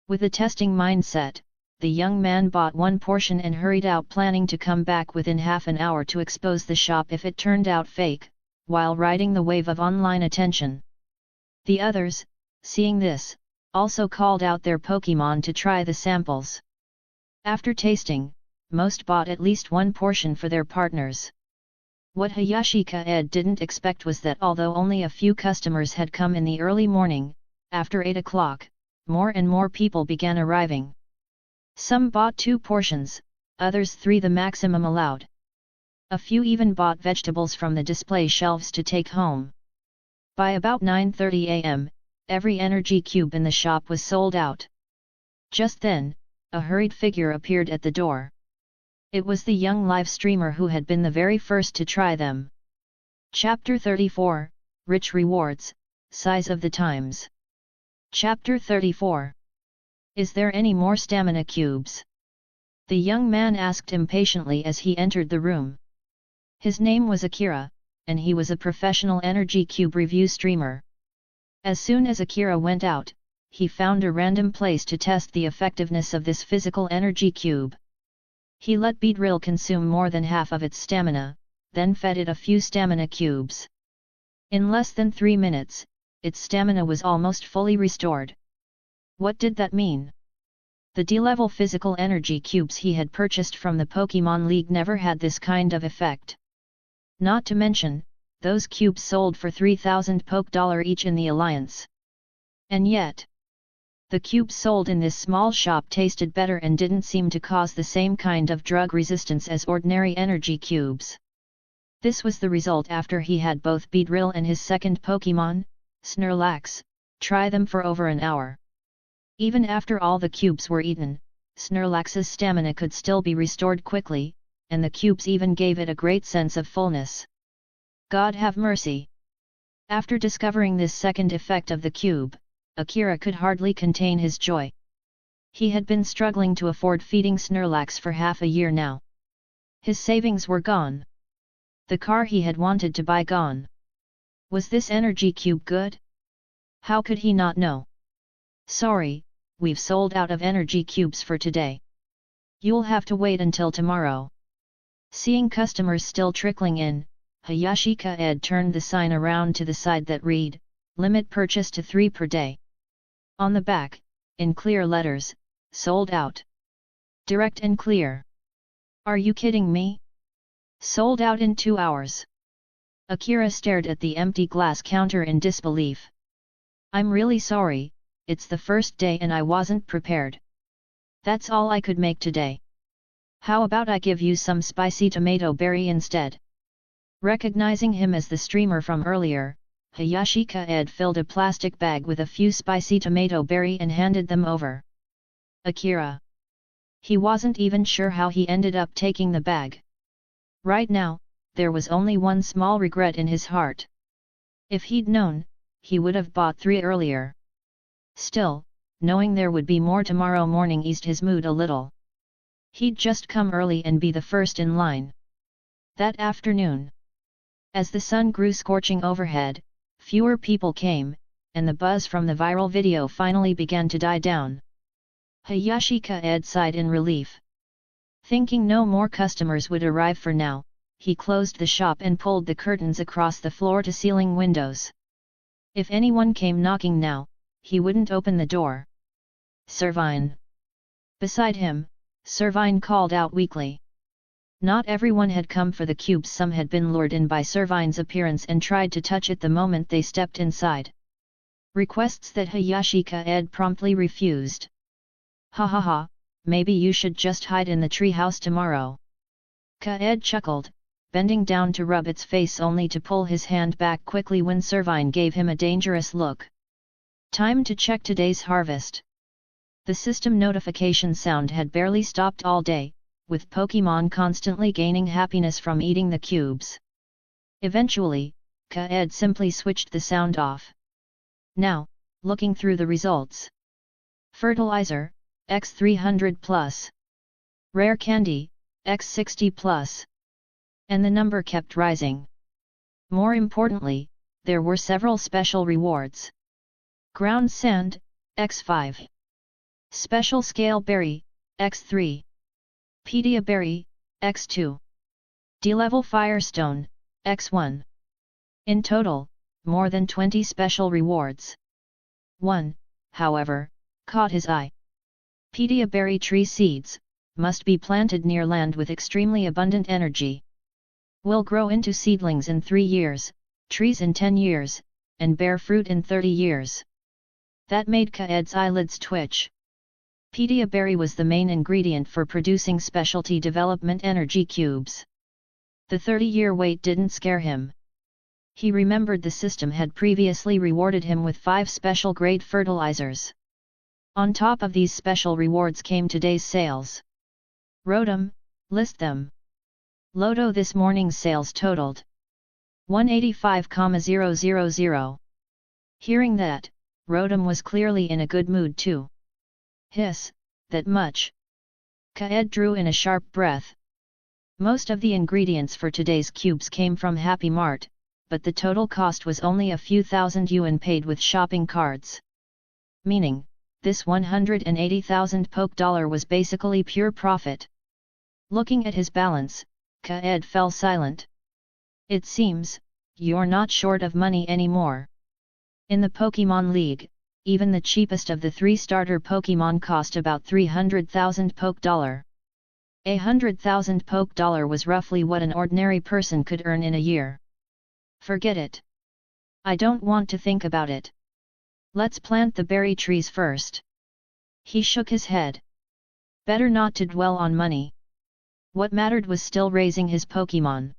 With a testing mindset, the young man bought one portion and hurried out, planning to come back within half an hour to expose the shop if it turned out fake, while riding the wave of online attention. The others, seeing this, also called out their Pokémon to try the samples. After tasting, most bought at least one portion for their partners. What Hayashi Kaede didn't expect was that although only a few customers had come in the early morning, after 8 o'clock, more and more people began arriving. Some bought 2 portions, others 3, the maximum allowed. A few even bought vegetables from the display shelves to take home. By about 9:30 a.m., every energy cube in the shop was sold out. Just then, a hurried figure appeared at the door. It was the young live streamer who had been the very first to try them. Chapter 34, Rich Rewards, Size of the Times. Chapter 34. Is there any more stamina cubes? The young man asked impatiently as he entered the room. His name was Akira, and he was a professional energy cube review streamer. As soon as Akira went out, he found a random place to test the effectiveness of this physical energy cube. He let Beedrill consume more than half of its stamina, then fed it a few stamina cubes. In less than 3 minutes, its stamina was almost fully restored. What did that mean? The D-level physical energy cubes he had purchased from the Pokémon League never had this kind of effect. Not to mention, those cubes sold for 3,000 poke dollar each in the Alliance. And yet, the cubes sold in this small shop tasted better and didn't seem to cause the same kind of drug resistance as ordinary energy cubes. This was the result after he had both Beedrill and his second Pokémon, Snorlax, try them for over an hour. Even after all the cubes were eaten, Snorlax's stamina could still be restored quickly, and the cubes even gave it a great sense of fullness. God have mercy! After discovering this second effect of the cube, Akira could hardly contain his joy. He had been struggling to afford feeding Snorlax for half a year now. His savings were gone. The car he had wanted to buy gone. Was this energy cube good? How could he not know? Sorry, we've sold out of energy cubes for today. You'll have to wait until tomorrow. Seeing customers still trickling in, Hayashi Kaede turned the sign around to the side that read, "Limit purchase to 3 per day." On the back, in clear letters, "Sold out." Direct and clear. Are you kidding me? Sold out in 2 hours. Akira stared at the empty glass counter in disbelief. I'm really sorry, it's the first day and I wasn't prepared. That's all I could make today. How about I give you some spicy tomato berry instead? Recognizing him as the streamer from earlier, Hayashi Kaede filled a plastic bag with a few spicy tomato berry and handed them over. Akira. He wasn't even sure how he ended up taking the bag. Right now, there was only one small regret in his heart. If he'd known, he would have bought 3 earlier. Still, knowing there would be more tomorrow morning eased his mood a little. He'd just come early and be the first in line. That afternoon, as the sun grew scorching overhead, fewer people came, and the buzz from the viral video finally began to die down. Hayashi Kaede sighed in relief. Thinking no more customers would arrive for now, he closed the shop and pulled the curtains across the floor-to-ceiling windows. If anyone came knocking now, he wouldn't open the door. Servine. Beside him, Servine called out weakly. Not everyone had come for the cubes. Some had been lured in by Servine's appearance and tried to touch it the moment they stepped inside. Requests that Hayashi Kaede promptly refused. Ha ha ha, maybe you should just hide in the treehouse tomorrow. Kaede chuckled, bending down to rub its face only to pull his hand back quickly when Servine gave him a dangerous look. Time to check today's harvest. The system notification sound had barely stopped all day, with Pokémon constantly gaining happiness from eating the cubes. Eventually, Kaede simply switched the sound off. Now, looking through the results. Fertilizer, x 300+. Rare Candy, x 60+. And the number kept rising. More importantly, there were several special rewards. Ground Sand, x 5. Special Scale Berry, x 3. Pedia Berry, x 2. D-Level Firestone, x 1. In total, more than 20 special rewards. One, however, caught his eye. Pedia Berry tree seeds, must be planted near land with extremely abundant energy. Will grow into seedlings in 3 years, trees in 10 years, and bear fruit in 30 years. That made Kaede's eyelids twitch. Pedia Berry was the main ingredient for producing specialty development energy cubes. The 30-year wait didn't scare him. He remembered the system had previously rewarded him with 5 special grade fertilizers. On top of these special rewards came today's sales. Rotom, list them. Loto this morning's sales totaled 185,000. Hearing that, Rotom was clearly in a good mood too. Hiss, that much? Kaede drew in a sharp breath. Most of the ingredients for today's cubes came from Happy Mart, but the total cost was only a few thousand yuan paid with shopping cards. Meaning, this 180,000 poke dollar was basically pure profit. Looking at his balance, Kaede fell silent. It seems, you're not short of money anymore. In the Pokémon League, even the cheapest of the 3 starter Pokémon cost about 300,000 poke dollar. 100,000 poke dollar was roughly what an ordinary person could earn in a year. Forget it. I don't want to think about it. Let's plant the berry trees first. He shook his head. Better not to dwell on money. What mattered was still raising his Pokémon.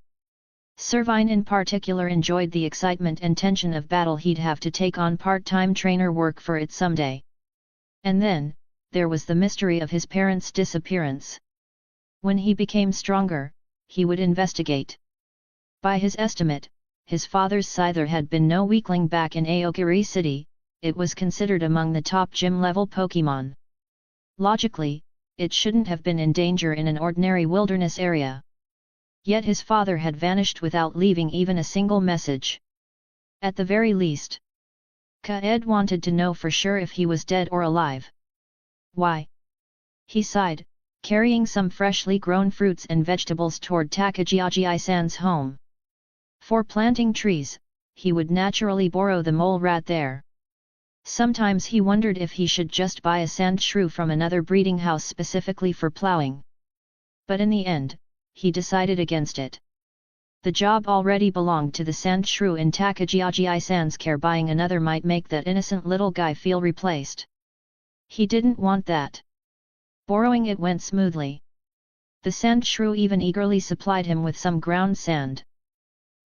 Servine in particular enjoyed the excitement and tension of battle he'd have to take on part-time trainer work for it someday. And then, there was the mystery of his parents' disappearance. When he became stronger, he would investigate. By his estimate, his father's scyther had been no weakling back in Aokiri City. It was considered among the top gym-level Pokémon. Logically, it shouldn't have been in danger in an ordinary wilderness area. Yet his father had vanished without leaving even a single message. At the very least, Kaede wanted to know for sure if he was dead or alive. Why? He sighed, carrying some freshly grown fruits and vegetables toward Takagiagi-san's home. For planting trees, he would naturally borrow the mole rat there. Sometimes he wondered if he should just buy a sand shrew from another breeding house specifically for plowing. But in the end, he decided against it. The job already belonged to the sand shrew in Takagiagi-san's care. Buying another might make that innocent little guy feel replaced. He didn't want that. Borrowing it went smoothly. The sand shrew even eagerly supplied him with some ground sand.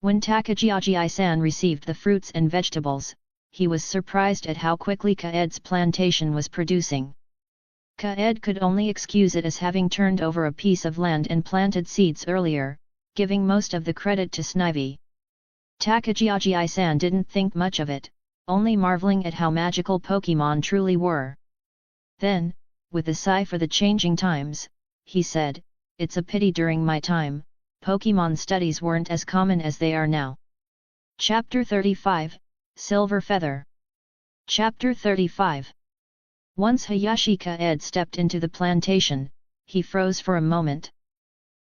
When Takagiagi-san received the fruits and vegetables, he was surprised at how quickly Kaede's plantation was producing. Kaede could only excuse it as having turned over a piece of land and planted seeds earlier, giving most of the credit to Snivy. Takagiagi-san didn't think much of it, only marveling at how magical Pokémon truly were. Then, with a sigh for the changing times, he said, "It's a pity during my time, Pokémon studies weren't as common as they are now." Chapter 35, Silver Feather. Chapter 35. Once Hayashi Kaede stepped into the plantation, he froze for a moment.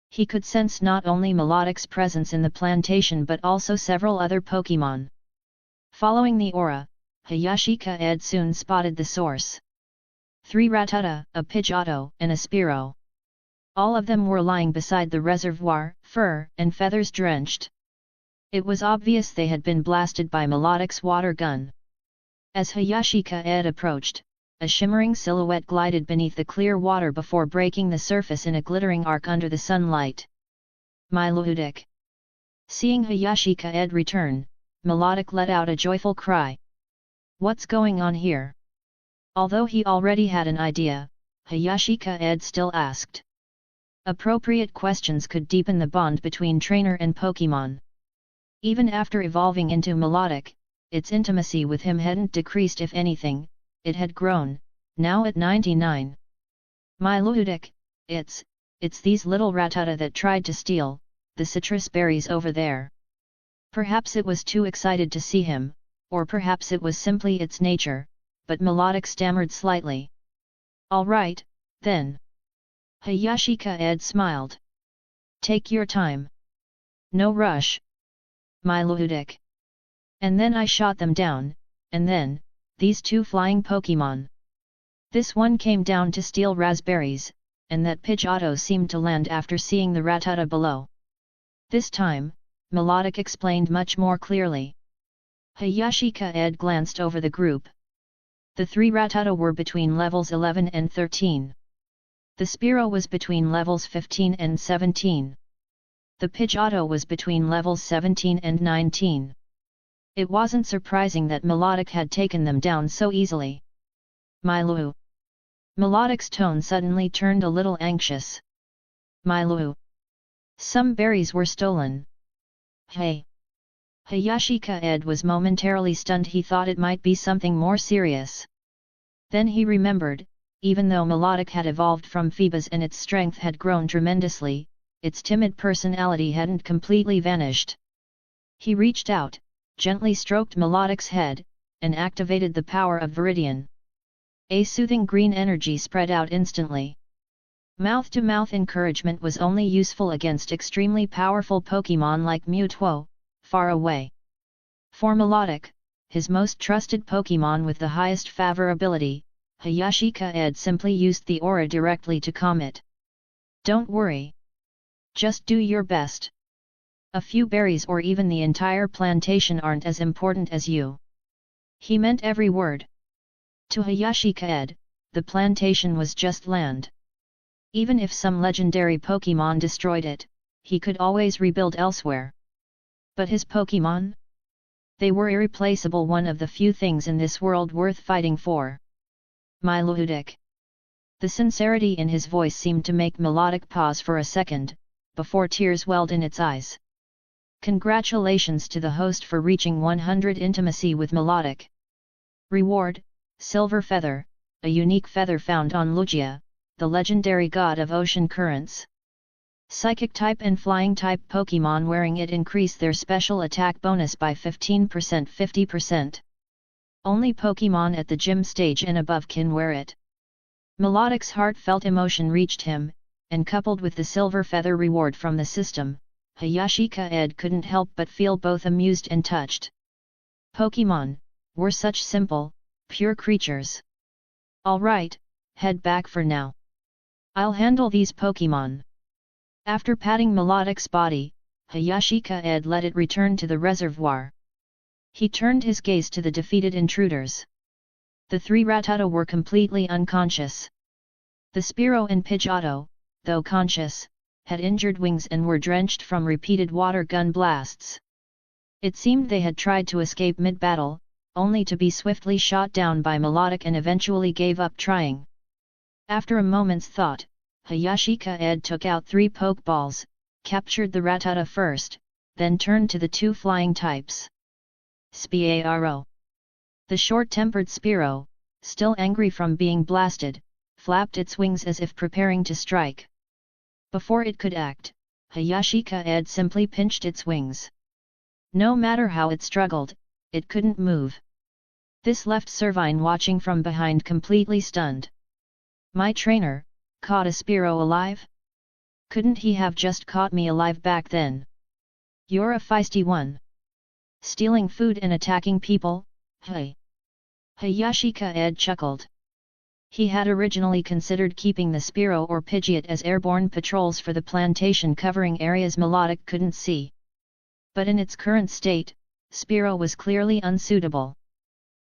He could sense not only Melodic's presence in the plantation but also several other Pokémon. Following the aura, Hayashi Kaede soon spotted the source. 3 Rattata, a Pidgeotto, and a Spearow. All of them were lying beside the reservoir, fur and feathers drenched. It was obvious they had been blasted by Melodic's water gun. As Hayashi Kaede approached, a shimmering silhouette glided beneath the clear water before breaking the surface in a glittering arc under the sunlight. Milotic. Seeing Hayashi Kaede return, Melodic let out a joyful cry. What's going on here? Although he already had an idea, Hayashi Kaede still asked. Appropriate questions could deepen the bond between trainer and Pokémon. Even after evolving into Melodic, its intimacy with him hadn't decreased. If anything, it had grown, now at 99. My Ludic, it's these little Rattata that tried to steal the citrus berries over there. Perhaps it was too excited to see him, or perhaps it was simply its nature, but Melodic stammered slightly. All right, then. Hayashi Kaede smiled. Take your time. No rush. My Ludic. And then I shot them down, and then, these two flying Pokémon. This one came down to steal raspberries, and that Pidgeotto seemed to land after seeing the Rattata below. This time, Melodic explained much more clearly. Hayashi Kaede glanced over the group. The three Rattata were between levels 11 and 13. The Spearow was between levels 15 and 17. The Pidgeotto was between levels 17 and 19. It wasn't surprising that Melodic had taken them down so easily. Milu. Melodic's tone suddenly turned a little anxious. Milu. Some berries were stolen. Hey. Hayashi Kaede was momentarily stunned. He thought it might be something more serious. Then he remembered, even though Melodic had evolved from Phoebus and its strength had grown tremendously, its timid personality hadn't completely vanished. He reached out, gently stroked Melodic's head, and activated the power of Viridian. A soothing green energy spread out instantly. Mouth-to-mouth encouragement was only useful against extremely powerful Pokémon like Mewtwo, far away. For Melodic, his most trusted Pokémon with the highest favorability, Hayashi Kaede simply used the aura directly to calm it. Don't worry. Just do your best. A few berries or even the entire plantation aren't as important as you. He meant every word. To Hayashi Kaede, the plantation was just land. Even if some legendary Pokémon destroyed it, he could always rebuild elsewhere. But his Pokémon? They were irreplaceable, one of the few things in this world worth fighting for. My Ludic. The sincerity in his voice seemed to make Melodic pause for a second, before tears welled in its eyes. Congratulations to the host for reaching 100 intimacy with Melodic. Reward, Silver Feather, a unique feather found on Lugia, the legendary god of ocean currents. Psychic-type and Flying-type Pokémon wearing it increase their special attack bonus by 15% 50%. Only Pokémon at the gym stage and above can wear it. Melodic's heartfelt emotion reached him, and coupled with the silver feather reward from the system, Hayashi Kaede couldn't help but feel both amused and touched. Pokémon were such simple, pure creatures. Alright, head back for now. I'll handle these Pokémon. After patting Melodic's body, Hayashi Kaede let it return to the reservoir. He turned his gaze to the defeated intruders. The three Rattata were completely unconscious. The Spearow and Pidgeotto, though conscious, had injured wings and were drenched from repeated water gun blasts. It seemed they had tried to escape mid-battle, only to be swiftly shot down by Melodic and eventually gave up trying. After a moment's thought, Hayashi Kaede took out 3 Pokeballs, captured the Rattata first, then turned to the 2 flying types. Spearow. The short-tempered Spearow, still angry from being blasted, flapped its wings as if preparing to strike. Before it could act, Hayashi Kaede simply pinched its wings. No matter how it struggled, it couldn't move. This left Servine watching from behind completely stunned. My trainer, caught a Spearow alive? Couldn't he have just caught me alive back then? You're a feisty one. Stealing food and attacking people, hey. Hayashi Kaede chuckled. He had originally considered keeping the Spearow or Pidgeot as airborne patrols for the plantation covering areas Melodic couldn't see. But in its current state, Spearow was clearly unsuitable.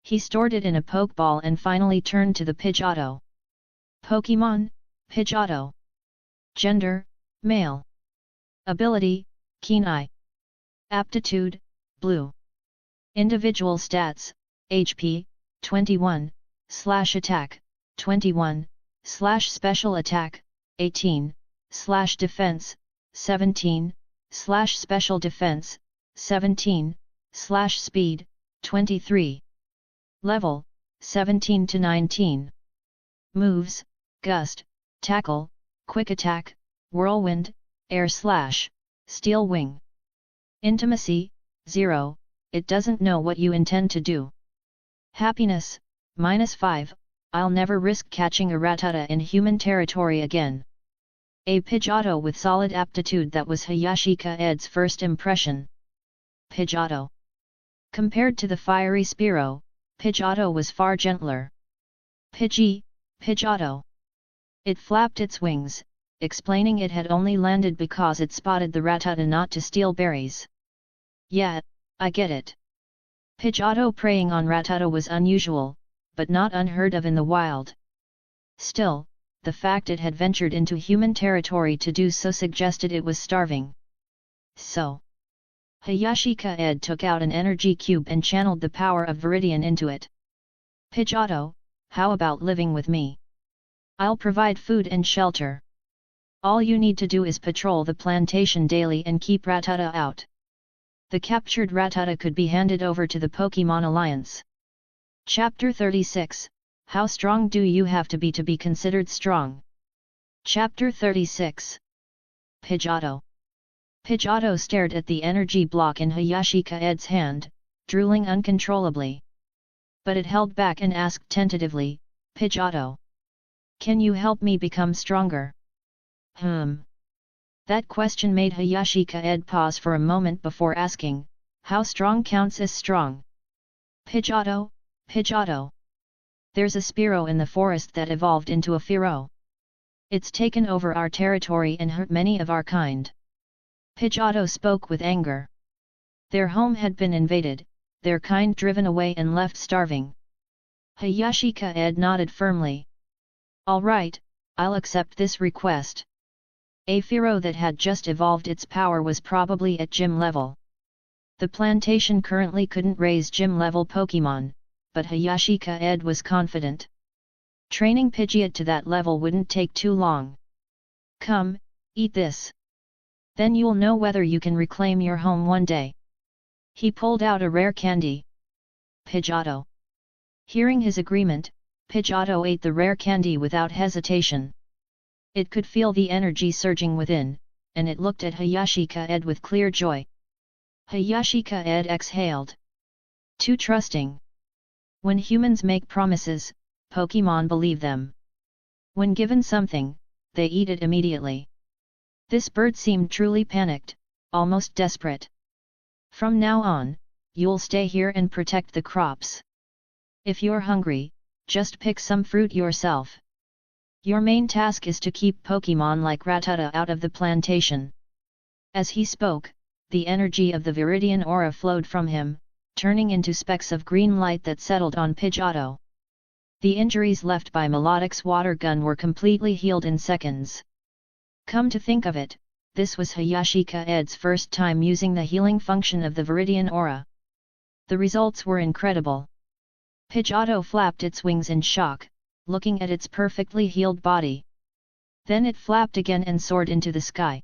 He stored it in a Pokeball and finally turned to the Pidgeotto. Pokémon, Pidgeotto. Gender, male. Ability, Keen Eye. Aptitude, Blue. Individual stats, HP, 21, /attack, 21, /special attack, 18, /defense, 17, /special defense, 17, /speed, 23. Level, 17 to 19. Moves, Gust, Tackle, Quick Attack, Whirlwind, Air Slash, Steel Wing. Intimacy, 0, it doesn't know what you intend to do. Happiness, -5, I'll never risk catching a Rattata in human territory again. A Pidgeotto with solid aptitude. That was Hayashi Kaede's first impression. Pidgeotto. Compared to the fiery Spearow, Pidgeotto was far gentler. Pidgey, Pidgeotto. It flapped its wings, explaining it had only landed because it spotted the Rattata not to steal berries. Yeah, I get it. Pidgeotto preying on Rattata was unusual, but not unheard of in the wild. Still, the fact it had ventured into human territory to do so suggested it was starving. So, Hayashi Kaede took out an energy cube and channeled the power of Viridian into it. Pidgeotto, how about living with me? I'll provide food and shelter. All you need to do is patrol the plantation daily and keep Rattata out. The captured Rattata could be handed over to the Pokémon Alliance. Chapter 36, How strong do you have to be considered strong? Chapter 36. Pidgeotto. Pidgeotto stared at the energy block in Hayashi Kaede's hand, drooling uncontrollably. But it held back and asked tentatively, Pidgeotto, can you help me become stronger? That question made Hayashi Kaede pause for a moment before asking, how strong counts as strong? Pidgeotto, Pidgeotto. There's a Spearow in the forest that evolved into a Fearow. It's taken over our territory and hurt many of our kind. Pidgeotto spoke with anger. Their home had been invaded, their kind driven away and left starving. Hayashi Kaede nodded firmly. All right, I'll accept this request. A Fearow that had just evolved its power was probably at gym level. The plantation currently couldn't raise gym level Pokémon, but Hayashi Kaede was confident. Training Pidgeot to that level wouldn't take too long. Come, eat this. Then you'll know whether you can reclaim your home one day. He pulled out a rare candy. Pidgeotto. Hearing his agreement, Pidgeotto ate the rare candy without hesitation. It could feel the energy surging within, and it looked at Hayashi Kaede with clear joy. Hayashi Kaede exhaled. Too trusting. When humans make promises, Pokémon believe them. When given something, they eat it immediately. This bird seemed truly panicked, almost desperate. From now on, you'll stay here and protect the crops. If you're hungry, just pick some fruit yourself. Your main task is to keep Pokémon like Rattata out of the plantation. As he spoke, the energy of the Viridian aura flowed from him, turning into specks of green light that settled on Pidgeotto. The injuries left by Melodic's water gun were completely healed in seconds. Come to think of it, this was Hayashi Kaede's first time using the healing function of the Viridian aura. The results were incredible. Pidgeotto flapped its wings in shock, looking at its perfectly healed body. Then it flapped again and soared into the sky.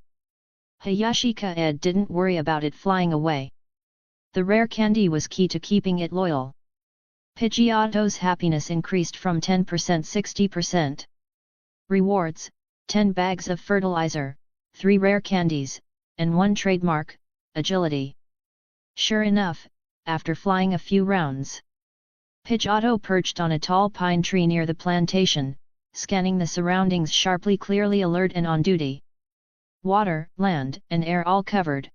Hayashi Kaede didn't worry about it flying away. The rare candy was key to keeping it loyal. Pidgeotto's happiness increased from 10% 60%. Rewards, 10 bags of fertilizer, 3 rare candies, and 1 trademark, agility. Sure enough, after flying a few rounds, Pidgeotto perched on a tall pine tree near the plantation, scanning the surroundings sharply, clearly alert and on duty. Water, land, and air all covered.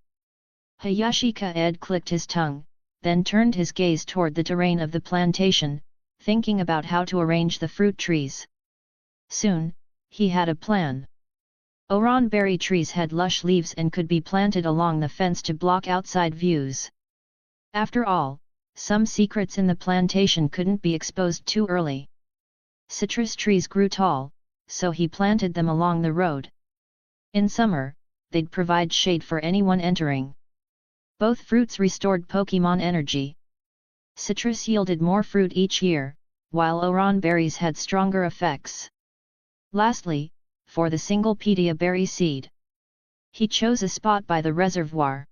Hayashi Kaede clicked his tongue, then turned his gaze toward the terrain of the plantation, thinking about how to arrange the fruit trees. Soon, he had a plan. Oran berry trees had lush leaves and could be planted along the fence to block outside views. After all, some secrets in the plantation couldn't be exposed too early. Citrus trees grew tall, so he planted them along the road. In summer, they'd provide shade for anyone entering. Both fruits restored Pokémon energy. Citrus yielded more fruit each year, while Oran berries had stronger effects. Lastly, for the single Pedia berry seed, he chose a spot by the reservoir.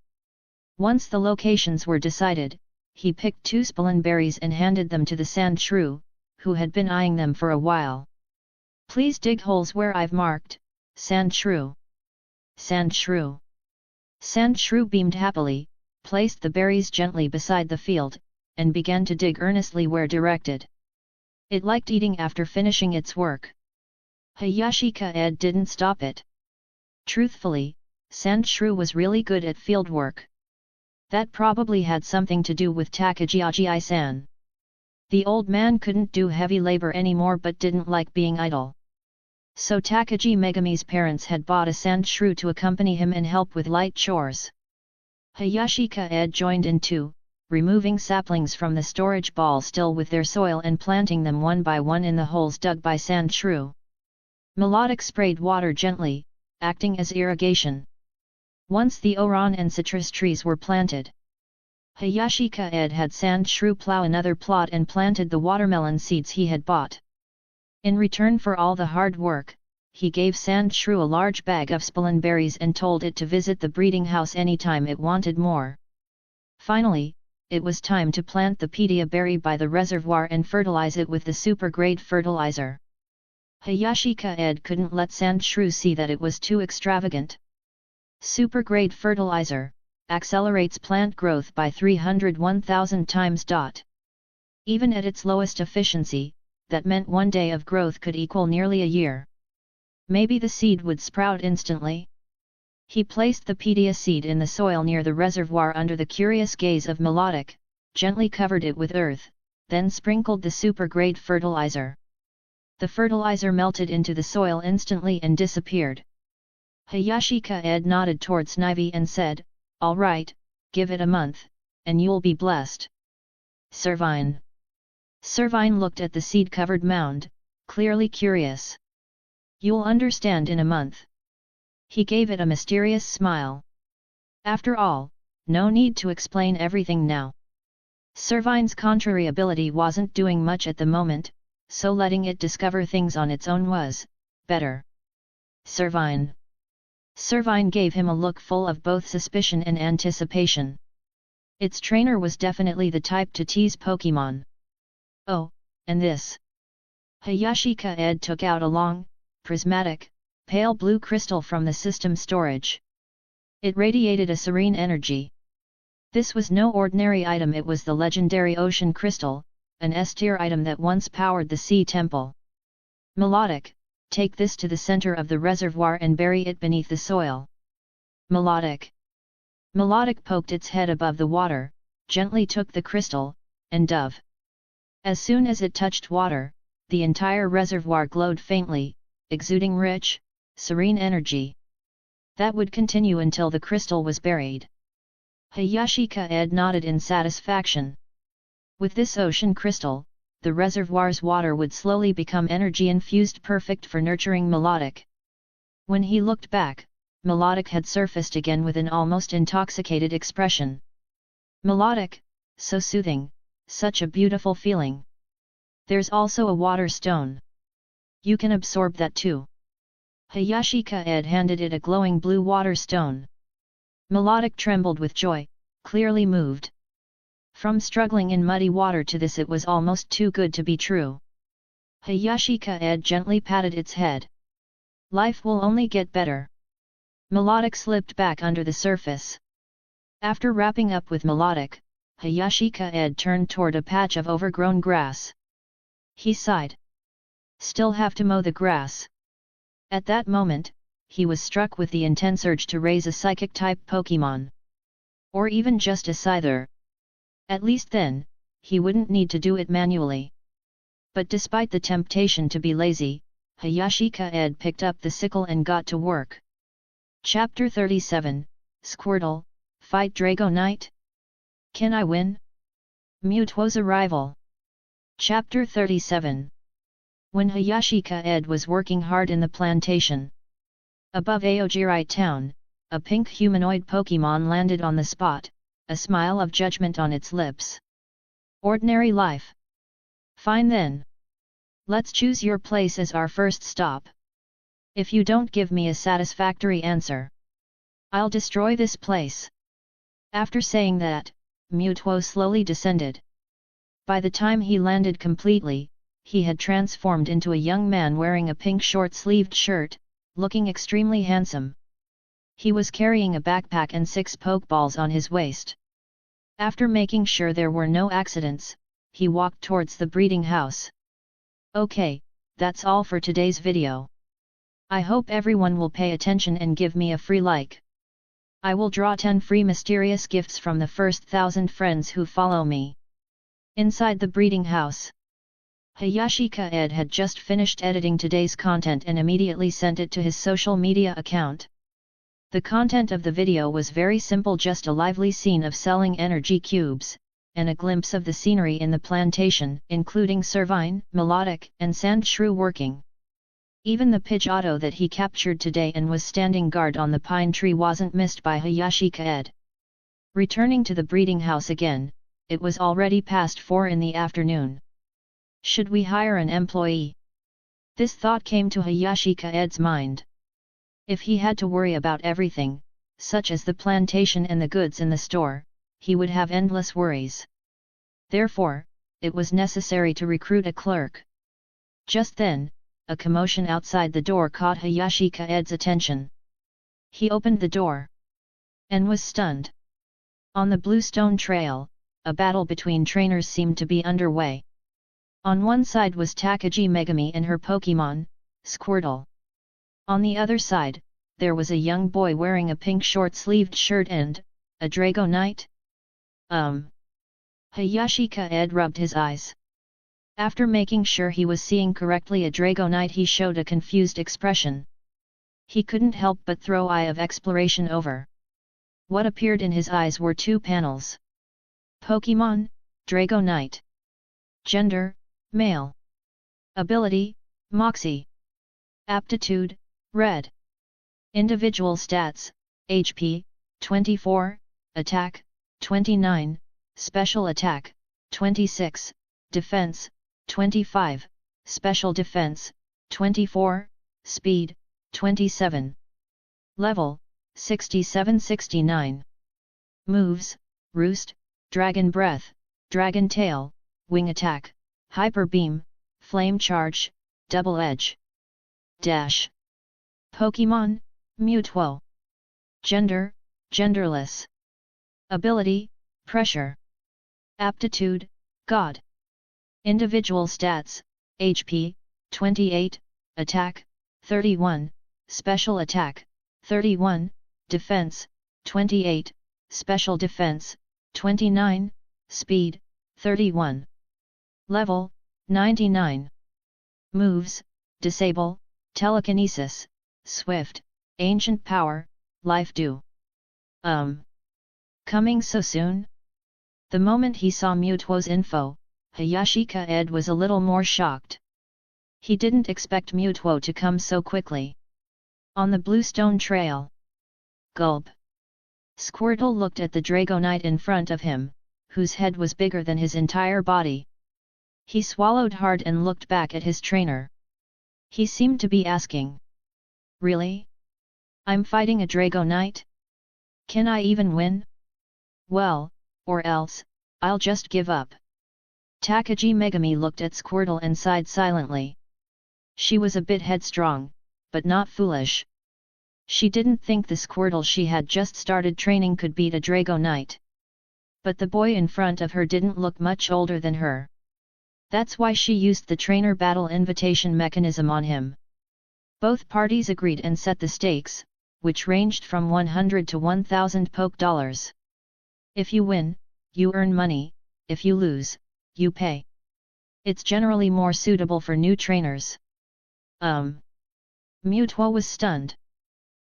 Once the locations were decided, he picked 2 Spillin berries and handed them to the Sand Shrew, who had been eyeing them for a while. "Please dig holes where I've marked, Sand Shrew." Sand Shrew. Sand Shrew beamed happily, placed the berries gently beside the field, and began to dig earnestly where directed. It liked eating after finishing its work. Hayashi Kaede didn't stop it. Truthfully, Sand Shrew was really good at fieldwork. That probably had something to do with Takagi-san. The old man couldn't do heavy labor anymore but didn't like being idle. So Takagi Megami's parents had bought a Sand Shrew to accompany him and help with light chores. Hayashi Kaede joined in too, removing saplings from the storage ball still with their soil and planting them one by one in the holes dug by Sand Shrew. Melodic sprayed water gently, acting as irrigation. Once the Oran and citrus trees were planted, Hayashi Kaede had Sand Shrew plow another plot and planted the watermelon seeds he had bought. In return for all the hard work, he gave Sand Shrew a large bag of Spillin berries and told it to visit the breeding house anytime it wanted more. Finally, it was time to plant the Pedia berry by the reservoir and fertilize it with the super-grade fertilizer. Hayashi Kaede couldn't let Sand Shrew see that it was too extravagant. Super-grade fertilizer accelerates plant growth by 301,000 times. Even at its lowest efficiency, that meant 1 day of growth could equal nearly a year. Maybe the seed would sprout instantly. He placed the Pedia seed in the soil near the reservoir under the curious gaze of Melodic, gently covered it with earth, then sprinkled the super-grade fertilizer. The fertilizer melted into the soil instantly and disappeared. Hayashi Kaede nodded towards Snivy and said, "All right, give it a month, and you'll be blessed." Servine. Servine looked at the seed-covered mound, clearly curious. "You'll understand in a month." He gave it a mysterious smile. After all, no need to explain everything now. Servine's contrary ability wasn't doing much at the moment, so letting it discover things on its own was better. Servine. Servine gave him a look full of both suspicion and anticipation. Its trainer was definitely the type to tease Pokémon. "Oh, and this." Hayashi Kaede took out a long, prismatic, pale blue crystal from the system storage. It radiated a serene energy. This was no ordinary item, it was the legendary Ocean Crystal, an S-tier item that once powered the Sea Temple. "Melodic, take this to the center of the reservoir and bury it beneath the soil." Melodic. Melodic poked its head above the water, gently took the crystal, and dove. As soon as it touched water, the entire reservoir glowed faintly, exuding rich, serene energy. That would continue until the crystal was buried. Hayashi Kaede nodded in satisfaction. With this ocean crystal, the reservoir's water would slowly become energy-infused, perfect for nurturing Melodic. When he looked back, Melodic had surfaced again with an almost intoxicated expression. "Melodic, so soothing, such a beautiful feeling. There's also a water stone. You can absorb that too." Hayashi Kaede handed it a glowing blue water stone. Melodic trembled with joy, clearly moved. From struggling in muddy water to this, it was almost too good to be true. Hayashi Kaede gently patted its head. "Life will only get better." Melodic slipped back under the surface. After wrapping up with Melodic, Hayashi Kaede turned toward a patch of overgrown grass. He sighed. "Still have to mow the grass." At that moment, he was struck with the intense urge to raise a psychic-type Pokémon. Or even just a Scyther. At least then, he wouldn't need to do it manually. But despite the temptation to be lazy, Hayashi Kaede picked up the sickle and got to work. Chapter 37, Squirtle, Fight Dragonite? Can I win? Mewtwo's arrival. Chapter 37. When Hayashi Kaede was working hard in the plantation above Aogiri town, a pink humanoid Pokémon landed on the spot, a smile of judgment on its lips. Ordinary life. Fine then. Let's choose your place as our first stop. If you don't give me a satisfactory answer, I'll destroy this place. After saying that, Mutuo slowly descended. By the time he landed completely, he had transformed into a young man wearing a pink short-sleeved shirt, looking extremely handsome. He was carrying a backpack and 6 Pokeballs on his waist. After making sure there were no accidents, he walked towards the breeding house. Okay, that's all for today's video. I hope everyone will pay attention and give me a free like. I will draw 10 free mysterious gifts from the first 1,000 friends who follow me. Inside the breeding house, Hayashi Kaede had just finished editing today's content and immediately sent it to his social media account. The content of the video was very simple, just a lively scene of selling energy cubes, and a glimpse of the scenery in the plantation, including Servine, Melodic, and Sand Shrew working. Even the Pidgeotto that he captured today and was standing guard on the pine tree wasn't missed by Hayashi Kaede. Returning to the breeding house again, it was already past 4 in the afternoon. Should we hire an employee? This thought came to Hayashi Kaede's mind. If he had to worry about everything, such as the plantation and the goods in the store, he would have endless worries. Therefore, it was necessary to recruit a clerk. Just then, a commotion outside the door caught Hayashi Kaede's attention. He opened the door and was stunned. On the Bluestone Trail, a battle between trainers seemed to be underway. On one side was Takagi Megami and her Pokémon, Squirtle. On the other side, there was a young boy wearing a pink short-sleeved shirt and a Dragonite. Hayashi Kaede rubbed his eyes. After making sure he was seeing correctly a Dragonite, he showed a confused expression. He couldn't help but throw Eye of Exploration over. What appeared in his eyes were 2 panels. Pokémon, Dragonite. Gender, male. Ability, Moxie. Aptitude, red. Individual stats, HP, 24, Attack, 29, Special Attack, 26, Defense, 25, Special Defense, 24, Speed, 27. Level, 67-69. Moves, Roost, Dragon Breath, Dragon Tail, Wing Attack, Hyper Beam, Flame Charge, Double Edge. Dash. Pokémon, Mutuo. Gender, genderless. Ability, Pressure. Aptitude, God. Individual stats, HP, 28, Attack, 31, Special Attack, 31, Defense, 28, Special Defense, 29, Speed, 31. Level, 99. Moves, Disable, Telekinesis, Swift, Ancient Power, Life Dew. Coming so soon? The moment he saw Mutuo's info, Hayashi Kaede was a little more shocked. He didn't expect Mutuo to come so quickly. On the Bluestone Trail. Gulp. Squirtle looked at the Dragonite in front of him, whose head was bigger than his entire body. He swallowed hard and looked back at his trainer. He seemed to be asking. Really? I'm fighting a Dragonite? Can I even win? Well, or else, I'll just give up. Takagi Megami looked at Squirtle and sighed silently. She was a bit headstrong, but not foolish. She didn't think the Squirtle she had just started training could beat a Dragonite. But the boy in front of her didn't look much older than her. That's why she used the trainer battle invitation mechanism on him. Both parties agreed and set the stakes, which ranged from 100 to 1,000 Poke Dollars. If you win, you earn money, if you lose, you pay. It's generally more suitable for new trainers. Mutuo was stunned.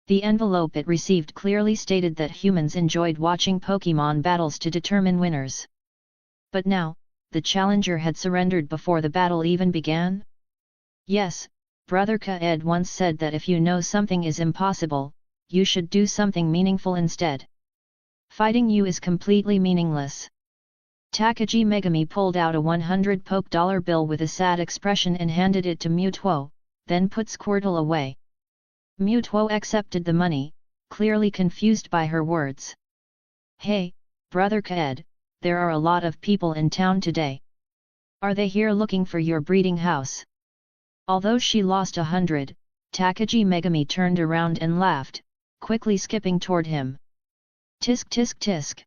The envelope it received clearly stated that humans enjoyed watching Pokémon battles to determine winners. But now, the challenger had surrendered before the battle even began? Yes, Brother Kaede once said that if you know something is impossible, you should do something meaningful instead. Fighting you is completely meaningless. Takagi Megami pulled out a 100 poke dollar bill with a sad expression and handed it to Mutuo, then put Squirtle away. Mutuo accepted the money, clearly confused by her words. Hey, Brother Kaede, there are a lot of people in town today. Are they here looking for your breeding house? Although she lost 100, Takagi Megami turned around and laughed, quickly skipping toward him. Tisk tisk tisk.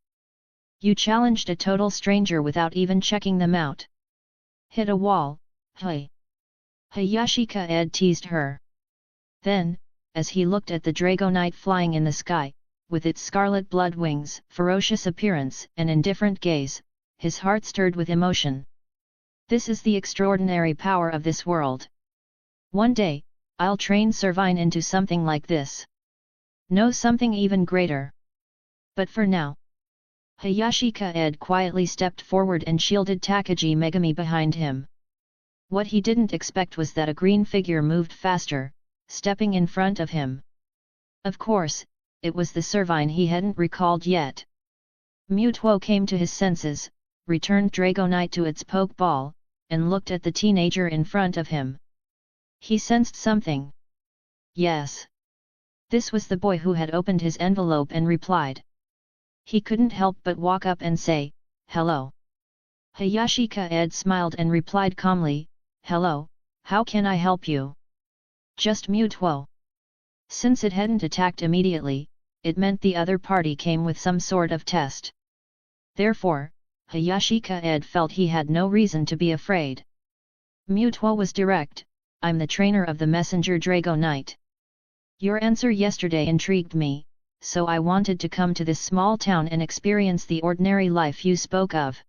You challenged a total stranger without even checking them out. Hit a wall, hey. Hayashi Kaede teased her. Then, as he looked at the Dragonite flying in the sky, with its scarlet blood wings, ferocious appearance and indifferent gaze, his heart stirred with emotion. This is the extraordinary power of this world. One day, I'll train Servine into something like this. No, something even greater. But for now. Hayashi Kaede quietly stepped forward and shielded Takagi Megami behind him. What he didn't expect was that a green figure moved faster, stepping in front of him. Of course, it was the Servine he hadn't recalled yet. Mutuo came to his senses, returned Dragonite to its pokeball, and looked at the teenager in front of him. He sensed something. Yes. This was the boy who had opened his envelope and replied. He couldn't help but walk up and say, "Hello." Hayashi Kaede smiled and replied calmly, "Hello, how can I help you?" Just Mutuo. Since it hadn't attacked immediately, it meant the other party came with some sort of test. Therefore, Hayashi Kaede felt he had no reason to be afraid. Mutuo was direct, "I'm the trainer of the messenger Dragonite. Your answer yesterday intrigued me, so I wanted to come to this small town and experience the ordinary life you spoke of."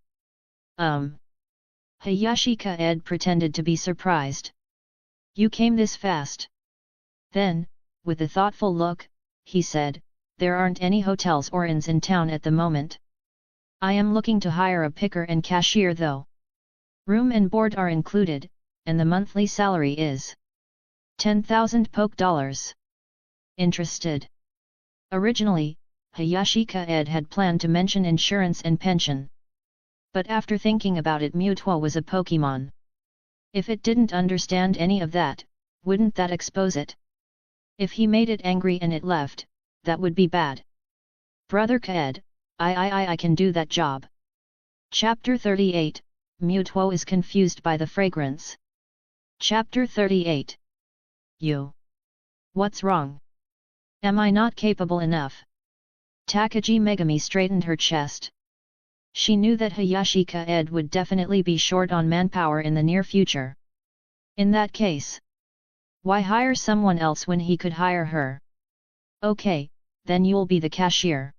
Hayashi Kaede pretended to be surprised. "You came this fast?" Then, with a thoughtful look, he said, "There aren't any hotels or inns in town at the moment. I am looking to hire a picker and cashier though. Room and board are included, and the monthly salary is 10,000 poke dollars. Interested?" Originally, Hayashi Kaede had planned to mention insurance and pension. But after thinking about it, Mutuo was a Pokémon. If it didn't understand any of that, wouldn't that expose it? If he made it angry and it left, that would be bad. "Brother Kaede, I can do that job." Chapter 38, Mutuo is confused by the fragrance. Chapter 38. You. What's wrong? Am I not capable enough? Takagi Megami straightened her chest. She knew that Hayashi Kaede would definitely be short on manpower in the near future. In that case, why hire someone else when he could hire her? "Okay, then you'll be the cashier.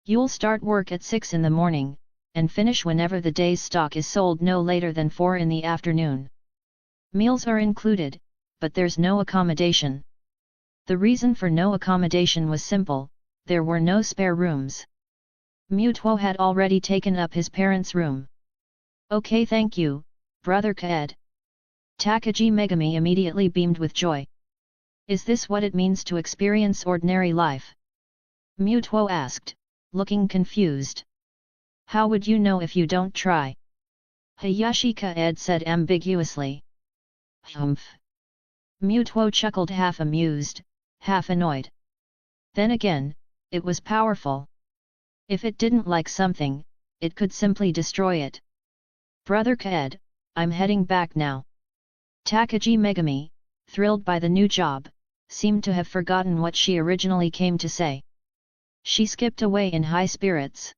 You'll start work at 6 in the morning, and finish whenever the day's stock is sold, no later than 4 in the afternoon. Meals are included, but there's no accommodation." The reason for no accommodation was simple: there were no spare rooms. Mutuo had already taken up his parents' room. "Okay, thank you, Brother Kaede." Takagi Megami immediately beamed with joy. "Is this what it means to experience ordinary life?" Mutuo asked, looking confused. "How would you know if you don't try?" Hayashi Kaede said ambiguously. "Humph." Mutuo chuckled, half amused, half annoyed. Then again, it was powerful. If it didn't like something, it could simply destroy it. "Brother Kaede, I'm heading back now." Takagi Megami, thrilled by the new job, seemed to have forgotten what she originally came to say. She skipped away in high spirits.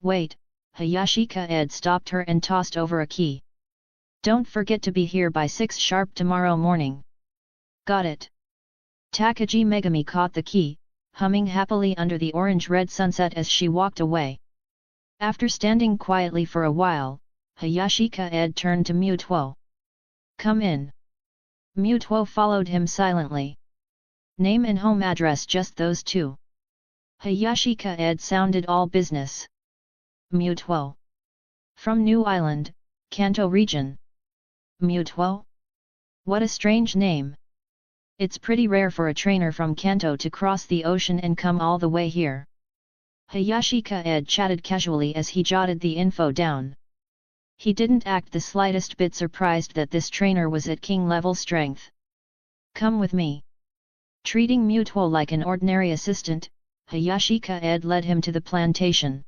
"Wait," Hayashi Kaede stopped her and tossed over a key. "Don't forget to be here by 6 sharp tomorrow morning." "Got it." Takagi Megami caught the key, humming happily under the orange-red sunset as she walked away. After standing quietly for a while, Hayashi Kaede turned to Mutuo. "Come in." Mutuo followed him silently. "Name and home address, just those two?" Hayashi Kaede sounded all business. Mutuo. "From New Island, Kanto region." Mutuo? What a strange name. It's pretty rare for a trainer from Kanto to cross the ocean and come all the way here. Hayashi Kaede chatted casually as he jotted the info down. He didn't act the slightest bit surprised that this trainer was at king-level strength. Come with me. Treating Mutuo like an ordinary assistant, Hayashi Kaede led him to the plantation.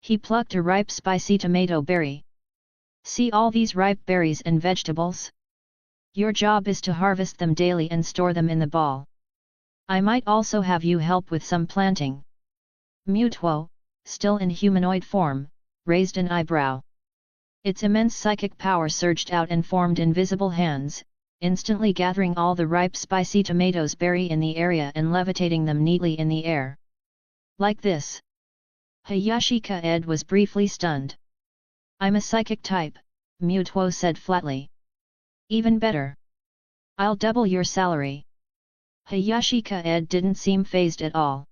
He plucked a ripe spicy tomato berry. See all these ripe berries and vegetables? Your job is to harvest them daily and store them in the ball. I might also have you help with some planting. Mutuo, still in humanoid form, raised an eyebrow. Its immense psychic power surged out and formed invisible hands, instantly gathering all the ripe spicy tomatoes berry in the area and levitating them neatly in the air. Like this. Hayashi Kaede was briefly stunned. I'm a psychic type, Mutuo said flatly. Even better. I'll double your salary. Hayashi Kaede didn't seem fazed at all.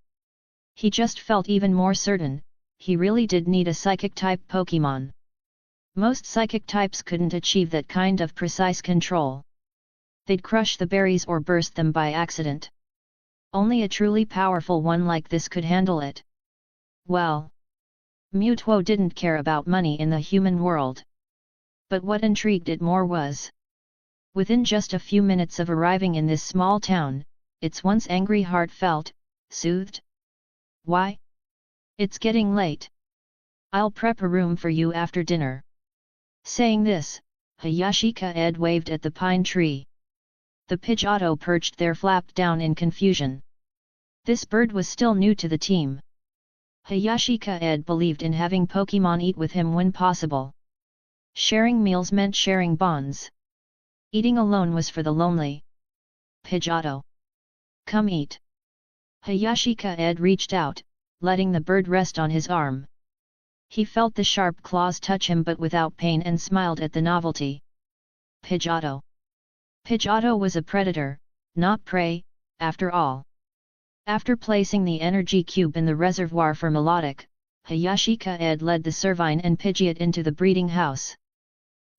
He just felt even more certain, he really did need a psychic-type Pokémon. Most psychic types couldn't achieve that kind of precise control. They'd crush the berries or burst them by accident. Only a truly powerful one like this could handle it. Well, Mutuo didn't care about money in the human world. But what intrigued it more was, within just a few minutes of arriving in this small town, its once angry heart felt soothed. Why? It's getting late. I'll prep a room for you after dinner. Saying this, Hayashi Kaede waved at the pine tree. The Pidgeotto perched there flapped down in confusion. This bird was still new to the team. Hayashi Kaede believed in having Pokémon eat with him when possible. Sharing meals meant sharing bonds. Eating alone was for the lonely. Pidgeotto. Come eat. Hayashi Kaede reached out, letting the bird rest on his arm. He felt the sharp claws touch him but without pain and smiled at the novelty. Pidgeotto. Pidgeotto was a predator, not prey, after all. After placing the energy cube in the reservoir for Melodic, Hayashi Kaede led the Servine and Pidgeot into the breeding house.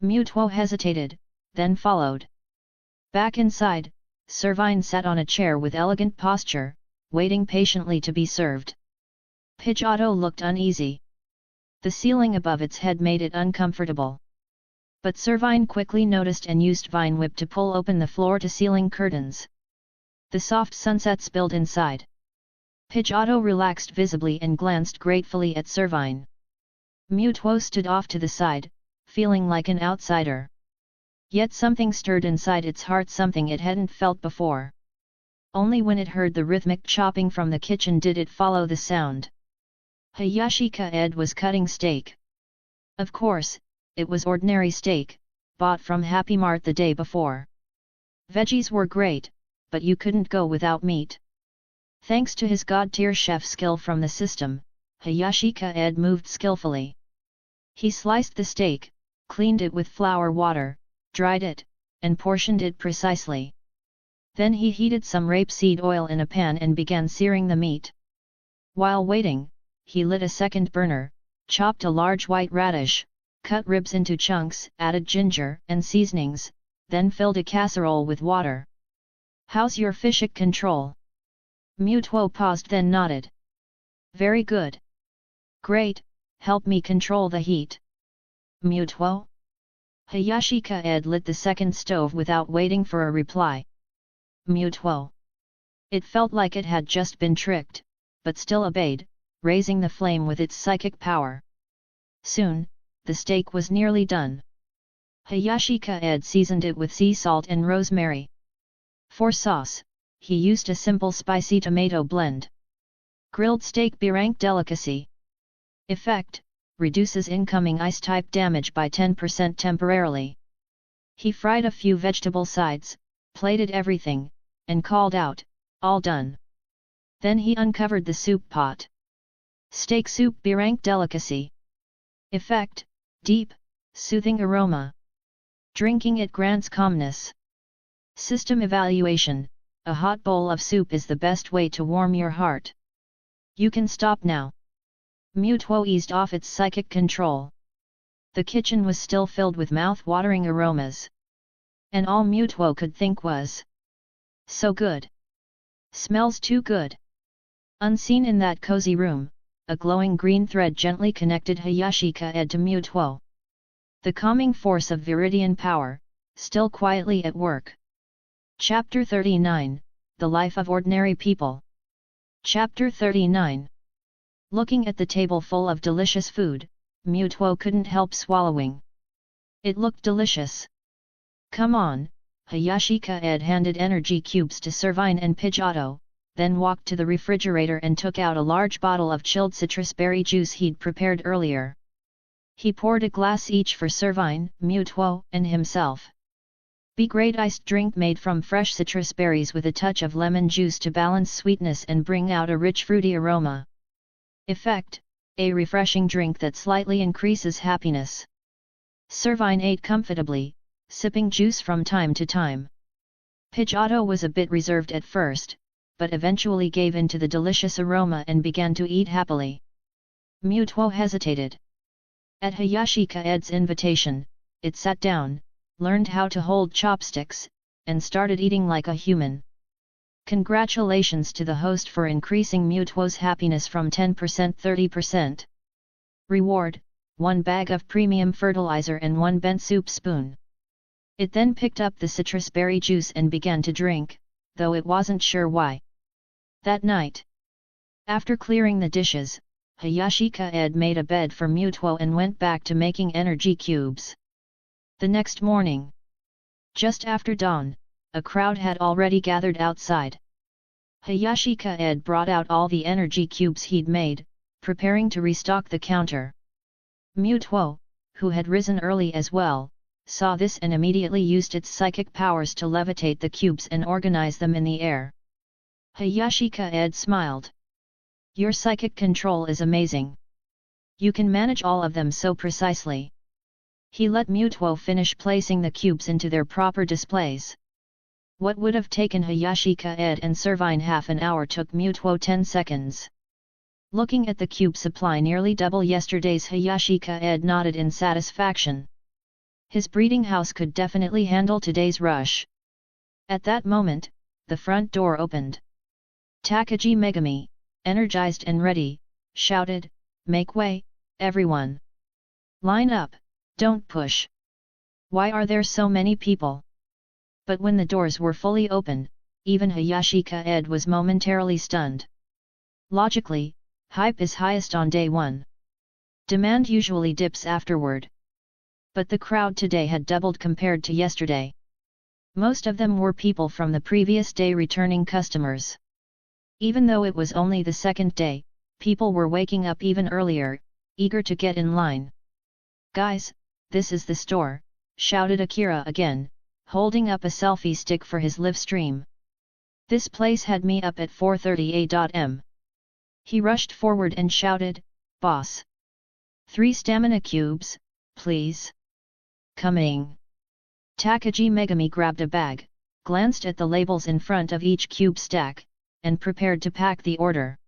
Mutuo hesitated, then followed. Back inside, Servine sat on a chair with elegant posture, waiting patiently to be served. Pidgeotto looked uneasy. The ceiling above its head made it uncomfortable. But Servine quickly noticed and used Vine Whip to pull open the floor-to-ceiling curtains. The soft sunset spilled inside. Pidgeotto relaxed visibly and glanced gratefully at Servine. Mutuo stood off to the side, feeling like an outsider. Yet something stirred inside its heart, something it hadn't felt before. Only when it heard the rhythmic chopping from the kitchen did it follow the sound. Hayashi Kaede was cutting steak. Of course, it was ordinary steak, bought from Happy Mart the day before. Veggies were great, but you couldn't go without meat. Thanks to his god-tier chef skill from the system, Hayashi Kaede moved skillfully. He sliced the steak, cleaned it with flour water, dried it, and portioned it precisely. Then he heated some rapeseed oil in a pan and began searing the meat. While waiting, he lit a second burner, chopped a large white radish, cut ribs into chunks, added ginger and seasonings, then filled a casserole with water. How's your physic control? Mutuo paused then nodded. Very good. Great, help me control the heat. Mutuo? Hayashi Kaede lit the second stove without waiting for a reply. Mutuo. It felt like it had just been tricked, but still obeyed, raising the flame with its psychic power. Soon, the steak was nearly done. Hayashi Kaede seasoned it with sea salt and rosemary. For sauce, he used a simple spicy tomato blend. Grilled steak B-rank delicacy. Effect: reduces incoming ice-type damage by 10% temporarily. He fried a few vegetable sides, plated everything, and called out, all done. Then he uncovered the soup pot. Steak soup B-rank delicacy. Effect: deep, soothing aroma. Drinking it grants calmness. System evaluation: a hot bowl of soup is the best way to warm your heart. You can stop now. Mutuo eased off its psychic control. The kitchen was still filled with mouth-watering aromas. And all Mutuo could think was, so good. Smells too good. Unseen in that cozy room, a glowing green thread gently connected Hayashi Kaede to Mutuo. The calming force of Viridian power, still quietly at work. Chapter 39, The Life of Ordinary People. Chapter 39. Looking at the table full of delicious food, Mutuo couldn't help swallowing. It looked delicious. Come on, Hayashi Kaede handed energy cubes to Servine and Pidgeotto, then walked to the refrigerator and took out a large bottle of chilled citrus berry juice he'd prepared earlier. He poured a glass each for Servine, Mutuo, and himself. Be great iced drink made from fresh citrus berries with a touch of lemon juice to balance sweetness and bring out a rich fruity aroma. Effect: a refreshing drink that slightly increases happiness. Servine ate comfortably, sipping juice from time to time. Pidgeotto was a bit reserved at first, but eventually gave in to the delicious aroma and began to eat happily. Mutuo hesitated. At Hayashi Kaede's invitation, it sat down, learned how to hold chopsticks, and started eating like a human. Congratulations to the host for increasing Mutuo's happiness from 10% 30%. Reward: 1 bag of premium fertilizer and 1 bent soup spoon. It then picked up the citrus berry juice and began to drink, though it wasn't sure why. That night, after clearing the dishes, Hayashi Kaede made a bed for Mutuo and went back to making energy cubes. The next morning, just after dawn, a crowd had already gathered outside. Hayashi Kaede brought out all the energy cubes he'd made, preparing to restock the counter. Mutuo, who had risen early as well, saw this and immediately used its psychic powers to levitate the cubes and organize them in the air. Hayashi Kaede smiled. Your psychic control is amazing. You can manage all of them so precisely. He let Mutuo finish placing the cubes into their proper displays. What would have taken Hayashi Kaede and Servine half an hour took Mutuo 10 seconds. Looking at the cube supply nearly double yesterday's, Hayashi Kaede nodded in satisfaction. His breeding house could definitely handle today's rush. At that moment, the front door opened. Takagi Megami, energized and ready, shouted, "Make way, everyone! Line up, don't push! Why are there so many people?" But when the doors were fully open, even Hayashi Kaede was momentarily stunned. Logically, hype is highest on day 1. Demand usually dips afterward. But the crowd today had doubled compared to yesterday. Most of them were people from the previous day returning customers. Even though it was only the second day, people were waking up even earlier, eager to get in line. "Guys, this is the store," shouted Akira again, holding up a selfie stick for his live stream. "This place had me up at 4:30 a.m. He rushed forward and shouted, "Boss! 3 stamina cubes, please." "Coming." Takagi Megami grabbed a bag, glanced at the labels in front of each cube stack, and prepared to pack the order.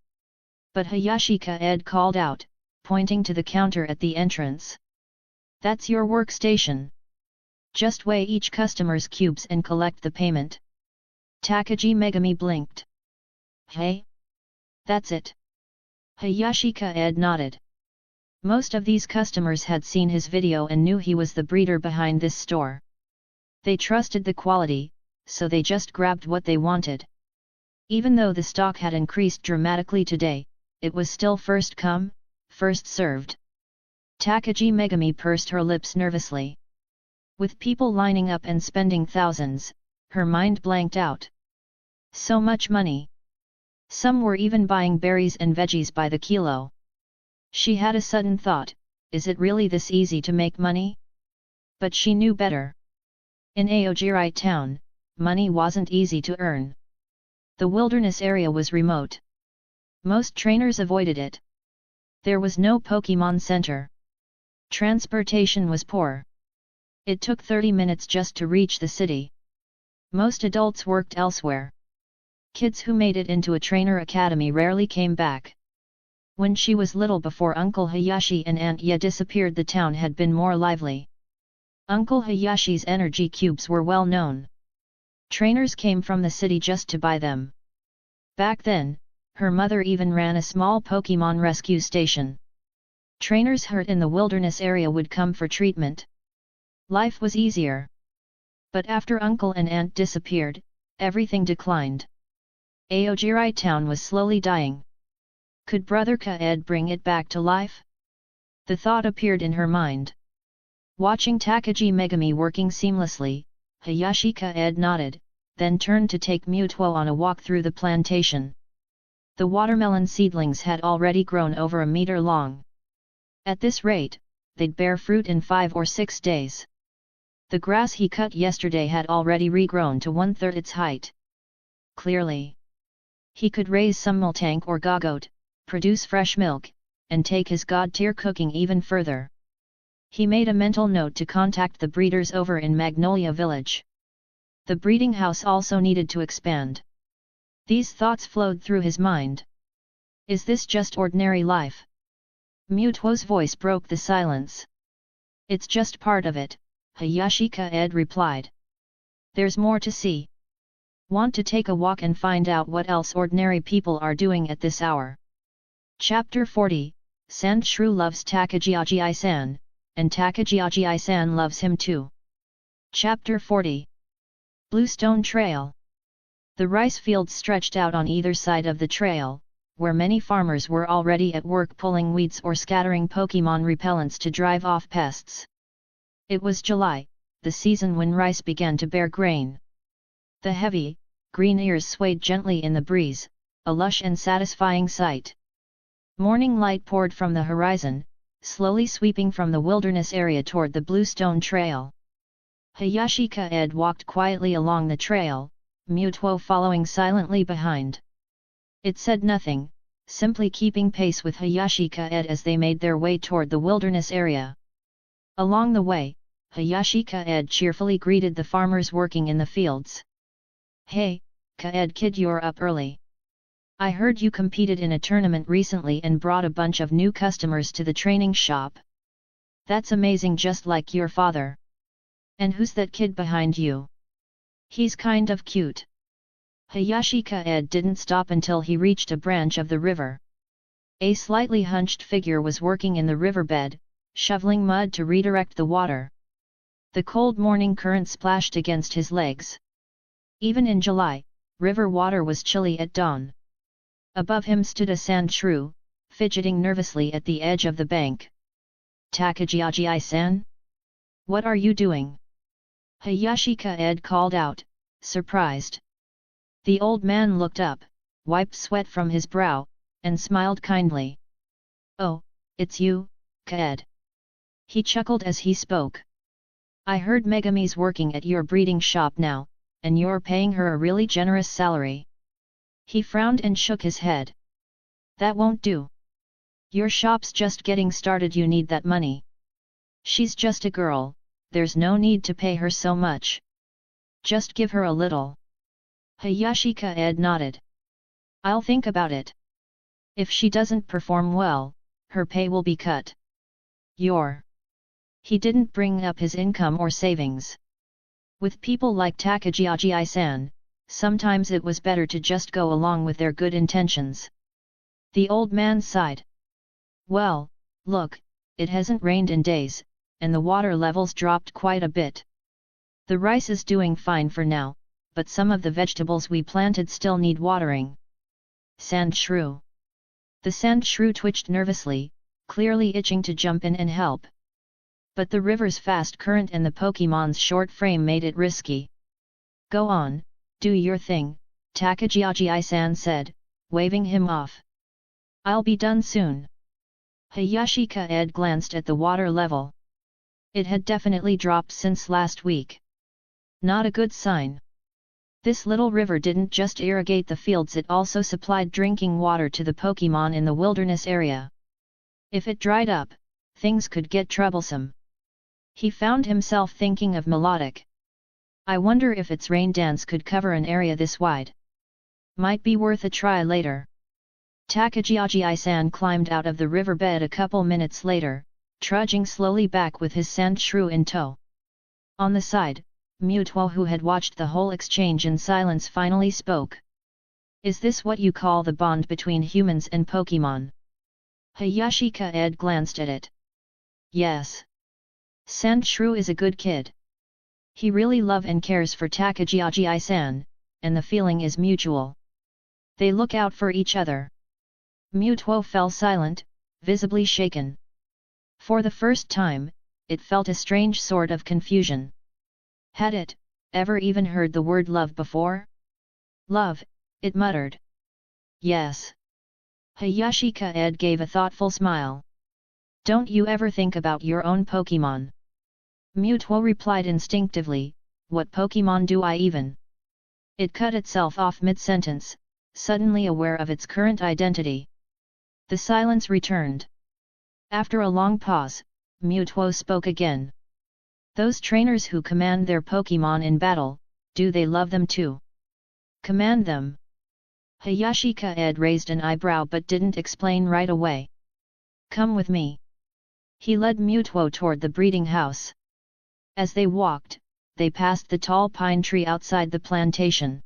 But Hayashi Kaede called out, pointing to the counter at the entrance. "That's your workstation. Just weigh each customer's cubes and collect the payment." Takagi Megami blinked. "Hey? That's it." Hayashi Kaede nodded. Most of these customers had seen his video and knew he was the breeder behind this store. They trusted the quality, so they just grabbed what they wanted. Even though the stock had increased dramatically today, it was still first come, first served. Takagi Megami pursed her lips nervously. With people lining up and spending thousands, her mind blanked out. So much money! Some were even buying berries and veggies by the kilo. She had a sudden thought, is it really this easy to make money? But she knew better. In Aojirai town, money wasn't easy to earn. The wilderness area was remote. Most trainers avoided it. There was no Pokémon Center. Transportation was poor. It took 30 minutes just to reach the city. Most adults worked elsewhere. Kids who made it into a trainer academy rarely came back. When she was little, before Uncle Hayashi and Aunt Ya disappeared, the town had been more lively. Uncle Hayashi's energy cubes were well known. Trainers came from the city just to buy them. Back then, Her mother even ran a small Pokémon rescue station. Trainers hurt in the wilderness area would come for treatment. Life was easier. But after uncle and aunt disappeared, everything declined. Aogiri town was slowly dying. Could Brother Kaede bring it back to life? The thought appeared in her mind. Watching Takagi Megami working seamlessly, Hayashi Kaede nodded, then turned to take Mutuo on a walk through the plantation. The watermelon seedlings had already grown over a meter long. At this rate, they'd bear fruit in 5 or 6 days. The grass he cut yesterday had already regrown to 1/3 its height. Clearly, he could raise some multank or gogoat, produce fresh milk, and take his god-tier cooking even further. He made a mental note to contact the breeders over in Magnolia Village. The breeding house also needed to expand. These thoughts flowed through his mind. Is this just ordinary life? Mutuo's voice broke the silence. It's just part of it, Hayashi Kaede replied. There's more to see. Want to take a walk and find out what else ordinary people are doing at this hour? Chapter 40, Sandshrew loves Takagi-san, and Takagi-san loves him too. Chapter 40. Bluestone Trail. The rice fields stretched out on either side of the trail, where many farmers were already at work pulling weeds or scattering Pokémon repellents to drive off pests. It was July, the season when rice began to bear grain. The heavy, green ears swayed gently in the breeze, a lush and satisfying sight. Morning light poured from the horizon, slowly sweeping from the wilderness area toward the Bluestone Trail. Hayashi Kaede walked quietly along the trail, Mutuo following silently behind. It said nothing, simply keeping pace with Hayashi Kaede as they made their way toward the wilderness area. Along the way, Hayashi Kaede cheerfully greeted the farmers working in the fields. Hey, Kaede kid, you're up early. I heard you competed in a tournament recently and brought a bunch of new customers to the training shop. That's amazing, just like your father. And who's that kid behind you? He's kind of cute. Hayashi Kaede didn't stop until he reached a branch of the river. A slightly hunched figure was working in the riverbed, shoveling mud to redirect the water. The cold morning current splashed against his legs. Even in July, river water was chilly at dawn. Above him stood a sandshrew, fidgeting nervously at the edge of the bank. Takagi-san? What are you doing? Hayashi Kaede called out, surprised. The old man looked up, wiped sweat from his brow, and smiled kindly. Oh, it's you, Kaede. He chuckled as he spoke. I heard Megami's working at your breeding shop now, and you're paying her a really generous salary. He frowned and shook his head. That won't do. Your shop's just getting started, you need that money. She's just a girl, there's no need to pay her so much. Just give her a little. Hayashi Kaede nodded. I'll think about it. If she doesn't perform well, her pay will be cut. He didn't bring up his income or savings. With people like Takagi-san, sometimes it was better to just go along with their good intentions. The old man sighed. Well, look, it hasn't rained in days, and the water levels dropped quite a bit. The rice is doing fine for now, but some of the vegetables we planted still need watering. Sandshrew. The sandshrew twitched nervously, clearly itching to jump in and help. But the river's fast current and the Pokémon's short frame made it risky. Go on, do your thing, Takagi-san said, waving him off. I'll be done soon. Hayashi Kaede glanced at the water level. It had definitely dropped since last week. Not a good sign. This little river didn't just irrigate the fields, it also supplied drinking water to the Pokémon in the wilderness area. If it dried up, things could get troublesome. He found himself thinking of Melodic. I wonder if its rain dance could cover an area this wide. Might be worth a try later. Takagi-san climbed out of the riverbed a couple minutes later, trudging slowly back with his sandshrew in tow. On the side, Mutuo, who had watched the whole exchange in silence, finally spoke. Is this what you call the bond between humans and Pokémon? Hayashi Kaede glanced at it. Yes. Sandshrew is a good kid. He really loves and cares for Takagi-san, and the feeling is mutual. They look out for each other. Mutuo fell silent, visibly shaken. For the first time, it felt a strange sort of confusion. Had it ever even heard the word love before? Love, it muttered. Yes. Hayashi Kaede gave a thoughtful smile. Don't you ever think about your own Pokémon? Mutuo replied instinctively, what Pokémon do I even? It cut itself off mid-sentence, suddenly aware of its current identity. The silence returned. After a long pause, Mutuo spoke again. Those trainers who command their Pokémon in battle, do they love them too? Command them? Hayashi Kaede raised an eyebrow but didn't explain right away. Come with me. He led Mutuo toward the breeding house. As they walked, they passed the tall pine tree outside the plantation.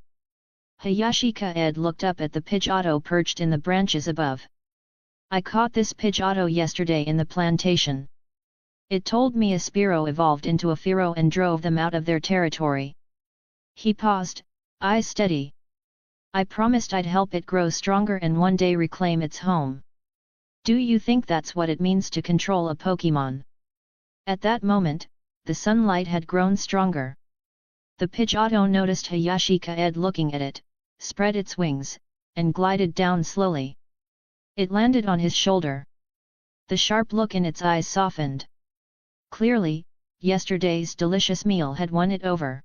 Hayashi Kaede looked up at the Pidgeotto perched in the branches above. I caught this Pidgeotto yesterday in the plantation. It told me a Spearow evolved into a Fearow and drove them out of their territory. He paused, eyes steady. I promised I'd help it grow stronger and one day reclaim its home. Do you think that's what it means to control a Pokémon? At that moment, the sunlight had grown stronger. The Pidgeotto noticed Hayashi Kaede looking at it, spread its wings, and glided down slowly. It landed on his shoulder. The sharp look in its eyes softened. Clearly, yesterday's delicious meal had won it over.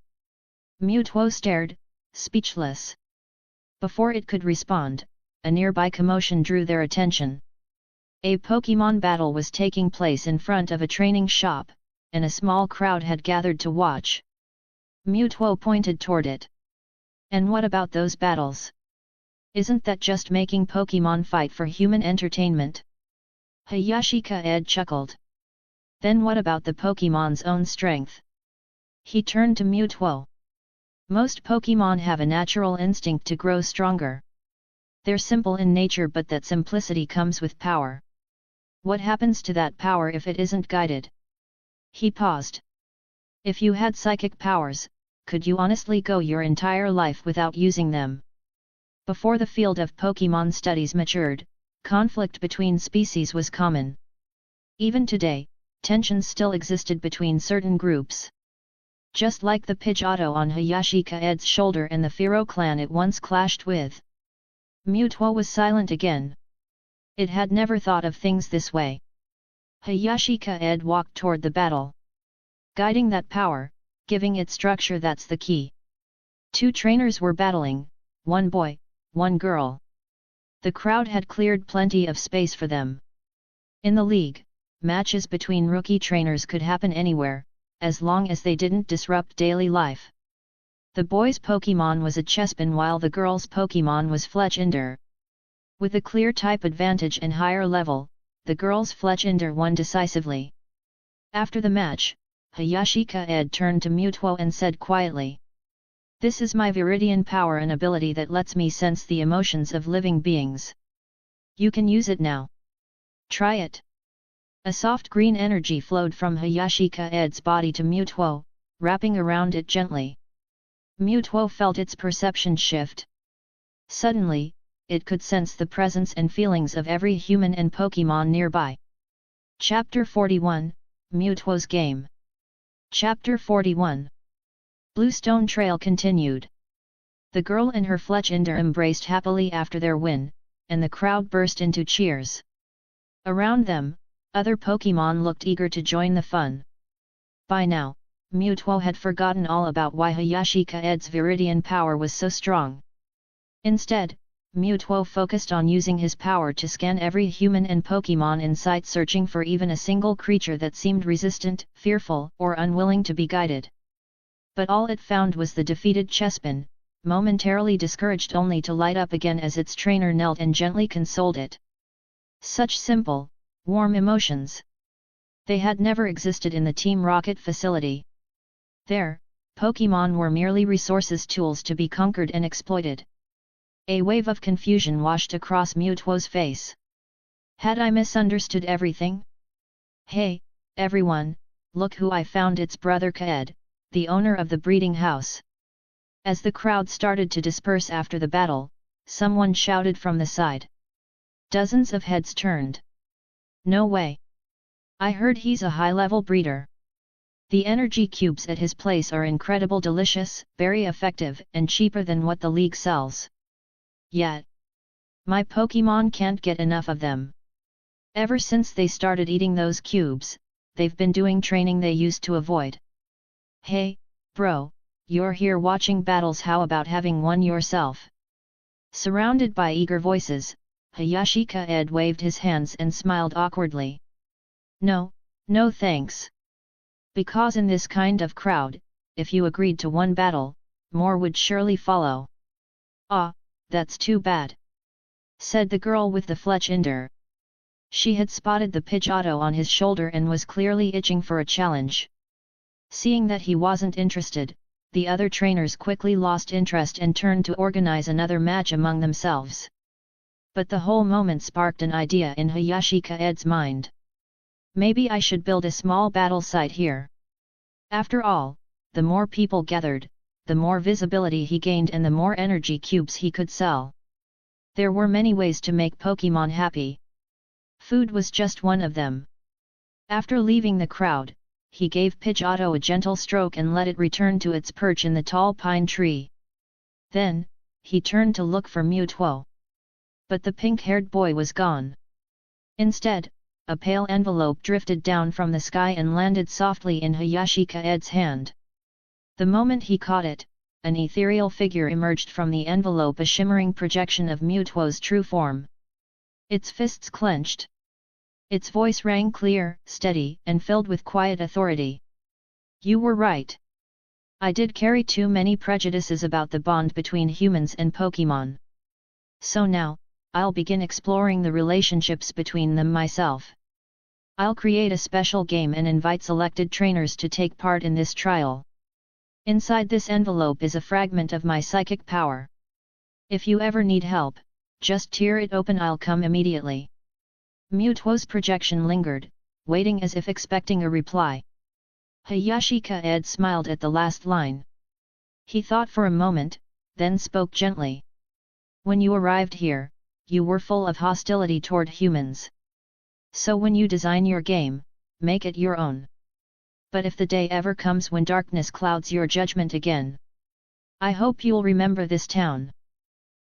Mutuo stared, speechless. Before it could respond, a nearby commotion drew their attention. A Pokémon battle was taking place in front of a training shop, and a small crowd had gathered to watch. Mutuo pointed toward it. And what about those battles? Isn't that just making Pokémon fight for human entertainment? Hayashi Kaede chuckled. Then what about the Pokémon's own strength? He turned to Mutuo. Most Pokémon have a natural instinct to grow stronger. They're simple in nature, but that simplicity comes with power. What happens to that power if it isn't guided? He paused. If you had psychic powers, could you honestly go your entire life without using them? Before the field of Pokémon studies matured, conflict between species was common. Even today, tensions still existed between certain groups. Just like the Pidgeotto on Hayashi Kaede's shoulder and the Fearow clan it once clashed with. Mutuo was silent again. It had never thought of things this way. Hayashi Kaede walked toward the battle. Guiding that power, giving it structure, that's the key. Two trainers were battling, one boy, one girl. The crowd had cleared plenty of space for them. In the league, matches between rookie trainers could happen anywhere, as long as they didn't disrupt daily life. The boy's Pokémon was a Chespin while the girl's Pokémon was Fletchinder. With a clear type advantage and higher level, the girl's Fletchinder won decisively. After the match, Hayashi Kaede turned to Mutuo and said quietly, "This is my Viridian power, an ability that lets me sense the emotions of living beings. You can use it now. Try it." A soft green energy flowed from Hayashi Kaede's body to Mutuo, wrapping around it gently. Mutuo felt its perception shift. Suddenly, it could sense the presence and feelings of every human and Pokémon nearby. Chapter 41, Mutuo's Game. Chapter 41. Bluestone Trail continued. The girl and her Fletchinder embraced happily after their win, and the crowd burst into cheers. Around them, other Pokémon looked eager to join the fun. By now, Mutuo had forgotten all about why Hayashi Kaede's Viridian power was so strong. Instead, Mutuo focused on using his power to scan every human and Pokémon in sight, searching for even a single creature that seemed resistant, fearful, or unwilling to be guided. But all it found was the defeated Chespin, momentarily discouraged only to light up again as its trainer knelt and gently consoled it. Such simple, warm emotions. They had never existed in the Team Rocket facility. There, Pokémon were merely resources, tools to be conquered and exploited. A wave of confusion washed across Mutuo's face. Had I misunderstood everything? Hey, everyone, look who I found! It's Brother Kaede, the owner of the breeding house. As the crowd started to disperse after the battle, someone shouted from the side. Dozens of heads turned. No way! I heard he's a high-level breeder. The energy cubes at his place are incredible, delicious, very effective, and cheaper than what the league sells. Yet, my Pokémon can't get enough of them. Ever since they started eating those cubes, they've been doing training they used to avoid. Hey, bro, you're here watching battles, how about having one yourself? Surrounded by eager voices, Hayashi Kaede waved his hands and smiled awkwardly. No, no thanks. Because in this kind of crowd, if you agreed to one battle, more would surely follow. Ah, that's too bad, said the girl with the Fletchinder. She had spotted the Pidgeotto on his shoulder and was clearly itching for a challenge. Seeing that he wasn't interested, the other trainers quickly lost interest and turned to organize another match among themselves. But the whole moment sparked an idea in Hayashi Kaede's mind. Maybe I should build a small battle site here. After all, the more people gathered, the more visibility he gained and the more energy cubes he could sell. There were many ways to make Pokémon happy. Food was just one of them. After leaving the crowd, he gave Pidgeotto a gentle stroke and let it return to its perch in the tall pine tree. Then, he turned to look for Mutuo. But the pink-haired boy was gone. Instead, a pale envelope drifted down from the sky and landed softly in Hayashi Kaede's hand. The moment he caught it, an ethereal figure emerged from the envelope, a shimmering projection of Mutuo's true form. Its fists clenched. Its voice rang clear, steady, and filled with quiet authority. You were right. I did carry too many prejudices about the bond between humans and Pokémon. So now, I'll begin exploring the relationships between them myself. I'll create a special game and invite selected trainers to take part in this trial. Inside this envelope is a fragment of my psychic power. If you ever need help, just tear it open, I'll come immediately. Mutuo's projection lingered, waiting as if expecting a reply. Hayashi Kaede smiled at the last line. He thought for a moment, then spoke gently. When you arrived here, you were full of hostility toward humans. So when you design your game, make it your own. But if the day ever comes when darkness clouds your judgment again, I hope you'll remember this town.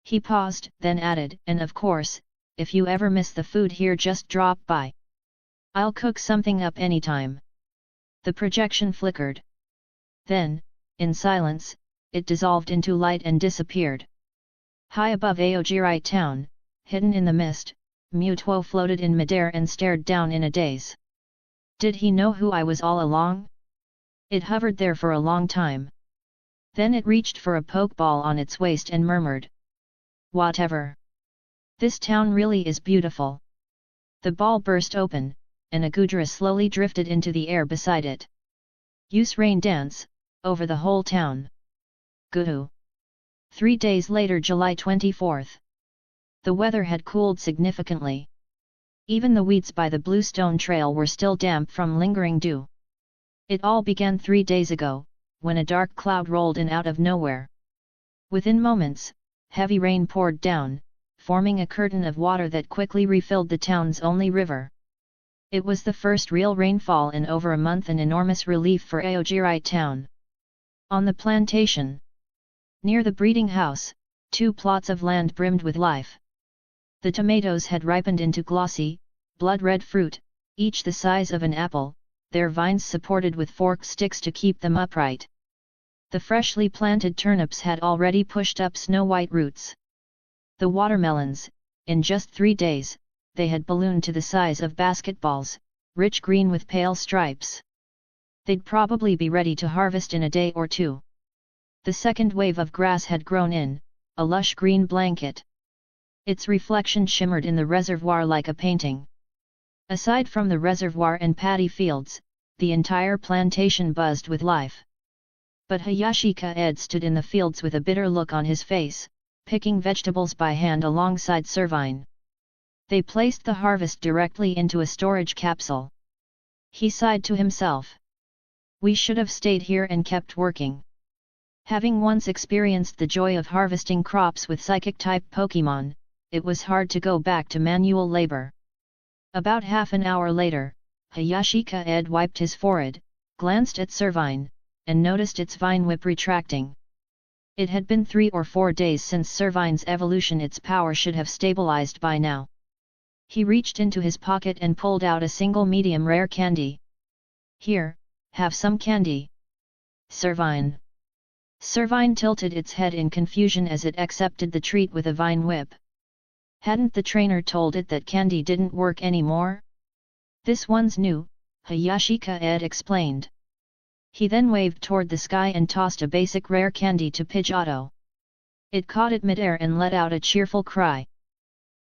He paused, then added, and of course, if you ever miss the food here, just drop by. I'll cook something up anytime. The projection flickered. Then, in silence, it dissolved into light and disappeared. High above Aogiri town, hidden in the mist, Mutuo floated in midair and stared down in a daze. Did he know who I was all along? It hovered there for a long time. Then it reached for a pokeball on its waist and murmured. Whatever. This town really is beautiful. The ball burst open, and a Gudra slowly drifted into the air beside it. Use rain dance, over the whole town. Guhu. 3 days later, July 24th. The weather had cooled significantly. Even the weeds by the Bluestone Trail were still damp from lingering dew. It all began 3 days ago, when a dark cloud rolled in out of nowhere. Within moments, heavy rain poured down, forming a curtain of water that quickly refilled the town's only river. It was the first real rainfall in over a month, an enormous relief for Aogiri town. On the plantation, near the breeding house, 2 plots of land brimmed with life. The tomatoes had ripened into glossy, blood-red fruit, each the size of an apple, their vines supported with forked sticks to keep them upright. The freshly planted turnips had already pushed up snow-white roots. The watermelons, in just 3 days, they had ballooned to the size of basketballs, rich green with pale stripes. They'd probably be ready to harvest in a day or two. The second wave of grass had grown in, a lush green blanket. Its reflection shimmered in the reservoir like a painting. Aside from the reservoir and paddy fields, the entire plantation buzzed with life. But Hayashi Kaede stood in the fields with a bitter look on his face, picking vegetables by hand alongside Servine. They placed the harvest directly into a storage capsule. He sighed to himself. We should have stayed here and kept working. Having once experienced the joy of harvesting crops with psychic-type Pokémon, it was hard to go back to manual labor. About half an hour later, Hayashi Kaede wiped his forehead, glanced at Servine, and noticed its vine whip retracting. It had been 3 or 4 days since Servine's evolution. Its power should have stabilized by now. He reached into his pocket and pulled out a single medium rare candy. Here, have some candy. Servine. Servine tilted its head in confusion as it accepted the treat with a vine whip. Hadn't the trainer told it that candy didn't work anymore? This one's new, Hayashi Kaede explained. He then waved toward the sky and tossed a basic rare candy to Pidgeotto. It caught it midair and let out a cheerful cry.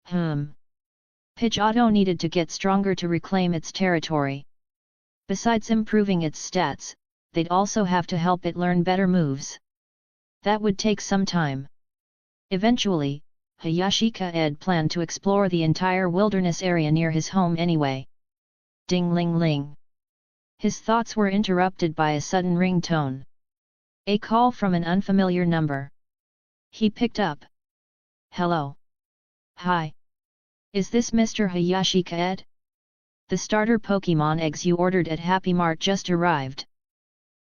Pidgeotto needed to get stronger to reclaim its territory. Besides improving its stats, they'd also have to help it learn better moves. That would take some time. Eventually, Hayashi Kaede planned to explore the entire wilderness area near his home anyway. Ding-ling-ling. His thoughts were interrupted by a sudden ring-tone. A call from an unfamiliar number. He picked up. Hello. Hi. Is this Mr. Hayashi Kaede? The starter Pokémon eggs you ordered at Happy Mart just arrived.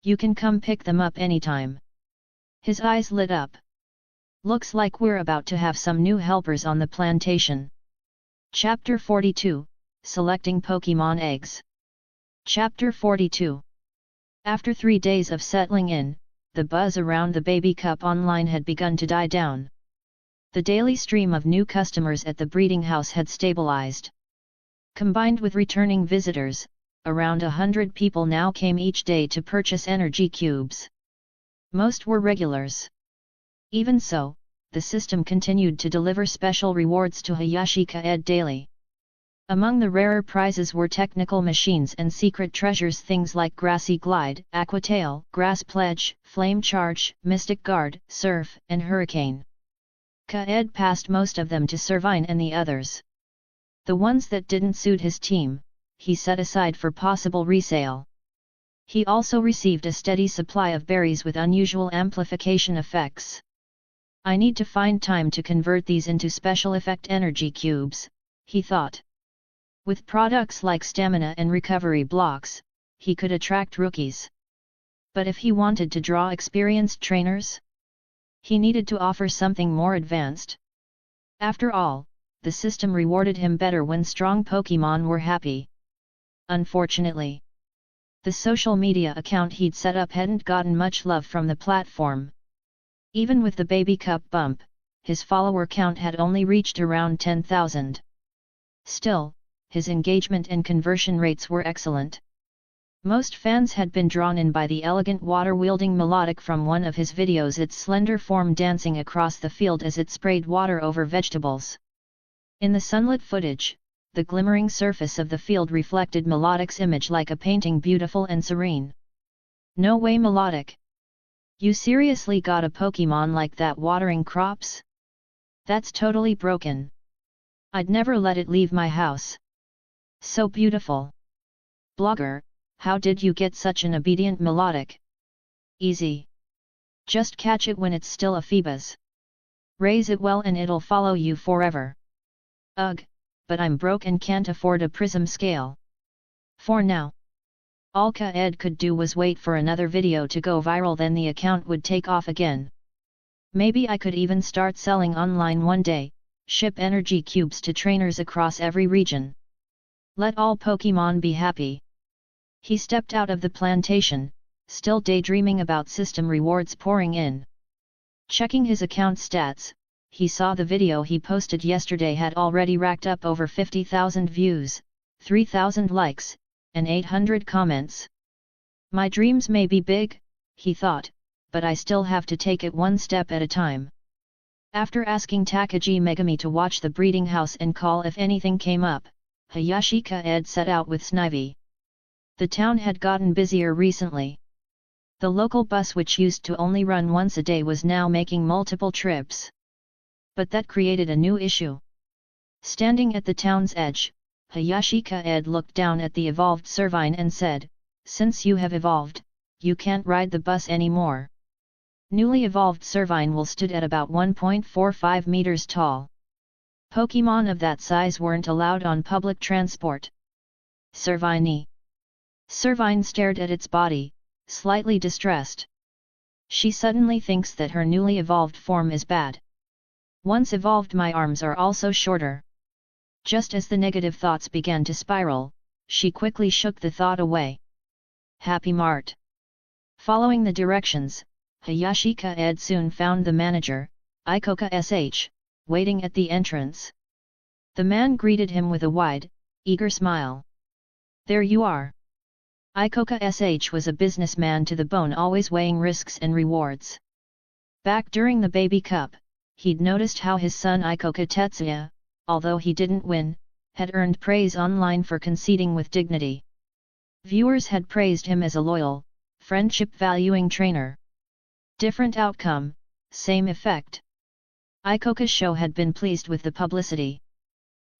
You can come pick them up anytime. His eyes lit up. Looks like we're about to have some new helpers on the plantation. Chapter 42, Selecting Pokémon Eggs. Chapter 42. After 3 days of settling in, the buzz around the Baby Cup online had begun to die down. The daily stream of new customers at the breeding house had stabilized. Combined with returning visitors, around 100 people now came each day to purchase energy cubes. Most were regulars. Even so, the system continued to deliver special rewards to Hayashi Kaede daily. Among the rarer prizes were technical machines and secret treasures, things like Grassy Glide, Aquatail, Grass Pledge, Flame Charge, Mystic Guard, Surf, and Hurricane. Kaede passed most of them to Servine and the others. The ones that didn't suit his team, he set aside for possible resale. He also received a steady supply of berries with unusual amplification effects. I need to find time to convert these into special effect energy cubes, he thought. With products like stamina and recovery blocks, he could attract rookies. But if he wanted to draw experienced trainers, he needed to offer something more advanced. After all, the system rewarded him better when strong Pokémon were happy. Unfortunately, the social media account he'd set up hadn't gotten much love from the platform. Even with the Baby Cup bump, his follower count had only reached around 10,000. Still, his engagement and conversion rates were excellent. Most fans had been drawn in by the elegant water-wielding melodic from one of his videos, its slender form dancing across the field as it sprayed water over vegetables. In the sunlit footage, the glimmering surface of the field reflected Melodic's image like a painting, beautiful and serene. No way, Melodic! You seriously got a Pokémon like that watering crops? That's totally broken. I'd never let it leave my house. So beautiful. Blogger, how did you get such an obedient Melodic? Easy. Just catch it when it's still a Phoebus. Raise it well and it'll follow you forever. Ugh, but I'm broke and can't afford a prism scale. For now. All Kaede could do was wait for another video to go viral, then the account would take off again. Maybe I could even start selling online one day, ship energy cubes to trainers across every region. Let all Pokémon be happy. He stepped out of the plantation, still daydreaming about system rewards pouring in. Checking his account stats, he saw the video he posted yesterday had already racked up over 50,000 views, 3,000 likes, and 800 comments. My dreams may be big, he thought, but I still have to take it one step at a time. After asking Takagi Megami to watch the breeding house and call if anything came up, Hayashi Kaede set out with Snivy. The town had gotten busier recently. The local bus, which used to only run once a day, was now making multiple trips. But that created a new issue. Standing at the town's edge, Hayashi Kaede looked down at the evolved Servine and said, "Since you have evolved, you can't ride the bus anymore." Newly evolved Servine will stood at about 1.45 meters tall. Pokémon of that size weren't allowed on public transport. Servine. Servine stared at its body, slightly distressed. She suddenly thinks that her newly evolved form is bad. Once evolved, my arms are also shorter. Just as the negative thoughts began to spiral, she quickly shook the thought away. Happy Mart. Following the directions, Hayashi Kaede soon found the manager, Ikoka SH, waiting at the entrance. The man greeted him with a wide, eager smile. There you are. Ikoka SH was a businessman to the bone, always weighing risks and rewards. Back during the Baby Cup, he'd noticed how his son Ikoka Tetsuya, although he didn't win, had earned praise online for conceding with dignity. Viewers had praised him as a loyal, friendship-valuing trainer. Different outcome, same effect. Ikoka's show had been pleased with the publicity.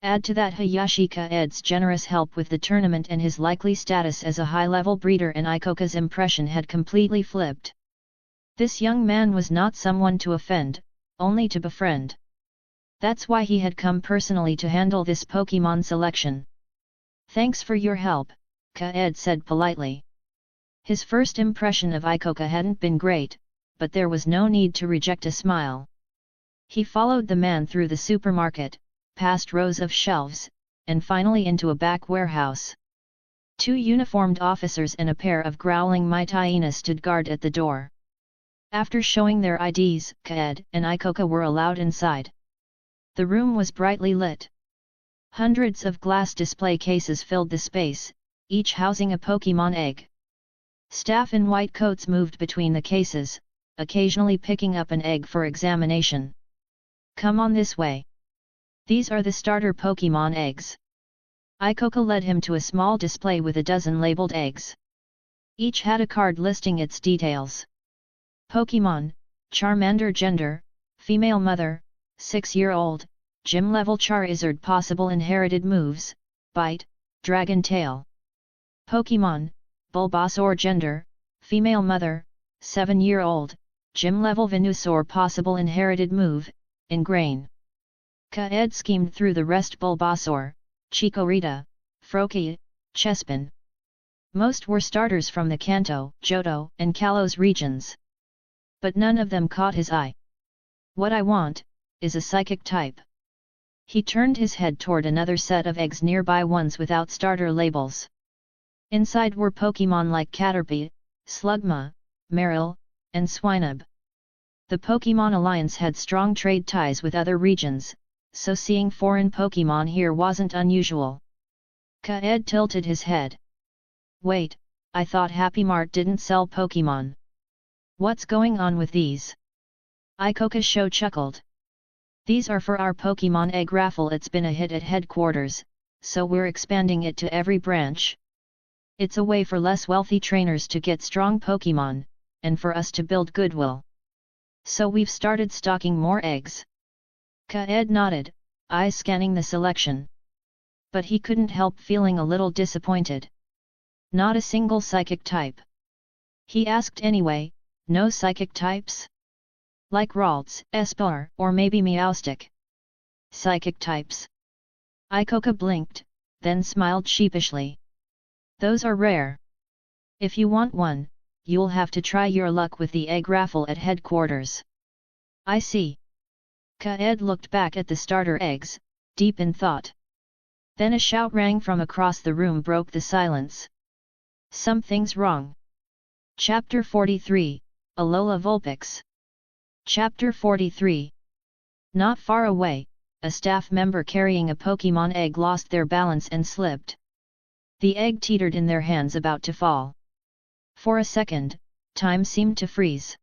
Add to that Hayashi Kaede's generous help with the tournament and his likely status as a high-level breeder, and Ikoka's impression had completely flipped. This young man was not someone to offend, only to befriend. That's why he had come personally to handle this Pokémon selection. Thanks for your help, Kaede said politely. His first impression of Ikoka hadn't been great, but there was no need to reject a smile. He followed the man through the supermarket, past rows of shelves, and finally into a back warehouse. Two uniformed officers and a pair of growling Mitainas stood guard at the door. After showing their IDs, Kaede and Ikoka were allowed inside. The room was brightly lit. Hundreds of glass display cases filled the space, each housing a Pokémon egg. Staff in white coats moved between the cases, occasionally picking up an egg for examination. Come on this way. These are the starter Pokémon eggs. Ikoka led him to a small display with a dozen labeled eggs. Each had a card listing its details. Pokémon, Charmander gender, female mother, 6-year-old, gym level Charizard possible inherited moves, bite, dragon tail. Pokémon, Bulbasaur gender, female mother, 7-year-old, gym level Venusaur possible inherited move, ingrain. Kaede schemed through the rest: Bulbasaur, Chikorita, Froakie, Chespin. Most were starters from the Kanto, Johto, and Kalos regions. But none of them caught his eye. What I want, is a psychic type. He turned his head toward another set of eggs nearby, ones without starter labels. Inside were Pokémon like Caterpie, Slugma, Marill, and Swinub. The Pokémon Alliance had strong trade ties with other regions, so seeing foreign Pokémon here wasn't unusual. Kaede tilted his head. Wait, I thought Happy Mart didn't sell Pokémon. What's going on with these? Ikoka Show chuckled. These are for our Pokémon egg raffle. It's been a hit at headquarters, so we're expanding it to every branch. It's a way for less wealthy trainers to get strong Pokémon, and for us to build goodwill. So we've started stocking more eggs. Kaede nodded, eyes scanning the selection. But he couldn't help feeling a little disappointed. Not a single psychic type. He asked anyway, no psychic types? Like Ralts, Espar, or maybe Meowstic. Psychic types. Ikoka blinked, then smiled sheepishly. Those are rare. If you want one, you'll have to try your luck with the egg raffle at headquarters. I see. Kaede looked back at the starter eggs, deep in thought. Then a shout rang from across the room, broke the silence. Something's wrong. Chapter 43, Alola Vulpix. Chapter 43. Not far away, a staff member carrying a Pokémon egg lost their balance and slipped. The egg teetered in their hands, about to fall. For a second, time seemed to freeze.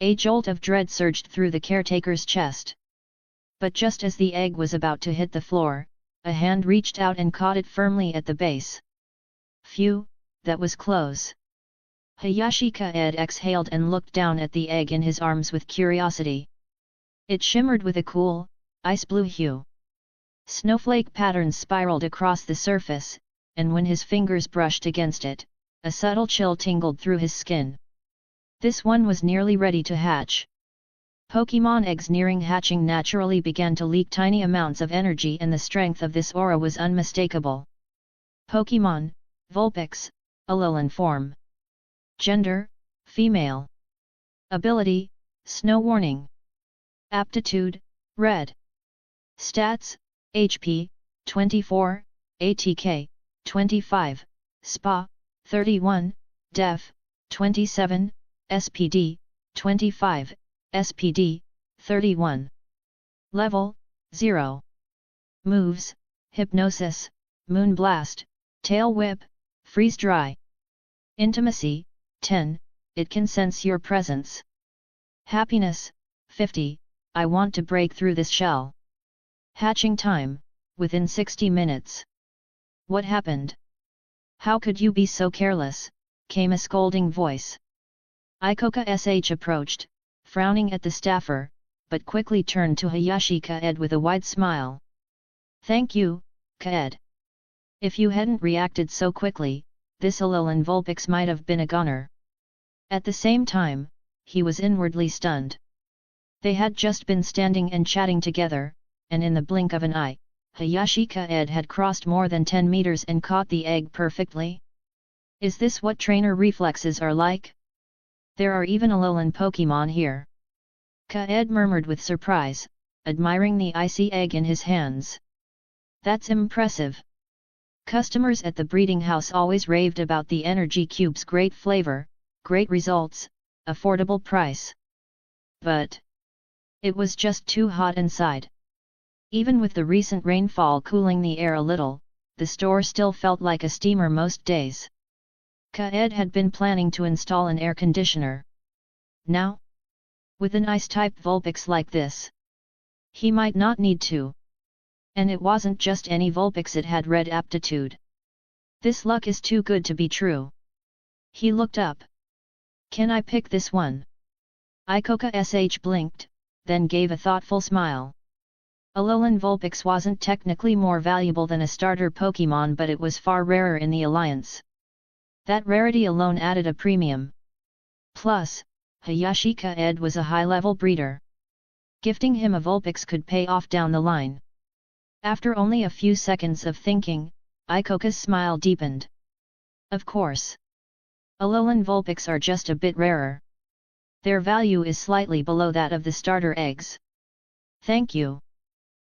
A jolt of dread surged through the caretaker's chest. But just as the egg was about to hit the floor, a hand reached out and caught it firmly at the base. Phew, that was close. Hayashi Kaede exhaled and looked down at the egg in his arms with curiosity. It shimmered with a cool, ice blue hue. Snowflake patterns spiraled across the surface, and when his fingers brushed against it, a subtle chill tingled through his skin. This one was nearly ready to hatch. Pokémon eggs nearing hatching naturally began to leak tiny amounts of energy, and the strength of this aura was unmistakable. Pokémon, Vulpix, Alolan form. Gender, female. Ability, Snow Warning. Aptitude, Red. Stats, HP, 24, ATK, 25, SPA, 31, Def, 27, SPD, 25, SPD, 31. Level, 0. Moves, Hypnosis, Moonblast, Tail Whip, Freeze Dry. Intimacy, 10, it can sense your presence. Happiness, 50, I want to break through this shell. Hatching time, within 60 minutes. What happened? How could you be so careless? Came a scolding voice. Ikoka sh approached, frowning at the staffer, but quickly turned to Hayashi Kaede with a wide smile. Thank you, Kaede. If you hadn't reacted so quickly, this Alolan Vulpix might have been a goner. At the same time, he was inwardly stunned. They had just been standing and chatting together, and in the blink of an eye, Hayashi Kaede had crossed more than 10 meters and caught the egg perfectly. Is this what trainer reflexes are like? There are even Alolan Pokémon here. Kaede murmured with surprise, admiring the icy egg in his hands. That's impressive. Customers at the breeding house always raved about the energy cube's great flavor, great results, affordable price. But it was just too hot inside. Even with the recent rainfall cooling the air a little, the store still felt like a steamer most days. Kaede had been planning to install an air conditioner. Now, with an ice-type Vulpix like this, he might not need to. And it wasn't just any Vulpix, it had red aptitude. This luck is too good to be true. He looked up. Can I pick this one? Ikoka sh blinked, then gave a thoughtful smile. Alolan Vulpix wasn't technically more valuable than a starter Pokémon, but it was far rarer in the Alliance. That rarity alone added a premium. Plus, Hayashi Kaede was a high-level breeder. Gifting him a Vulpix could pay off down the line. After only a few seconds of thinking, Ikoka's smile deepened. Of course. Alolan Vulpix are just a bit rarer. Their value is slightly below that of the starter eggs. Thank you.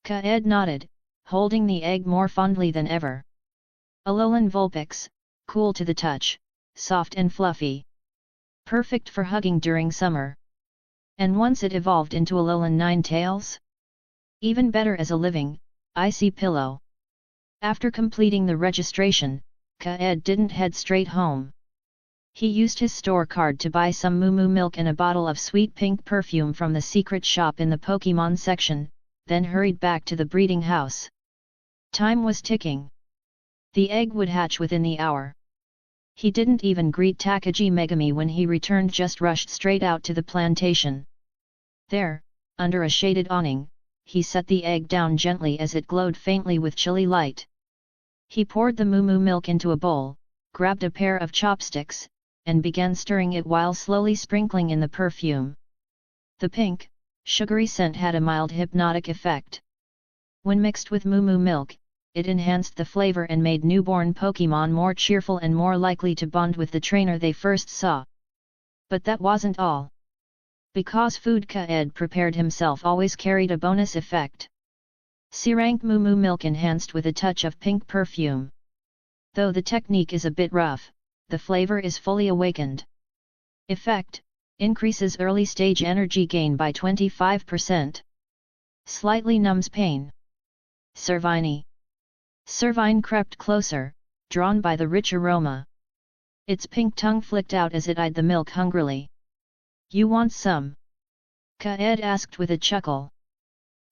Kaede nodded, holding the egg more fondly than ever. Alolan Vulpix, cool to the touch, soft and fluffy. Perfect for hugging during summer. And once it evolved into Alolan Ninetales? Even better as a living, icy pillow. After completing the registration, Kaede didn't head straight home. He used his store card to buy some Moo Moo milk and a bottle of sweet pink perfume from the secret shop in the Pokémon section, then hurried back to the breeding house. Time was ticking. The egg would hatch within the hour. He didn't even greet Takagi Megami when he returned, just rushed straight out to the plantation. There, under a shaded awning, he set the egg down gently as it glowed faintly with chilly light. He poured the Moo Moo milk into a bowl, grabbed a pair of chopsticks, and began stirring it while slowly sprinkling in the perfume. The pink, sugary scent had a mild hypnotic effect. When mixed with Moo Moo milk, it enhanced the flavor and made newborn Pokémon more cheerful and more likely to bond with the trainer they first saw. But that wasn't all. Because food Kaede prepared himself always carried a bonus effect. C-rank Moo Moo milk enhanced with a touch of pink perfume. Though the technique is a bit rough, the flavor is fully awakened. Effect: increases early stage energy gain by 25%. Slightly numbs pain. Servine. Servine crept closer, drawn by the rich aroma. Its pink tongue flicked out as it eyed the milk hungrily. You want some? Kaede asked with a chuckle.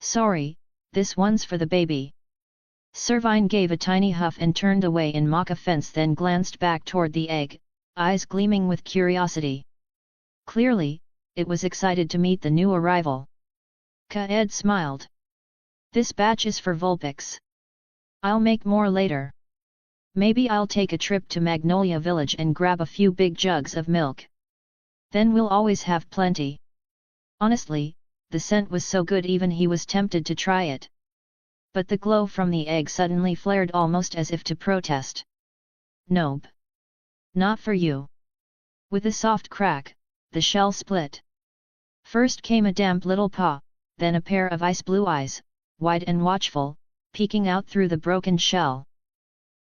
Sorry, this one's for the baby. Servine gave a tiny huff and turned away in mock offense, then glanced back toward the egg, eyes gleaming with curiosity. Clearly, it was excited to meet the new arrival. Kaede smiled. This batch is for Vulpix. I'll make more later. Maybe I'll take a trip to Magnolia Village and grab a few big jugs of milk. Then we'll always have plenty. Honestly, the scent was so good even he was tempted to try it. But the glow from the egg suddenly flared almost as if to protest. Nope. Not for you. With a soft crack, the shell split. First came a damp little paw, then a pair of ice blue eyes, wide and watchful, peeking out through the broken shell.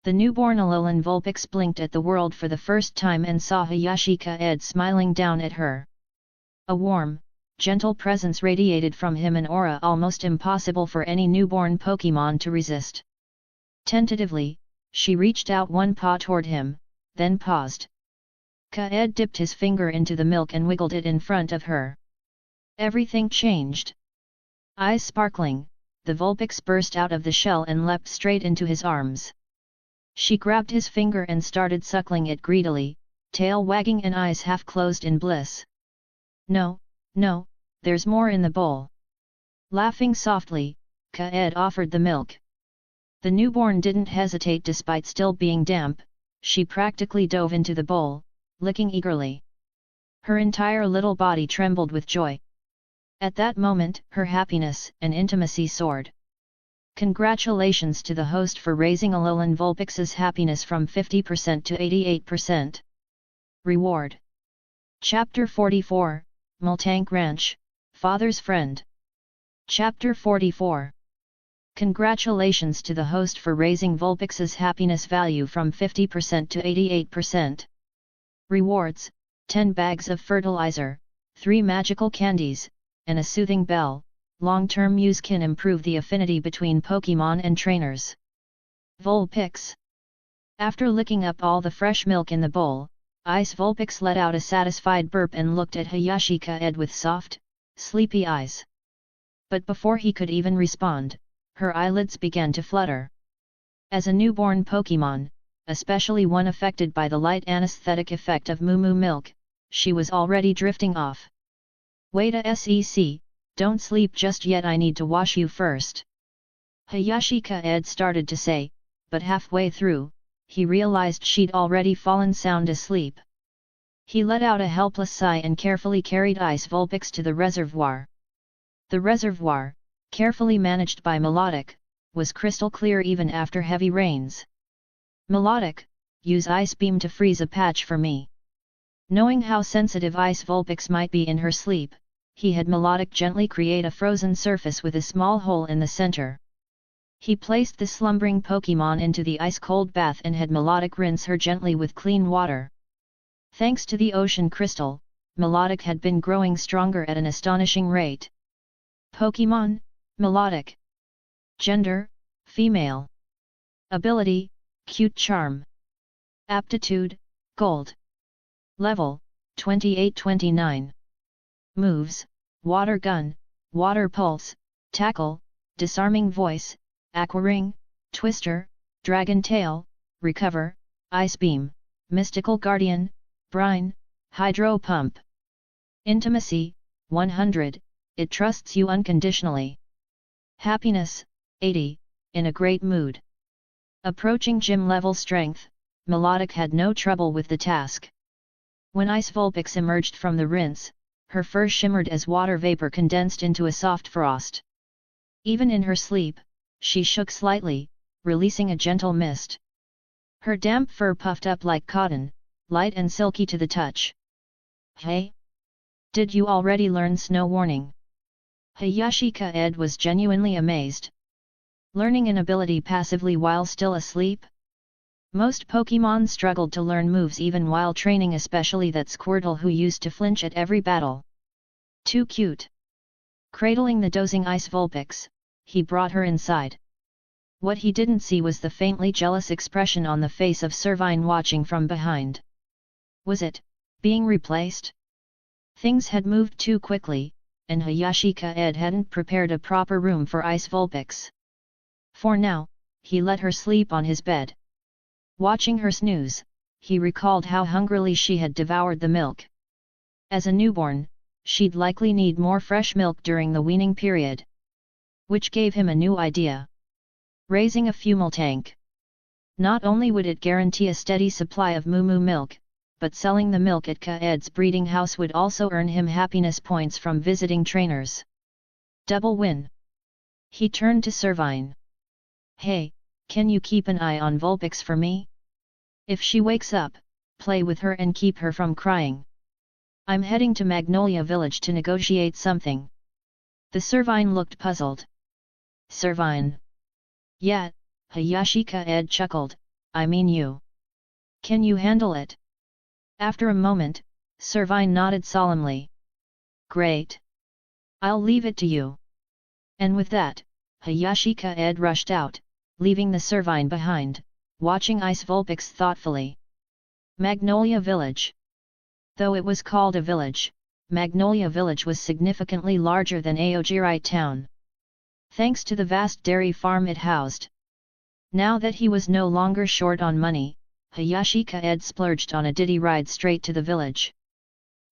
The newborn Alolan Vulpix blinked at the world for the first time and saw Hayashi Kaede smiling down at her. A warm, gentle presence radiated from him, an aura almost impossible for any newborn Pokémon to resist. Tentatively, she reached out one paw toward him, then paused. Kaede dipped his finger into the milk and wiggled it in front of her. Everything changed. Eyes sparkling, the Vulpix burst out of the shell and leapt straight into his arms. She grabbed his finger and started suckling it greedily, tail wagging and eyes half closed in bliss. No, no, there's more in the bowl. Laughing softly, Kaede offered the milk. The newborn didn't hesitate despite still being damp, she practically dove into the bowl, licking eagerly. Her entire little body trembled with joy. At that moment, her happiness and intimacy soared. Congratulations to the host for raising Alolan Vulpix's happiness from 50% to 88%. Reward. Chapter 44, Multank Ranch, Father's Friend. Chapter 44. Congratulations to the host for raising Vulpix's happiness value from 50% to 88%. Rewards, 10 bags of fertilizer, 3 magical candies, and a soothing bell. Long-term use can improve the affinity between Pokémon and trainers. Vulpix. After licking up all the fresh milk in the bowl, Ice Vulpix let out a satisfied burp and looked at Hayashi Kaede with soft, sleepy eyes. But before he could even respond, her eyelids began to flutter. As a newborn Pokémon, especially one affected by the light anesthetic effect of moo milk, she was already drifting off. Wait a sec. Don't sleep just yet, I need to wash you first. Hayashi Kaede started to say, but halfway through, he realized she'd already fallen sound asleep. He let out a helpless sigh and carefully carried Ice Vulpix to the reservoir. The reservoir, carefully managed by Melodic, was crystal clear even after heavy rains. Melodic, use Ice Beam to freeze a patch for me. Knowing how sensitive Ice Vulpix might be in her sleep, he had Melodic gently create a frozen surface with a small hole in the center. He placed the slumbering Pokémon into the ice-cold bath and had Melodic rinse her gently with clean water. Thanks to the ocean crystal, Melodic had been growing stronger at an astonishing rate. Pokémon, Melodic. Gender, female. Ability, cute charm. Aptitude, gold. Level, 28-29. Moves, Water Gun, Water Pulse, Tackle, Disarming Voice, Aqua Ring, Twister, Dragon Tail, Recover, Ice Beam, Mystical Guardian, Brine, Hydro Pump. Intimacy, 100, it trusts you unconditionally. Happiness, 80, in a great mood. Approaching gym level strength, Melodic had no trouble with the task. When Ice Vulpix emerged from the rinse, her fur shimmered as water vapor condensed into a soft frost. Even in her sleep, she shook slightly, releasing a gentle mist. Her damp fur puffed up like cotton, light and silky to the touch. Hey? Did you already learn Snow Warning? Hayashi Kaede was genuinely amazed. Learning an ability passively while still asleep? Most Pokémon struggled to learn moves even while training, especially that Squirtle who used to flinch at every battle. Too cute. Cradling the dozing Ice Vulpix, he brought her inside. What he didn't see was the faintly jealous expression on the face of Servine watching from behind. Was it being replaced? Things had moved too quickly, and Hayashi Kaede hadn't prepared a proper room for Ice Vulpix. For now, he let her sleep on his bed. Watching her snooze, he recalled how hungrily she had devoured the milk. As a newborn, she'd likely need more fresh milk during the weaning period. Which gave him a new idea. Raising a fuel tank. Not only would it guarantee a steady supply of moo milk, but selling the milk at Kaed's breeding house would also earn him happiness points from visiting trainers. Double win. He turned to Servine. Hey, can you keep an eye on Vulpix for me? If she wakes up, play with her and keep her from crying. I'm heading to Magnolia Village to negotiate something. The Servine looked puzzled. Servine. Yeah, Hayashi Kaede chuckled, I mean you. Can you handle it? After a moment, Servine nodded solemnly. Great. I'll leave it to you. And with that, Hayashi Kaede rushed out, leaving the Servine behind, watching Ice Vulpix thoughtfully. Magnolia Village. Though it was called a village, Magnolia Village was significantly larger than Aogiri town. Thanks to the vast dairy farm it housed. Now that he was no longer short on money, Hayashi Kaede splurged on a ditty ride straight to the village.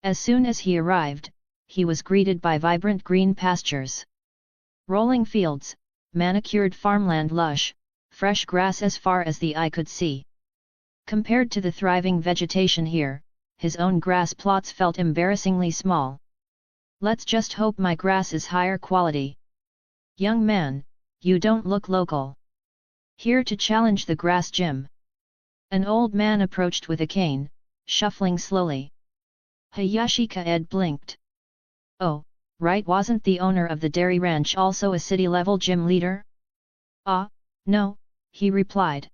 As soon as he arrived, he was greeted by vibrant green pastures. Rolling fields, manicured farmland lush, fresh grass as far as the eye could see. Compared to the thriving vegetation here, his own grass plots felt embarrassingly small. Let's just hope my grass is higher quality. Young man, you don't look local. Here to challenge the grass gym. An old man approached with a cane, shuffling slowly. Hayashi Kaede blinked. Oh, right, wasn't the owner of the dairy ranch also a city-level gym leader? Ah, no, he replied.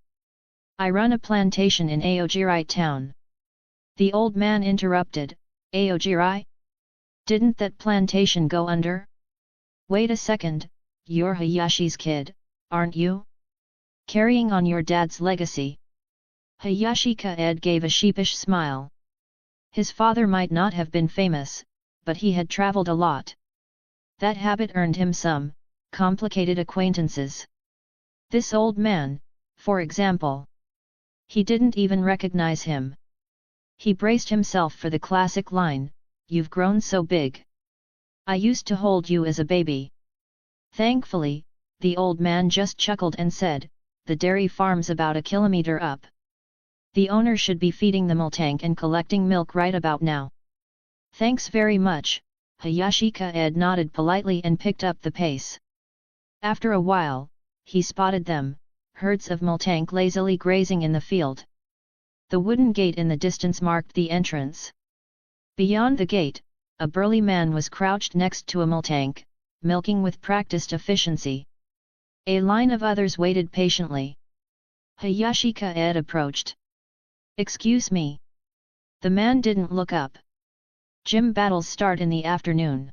I run a plantation in Aogiri town. The old man interrupted, Aogiri? Didn't that plantation go under? Wait a second, you're Hayashi's kid, aren't you? Carrying on your dad's legacy. Hayashi Kaede gave a sheepish smile. His father might not have been famous, but he had traveled a lot. That habit earned him some complicated acquaintances. This old man, for example. He didn't even recognize him. He braced himself for the classic line, "You've grown so big. I used to hold you as a baby." Thankfully, the old man just chuckled and said, "The dairy farm's about a kilometer up. The owner should be feeding the milk tank and collecting milk right about now." Thanks very much, Hayashi Kaede nodded politely and picked up the pace. After a while, he spotted them, herds of milk tank lazily grazing in the field. The wooden gate in the distance marked the entrance. Beyond the gate, a burly man was crouched next to a milk tank, milking with practiced efficiency. A line of others waited patiently. Hayashi Kaede approached. "Excuse me." The man didn't look up. "Gym battles start in the afternoon.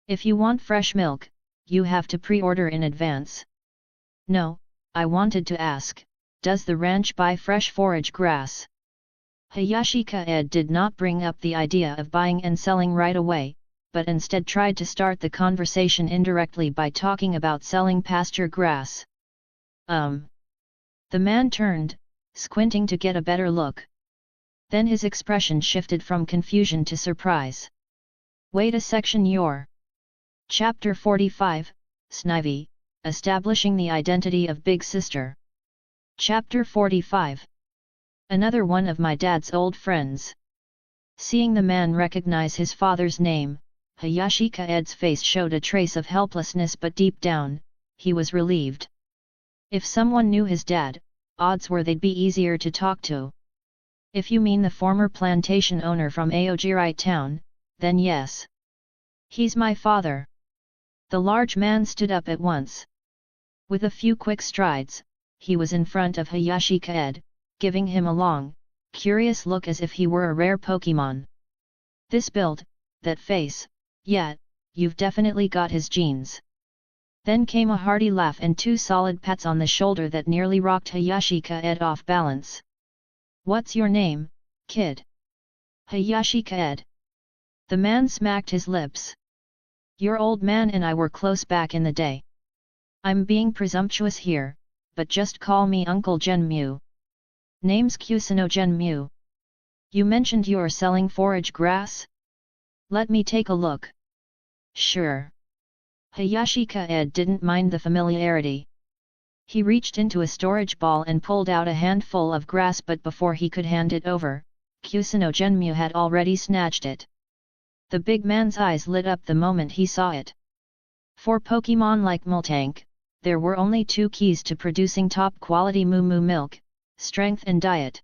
If you want fresh milk, you have to pre-order in advance." "No, I wanted to ask, does the ranch buy fresh forage grass?" Hayashi Kaede did not bring up the idea of buying and selling right away, but instead tried to start the conversation indirectly by talking about selling pasture grass. The man turned, squinting to get a better look. Then his expression shifted from confusion to surprise. "Wait a section, you're..." Chapter 45, Snivy, Establishing the Identity of Big Sister. Chapter 45. Another one of my dad's old friends. Seeing the man recognize his father's name, Hayashi Kaede's face showed a trace of helplessness, but deep down, he was relieved. If someone knew his dad, odds were they'd be easier to talk to. If you mean the former plantation owner from Aogiri town, then yes. He's my father. The large man stood up at once. With a few quick strides, he was in front of Hayashi Kaede, giving him a long, curious look as if he were a rare Pokémon. "This build, that face, yeah, you've definitely got his genes." Then came a hearty laugh and two solid pats on the shoulder that nearly rocked Hayashi Kaede off balance. "What's your name, kid?" "Hayashi Kaede." The man smacked his lips. "Your old man and I were close back in the day. I'm being presumptuous here, but just call me Uncle Genmu. Name's Kusano Genmu. You mentioned you're selling forage grass?" Let me take a look. Sure. Hayashi Kaede didn't mind the familiarity. He reached into a storage ball and pulled out a handful of grass, but before he could hand it over, Kusuno Genmu had already snatched it. The big man's eyes lit up the moment he saw it. For Pokémon like Multank, there were only two keys to producing top-quality Moo milk: strength and diet.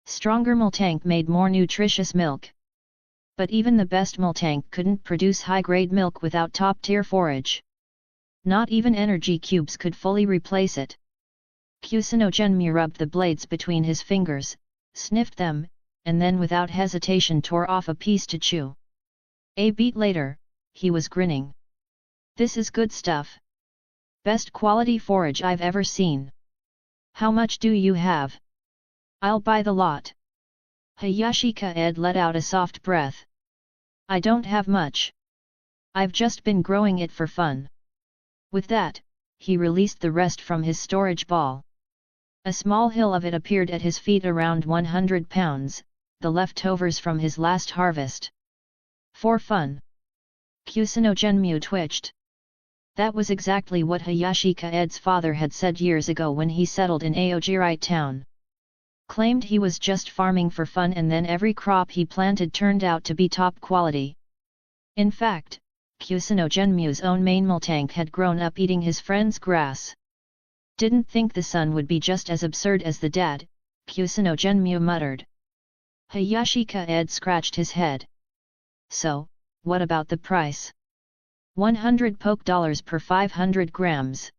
Stronger Multank made more nutritious milk. But even the best Multank couldn't produce high-grade milk without top-tier forage. Not even energy cubes could fully replace it. Kusuno Genmu rubbed the blades between his fingers, sniffed them, and then without hesitation tore off a piece to chew. A beat later, he was grinning. This is good stuff. Best quality forage I've ever seen. How much do you have? I'll buy the lot. Hayashi Kaede let out a soft breath. I don't have much. I've just been growing it for fun. With that, he released the rest from his storage ball. A small hill of it appeared at his feet, around 100 pounds, the leftovers from his last harvest. For fun. Kusuno Genmu twitched. That was exactly what Hayashi Kaede's father had said years ago when he settled in Aogirite town. Claimed he was just farming for fun, and then every crop he planted turned out to be top quality. In fact, Kusuno Genmu's own main Multank had grown up eating his friend's grass. Didn't think the son would be just as absurd as the dad, Kusuno Genmu muttered. Hayashi Kaede scratched his head. So, what about the price? 100 poke dollars per 500 grams.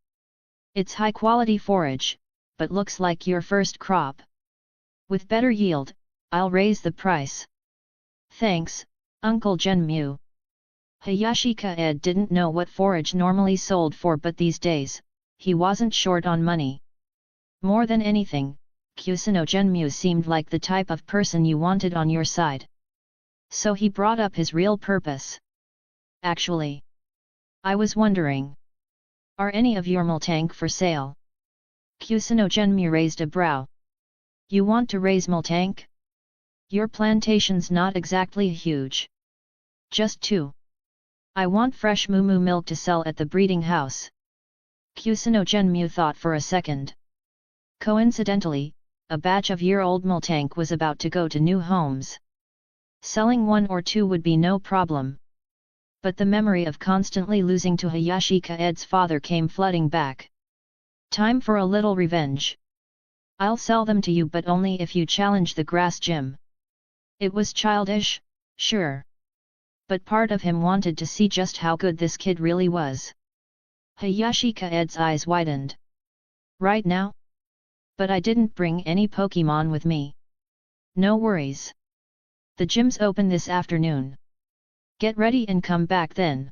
It's high quality forage, but looks like your first crop. With better yield, I'll raise the price. Thanks, Uncle Genmu. Hayashi Kaede didn't know what forage normally sold for, but these days, he wasn't short on money. More than anything, Kusuno Genmu seemed like the type of person you wanted on your side. So he brought up his real purpose. Actually, I was wondering, are any of your Multank for sale? Kusuno Genmu raised a brow. You want to raise Multank? Your plantation's not exactly huge. Just 2. I want fresh Moo milk to sell at the breeding house. Kusuno Genmu thought for a second. Coincidentally, a batch of year-old Multank was about to go to new homes. Selling 1 or 2 would be no problem. But the memory of constantly losing to Hayashi Kaede's father came flooding back. Time for a little revenge. I'll sell them to you, but only if you challenge the grass gym. It was childish, sure. But part of him wanted to see just how good this kid really was. Hayashi Kaede's eyes widened. Right now? But I didn't bring any Pokémon with me. No worries. The gym's open this afternoon. Get ready and come back then.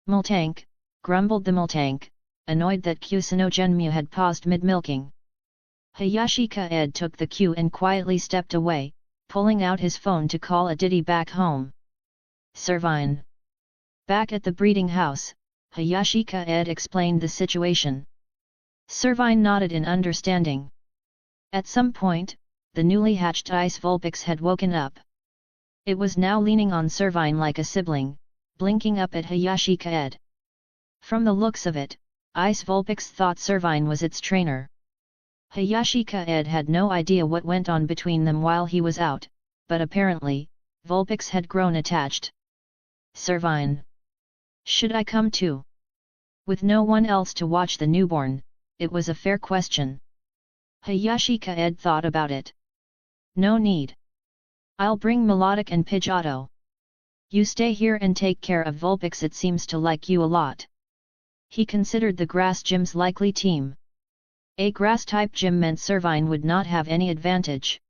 Multank, grumbled the Multank, annoyed that Kusuno Genmu had paused mid-milking. Hayashi Kaede took the cue and quietly stepped away, pulling out his phone to call a ditty back home. Servine. Back at the breeding house, Hayashi Kaede explained the situation. Servine nodded in understanding. At some point, the newly hatched Ice Vulpix had woken up. It was now leaning on Servine like a sibling, blinking up at Hayashi Kaede. From the looks of it, Ice Vulpix thought Servine was its trainer. Hayashi Kaede had no idea what went on between them while he was out, but apparently, Vulpix had grown attached. Servine. Should I come too? With no one else to watch the newborn, it was a fair question. Hayashi Kaede thought about it. No need. I'll bring Melodic and Pidgeotto. You stay here and take care of Vulpix, it seems to like you a lot. He considered the grass gym's likely team. A grass-type gym meant Servine would not have any advantage.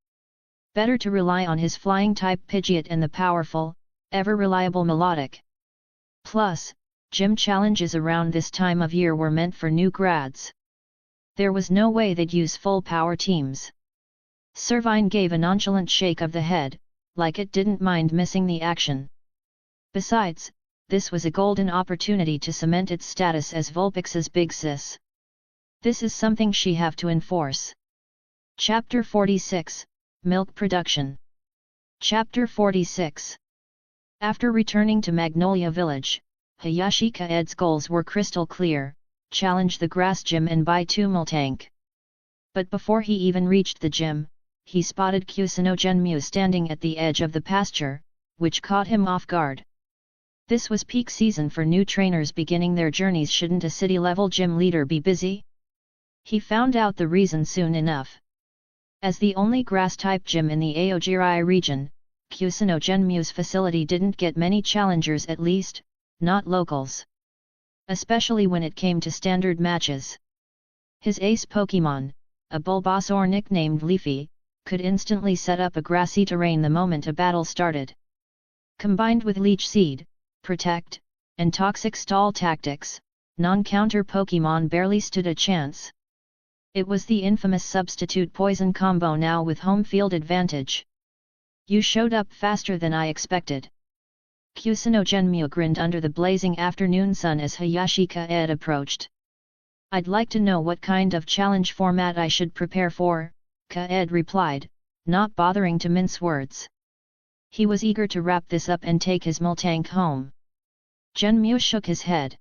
Better to rely on his flying-type Pidgeot and the powerful, ever-reliable Melodic. Plus, gym challenges around this time of year were meant for new grads. There was no way they'd use full-power teams. Servine gave a nonchalant shake of the head, like it didn't mind missing the action. Besides, this was a golden opportunity to cement its status as Vulpix's big sis. This is something she have to enforce. Chapter 46, Milk Production. Chapter 46. After returning to Magnolia Village, Hayashi Kaede's goals were crystal clear: challenge the grass gym and buy 2 Miltank. But before he even reached the gym, he spotted Kusano Genmu standing at the edge of the pasture, which caught him off guard. This was peak season for new trainers beginning their journeys. Shouldn't a city-level gym leader be busy? He found out the reason soon enough. As the only grass-type gym in the Aojirai region, Kusano Genmu's facility didn't get many challengers, at least, not locals. Especially when it came to standard matches. His ace Pokémon, a Bulbasaur nicknamed Leafy, could instantly set up a grassy terrain the moment a battle started. Combined with Leech Seed, Protect, and Toxic Stall tactics, non-counter Pokémon barely stood a chance. It was the infamous substitute poison combo, now with home field advantage. You showed up faster than I expected. Kusano Genmu grinned under the blazing afternoon sun as Hayashi Kaede approached. I'd like to know what kind of challenge format I should prepare for, Kaede replied, not bothering to mince words. He was eager to wrap this up and take his Miltank home. Genmu shook his head.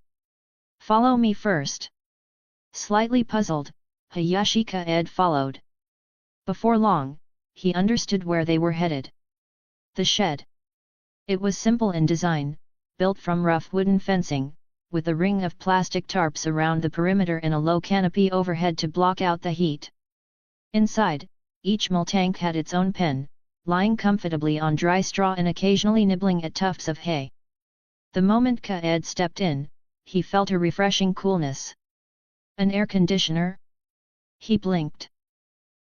Follow me first. Slightly puzzled, Hayashi Kaede followed. Before long, he understood where they were headed. The shed. It was simple in design, built from rough wooden fencing, with a ring of plastic tarps around the perimeter and a low canopy overhead to block out the heat. Inside, each Miltank had its own pen, lying comfortably on dry straw and occasionally nibbling at tufts of hay. The moment Kaede stepped in, he felt a refreshing coolness. An air conditioner? He blinked.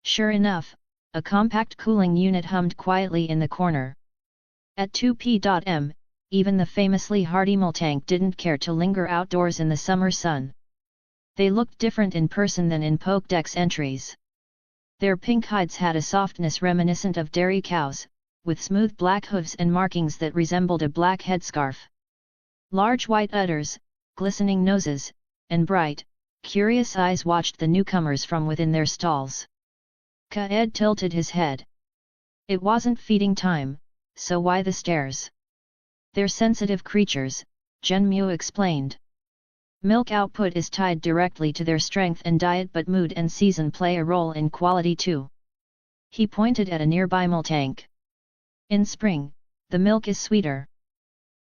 Sure enough, a compact cooling unit hummed quietly in the corner. At 2 p.m., even the famously hardy Miltank didn't care to linger outdoors in the summer sun. They looked different in person than in Pokédex entries. Their pink hides had a softness reminiscent of dairy cows, with smooth black hooves and markings that resembled a black headscarf. Large white udders, glistening noses, and bright, curious eyes watched the newcomers from within their stalls. Kaede tilted his head. It wasn't feeding time, so why the stares? They're sensitive creatures, Genmu explained. Milk output is tied directly to their strength and diet, but mood and season play a role in quality too. He pointed at a nearby Miltank. In spring, the milk is sweeter.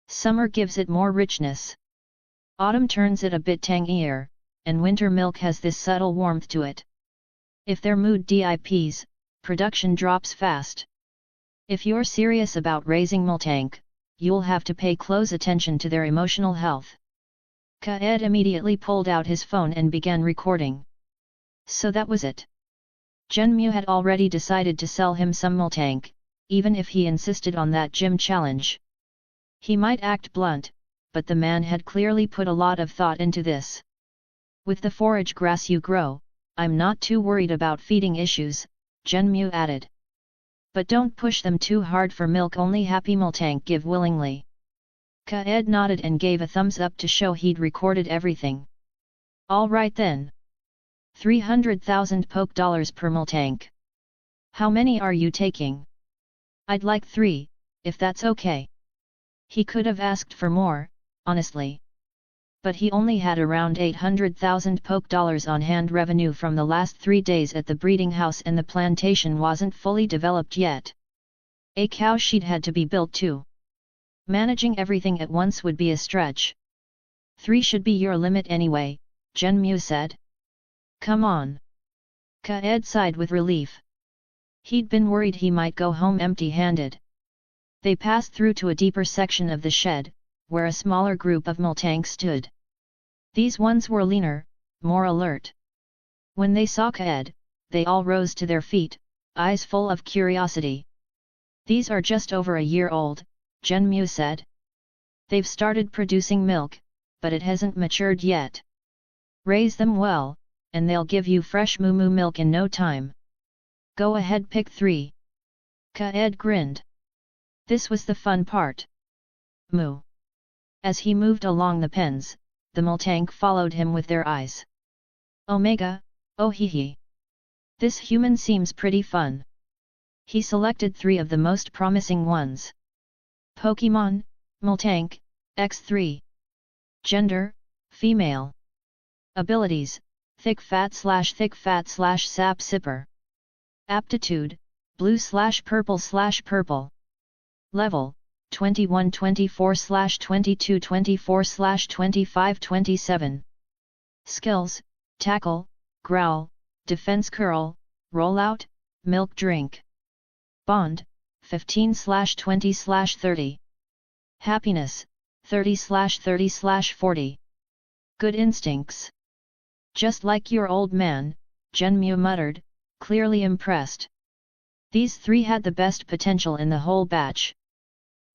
Summer gives it more richness. Autumn turns it a bit tangier, and winter milk has this subtle warmth to it. If their mood dips, production drops fast. If you're serious about raising Miltank, you'll have to pay close attention to their emotional health. Kaede immediately pulled out his phone and began recording. So that was it. Genmu had already decided to sell him some Miltank, even if he insisted on that gym challenge. He might act blunt, but the man had clearly put a lot of thought into this. With the forage grass you grow, I'm not too worried about feeding issues, Genmu added. But don't push them too hard for milk, only happy Miltank give willingly. Kaede nodded and gave a thumbs up to show he'd recorded everything. All right then. 300,000 Poke dollars per Miltank. How many are you taking? I'd like 3, if that's okay. He could have asked for more, honestly. But he only had around 800,000 Poke dollars on hand. Revenue from the last 3 days at the breeding house and the plantation wasn't fully developed yet. A cow shed had to be built too. Managing everything at once would be a stretch. 3 should be your limit anyway, Genmu said. Come on. Kaede sighed with relief. He'd been worried he might go home empty-handed. They passed through to a deeper section of the shed, where a smaller group of Miltank stood. These ones were leaner, more alert. When they saw Kaede, they all rose to their feet, eyes full of curiosity. These are just over a year old, Genmu said. They've started producing milk, but it hasn't matured yet. Raise them well, and they'll give you fresh moo milk in no time. Go ahead, pick 3. Kaede grinned. This was the fun part. Moo. As he moved along the pens, the Miltank followed him with their eyes. Omega, oh hee. This human seems pretty fun. He selected 3 of the most promising ones. Pokémon, Miltank, X3. Gender, female. Abilities, thick fat / sap sipper. Aptitude, blue/purple/purple. Level, 21-24/22-24/25-27. Skills, tackle, growl, defense curl, rollout, milk drink. Bond, 15/20/30. Happiness, 30/30/40. Good instincts. Just like your old man, Genmu muttered, clearly impressed. These three had the best potential in the whole batch.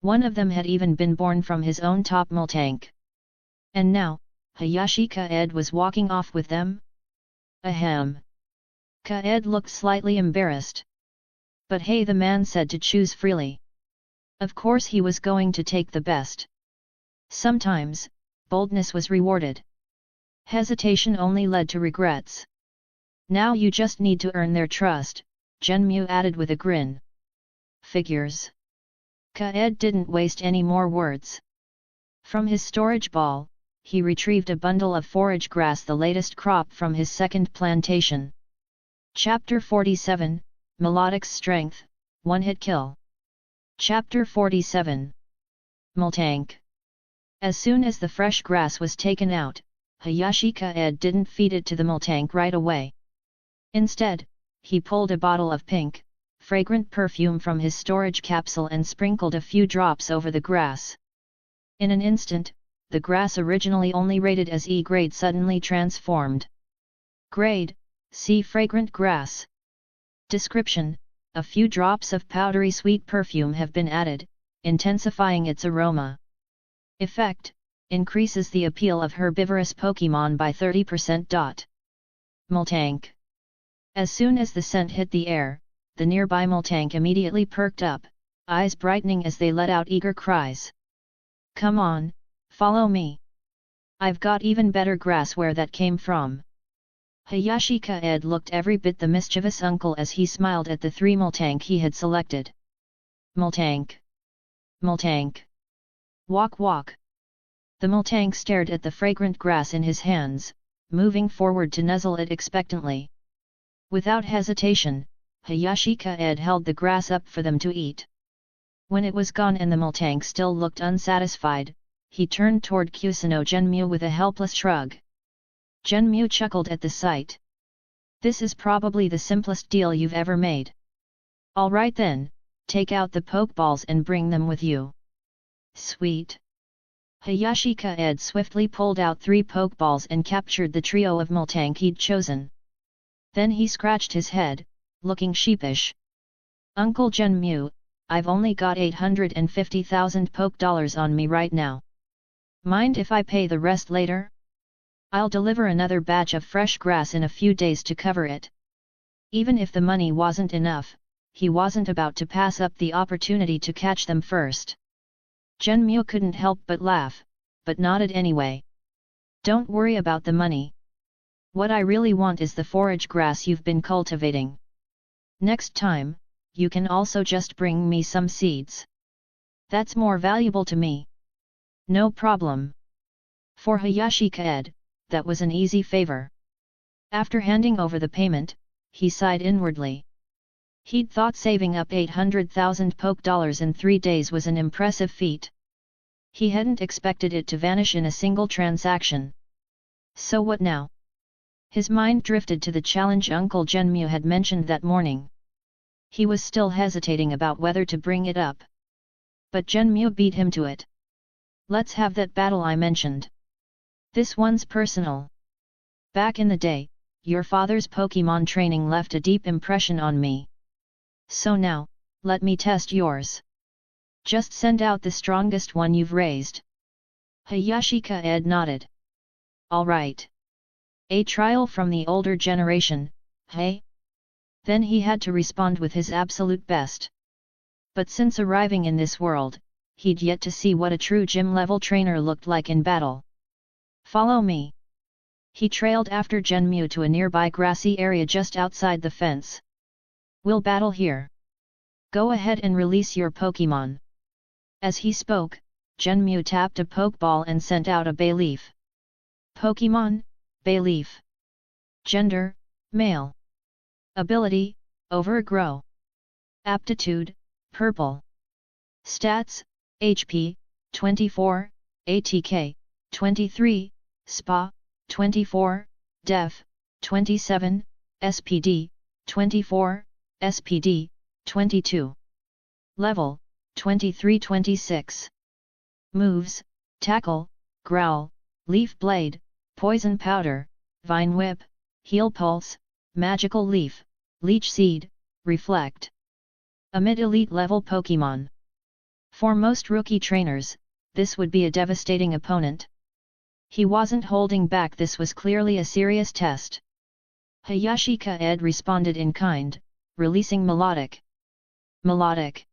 One of them had even been born from his own top Miltank. And now, Hayashi Kaede was walking off with them? Ahem. Kaede looked slightly embarrassed. But hey, the man said to choose freely. Of course he was going to take the best. Sometimes, boldness was rewarded. Hesitation only led to regrets. Now you just need to earn their trust, Genmu added with a grin. Figures. Kaede didn't waste any more words. From his storage ball, he retrieved a bundle of forage grass, the latest crop from his second plantation. Chapter 47, Melodic's Strength, One-Hit Kill. Chapter 47. Miltank. As soon as the fresh grass was taken out, Hayashi Kaede didn't feed it to the Miltank right away. Instead, he pulled a bottle of pink, fragrant perfume from his storage capsule and sprinkled a few drops over the grass. In an instant, the grass originally only rated as E grade suddenly transformed. Grade, C fragrant grass. Description: a few drops of powdery sweet perfume have been added, intensifying its aroma. Effect: increases the appeal of herbivorous Pokémon by 30%. Miltank. As soon as the scent hit the air, the nearby Miltank immediately perked up, eyes brightening as they let out eager cries. Come on, follow me. I've got even better grass where that came from. Hayashi Kaede looked every bit the mischievous uncle as he smiled at the three Miltank he had selected. Miltank. Miltank. Walk walk. The Miltank stared at the fragrant grass in his hands, moving forward to nuzzle it expectantly. Without hesitation, Hayashi Kaede held the grass up for them to eat. When it was gone and the Miltank still looked unsatisfied, he turned toward Kusano Genmu with a helpless shrug. Genmu chuckled at the sight. This is probably the simplest deal you've ever made. Alright then, take out the Pokeballs and bring them with you. Sweet. Hayashi Kaede swiftly pulled out 3 Pokeballs and captured the trio of Miltank he'd chosen. Then he scratched his head, looking sheepish. Uncle Genmu, I've only got 850,000 Poke dollars on me right now. Mind if I pay the rest later? I'll deliver another batch of fresh grass in a few days to cover it. Even if the money wasn't enough, he wasn't about to pass up the opportunity to catch them first. Genmu couldn't help but laugh, but nodded anyway. Don't worry about the money. What I really want is the forage grass you've been cultivating. Next time, you can also just bring me some seeds. That's more valuable to me. No problem. For Hayashi Kaede, that was an easy favor. After handing over the payment, he sighed inwardly. He'd thought saving up 800,000 Poke dollars in 3 days was an impressive feat. He hadn't expected it to vanish in a single transaction. So what now? His mind drifted to the challenge Uncle Genmu had mentioned that morning. He was still hesitating about whether to bring it up. But Genmu beat him to it. Let's have that battle I mentioned. This one's personal. Back in the day, your father's Pokémon training left a deep impression on me. So now, let me test yours. Just send out the strongest one you've raised. Hayashi Kaede nodded. All right. A trial from the older generation, hey? Then he had to respond with his absolute best. But since arriving in this world, he'd yet to see what a true gym-level trainer looked like in battle. Follow me. He trailed after Genmu to a nearby grassy area just outside the fence. We'll battle here. Go ahead and release your Pokémon. As he spoke, Genmu tapped a Pokeball and sent out a Bayleaf. Pokémon, Bayleaf. Gender, male. Ability, Overgrow. Aptitude, purple. Stats, HP, 24, ATK, 23, SPA, 24, Def, 27, SPD, 24, SPD, 22. Level, 23-26. Moves, Tackle, Growl, Leaf Blade, Poison Powder, Vine Whip, Heal Pulse, Magical Leaf, Leech Seed, Reflect. A mid-elite level Pokémon. For most rookie trainers, this would be a devastating opponent. He wasn't holding back, this was clearly a serious test. Hayashi Kaede responded in kind, releasing Melodic. Melodic.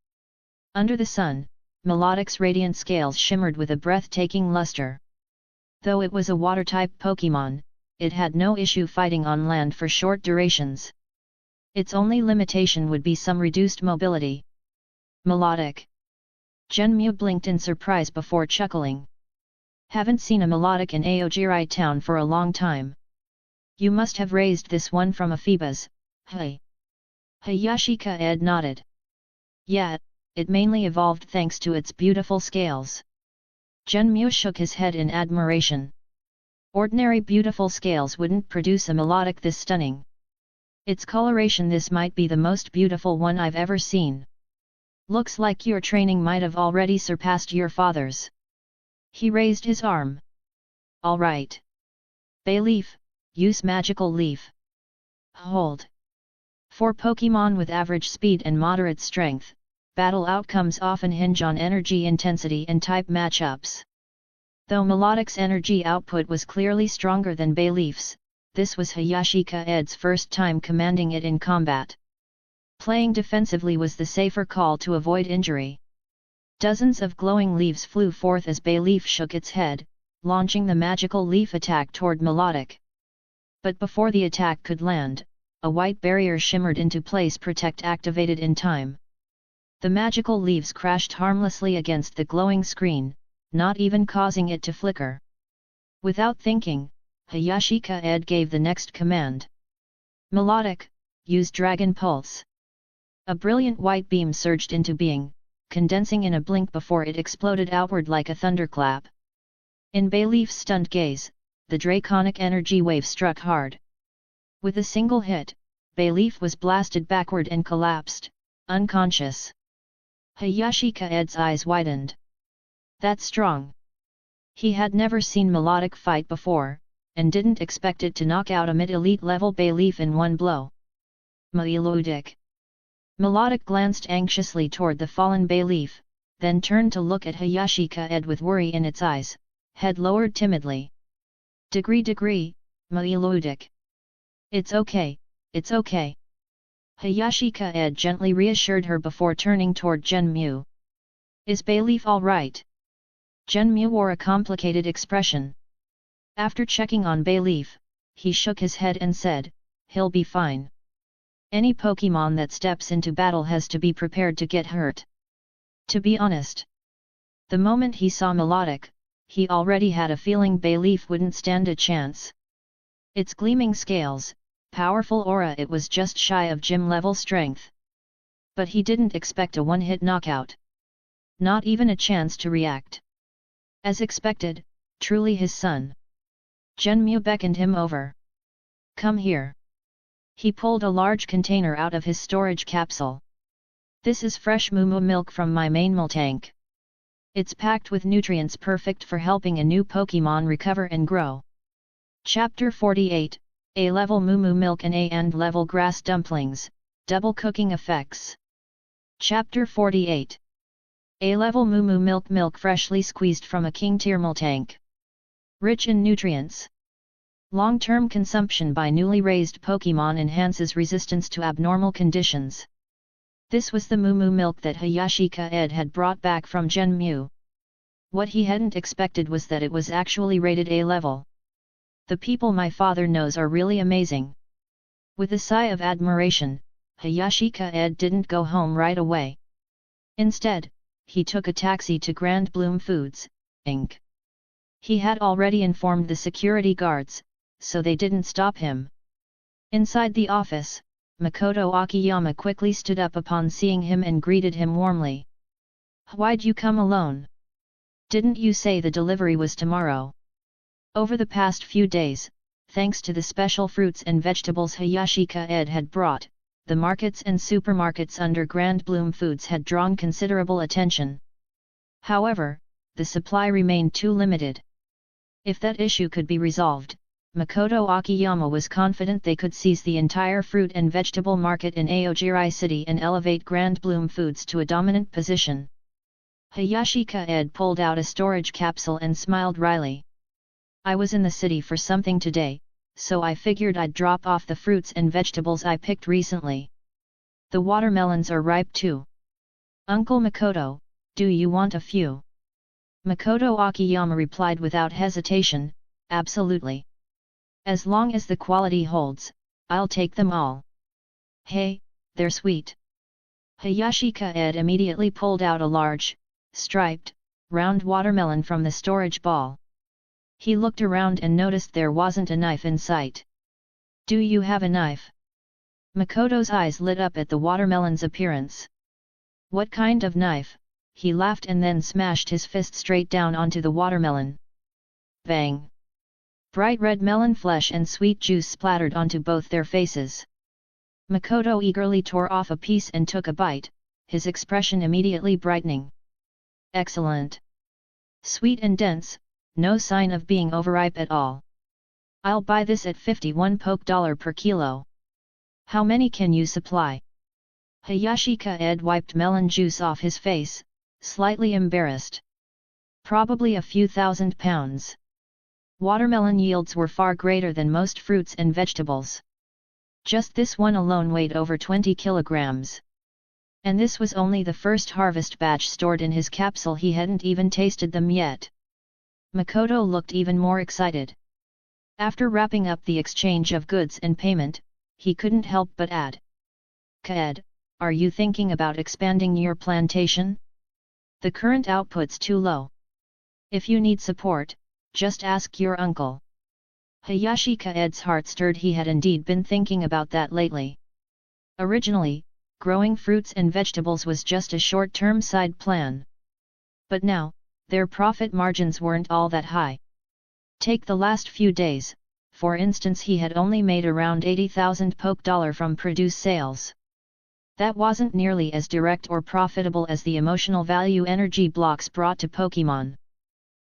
Under the sun, Melodic's radiant scales shimmered with a breathtaking luster. Though it was a water-type Pokémon, it had no issue fighting on land for short durations. Its only limitation would be some reduced mobility. Melodic. Genmu blinked in surprise before chuckling. Haven't seen a Melodic in Aogiri town for a long time. You must have raised this one from Amoebas, hey? Hayashi Kaede nodded. Yeah, it mainly evolved thanks to its beautiful scales. Genmu shook his head in admiration. Ordinary beautiful scales wouldn't produce a Melodic this stunning. Its coloration, this might be the most beautiful one I've ever seen. Looks like your training might have already surpassed your father's. He raised his arm. Alright. Bayleaf, use Magical Leaf. Hold. For Pokémon with average speed and moderate strength, battle outcomes often hinge on energy intensity and type matchups. Though Melodic's energy output was clearly stronger than Bayleaf's, this was Hayashi Kaede's first time commanding it in combat. Playing defensively was the safer call to avoid injury. Dozens of glowing leaves flew forth as Bayleaf shook its head, launching the Magical Leaf attack toward Melodic. But before the attack could land, a white barrier shimmered into place, Protect activated in time. The magical leaves crashed harmlessly against the glowing screen, not even causing it to flicker. Without thinking, Hayashi Kaede gave the next command. Melodic, use Dragon Pulse. A brilliant white beam surged into being, condensing in a blink before it exploded outward like a thunderclap. In Bayleaf's stunned gaze, the draconic energy wave struck hard. With a single hit, Bayleaf was blasted backward and collapsed, unconscious. Hayashi Kaede's eyes widened. That's strong. He had never seen Melodic fight before, and didn't expect it to knock out a mid-elite level Bayleaf in one blow. Melodic. Melodic glanced anxiously toward the fallen Bayleaf, then turned to look at Hayashi Kaede with worry in its eyes, head lowered timidly. Degree, Melodic. It's okay, it's okay. Hayashi Kaede gently reassured her before turning toward Genmu. Is Bayleaf alright? Genmu wore a complicated expression. After checking on Bayleaf, he shook his head and said, he'll be fine. Any Pokémon that steps into battle has to be prepared to get hurt. To be honest, the moment he saw Melodic, he already had a feeling Bayleaf wouldn't stand a chance. Its gleaming scales, powerful aura, it was just shy of gym-level strength. But he didn't expect a one-hit knockout. Not even a chance to react. As expected, truly his son. Genmu beckoned him over. Come here. He pulled a large container out of his storage capsule. This is fresh Moo milk from my main tank. It's packed with nutrients perfect for helping a new Pokémon recover and grow. Chapter 48, A-level Moo milk and A-level grass dumplings, double cooking effects. Chapter 48. A-level Moo milk freshly squeezed from a king tier tank. Rich in nutrients. Long-term consumption by newly raised Pokémon enhances resistance to abnormal conditions. This was the Moo milk that Hayashi Kaede had brought back from Genmu. What he hadn't expected was that it was actually rated A-level. The people my father knows are really amazing. With a sigh of admiration, Hayashi Kaede didn't go home right away. Instead, he took a taxi to Grand Bloom Foods, Inc. He had already informed the security guards, so they didn't stop him. Inside the office, Makoto Akiyama quickly stood up upon seeing him and greeted him warmly. "Why'd you come alone? Didn't you say the delivery was tomorrow?" Over the past few days, thanks to the special fruits and vegetables Hayashi Kaede had brought, the markets and supermarkets under Grand Bloom Foods had drawn considerable attention. However, the supply remained too limited. If that issue could be resolved, Makoto Akiyama was confident they could seize the entire fruit and vegetable market in Aogiri City and elevate Grand Bloom Foods to a dominant position. Hayashi Kaede pulled out a storage capsule and smiled wryly. "I was in the city for something today, so I figured I'd drop off the fruits and vegetables I picked recently. The watermelons are ripe too. Uncle Makoto, do you want a few?" Makoto Akiyama replied without hesitation, "Absolutely. As long as the quality holds, I'll take them all. Hey, they're sweet." Hayashi Kaede immediately pulled out a large, striped, round watermelon from the storage ball. He looked around and noticed there wasn't a knife in sight. "Do you have a knife?" Makoto's eyes lit up at the watermelon's appearance. "What kind of knife?" He laughed and then smashed his fist straight down onto the watermelon. Bang! Bright red melon flesh and sweet juice splattered onto both their faces. Makoto eagerly tore off a piece and took a bite, his expression immediately brightening. "Excellent! Sweet and dense, no sign of being overripe at all. I'll buy this at 51 poke dollar per kilo. How many can you supply?" Hayashi Kaede wiped melon juice off his face, slightly embarrassed. "Probably a few thousand pounds. Watermelon yields were far greater than most fruits and vegetables. Just this one alone weighed over 20 kilograms. And this was only the first harvest batch stored in his capsule, he hadn't even tasted them yet." Makoto looked even more excited. After wrapping up the exchange of goods and payment, he couldn't help but add, "Kaede, are you thinking about expanding your plantation? The current output's too low. If you need support, just ask your uncle." Hayashi Kaede's heart stirred. He had indeed been thinking about that lately. Originally, growing fruits and vegetables was just a short-term side plan. But now, their profit margins weren't all that high. Take the last few days, for instance, he had only made around 80,000 poke dollar from produce sales. That wasn't nearly as direct or profitable as the emotional value energy blocks brought to Pokémon.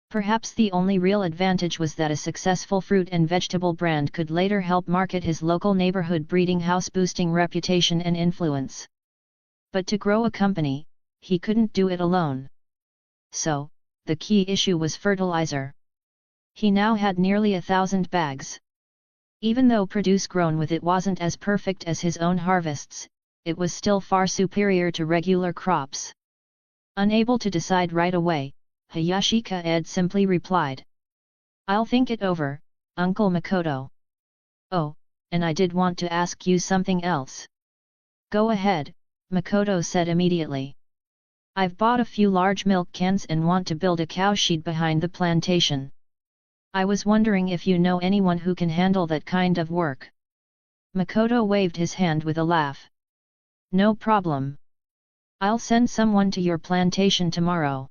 Perhaps the only real advantage was that a successful fruit and vegetable brand could later help market his local neighborhood breeding house, boosting reputation and influence. But to grow a company, he couldn't do it alone. So, the key issue was fertilizer. He now had nearly 1,000 bags. Even though produce grown with it wasn't as perfect as his own harvests, it was still far superior to regular crops. Unable to decide right away, Hayashi Kaede simply replied, "I'll think it over, Uncle Makoto. Oh, and I did want to ask you something else." "Go ahead," Makoto said immediately. "I've bought a few large milk cans and want to build a cowshed behind the plantation. I was wondering if you know anyone who can handle that kind of work." Makoto waved his hand with a laugh. "No problem. I'll send someone to your plantation tomorrow."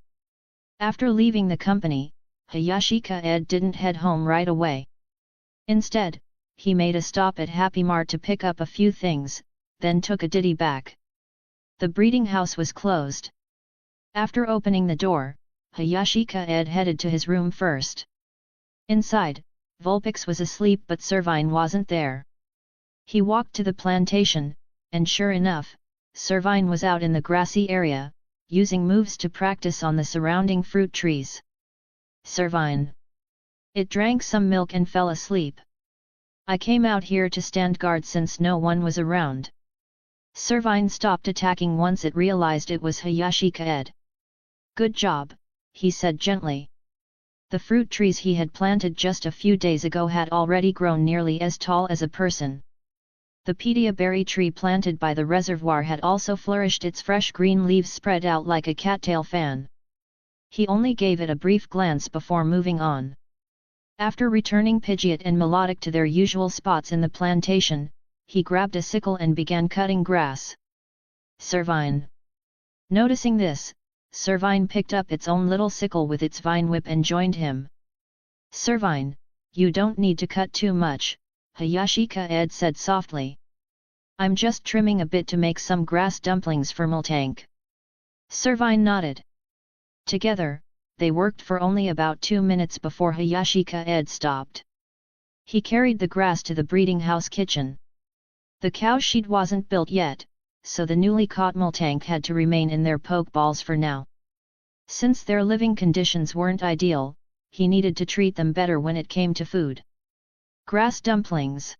After leaving the company, Hayashi Kaede didn't head home right away. Instead, he made a stop at Happy Mart to pick up a few things, then took a ditty back. The breeding house was closed. After opening the door, Hayashi Kaede headed to his room first. Inside, Vulpix was asleep but Servine wasn't there. He walked to the plantation, and sure enough, Servine was out in the grassy area, using moves to practice on the surrounding fruit trees. "Servine. It drank some milk and fell asleep. I came out here to stand guard since no one was around." Servine stopped attacking once it realized it was Hayashi Kaede. "Good job," he said gently. The fruit trees he had planted just a few days ago had already grown nearly as tall as a person. The pedia berry tree planted by the reservoir had also flourished, its fresh green leaves spread out like a cattail fan. He only gave it a brief glance before moving on. After returning Pidgeot and Melodic to their usual spots in the plantation, he grabbed a sickle and began cutting grass. Servine. Noticing this, Servine picked up its own little sickle with its vine whip and joined him. Servine, you don't need to cut too much, Hayashi Kaede said softly. I'm just trimming a bit to make some grass dumplings for Miltank. Servine nodded. Together, they worked for only about 2 minutes before Hayashi Kaede stopped. He carried the grass to the breeding house kitchen. The cow shed wasn't built yet, so the newly caught Miltank had to remain in their pokeballs for now. Since their living conditions weren't ideal, he needed to treat them better when it came to food. Grass dumplings.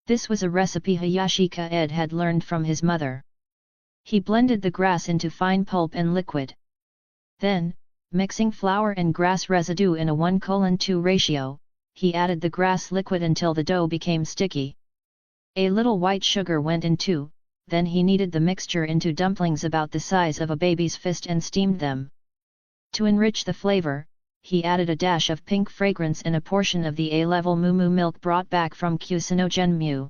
This was a recipe Hayashi Kaede had learned from his mother. He blended the grass into fine pulp and liquid. Then, mixing flour and grass residue in a 1:2 ratio, he added the grass liquid until the dough became sticky. A little white sugar went in too, then he kneaded the mixture into dumplings about the size of a baby's fist and steamed them. To enrich the flavor, he added a dash of pink fragrance and a portion of the A-level moo milk brought back from Kusinogen Mu.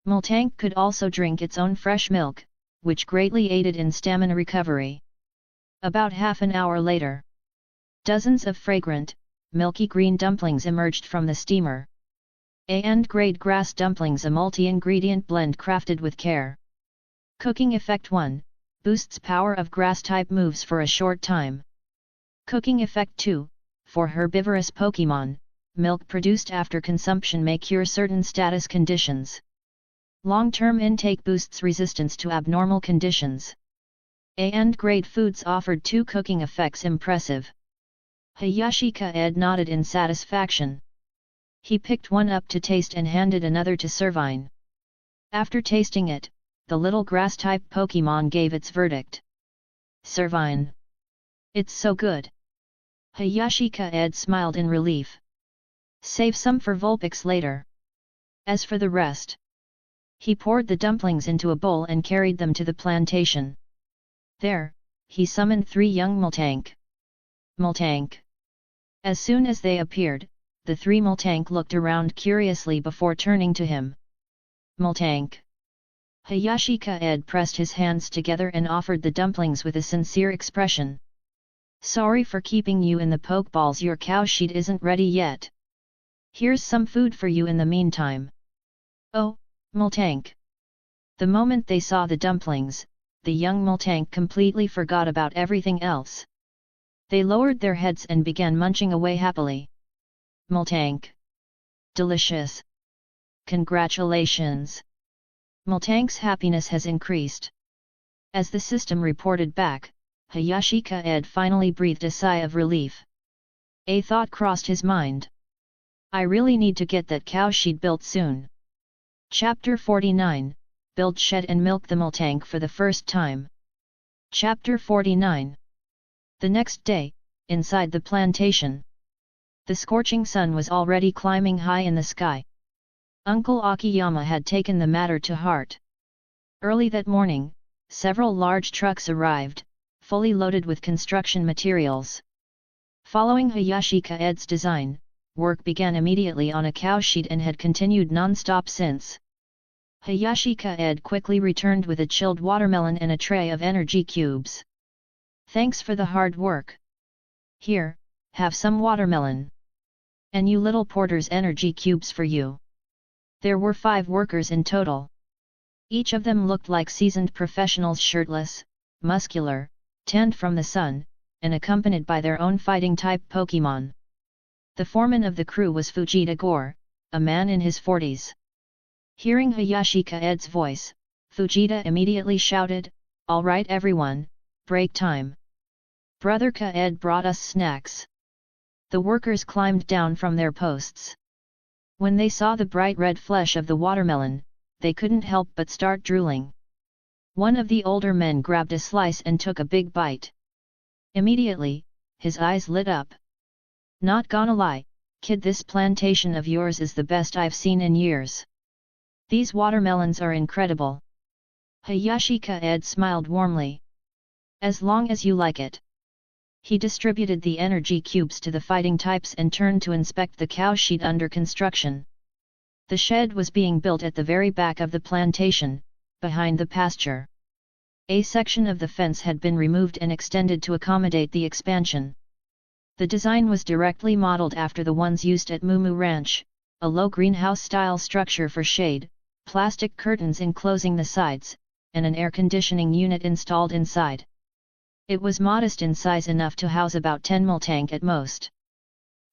Miltank could also drink its own fresh milk, which greatly aided in stamina recovery. About half an hour later, dozens of fragrant, milky green dumplings emerged from the steamer. A&grade grass dumplings, a multi-ingredient blend crafted with care. Cooking Effect 1, boosts power of grass-type moves for a short time. Cooking Effect 2, for herbivorous Pokémon, milk produced after consumption may cure certain status conditions. Long-term intake boosts resistance to abnormal conditions. A&grade foods offered 2 cooking effects. Impressive. Hayashi Kaede nodded in satisfaction. He picked one up to taste and handed another to Servine. After tasting it, the little grass-type Pokémon gave its verdict. Servine. It's so good. Hayashi Kaede smiled in relief. Save some for Vulpix later. As for the rest, he poured the dumplings into a bowl and carried them to the plantation. There, he summoned 3 young Miltank. Miltank. As soon as they appeared, the 3 Miltank looked around curiously before turning to him. Miltank. Hayashi Kaede pressed his hands together and offered the dumplings with a sincere expression. Sorry for keeping you in the pokeballs, your cow shed isn't ready yet. Here's some food for you in the meantime. Oh, Miltank. The moment they saw the dumplings, the young Miltank completely forgot about everything else. They lowered their heads and began munching away happily. Miltank. Delicious. Congratulations. Miltank's happiness has increased. As the system reported back, Hayashi Kaede finally breathed a sigh of relief. A thought crossed his mind. I really need to get that cow shed built soon. Chapter 49, Build Shed and Milk the Miltank for the first time. Chapter 49. The next day, inside the plantation. The scorching sun was already climbing high in the sky. Uncle Akiyama had taken the matter to heart. Early that morning, several large trucks arrived, fully loaded with construction materials. Following Hayashi Kaede's design, work began immediately on a cow shed and had continued non-stop since. Hayashi Kaede quickly returned with a chilled watermelon and a tray of energy cubes. Thanks for the hard work. Here, have some watermelon. And you little porters, energy cubes for you. There were 5 workers in total. Each of them looked like seasoned professionals, shirtless, muscular, tanned from the sun, and accompanied by their own fighting-type Pokémon. The foreman of the crew was Fujita Gore, a man in his 40s. Hearing Hayashi Kaede's voice, Fujita immediately shouted, "All right everyone, break time. Brother Kaede brought us snacks." The workers climbed down from their posts. When they saw the bright red flesh of the watermelon, they couldn't help but start drooling. One of the older men grabbed a slice and took a big bite. Immediately, his eyes lit up. "Not gonna lie, kid, this plantation of yours is the best I've seen in years. These watermelons are incredible. Hayashi Kaede smiled warmly. As long as you like it. He distributed the energy cubes to the fighting types and turned to inspect the cow shed under construction. The shed was being built at the very back of the plantation, behind the pasture. A section of the fence had been removed and extended to accommodate the expansion. The design was directly modeled after the ones used at Mumu Ranch, a low greenhouse-style structure for shade, plastic curtains enclosing the sides, and an air conditioning unit installed inside. It was modest in size, enough to house about 10 Multank at most.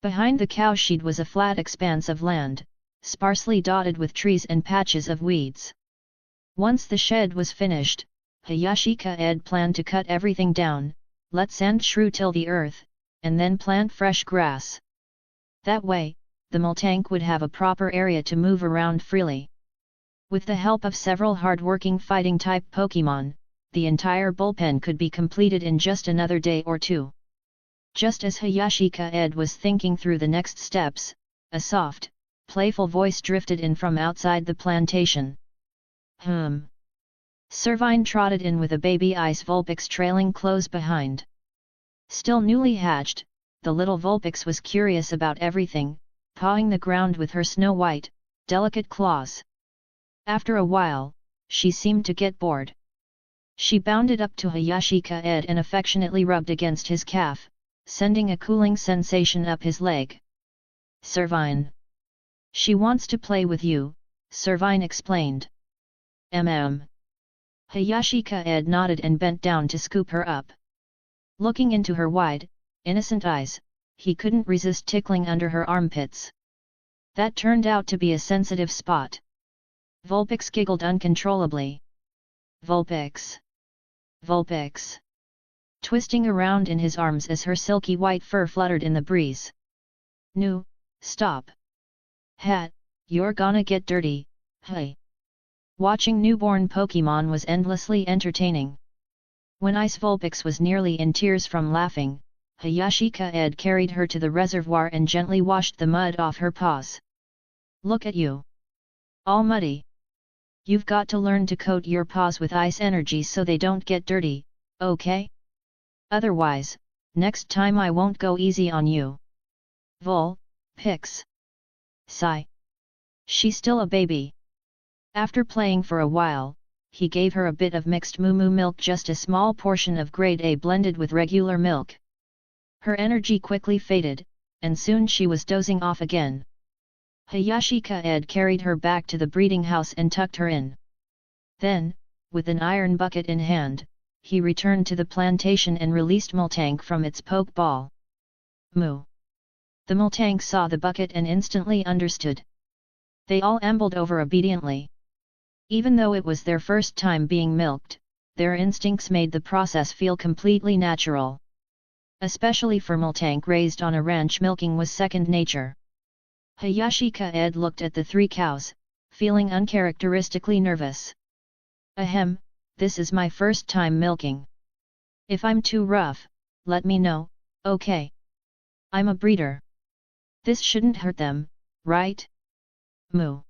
Behind the cow shed was a flat expanse of land, sparsely dotted with trees and patches of weeds. Once the shed was finished, Hayashi Kaede planned to cut everything down, let sand shrew till the earth, and then plant fresh grass. That way, the Multank would have a proper area to move around freely. With the help of several hard-working fighting-type Pokémon, the entire bullpen could be completed in just another day or two. Just as Hayashi Kaede was thinking through the next steps, a soft, playful voice drifted in from outside the plantation. Servine trotted in with a baby ice Vulpix trailing close behind. Still newly hatched, the little Vulpix was curious about everything, pawing the ground with her snow-white, delicate claws. After a while, she seemed to get bored. She bounded up to Hayashi Kaede and affectionately rubbed against his calf, sending a cooling sensation up his leg. Servine. She wants to play with you, Servine explained. Hayashi Kaede nodded and bent down to scoop her up. Looking into her wide, innocent eyes, he couldn't resist tickling under her armpits. That turned out to be a sensitive spot. Vulpix giggled uncontrollably. Vulpix. Vulpix. Twisting around in his arms as her silky white fur fluttered in the breeze. No, stop. Hat, you're gonna get dirty, hey. Watching newborn Pokémon was endlessly entertaining. When Ice Vulpix was nearly in tears from laughing, Hayashi Kaede carried her to the reservoir and gently washed the mud off her paws. Look at you. All muddy. You've got to learn to coat your paws with ice energy so they don't get dirty, okay? Otherwise, next time I won't go easy on you. Vulpix. Sigh. She's still a baby. After playing for a while, he gave her a bit of mixed moo milk, just a small portion of grade A blended with regular milk. Her energy quickly faded, and soon she was dozing off again. Hayashi Kaede carried her back to the breeding house and tucked her in. Then, with an iron bucket in hand, he returned to the plantation and released Multank from its poke ball. Moo. The Multank saw the bucket and instantly understood. They all ambled over obediently. Even though it was their first time being milked, their instincts made the process feel completely natural. Especially for Multank raised on a ranch, milking was second nature. Hayashi Kaede looked at the 3 cows, feeling uncharacteristically nervous. Ahem, this is my first time milking. If I'm too rough, let me know, okay? I'm a breeder. This shouldn't hurt them, right? Moo.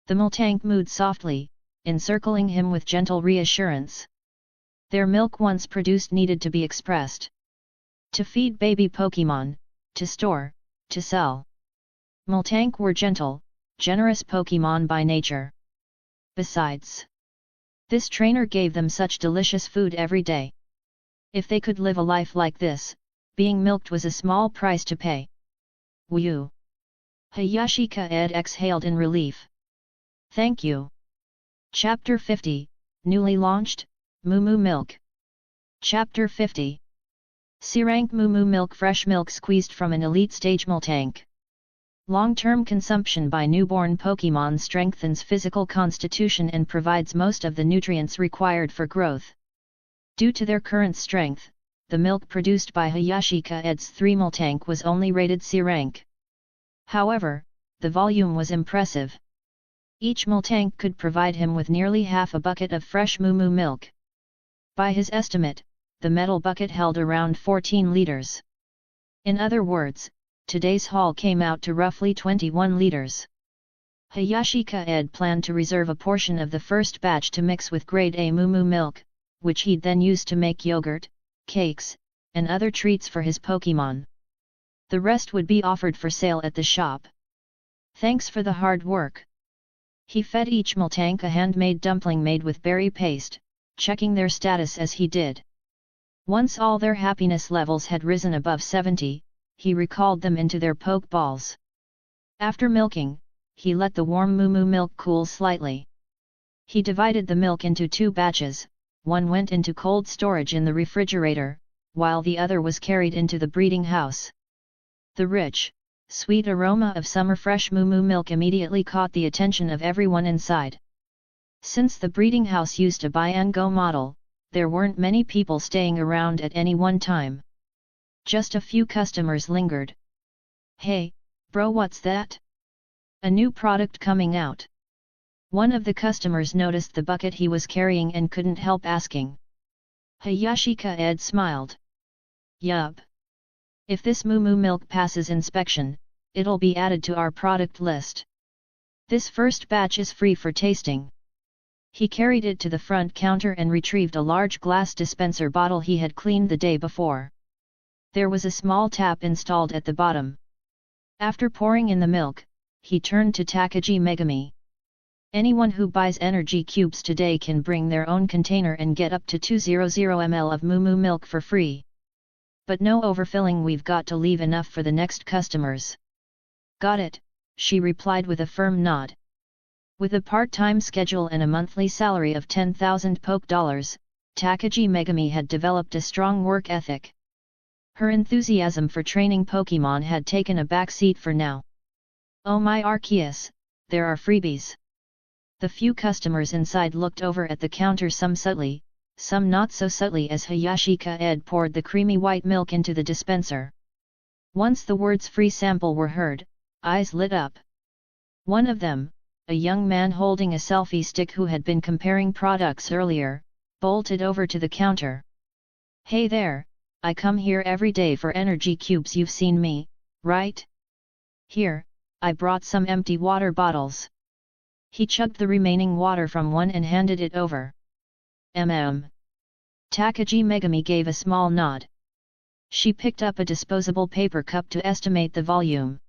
The Multank mooed softly, encircling him with gentle reassurance. Their milk once produced needed to be expressed. To feed baby Pokémon, to store, to sell. Multank were gentle, generous Pokémon by nature. Besides, this trainer gave them such delicious food every day. If they could live a life like this, being milked was a small price to pay. Whew! Hayashi Kaede exhaled in relief. Thank you. Chapter 50, Newly Launched, Moo Moo Milk. Chapter 50. C-Rank Moo Moo Milk. Fresh milk squeezed from an elite stage Multank. Long-term consumption by newborn Pokémon strengthens physical constitution and provides most of the nutrients required for growth. Due to their current strength, the milk produced by Hayashi Kaede's 3 Multank was only rated C-Rank. However, the volume was impressive. Each Multank could provide him with nearly half a bucket of fresh Moo Moo milk. By his estimate, the metal bucket held around 14 liters. In other words, today's haul came out to roughly 21 liters. Hayashi Kaede planned to reserve a portion of the first batch to mix with grade A moo milk, which he'd then use to make yogurt, cakes, and other treats for his Pokémon. The rest would be offered for sale at the shop. Thanks for the hard work. He fed each Multank a handmade dumpling made with berry paste, checking their status as he did. Once all their happiness levels had risen above 70, he recalled them into their poke balls. After milking, he let the warm moo milk cool slightly. He divided the milk into 2 batches, one went into cold storage in the refrigerator, while the other was carried into the breeding house. The rich, sweet aroma of summer fresh moo milk immediately caught the attention of everyone inside. Since the breeding house used a buy-and-go model, there weren't many people staying around at any one time. Just a few customers lingered. "Hey, bro, what's that? A new product coming out?" One of the customers noticed the bucket he was carrying and couldn't help asking. Hayashi Kaede smiled. "Yup. If this moo milk passes inspection, it'll be added to our product list. This first batch is free for tasting." He carried it to the front counter and retrieved a large glass dispenser bottle he had cleaned the day before. There was a small tap installed at the bottom. After pouring in the milk, he turned to Takagi Megami. "Anyone who buys energy cubes today can bring their own container and get up to 200 ml of moo milk for free. But no overfilling, we've got to leave enough for the next customers." "Got it," she replied with a firm nod. With a part-time schedule and a monthly salary of 10,000 poke dollars, Takagi Megami had developed a strong work ethic. Her enthusiasm for training Pokémon had taken a back seat for now. "Oh my Arceus, there are freebies." The few customers inside looked over at the counter, some subtly, some not so subtly, as Hayashi Kaede poured the creamy white milk into the dispenser. Once the words "free sample" were heard, eyes lit up. One of them, a young man holding a selfie stick who had been comparing products earlier, bolted over to the counter. "Hey there, I come here every day for energy cubes, you've seen me, right? Here, I brought some empty water bottles." He chugged the remaining water from one and handed it over. Takagi Megami gave a small nod. She picked up a disposable paper cup to estimate the volume.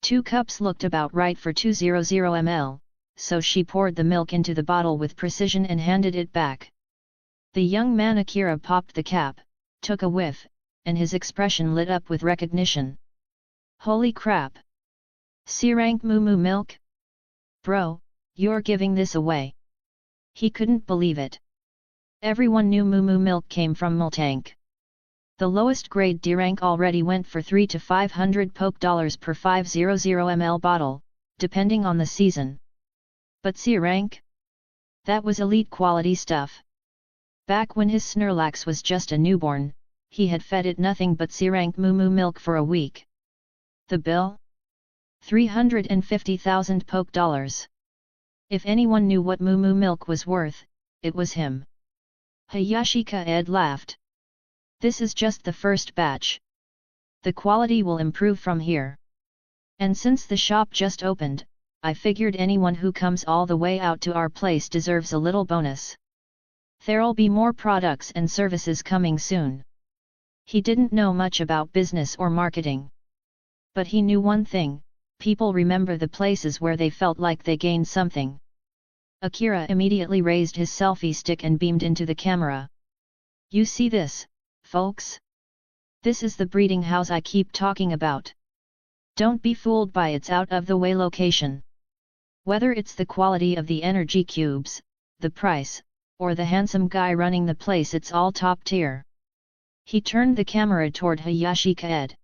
2 cups looked about right for 200 ml, so she poured the milk into the bottle with precision and handed it back. The young man Akira popped the cap, took a whiff, and his expression lit up with recognition. "Holy crap! C-rank moo milk? Bro, you're giving this away." He couldn't believe it. Everyone knew moo milk came from Multank. The lowest grade D rank already went for 300 to 500 poke dollars per 500 ml bottle, depending on the season. But C rank? That was elite quality stuff. Back when his Snorlax was just a newborn, he had fed it nothing but C rank moo milk for a week. The bill? 350,000 poke dollars. If anyone knew what moo milk was worth, it was him. Hayashi Kaede laughed. "This is just the first batch. The quality will improve from here. And since the shop just opened, I figured anyone who comes all the way out to our place deserves a little bonus. There'll be more products and services coming soon." He didn't know much about business or marketing. But he knew one thing: people remember the places where they felt like they gained something. Akira immediately raised his selfie stick and beamed into the camera. "You see this, folks? This is the breeding house I keep talking about. Don't be fooled by its out-of-the-way location. Whether it's the quality of the energy cubes, the price, or the handsome guy running the place, it's all top tier." He turned the camera toward Hayashi Kaede.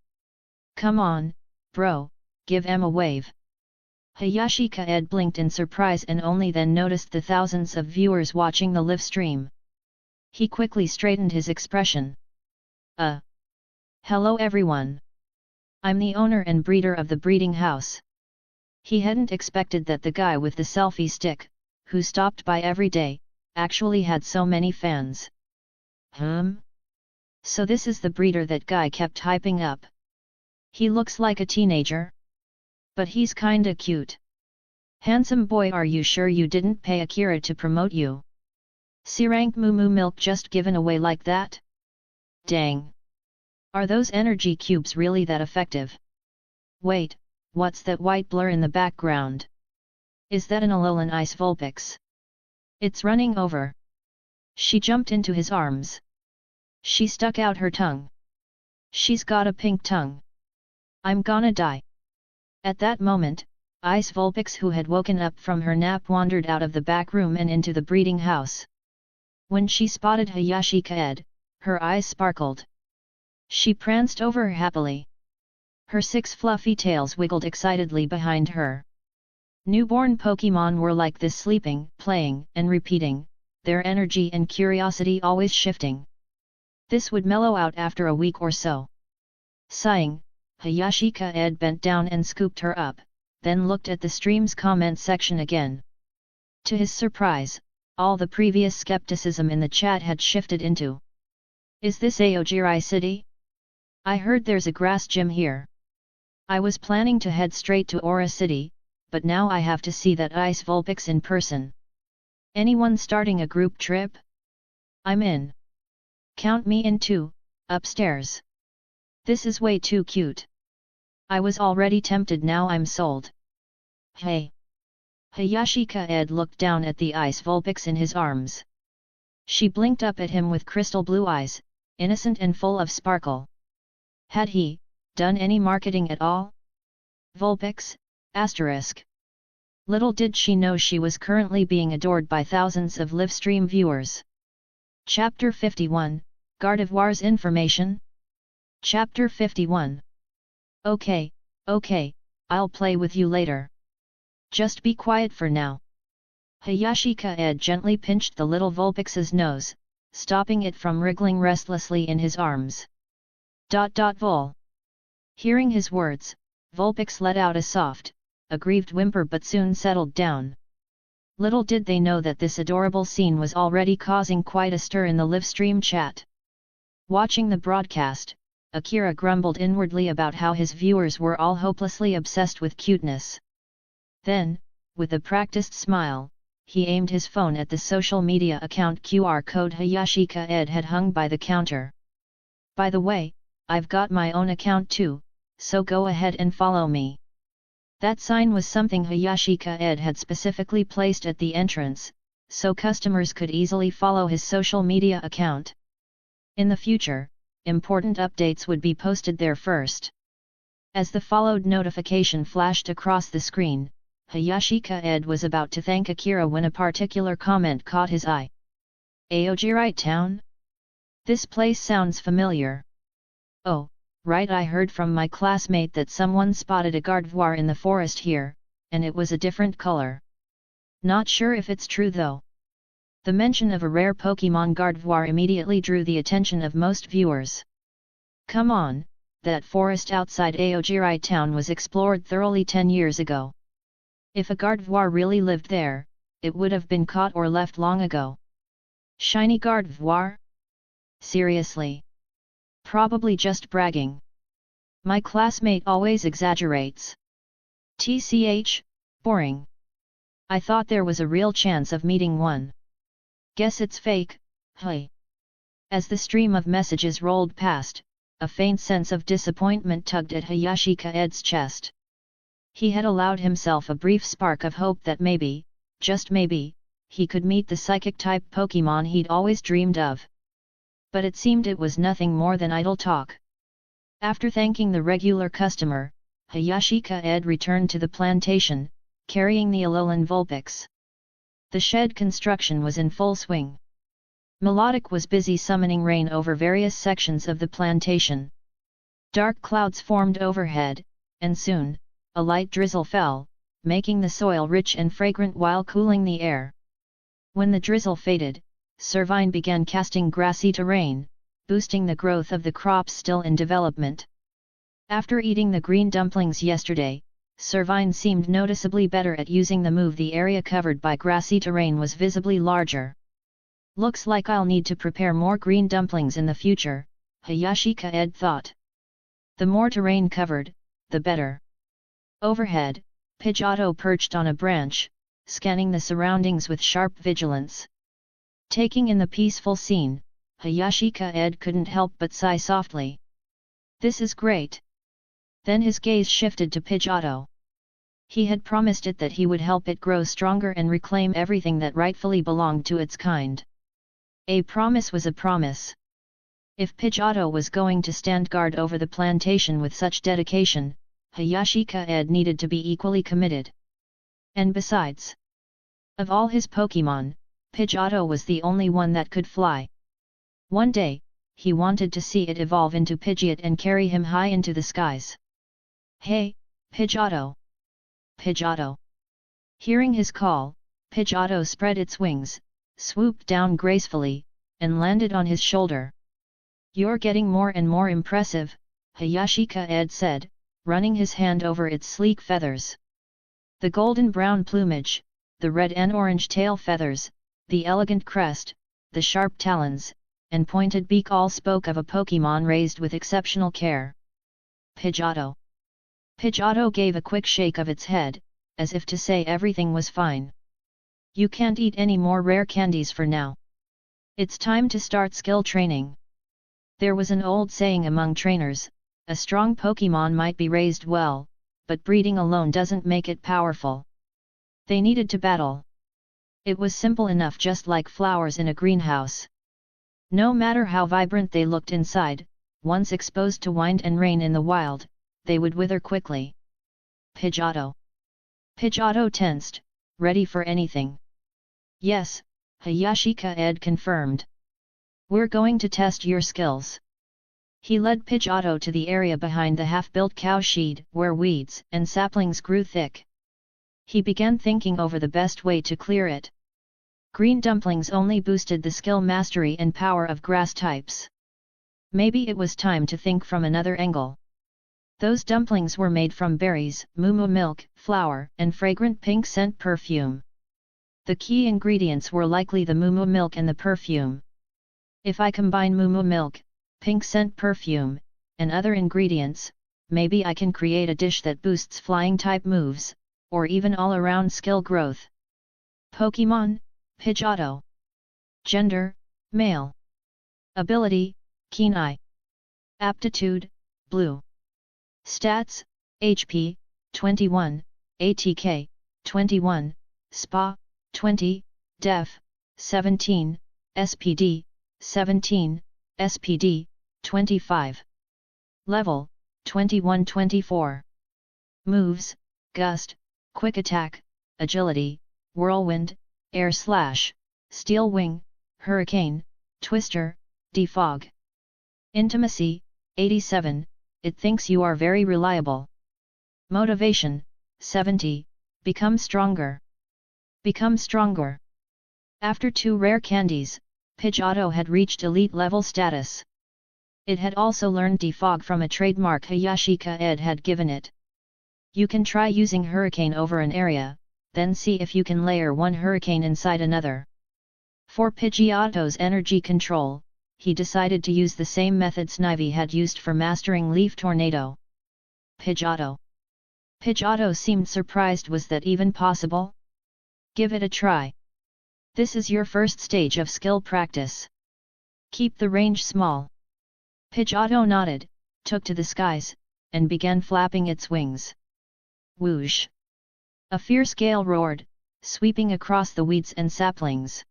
"Come on, bro, give em a wave." Hayashi Kaede blinked in surprise and only then noticed the thousands of viewers watching the live stream. He quickly straightened his expression. Hello everyone. I'm the owner and breeder of the breeding house." He hadn't expected that the guy with the selfie stick, who stopped by every day, actually had so many fans. So this is the breeder that guy kept hyping up. He looks like a teenager. But he's kinda cute. Handsome boy, are you sure you didn't pay Akira to promote you? C-rank moo milk just given away like that? Dang! Are those energy cubes really that effective? Wait, what's that white blur in the background? Is that an Alolan Ice Vulpix? It's running over. She jumped into his arms. She stuck out her tongue. She's got a pink tongue. I'm gonna die. At that moment, Ice Vulpix, who had woken up from her nap, wandered out of the back room and into the breeding house. When she spotted Hayashi Kaede, her eyes sparkled. She pranced over happily. Her 6 fluffy tails wiggled excitedly behind her. Newborn Pokémon were like this, sleeping, playing, and repeating, their energy and curiosity always shifting. This would mellow out after a week or so. Sighing, Hayashi Kaede bent down and scooped her up, then looked at the stream's comment section again. To his surprise, all the previous skepticism in the chat had shifted into, "Is this Aogiri City? I heard there's a grass gym here. I was planning to head straight to Aura City, but now I have to see that Ice Vulpix in person. Anyone starting a group trip? I'm in. Count me in too, upstairs. This is way too cute. I was already tempted, now I'm sold." Hey! Hayashi Kaede looked down at the Ice Vulpix in his arms. She blinked up at him with crystal blue eyes, innocent and full of sparkle. Had he done any marketing at all? Vulpix, asterisk. Little did she know she was currently being adored by thousands of livestream viewers. Chapter 51, Gardevoir's Information? Chapter 51. Okay, I'll play with you later. Just be quiet for now. Hayashi Kaede gently pinched the little Vulpix's nose, stopping it from wriggling restlessly in his arms. Vul. Hearing his words, Vulpix let out a soft, aggrieved whimper but soon settled down. Little did they know that this adorable scene was already causing quite a stir in the livestream chat. Watching the broadcast, Akira grumbled inwardly about how his viewers were all hopelessly obsessed with cuteness. Then, with a practiced smile, he aimed his phone at the social media account QR code Hayashi Kaede had hung by the counter. "By the way, I've got my own account too, so go ahead and follow me." That sign was something Hayashi Kaede had specifically placed at the entrance, so customers could easily follow his social media account. In the future, important updates would be posted there first. As the followed notification flashed across the screen, Hayashi Kaede was about to thank Akira when a particular comment caught his eye. "Aogiri Town? This place sounds familiar. Oh, right, I heard from my classmate that someone spotted a Gardevoir in the forest here, and it was a different color. Not sure if it's true though." The mention of a rare Pokémon Gardevoir immediately drew the attention of most viewers. Come on, that forest outside Aogiri Town was explored thoroughly 10 years ago. If a Gardevoir really lived there, it would have been caught or left long ago. Shiny Gardevoir? Seriously? Probably just bragging. My classmate always exaggerates. TCH, boring. I thought there was a real chance of meeting one. Guess it's fake, hey. As the stream of messages rolled past, a faint sense of disappointment tugged at Hayashi Kaede's chest. He had allowed himself a brief spark of hope that maybe, just maybe, he could meet the psychic-type Pokémon he'd always dreamed of. But it seemed it was nothing more than idle talk. After thanking the regular customer, Hayashi Kaede returned to the plantation, carrying the Alolan Vulpix. The shed construction was in full swing. Melodic was busy summoning rain over various sections of the plantation. Dark clouds formed overhead, and soon, a light drizzle fell, making the soil rich and fragrant while cooling the air. When the drizzle faded, Servine began casting grassy rain, boosting the growth of the crops still in development. After eating the green dumplings yesterday, Servine seemed noticeably better at using the move. The area covered by grassy terrain was visibly larger. Looks like I'll need to prepare more green dumplings in the future, Hayashi Kaede thought. The more terrain covered, the better. Overhead, Pidgeotto perched on a branch, scanning the surroundings with sharp vigilance. Taking in the peaceful scene, Hayashi Kaede couldn't help but sigh softly. This is great. Then his gaze shifted to Pidgeotto. He had promised it that he would help it grow stronger and reclaim everything that rightfully belonged to its kind. A promise was a promise. If Pidgeotto was going to stand guard over the plantation with such dedication, Hayashi Kaede needed to be equally committed. And besides, of all his Pokémon, Pidgeotto was the only one that could fly. One day, he wanted to see it evolve into Pidgeot and carry him high into the skies. Hey, Pidgeotto! Pidgeotto! Hearing his call, Pidgeotto spread its wings, swooped down gracefully, and landed on his shoulder. You're getting more and more impressive, Hayashi Kaede said, running his hand over its sleek feathers. The golden-brown plumage, the red and orange tail feathers, the elegant crest, the sharp talons, and pointed beak all spoke of a Pokémon raised with exceptional care. Pidgeotto. Pidgeotto gave a quick shake of its head, as if to say everything was fine. You can't eat any more rare candies for now. It's time to start skill training. There was an old saying among trainers, a strong Pokémon might be raised well, but breeding alone doesn't make it powerful. They needed to battle. It was simple enough, just like flowers in a greenhouse. No matter how vibrant they looked inside, once exposed to wind and rain in the wild, they would wither quickly. Pidgeotto. Pidgeotto tensed, ready for anything. Yes, Hayashi Kaede confirmed. We're going to test your skills. He led Pidgeotto to the area behind the half-built cow shed, where weeds and saplings grew thick. He began thinking over the best way to clear it. Green dumplings only boosted the skill mastery and power of grass types. Maybe it was time to think from another angle. Those dumplings were made from berries, moo milk, flour, and fragrant pink scent perfume. The key ingredients were likely the moo milk and the perfume. If I combine moo milk, pink scent perfume, and other ingredients, maybe I can create a dish that boosts flying type moves, or even all-around skill growth. Pokémon, Pidgeotto. Gender, male. Ability, keen eye. Aptitude, blue. Stats, HP, 21, ATK, 21, SPA, 20, Def, 17, SPD, 17, SPD, 25. Level, 21-24. Moves, Gust, Quick Attack, Agility, Whirlwind, Air Slash, Steel Wing, Hurricane, Twister, Defog. Intimacy, 87, it thinks you are very reliable. Motivation, 70, become stronger. Become stronger. After 2 rare candies, Pidgeotto had reached elite level status. It had also learned Defog from a trademark Hayashi Kaede had given it. You can try using Hurricane over an area, then see if you can layer one Hurricane inside another. For Pidgeotto's energy control, he decided to use the same method Snivy had used for mastering Leaf Tornado. Pidgeotto. Pidgeotto seemed surprised. Was that even possible? Give it a try. This is your first stage of skill practice. Keep the range small. Pidgeotto nodded, took to the skies, and began flapping its wings. Whoosh! A fierce gale roared, sweeping across the weeds and saplings.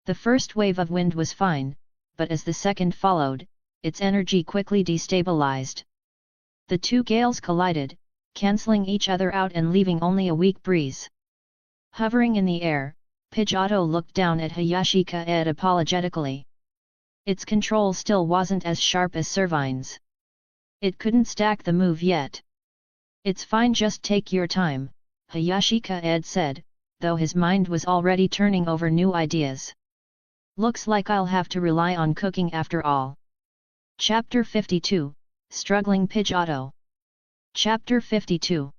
The first wave of wind was fine, but as the second followed, its energy quickly destabilized. The 2 gales collided, cancelling each other out and leaving only a weak breeze. Hovering in the air, Pidgeotto looked down at Hayashi Kaede apologetically. Its control still wasn't as sharp as Servine's. It couldn't stack the move yet. It's fine, just take your time, Hayashi Kaede said, though his mind was already turning over new ideas. Looks like I'll have to rely on cooking after all. Chapter 52, Struggling Pidgeotto. Chapter 52.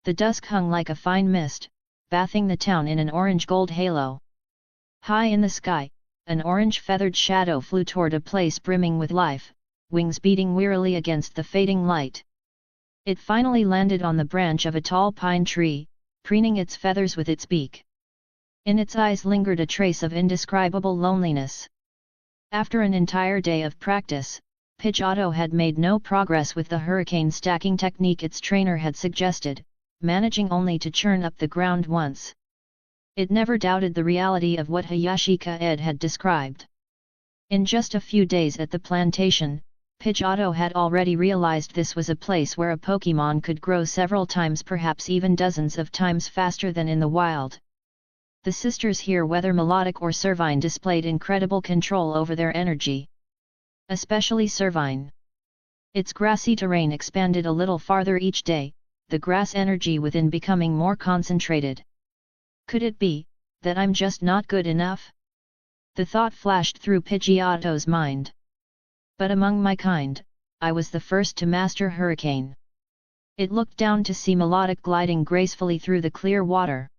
The dusk hung like a fine mist, bathing the town in an orange-gold halo. High in the sky, an orange-feathered shadow flew toward a place brimming with life, wings beating wearily against the fading light. It finally landed on the branch of a tall pine tree, preening its feathers with its beak. In its eyes lingered a trace of indescribable loneliness. After an entire day of practice, Pidgeotto had made no progress with the hurricane stacking technique its trainer had suggested, managing only to churn up the ground once. It never doubted the reality of what Hayashi Kaede had described. In just a few days at the plantation, Pidgeotto had already realized this was a place where a Pokémon could grow several times, perhaps even dozens of times faster than in the wild. The sisters here, whether melodic or Servine, displayed incredible control over their energy. Especially Servine. Its grassy terrain expanded a little farther each day, the grass energy within becoming more concentrated. Could it be that I'm just not good enough? The thought flashed through Pidgeotto's mind. But among my kind, I was the first to master Hurricane. It looked down to see Melodic gliding gracefully through the clear water.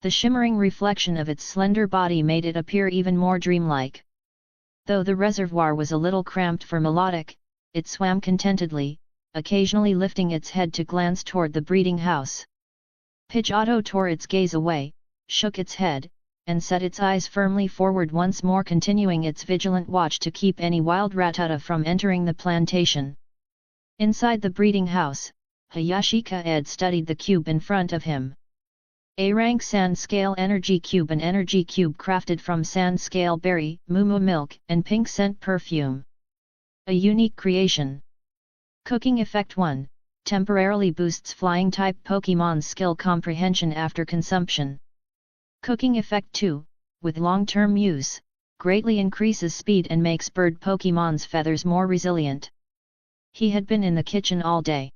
The shimmering reflection of its slender body made it appear even more dreamlike. Though the reservoir was a little cramped for Melodic, it swam contentedly, occasionally lifting its head to glance toward the breeding house. Pidgeotto tore its gaze away, shook its head, and set its eyes firmly forward once more, continuing its vigilant watch to keep any wild Rattata from entering the plantation. Inside the breeding house, Hayashi Kaede studied the cube in front of him. A rank sand scale energy cube, an energy cube crafted from sand scale berry, moo milk, and pink scent perfume. A unique creation. Cooking Effect 1, temporarily boosts flying type Pokémon's skill comprehension after consumption. Cooking Effect 2, with long-term use, greatly increases speed and makes bird Pokémon's feathers more resilient. He had been in the kitchen all day.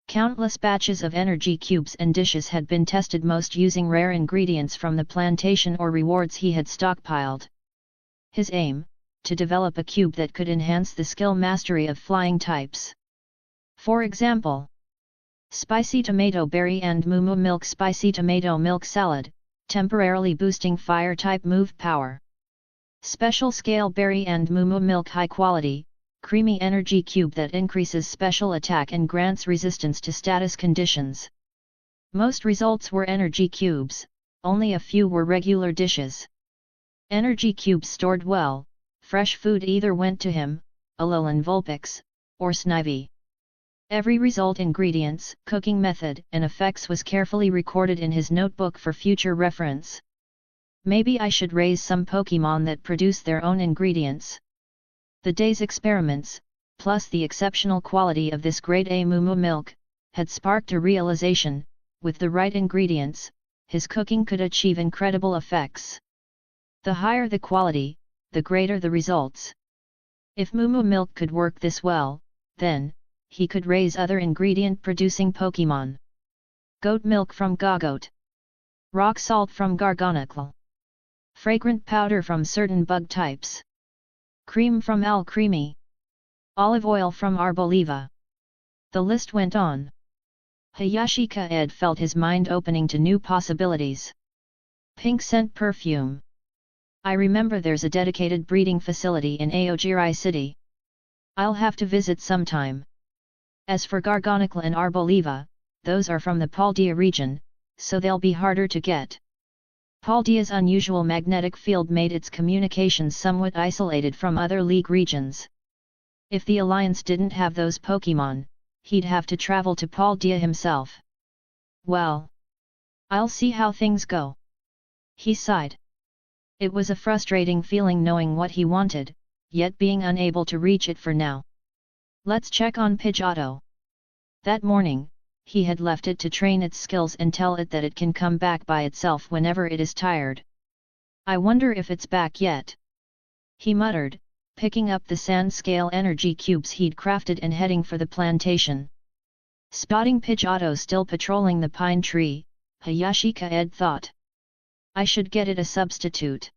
Countless batches of energy cubes and dishes had been tested, most using rare ingredients from the plantation or rewards he had stockpiled. His aim, to develop a cube that could enhance the skill mastery of flying types. For example, Spicy Tomato Berry and Moo Milk Spicy Tomato Milk Salad, temporarily boosting fire type move power. Special Scale Berry and Moo Milk High Quality, creamy energy cube that increases special attack and grants resistance to status conditions. Most results were energy cubes, only a few were regular dishes. Energy cubes stored well, fresh food either went to him, Alolan Vulpix, or Snivy. Every result, ingredients, cooking method, and effects was carefully recorded in his notebook for future reference. Maybe I should raise some Pokémon that produce their own ingredients. The day's experiments, plus the exceptional quality of this grade A Moo milk, had sparked a realization: with the right ingredients, his cooking could achieve incredible effects. The higher the quality, the greater the results. If Moo milk could work this well, then he could raise other ingredient-producing Pokémon. Goat milk from Gagoat. Rock salt from Garganacl. Fragrant powder from certain bug types. Cream from Alcremie. Olive oil from Arboliva. The list went on. Hayashi Kaede felt his mind opening to new possibilities. Pink scent perfume. I remember there's a dedicated breeding facility in Aogiri City. I'll have to visit sometime. As for Garganacl and Arboliva, those are from the Paldea region, so they'll be harder to get. Paldea's unusual magnetic field made its communications somewhat isolated from other League regions. If the Alliance didn't have those Pokémon, he'd have to travel to Paldea himself. Well, I'll see how things go. He sighed. It was a frustrating feeling knowing what he wanted, yet being unable to reach it for now. Let's check on Pidgeotto. That morning, he had left it to train its skills and tell it that it can come back by itself whenever it is tired. I wonder if it's back yet. He muttered, picking up the sand scale energy cubes he'd crafted and heading for the plantation. Spotting Pidgeotto still patrolling the pine tree, Hayashi Kaede thought, I should get it a substitute.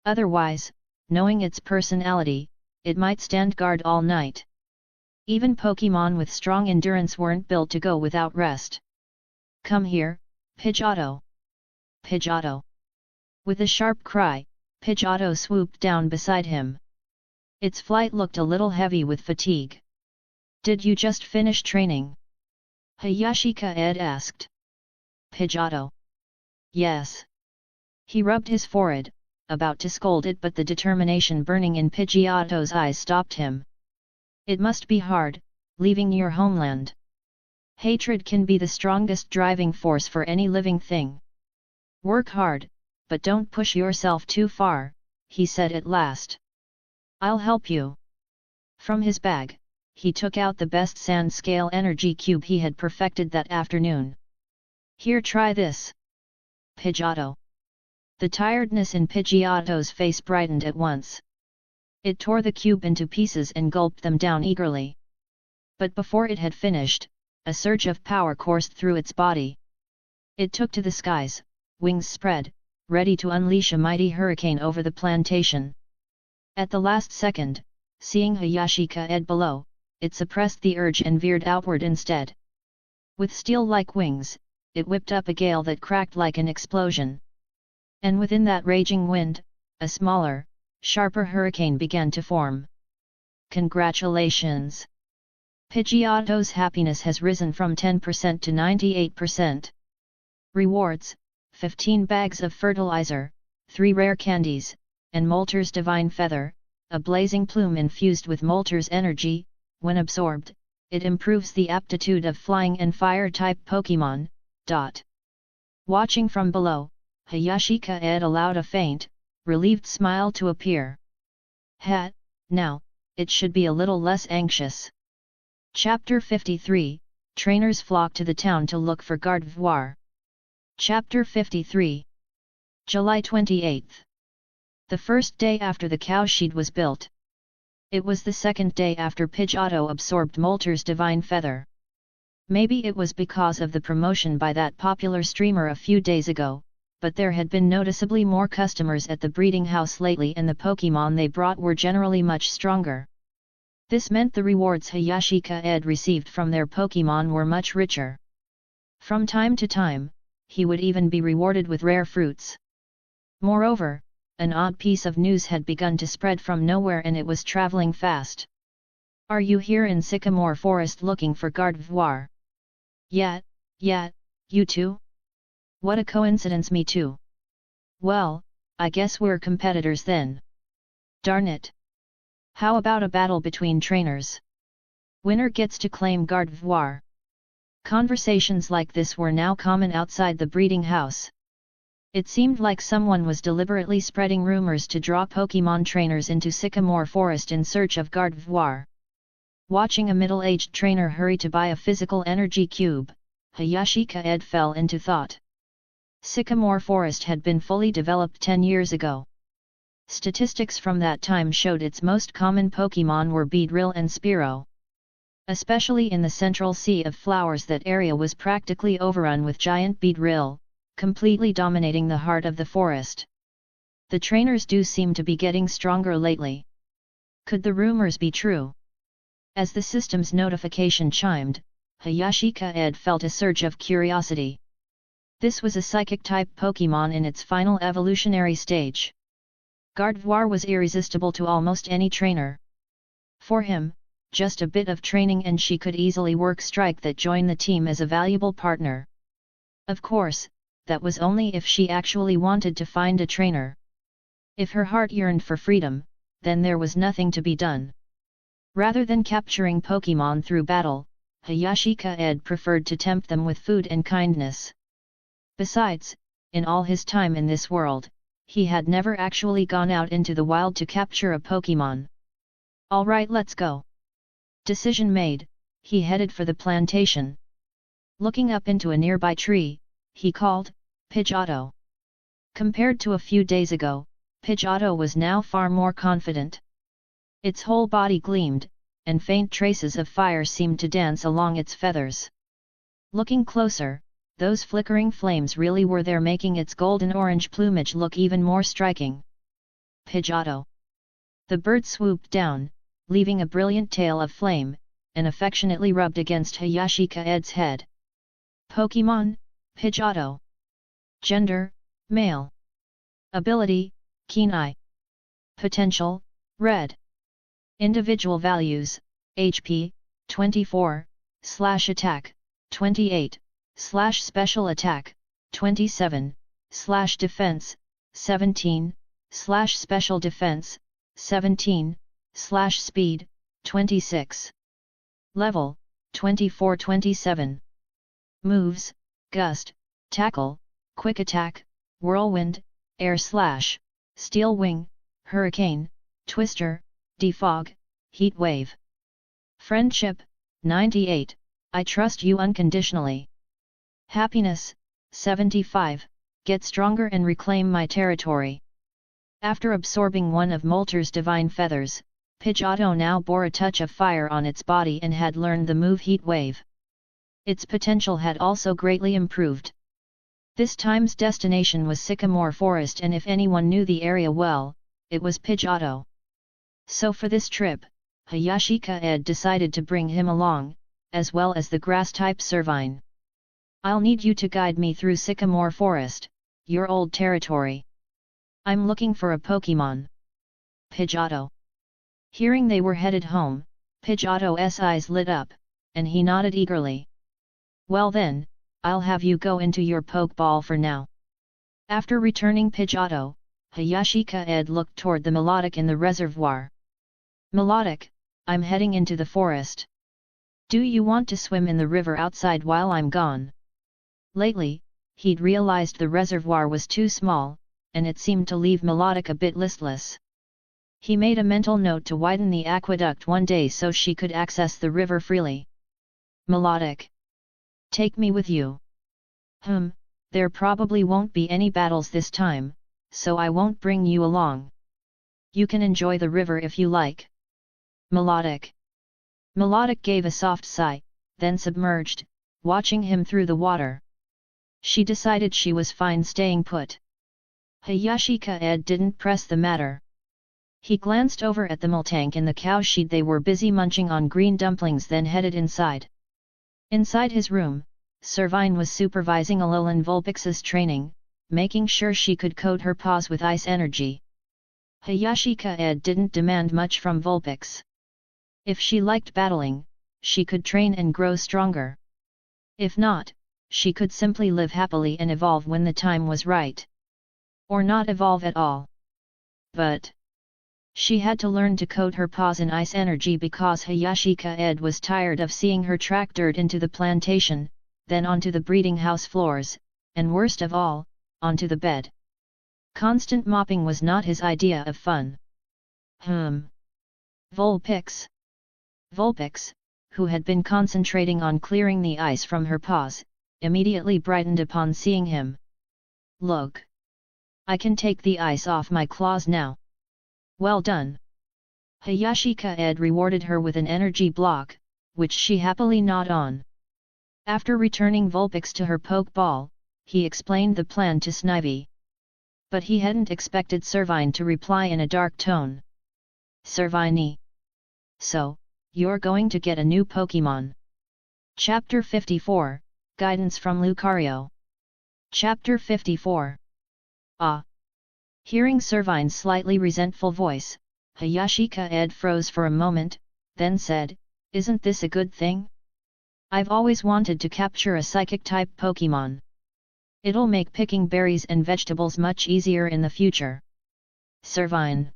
Otherwise, knowing its personality, it might stand guard all night. Even Pokémon with strong endurance weren't built to go without rest. Come here, Pidgeotto. Pidgeotto. With a sharp cry, Pidgeotto swooped down beside him. Its flight looked a little heavy with fatigue. Did you just finish training? Hayashi Kaede asked. Pidgeotto. Yes. He rubbed his forehead, about to scold it, but the determination burning in Pidgeotto's eyes stopped him. It must be hard, leaving your homeland. Hatred can be the strongest driving force for any living thing. Work hard, but don't push yourself too far, he said at last. I'll help you. From his bag, he took out the best sand scale energy cube he had perfected that afternoon. Here, try this. Pidgeotto. The tiredness in Pidgeotto's face brightened at once. It tore the cube into pieces and gulped them down eagerly. But before it had finished, a surge of power coursed through its body. It took to the skies, wings spread, ready to unleash a mighty hurricane over the plantation. At the last second, seeing Hayashi Kaede below, it suppressed the urge and veered outward instead. With steel-like wings, it whipped up a gale that cracked like an explosion. And within that raging wind, a smaller, sharper hurricane began to form. Congratulations! Pidgeotto's happiness has risen from 10% to 98%. Rewards: 15 bags of fertilizer, 3 rare candies, and Molter's Divine Feather, a blazing plume infused with Molter's energy. When absorbed, it improves the aptitude of flying and fire-type Pokémon. Watching from below, Hayashi Kaede allowed a faint, relieved smile to appear. Now, it should be a little less anxious. Chapter 53, Trainers flock to the town to look for Gardevoir. Chapter 53. July 28. The first day after the cowshed was built. It was the second day after Pidgeotto absorbed Molter's Divine Feather. Maybe it was because of the promotion by that popular streamer a few days ago, but there had been noticeably more customers at the breeding house lately and the Pokémon they brought were generally much stronger. This meant the rewards Hayashi Kaede received from their Pokémon were much richer. From time to time, he would even be rewarded with rare fruits. Moreover, an odd piece of news had begun to spread from nowhere and it was traveling fast. Are you here in Sycamore Forest looking for Gardevoir? Yeah, you too? What a coincidence, me too. Well, I guess we're competitors then. Darn it. How about a battle between trainers? Winner gets to claim Gardevoir. Conversations like this were now common outside the breeding house. It seemed like someone was deliberately spreading rumors to draw Pokémon trainers into Sycamore Forest in search of Gardevoir. Watching a middle-aged trainer hurry to buy a physical energy cube, Hayashi Kaede fell into thought. Sycamore Forest had been fully developed 10 years ago. Statistics from that time showed its most common Pokémon were Beedrill and Spearow. Especially in the central sea of flowers, that area was practically overrun with giant Beedrill, completely dominating the heart of the forest. The trainers do seem to be getting stronger lately. Could the rumors be true? As the system's notification chimed, Hayashi Kaede felt a surge of curiosity. This was a psychic-type Pokémon in its final evolutionary stage. Gardevoir was irresistible to almost any trainer. For him, just a bit of training and she could easily work Strike that join the team as a valuable partner. Of course, that was only if she actually wanted to find a trainer. If her heart yearned for freedom, then there was nothing to be done. Rather than capturing Pokémon through battle, Hayashi Kaede preferred to tempt them with food and kindness. Besides, in all his time in this world, he had never actually gone out into the wild to capture a Pokémon. Alright, let's go. Decision made, he headed for the plantation. Looking up into a nearby tree, he called, Pidgeotto. Compared to a few days ago, Pidgeotto was now far more confident. Its whole body gleamed, and faint traces of fire seemed to dance along its feathers. Looking closer, those flickering flames really were there, making its golden-orange plumage look even more striking. Pidgeotto. The bird swooped down, leaving a brilliant tail of flame, and affectionately rubbed against Hayashi Kaede's head. Pokémon, Pidgeotto. Gender, male. Ability, keen eye. Potential, red. Individual values, HP, 24, /attack, 28, /special attack, 27, /defense, 17, /special defense, 17, /speed, 26. Level, 24-27. Moves, Gust, Tackle, Quick Attack, Whirlwind, Air Slash, Steel Wing, Hurricane, Twister, Defog, Heat Wave. Friendship, 98, I trust you unconditionally. Happiness, 75, get stronger and reclaim my territory. After absorbing one of Molter's divine feathers, Pidgeotto now bore a touch of fire on its body and had learned the move Heat Wave. Its potential had also greatly improved. This time's destination was Sycamore Forest, and if anyone knew the area well, it was Pidgeotto. So for this trip, Hayashi Kaede decided to bring him along, as well as the grass-type Servine. I'll need you to guide me through Sycamore Forest, your old territory. I'm looking for a Pokémon. Pidgeotto. Hearing they were headed home, Pidgeotto's eyes lit up, and he nodded eagerly. Well then, I'll have you go into your Pokeball for now. After returning Pidgeotto, Hayashi Kaede looked toward the Melodic in the reservoir. Melodic, I'm heading into the forest. Do you want to swim in the river outside while I'm gone? Lately, he'd realized the reservoir was too small, and it seemed to leave Melodic a bit listless. He made a mental note to widen the aqueduct one day so she could access the river freely. Melodic. Take me with you. There probably won't be any battles this time, so I won't bring you along. You can enjoy the river if you like. Melodic. Melodic gave a soft sigh, then submerged, watching him through the water. She decided she was fine staying put. Hayashi Kaede didn't press the matter. He glanced over at the Miltank and the cowshed. They were busy munching on green dumplings, then headed inside. Inside his room, Servine was supervising Alolan Vulpix's training, making sure she could coat her paws with ice energy. Hayashi Kaede didn't demand much from Vulpix. If she liked battling, she could train and grow stronger. If not, she could simply live happily and evolve when the time was right. Or not evolve at all. But she had to learn to coat her paws in ice energy because Hayashi Kaede was tired of seeing her track dirt into the plantation, then onto the breeding house floors, and worst of all, onto the bed. Constant mopping was not his idea of fun. Vulpix. Vulpix, who had been concentrating on clearing the ice from her paws, immediately brightened upon seeing him. Look! I can take the ice off my claws now. Well done! Hayashi Kaede rewarded her with an energy block, which she happily gnawed on. After returning Vulpix to her Pokeball, he explained the plan to Snivy. But he hadn't expected Servine to reply in a dark tone. Servine. So, you're going to get a new Pokémon. Chapter 54, Guidance from Lucario. Chapter 54. Ah! Hearing Servine's slightly resentful voice, Hayashi Kaede froze for a moment, then said, Isn't this a good thing? I've always wanted to capture a Psychic-type Pokémon. It'll make picking berries and vegetables much easier in the future. Servine.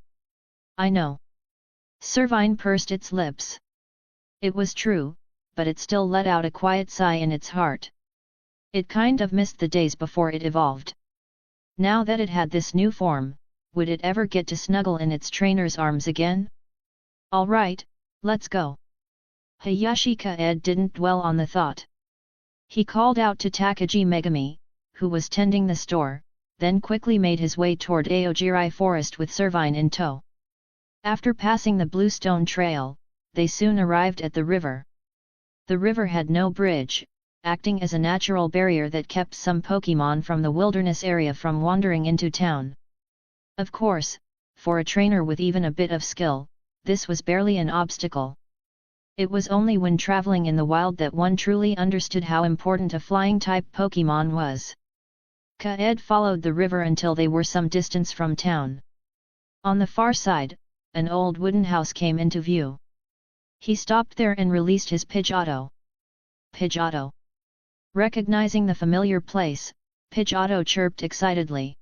I know. Servine pursed its lips. It was true, but it still let out a quiet sigh in its heart. It kind of missed the days before it evolved. Now that it had this new form, would it ever get to snuggle in its trainer's arms again? All right, let's go. Hayashi Kaede didn't dwell on the thought. He called out to Takagi Megami, who was tending the store, then quickly made his way toward Aogiri Forest with Servine in tow. After passing the Bluestone Trail, they soon arrived at the river. The river had no bridge, acting as a natural barrier that kept some Pokémon from the wilderness area from wandering into town. Of course, for a trainer with even a bit of skill, this was barely an obstacle. It was only when traveling in the wild that one truly understood how important a flying-type Pokémon was. Kaede followed the river until they were some distance from town. On the far side, an old wooden house came into view. He stopped there and released his Pidgeotto. Pidgeotto. Recognizing the familiar place, Pidgeotto chirped excitedly.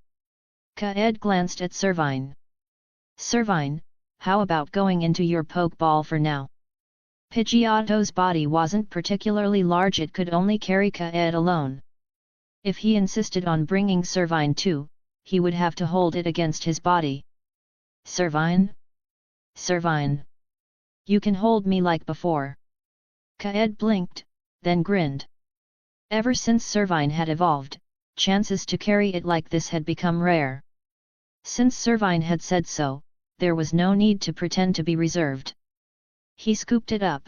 Kaede glanced at Servine. Servine, how about going into your Pokeball for now? Pidgeotto's body wasn't particularly large, it could only carry Kaede alone. If he insisted on bringing Servine too, he would have to hold it against his body. Servine? Servine. You can hold me like before. Kaede blinked, then grinned. Ever since Servine had evolved, chances to carry it like this had become rare. Since Servine had said so, there was no need to pretend to be reserved. He scooped it up.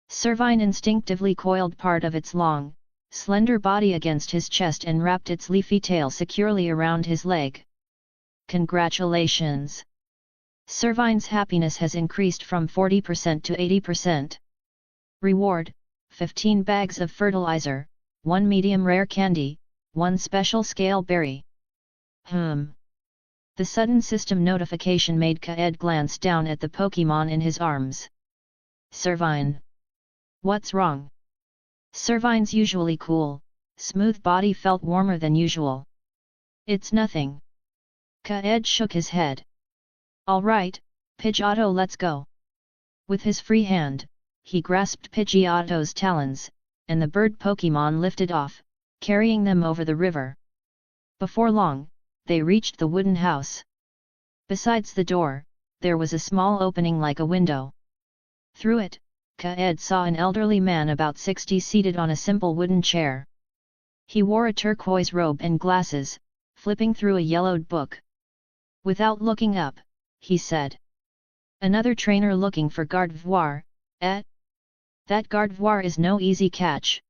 Servine instinctively coiled part of its long, slender body against his chest and wrapped its leafy tail securely around his leg. Congratulations! Servine's happiness has increased from 40% to 80%. Reward: 15 bags of fertilizer, 1 medium rare candy, 1 special scale berry. The sudden system notification made Kaede glance down at the Pokémon in his arms. Servine. What's wrong? Servine's usually cool, smooth body felt warmer than usual. It's nothing. Kaede shook his head. Alright, Pidgeotto, let's go. With his free hand, he grasped Pidgeotto's talons, and the bird Pokémon lifted off, carrying them over the river. Before long, they reached the wooden house. Besides the door, there was a small opening like a window. Through it, Kaede saw an elderly man about 60 seated on a simple wooden chair. He wore a turquoise robe and glasses, flipping through a yellowed book. Without looking up, he said. Another trainer looking for Gardevoir, eh? That Gardevoir is no easy catch.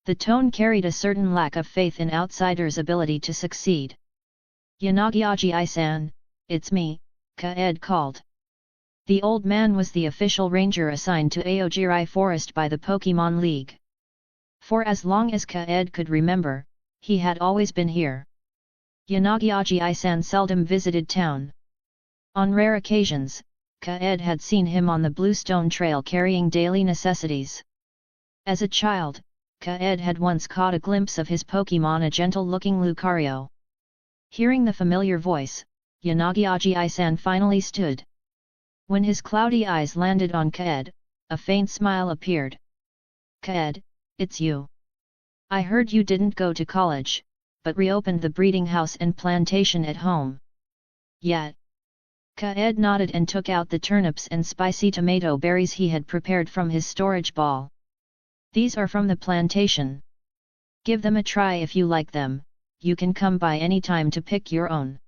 The tone carried a certain lack of faith in outsiders' ability to succeed. Yanagi-san, it's me, Kaede called. The old man was the official ranger assigned to Aogiri Forest by the Pokémon League. For as long as Kaede could remember, he had always been here. Yanagi-san seldom visited town. On rare occasions, Kaede had seen him on the Bluestone Trail carrying daily necessities. As a child, Kaede had once caught a glimpse of his Pokémon, a gentle-looking Lucario. Hearing the familiar voice, Yanagi-san finally stood. When his cloudy eyes landed on Kaede, a faint smile appeared. Kaede, it's you. I heard you didn't go to college, but reopened the breeding house and plantation at home. Yeah. Kaede nodded and took out the turnips and spicy tomato berries he had prepared from his storage ball. These are from the plantation. Give them a try if you like them, you can come by any time to pick your own.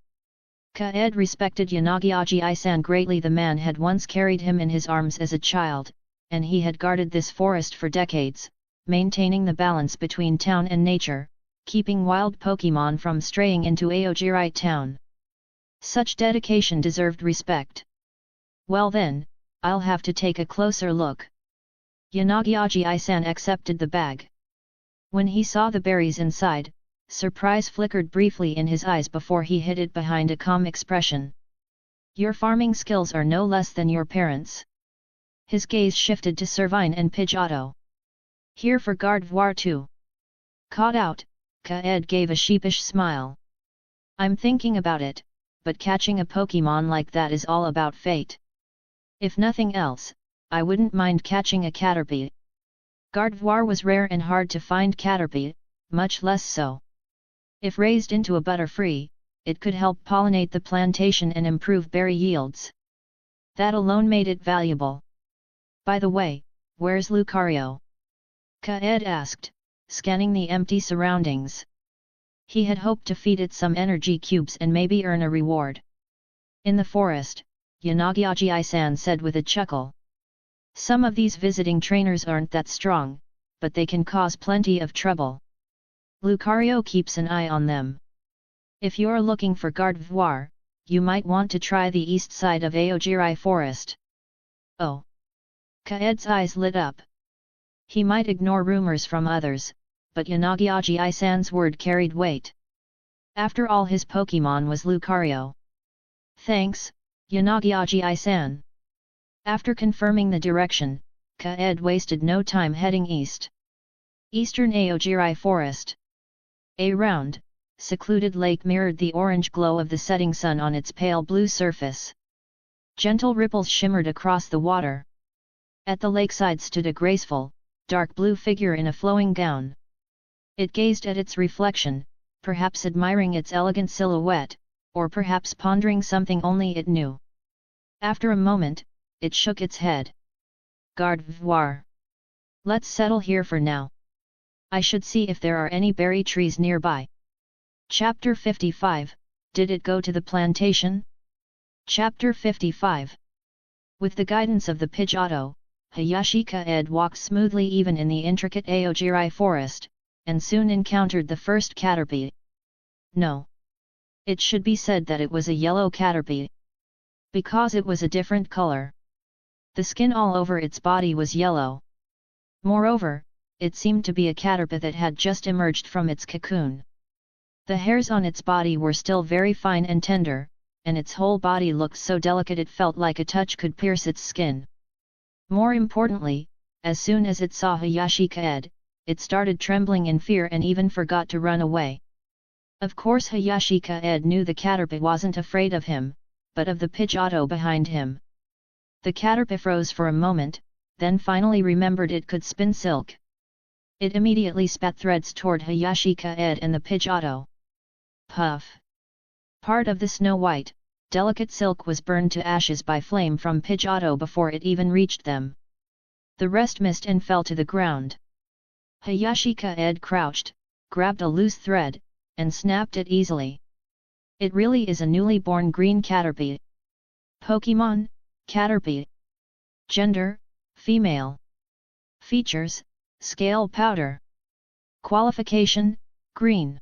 Kaede respected Yanagi-san greatly. The man had once carried him in his arms as a child, and he had guarded this forest for decades, maintaining the balance between town and nature, keeping wild Pokémon from straying into Aogiri town. Such dedication deserved respect. Well then, I'll have to take a closer look. Yanagi-san accepted the bag. When he saw the berries inside, surprise flickered briefly in his eyes before he hid it behind a calm expression. Your farming skills are no less than your parents'. His gaze shifted to Servine and Pidgeotto. Here for Gardevoir too. Caught out, Kaede gave a sheepish smile. I'm thinking about it, but catching a Pokémon like that is all about fate. If nothing else, I wouldn't mind catching a Caterpie. Gardevoir was rare and hard to find. Caterpie, much less so. If raised into a butterfree, it could help pollinate the plantation and improve berry yields. That alone made it valuable. By the way, where's Lucario? Kaede asked, scanning the empty surroundings. He had hoped to feed it some energy cubes and maybe earn a reward. In the forest, Yanagi-san said with a chuckle. Some of these visiting trainers aren't that strong, but they can cause plenty of trouble. Lucario keeps an eye on them. If you're looking for Gardevoir, you might want to try the east side of Aogiri Forest. Oh! Kaede's eyes lit up. He might ignore rumors from others, but Yanagi-san's word carried weight. After all, his Pokémon was Lucario. Thanks, Yanagi-san. After confirming the direction, Kaede wasted no time heading east. Eastern Aogiri Forest. A round, secluded lake mirrored the orange glow of the setting sun on its pale blue surface. Gentle ripples shimmered across the water. At the lakeside stood a graceful, dark blue figure in a flowing gown. It gazed at its reflection, perhaps admiring its elegant silhouette, or perhaps pondering something only it knew. After a moment, it shook its head. Garde voir. Let's settle here for now. I should see if there are any berry trees nearby. Chapter 55, Did it go to the plantation? Chapter 55. With the guidance of the Pidgeotto, Hayashi Kaede walked smoothly even in the intricate Aogiri forest, and soon encountered the first Caterpie. No. It should be said that it was a yellow Caterpie. Because it was a different color. The skin all over its body was yellow. Moreover, it seemed to be a Caterpie that had just emerged from its cocoon. The hairs on its body were still very fine and tender, and its whole body looked so delicate it felt like a touch could pierce its skin. More importantly, as soon as it saw Hayashi Kaede, it started trembling in fear and even forgot to run away. Of course Hayashi Kaede knew the Caterpie wasn't afraid of him, but of the Pidgeotto behind him. The Caterpie froze for a moment, then finally remembered it could spin silk. It immediately spat threads toward Hayashi Kaede and the Pidgeotto. Puff! Part of the snow-white, delicate silk was burned to ashes by flame from Pidgeotto before it even reached them. The rest missed and fell to the ground. Hayashi Kaede crouched, grabbed a loose thread, and snapped it easily. It really is a newly born green Caterpie. Pokémon, Caterpie. Gender, female. Features, scale powder. Qualification, green.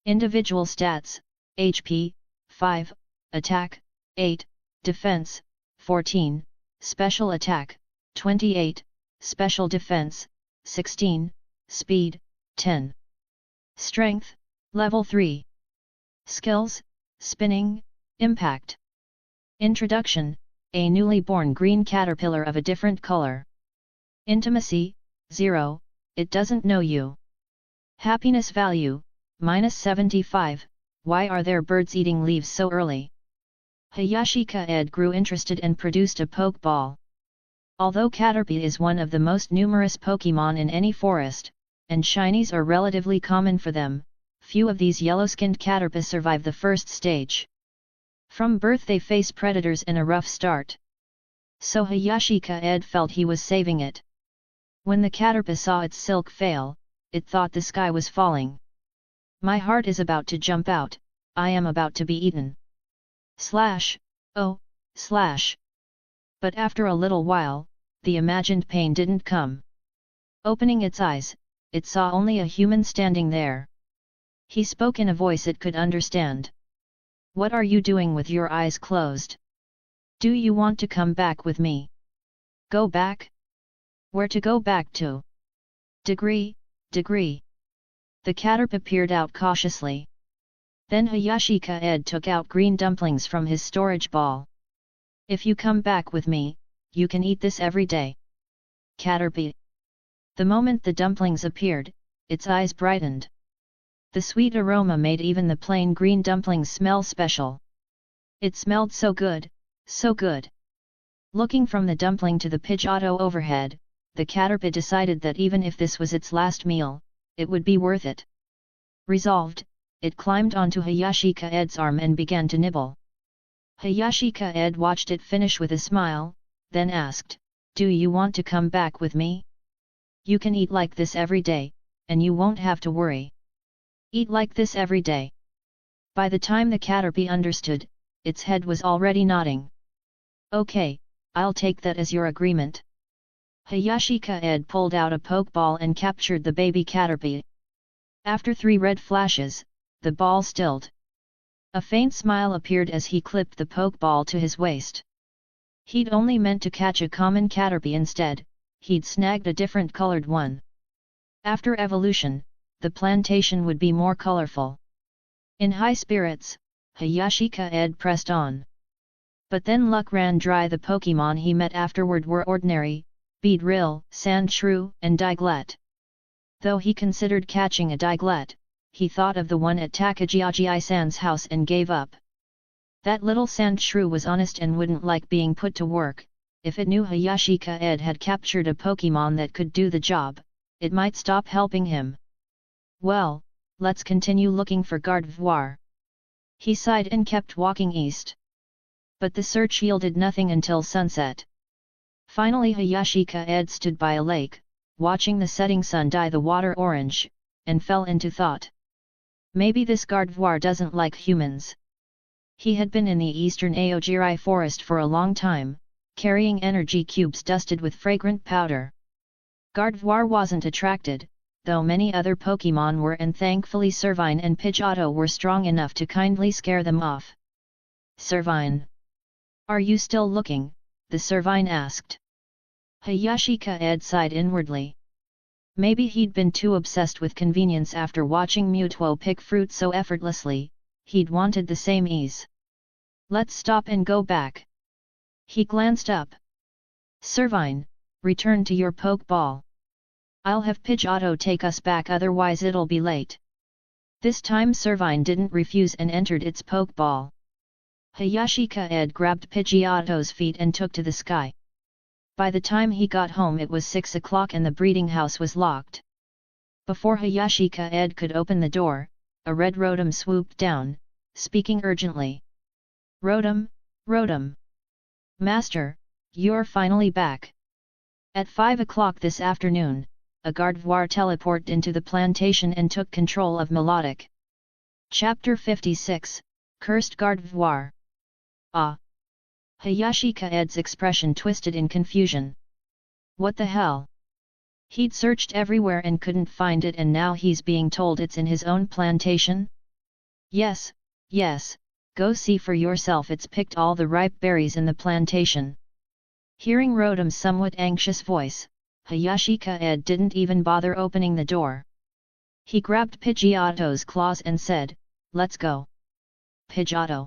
Individual stats, HP, 5, Attack, 8, Defense, 14, Special Attack, 28, Special Defense, 16, Speed, 10. Strength, Level 3. Skills, Spinning, Impact. Introduction, a newly born green caterpillar of a different color. Intimacy, 0, it doesn't know you. Happiness value, -75, why are there birds eating leaves so early? Hayashi Kaede grew interested and produced a Pokeball. Although Caterpie is one of the most numerous Pokémon in any forest, and shinies are relatively common for them, few of these yellow-skinned Caterpie survive the first stage. From birth they face predators and a rough start. So Hayashi Kaede felt he was saving it. When the Caterpie saw its silk fail, it thought the sky was falling. My heart is about to jump out, I am about to be eaten. Slash, oh, slash. But after a little while, the imagined pain didn't come. Opening its eyes, it saw only a human standing there. He spoke in a voice it could understand. What are you doing with your eyes closed? Do you want to come back with me? Go back? Where to go back to? Degree. The Caterpie peered out cautiously. Then Hayashi Kaede took out green dumplings from his storage ball. If you come back with me, you can eat this every day. Caterpie. The moment the dumplings appeared, its eyes brightened. The sweet aroma made even the plain green dumplings smell special. It smelled so good, so good. Looking from the dumpling to the Pidgeotto overhead, the Caterpie decided that even if this was its last meal, it would be worth it. Resolved, it climbed onto Hayashi Kaede's arm and began to nibble. Hayashi Kaede watched it finish with a smile, then asked, "Do you want to come back with me? You can eat like this every day, and you won't have to worry." Eat like this every day. By the time the Caterpie understood, its head was already nodding. Okay, I'll take that as your agreement. Hayashi Kaede pulled out a Pokeball and captured the baby Caterpie. After 3 red flashes, the ball stilled. A faint smile appeared as he clipped the Pokeball to his waist. He'd only meant to catch a common Caterpie instead, he'd snagged a different colored one. After evolution, the plantation would be more colorful. In high spirits, Hayashi Kaede pressed on. But then luck ran dry. The Pokémon he met afterward were ordinary, Beedrill, Sandshrew, and Diglett. Though he considered catching a Diglett, he thought of the one at Takajiaji-san's house and gave up. That little sand shrew was honest and wouldn't like being put to work. If it knew Hayashi Kaede had captured a Pokémon that could do the job, it might stop helping him. Well, let's continue looking for Gardevoir. He sighed and kept walking east. But the search yielded nothing until sunset. Finally Hayashi Kaede stood by a lake, watching the setting sun dye the water orange, and fell into thought. Maybe this Gardevoir doesn't like humans. He had been in the eastern Aogiri forest for a long time, carrying energy cubes dusted with fragrant powder. Gardevoir wasn't attracted, though many other Pokémon were, and thankfully Servine and Pidgeotto were strong enough to kindly scare them off. Servine. Are you still looking? The Servine asked. Hayashi Kaede sighed inwardly. Maybe he'd been too obsessed with convenience after watching Mutuo pick fruit so effortlessly, he'd wanted the same ease. Let's stop and go back. He glanced up. Servine, return to your Pokeball. I'll have Pidgeotto take us back, otherwise it'll be late. This time Servine didn't refuse and entered its Pokeball. Hayashi Kaede grabbed Pidgeotto's feet and took to the sky. By the time he got home it was 6 o'clock and the breeding house was locked. Before Hayashi Kaede could open the door, a red Rotom swooped down, speaking urgently. Rotom, Rotom. Master, you're finally back. At 5 o'clock this afternoon, a Gardevoir teleported into the plantation and took control of Melodic. Chapter 56, Cursed Gardevoir. Ah! Hayashi Kaede's expression twisted in confusion. What the hell? He'd searched everywhere and couldn't find it, and now he's being told it's in his own plantation? Yes, yes, go see for yourself, it's picked all the ripe berries in the plantation. Hearing Rotom's somewhat anxious voice, Hayashi Kaede didn't even bother opening the door. He grabbed Pidgeotto's claws and said, let's go. Pidgeotto.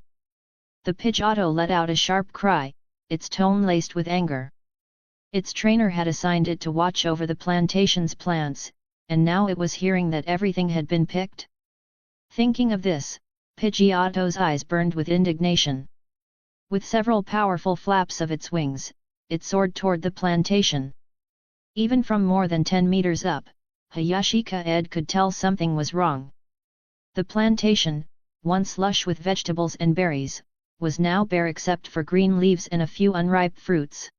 The Pidgeotto let out a sharp cry, its tone laced with anger. Its trainer had assigned it to watch over the plantation's plants, and now it was hearing that everything had been picked. Thinking of this, Pidgeotto's eyes burned with indignation. With several powerful flaps of its wings, it soared toward the plantation. Even from more than 10 meters up, Hayashi Kaede could tell something was wrong. The plantation, once lush with vegetables and berries, was now bare except for green leaves and a few unripe fruits.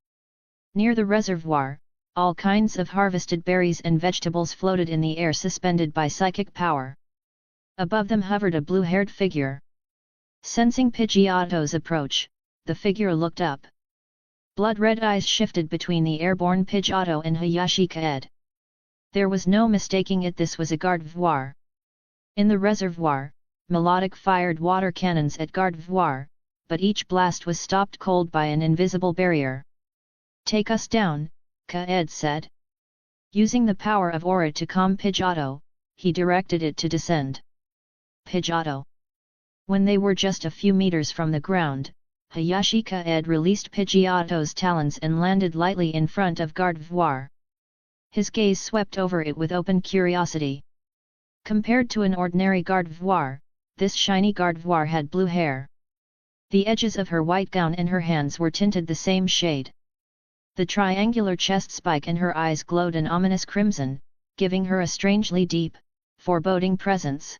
Near the reservoir, all kinds of harvested berries and vegetables floated in the air, suspended by psychic power. Above them hovered a blue-haired figure. Sensing Pidgeotto's approach, the figure looked up. Blood-red eyes shifted between the airborne Pidgeotto and Hayashi Kaede. There was no mistaking it, this was a Gardevoir. In the reservoir, Melodic fired water cannons at Gardevoir, but each blast was stopped cold by an invisible barrier. Take us down, Kaede said. Using the power of aura to calm Pidgeotto, he directed it to descend. Pidgeotto. When they were just a few meters from the ground, Hayashi Kaede released Pidgeotto's talons and landed lightly in front of Gardevoir. His gaze swept over it with open curiosity. Compared to an ordinary Gardevoir, this shiny Gardevoir had blue hair. The edges of her white gown and her hands were tinted the same shade. The triangular chest spike in her eyes glowed an ominous crimson, giving her a strangely deep, foreboding presence.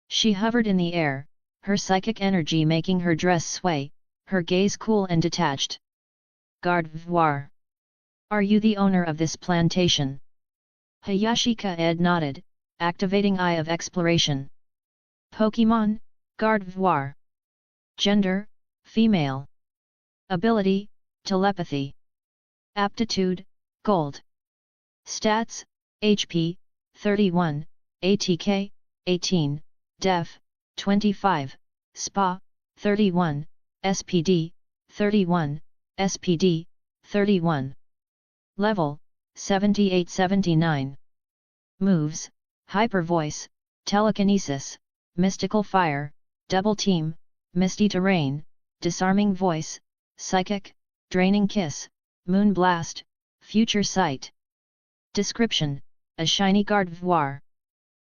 She hovered in the air, her psychic energy making her dress sway, her gaze cool and detached. Gardevoir. Are you the owner of this plantation? Hayashi Kaede nodded, activating Eye of Exploration. Pokémon, Gardevoir. Gender, female. Ability, telepathy. Aptitude, gold. Stats, HP, 31, ATK, 18, Def, 25, SPA, 31, SPD, 31, SPD, 31. Level, 78-79. Moves, Hyper Voice, Telekinesis, Mystical Fire, Double Team, Misty Terrain, Disarming Voice, Psychic, Draining Kiss, Moon Blast, Future Sight. Description: a shiny Gardevoir.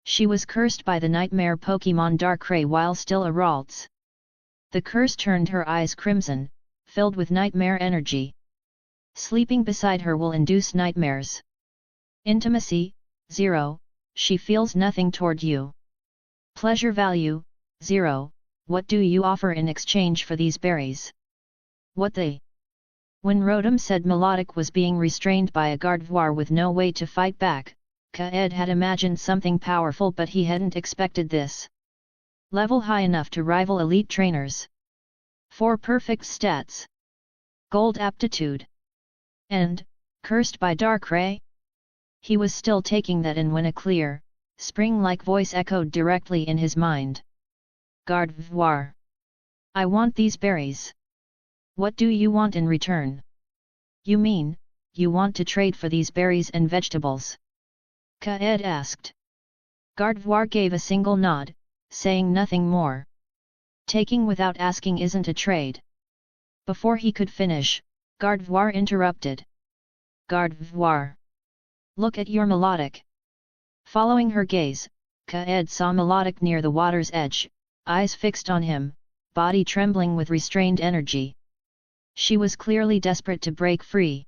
She was cursed by the nightmare Pokémon Darkrai while still a Ralts. The curse turned her eyes crimson, filled with nightmare energy. Sleeping beside her will induce nightmares. Intimacy, 0, she feels nothing toward you. Pleasure value, 0, what do you offer in exchange for these berries? What they? When Rotom said Melodic was being restrained by a Gardevoir with no way to fight back, Kaede had imagined something powerful, but he hadn't expected this. Level high enough to rival elite trainers. 4 perfect stats. Gold aptitude. And, cursed by Darkrai? He was still taking that in when a clear, spring-like voice echoed directly in his mind. Gardevoir. I want these berries. What do you want in return? You mean, you want to trade for these berries and vegetables? Kaede asked. Gardevoir gave a single nod, saying nothing more. Taking without asking isn't a trade. Before he could finish, Gardevoir interrupted. Gardevoir. Look at your Melodic. Following her gaze, Kaede saw Melodic near the water's edge, eyes fixed on him, body trembling with restrained energy. She was clearly desperate to break free.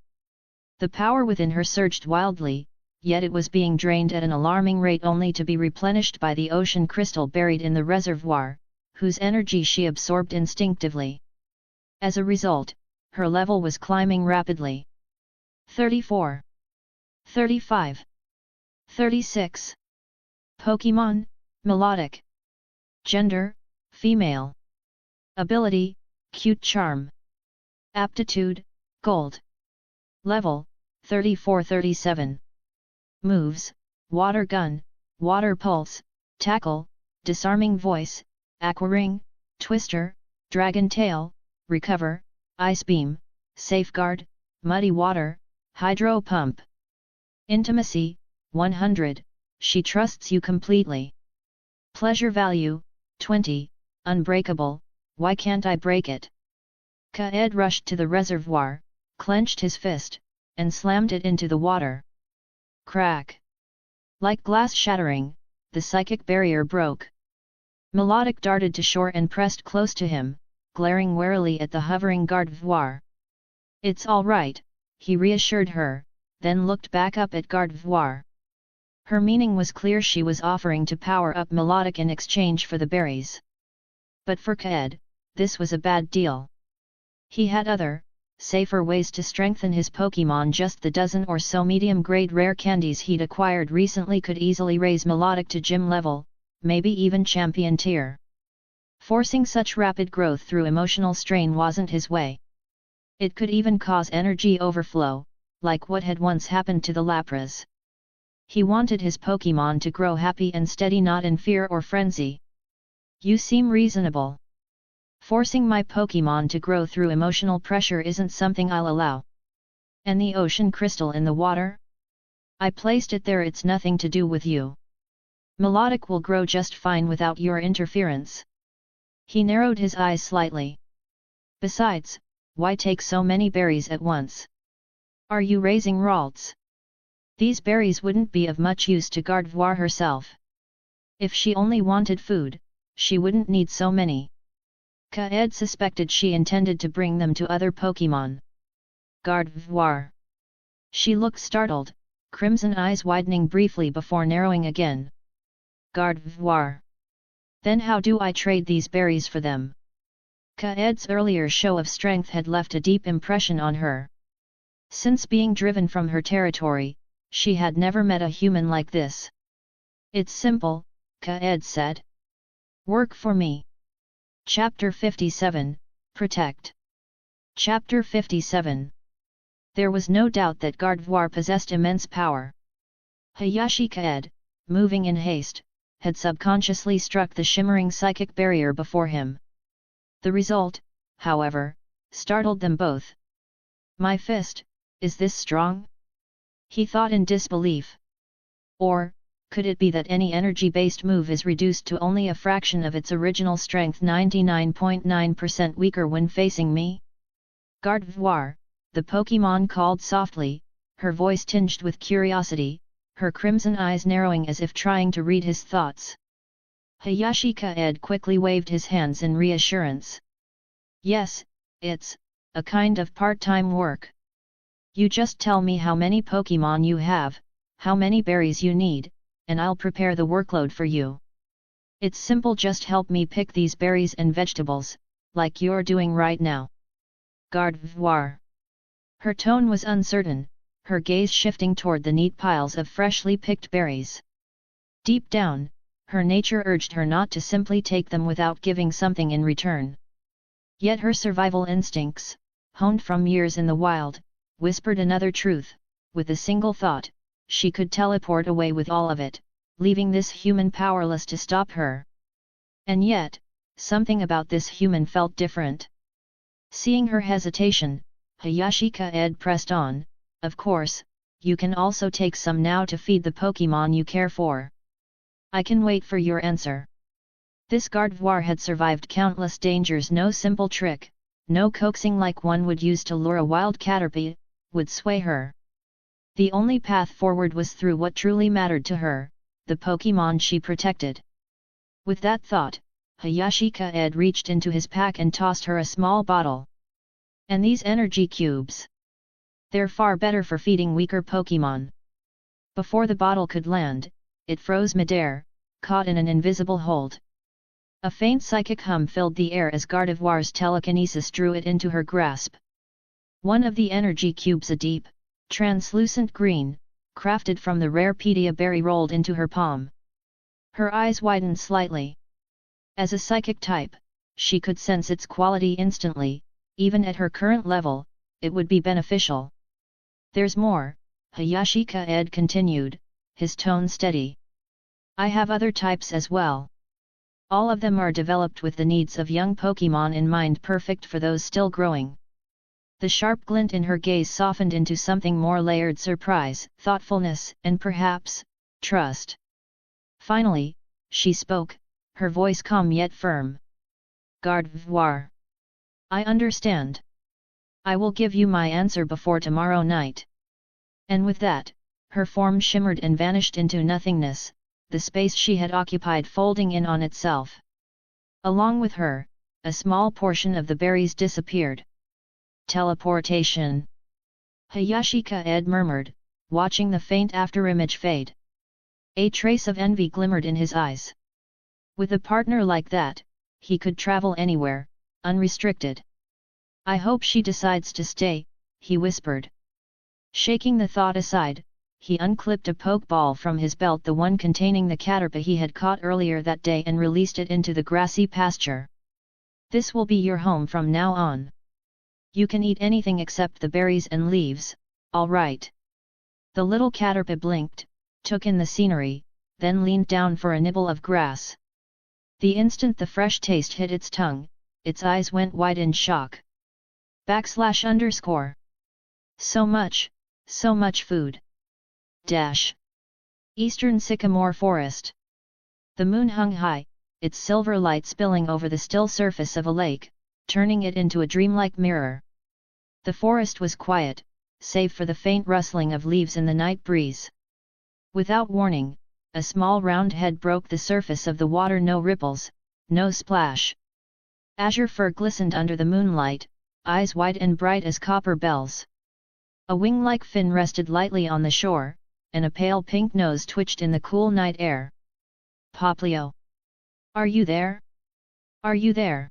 The power within her surged wildly, yet it was being drained at an alarming rate only to be replenished by the ocean crystal buried in the reservoir, whose energy she absorbed instinctively. As a result, her level was climbing rapidly. 34. 35. 36. Pokémon, Melodic. Gender, female. Ability, cute charm. Aptitude, gold. Level, 34-37. Moves, water gun, water pulse, tackle, disarming voice, aqua ring, twister, dragon tail, recover, ice beam, safeguard, muddy water, hydro pump. Intimacy, 100, she trusts you completely. Pleasure value, 20, unbreakable, why can't I break it? Kaede rushed to the reservoir, clenched his fist, and slammed it into the water. Crack! Like glass shattering, the psychic barrier broke. Melodic darted to shore and pressed close to him, glaring warily at the hovering Gardevoir. It's all right, he reassured her, then looked back up at Gardevoir. Her meaning was clear, she was offering to power up Melodic in exchange for the berries. But for Kaede, this was a bad deal. He had other, safer ways to strengthen his Pokémon. Just the dozen or so medium-grade rare candies he'd acquired recently could easily raise Melodic to gym level, maybe even champion tier. Forcing such rapid growth through emotional strain wasn't his way. It could even cause energy overflow, like what had once happened to the Lapras. He wanted his Pokémon to grow happy and steady, not in fear or frenzy. You seem reasonable. Forcing my Pokémon to grow through emotional pressure isn't something I'll allow. And the ocean crystal in the water? I placed it there, it's nothing to do with you. Melodic will grow just fine without your interference. He narrowed his eyes slightly. Besides, why take so many berries at once? Are you raising Ralts? These berries wouldn't be of much use to Gardevoir herself. If she only wanted food, she wouldn't need so many. Kaede suspected she intended to bring them to other Pokémon. Gardevoir. She looked startled, crimson eyes widening briefly before narrowing again. Gardevoir. Then how do I trade these berries for them? Kaed's earlier show of strength had left a deep impression on her. Since being driven from her territory, she had never met a human like this. It's simple, Kaede said. Work for me. Chapter 57, Protect. Chapter 57. There was no doubt that Gardevoir possessed immense power. Hayashi Kaede, moving in haste, had subconsciously struck the shimmering psychic barrier before him. The result, however, startled them both. My fist, is this strong? He thought in disbelief. Or, could it be that any energy-based move is reduced to only a fraction of its original strength, 99.9% weaker when facing me? Gardevoir, the Pokémon called softly, her voice tinged with curiosity, her crimson eyes narrowing as if trying to read his thoughts. Hayashi Kaede quickly waved his hands in reassurance. Yes, it's a kind of part-time work. You just tell me how many Pokémon you have, how many berries you need, and I'll prepare the workload for you. It's simple, just help me pick these berries and vegetables, like you're doing right now. Garde voir. Her tone was uncertain, her gaze shifting toward the neat piles of freshly picked berries. Deep down, her nature urged her not to simply take them without giving something in return. Yet her survival instincts, honed from years in the wild, whispered another truth. With a single thought, she could teleport away with all of it, leaving this human powerless to stop her. And yet, something about this human felt different. Seeing her hesitation, Hayashi Kaede pressed on, of course, you can also take some now to feed the Pokémon you care for. I can wait for your answer. This garde voir had survived countless dangers. No simple trick, no coaxing like one would use to lure a wild Caterpie, would sway her. The only path forward was through what truly mattered to her, the Pokémon she protected. With that thought, Hayashi Kaede reached into his pack and tossed her a small bottle. And these energy cubes? They're far better for feeding weaker Pokémon. Before the bottle could land, it froze midair, caught in an invisible hold. A faint psychic hum filled the air as Gardevoire's telekinesis drew it into her grasp. One of the energy cubes, a deep, translucent green, crafted from the rare Pedia berry, rolled into her palm. Her eyes widened slightly. As a psychic type, she could sense its quality instantly. Even at her current level, it would be beneficial. There's more, Hayashi Kaede continued, his tone steady. I have other types as well. All of them are developed with the needs of young Pokémon in mind, perfect for those still growing. The sharp glint in her gaze softened into something more layered: surprise, thoughtfulness, and perhaps, trust. Finally, she spoke, her voice calm yet firm. Garde voir. I understand. I will give you my answer before tomorrow night. And with that, her form shimmered and vanished into nothingness, the space she had occupied folding in on itself. Along with her, a small portion of the berries disappeared. Teleportation. Hayashi Kaede murmured, watching the faint afterimage fade. A trace of envy glimmered in his eyes. With a partner like that, he could travel anywhere, unrestricted. I hope she decides to stay, he whispered. Shaking the thought aside, he unclipped a pokeball from his belt, the one containing the Caterpie he had caught earlier that day, and released it into the grassy pasture. This will be your home from now on. You can eat anything except the berries and leaves, all right? The little Caterpie blinked, took in the scenery, then leaned down for a nibble of grass. The instant the fresh taste hit its tongue, its eyes went wide in shock. __. So much food. Eastern Sycamore Forest. The moon hung high, its silver light spilling over the still surface of a lake, turning it into a dreamlike mirror. The forest was quiet, save for the faint rustling of leaves in the night breeze. Without warning, a small round head broke the surface of the water. No ripples, no splash. Azure fur glistened under the moonlight, eyes wide and bright as copper bells. A wing-like fin rested lightly on the shore, and a pale pink nose twitched in the cool night air. Poplio! Are you there? Are you there?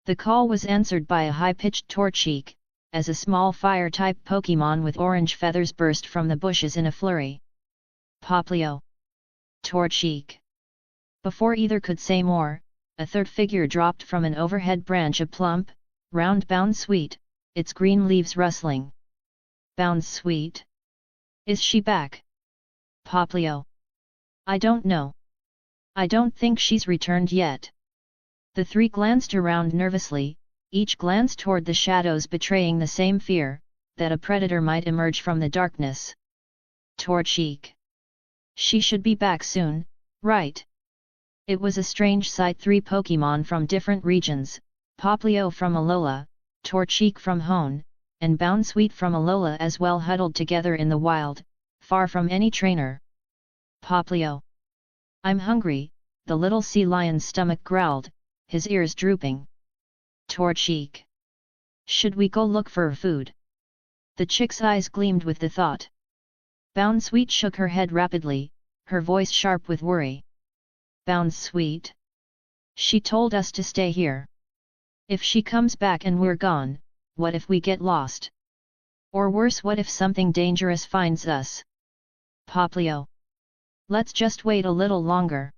The call was answered by a high-pitched Torchic, as a small fire-type Pokémon with orange feathers burst from the bushes in a flurry. Poplio! Torchic! Before either could say more, a third figure dropped from an overhead branch, a plump, round Bounsweet, its green leaves rustling. Bounsweet? Is she back? Poplio. I don't know. I don't think she's returned yet. The three glanced around nervously, each glance toward the shadows betraying the same fear, that a predator might emerge from the darkness. Torchic. She should be back soon, right? It was a strange sight. Three Pokémon from different regions, Poplio from Alola, Torchic from Hone, and Bounsweet from Alola as well, huddled together in the wild, far from any trainer. Poplio. I'm hungry, the little sea lion's stomach growled, his ears drooping. Torchic. Should we go look for food? The chick's eyes gleamed with the thought. Bounsweet shook her head rapidly, her voice sharp with worry. Bounsweet? She told us to stay here. If she comes back and we're gone, what if we get lost? Or worse, what if something dangerous finds us? Poplio. Let's just wait a little longer.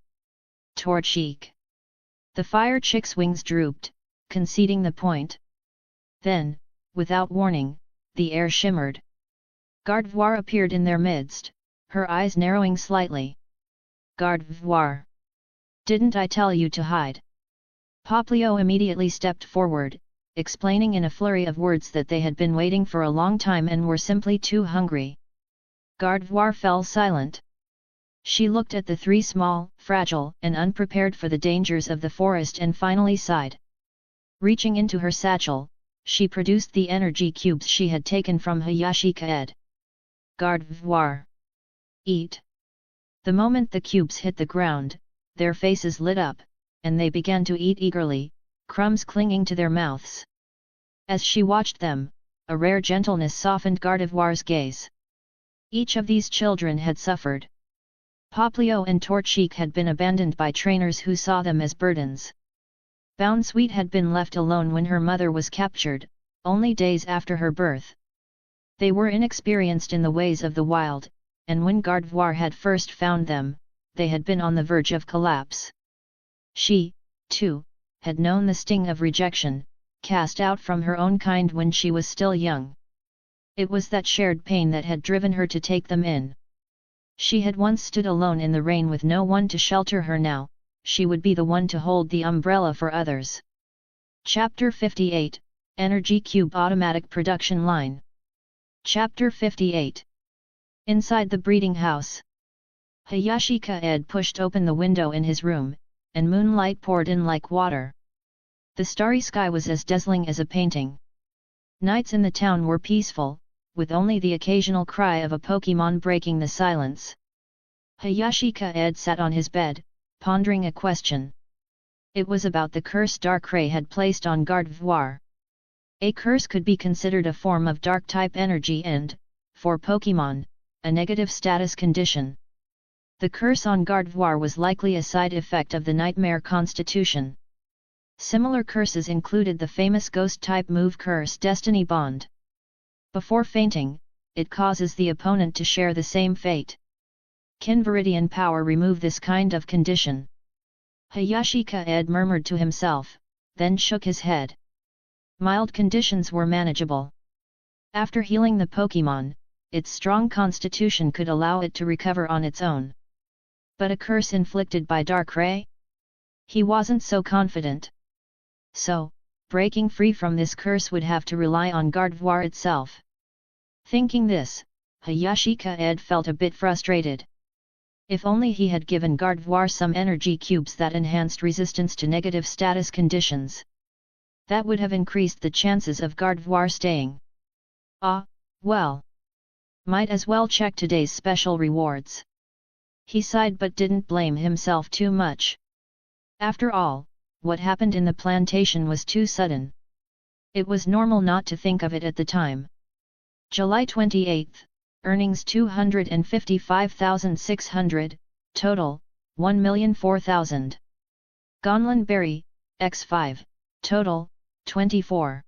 Torchic. The fire chick's wings drooped, conceding the point. Then, without warning, the air shimmered. Gardevoir appeared in their midst, her eyes narrowing slightly. Gardevoir. Didn't I tell you to hide? Poplio immediately stepped forward, explaining in a flurry of words that they had been waiting for a long time and were simply too hungry. Gardevoir fell silent. She looked at the three small, fragile, and unprepared for the dangers of the forest and finally sighed. Reaching into her satchel, she produced the energy cubes she had taken from Hayashi Kaede. Gardevoir. Eat. The moment the cubes hit the ground, their faces lit up, and they began to eat eagerly, crumbs clinging to their mouths. As she watched them, a rare gentleness softened Gardevoir's gaze. Each of these children had suffered. Poplio and Torchic had been abandoned by trainers who saw them as burdens. Bounsweet had been left alone when her mother was captured, only days after her birth. They were inexperienced in the ways of the wild, and when Gardevoir had first found them, they had been on the verge of collapse. She, too, had known the sting of rejection, cast out from her own kind when she was still young. It was that shared pain that had driven her to take them in. She had once stood alone in the rain with no one to shelter her. Now, she would be the one to hold the umbrella for others. Chapter 58, Energy Cube Automatic Production Line. Chapter 58. Inside the breeding house. Hayashi Kaede pushed open the window in his room, and moonlight poured in like water. The starry sky was as dazzling as a painting. Nights in the town were peaceful, with only the occasional cry of a Pokémon breaking the silence. Hayashi Kaede sat on his bed, pondering a question. It was about the curse Darkrai had placed on Gardevoir. A curse could be considered a form of dark-type energy and, for Pokémon, a negative status condition. The curse on Gardevoir was likely a side effect of the Nightmare Constitution. Similar curses included the famous Ghost-type move curse Destiny Bond. Before fainting, it causes the opponent to share the same fate. Can Viridian Power remove this kind of condition? Hayashi Kaede murmured to himself, then shook his head. Mild conditions were manageable. After healing the Pokémon, its strong constitution could allow it to recover on its own. But a curse inflicted by Darkrai? He wasn't so confident. So, breaking free from this curse would have to rely on Gardevoir itself. Thinking this, Hayashi Kaede felt a bit frustrated. If only he had given Gardevoir some energy cubes that enhanced resistance to negative status conditions. That would have increased the chances of Gardevoir staying. Ah, well. Might as well check today's special rewards. He sighed but didn't blame himself too much. After all, what happened in the plantation was too sudden. It was normal not to think of it at the time. July 28, earnings 255,600, total, 1,004,000. Gonlin Berry, X5, total, 24.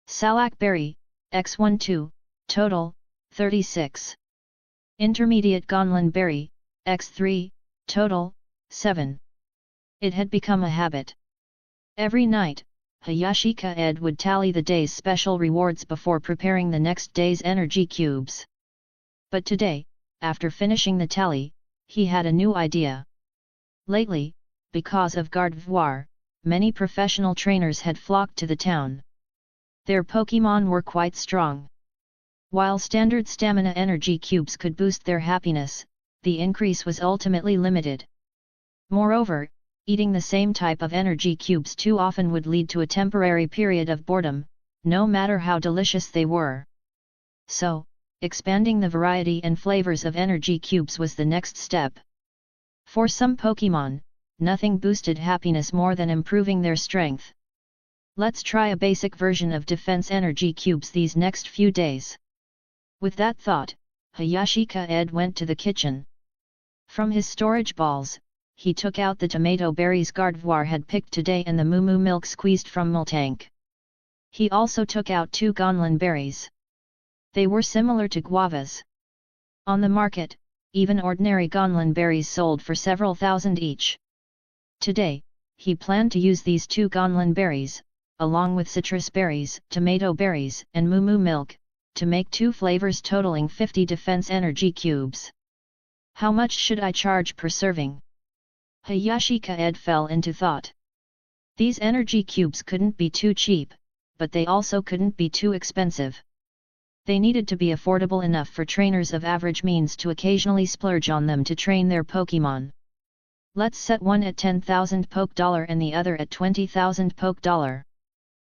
Salak Berry, X12, total, 36. Intermediate Gonlin Berry, X3, total, 7. It had become a habit. Every night, Hayashi Kaede would tally the day's special rewards before preparing the next day's energy cubes. But today, after finishing the tally, he had a new idea. Lately, because of Gardevoir, many professional trainers had flocked to the town. Their Pokémon were quite strong. While standard stamina energy cubes could boost their happiness, the increase was ultimately limited. Moreover, eating the same type of energy cubes too often would lead to a temporary period of boredom, no matter how delicious they were. So, expanding the variety and flavors of energy cubes was the next step. For some Pokémon, nothing boosted happiness more than improving their strength. Let's try a basic version of defense energy cubes these next few days. With that thought, Hayashi Kaede went to the kitchen. From his storage balls, he took out the tomato berries Gardevoir had picked today and the moo milk squeezed from Miltank. He also took out 2 gonlin berries. They were similar to guavas. On the market, even ordinary gonlin berries sold for several thousand each. Today, he planned to use these 2 gonlin berries, along with citrus berries, tomato berries, and moo milk, to make 2 flavors totaling 50 defense energy cubes. How much should I charge per serving? Hayashi Kaede fell into thought. These energy cubes couldn't be too cheap, but they also couldn't be too expensive. They needed to be affordable enough for trainers of average means to occasionally splurge on them to train their Pokémon. Let's set one at 10,000 Poké$ and the other at 20,000 Poké$.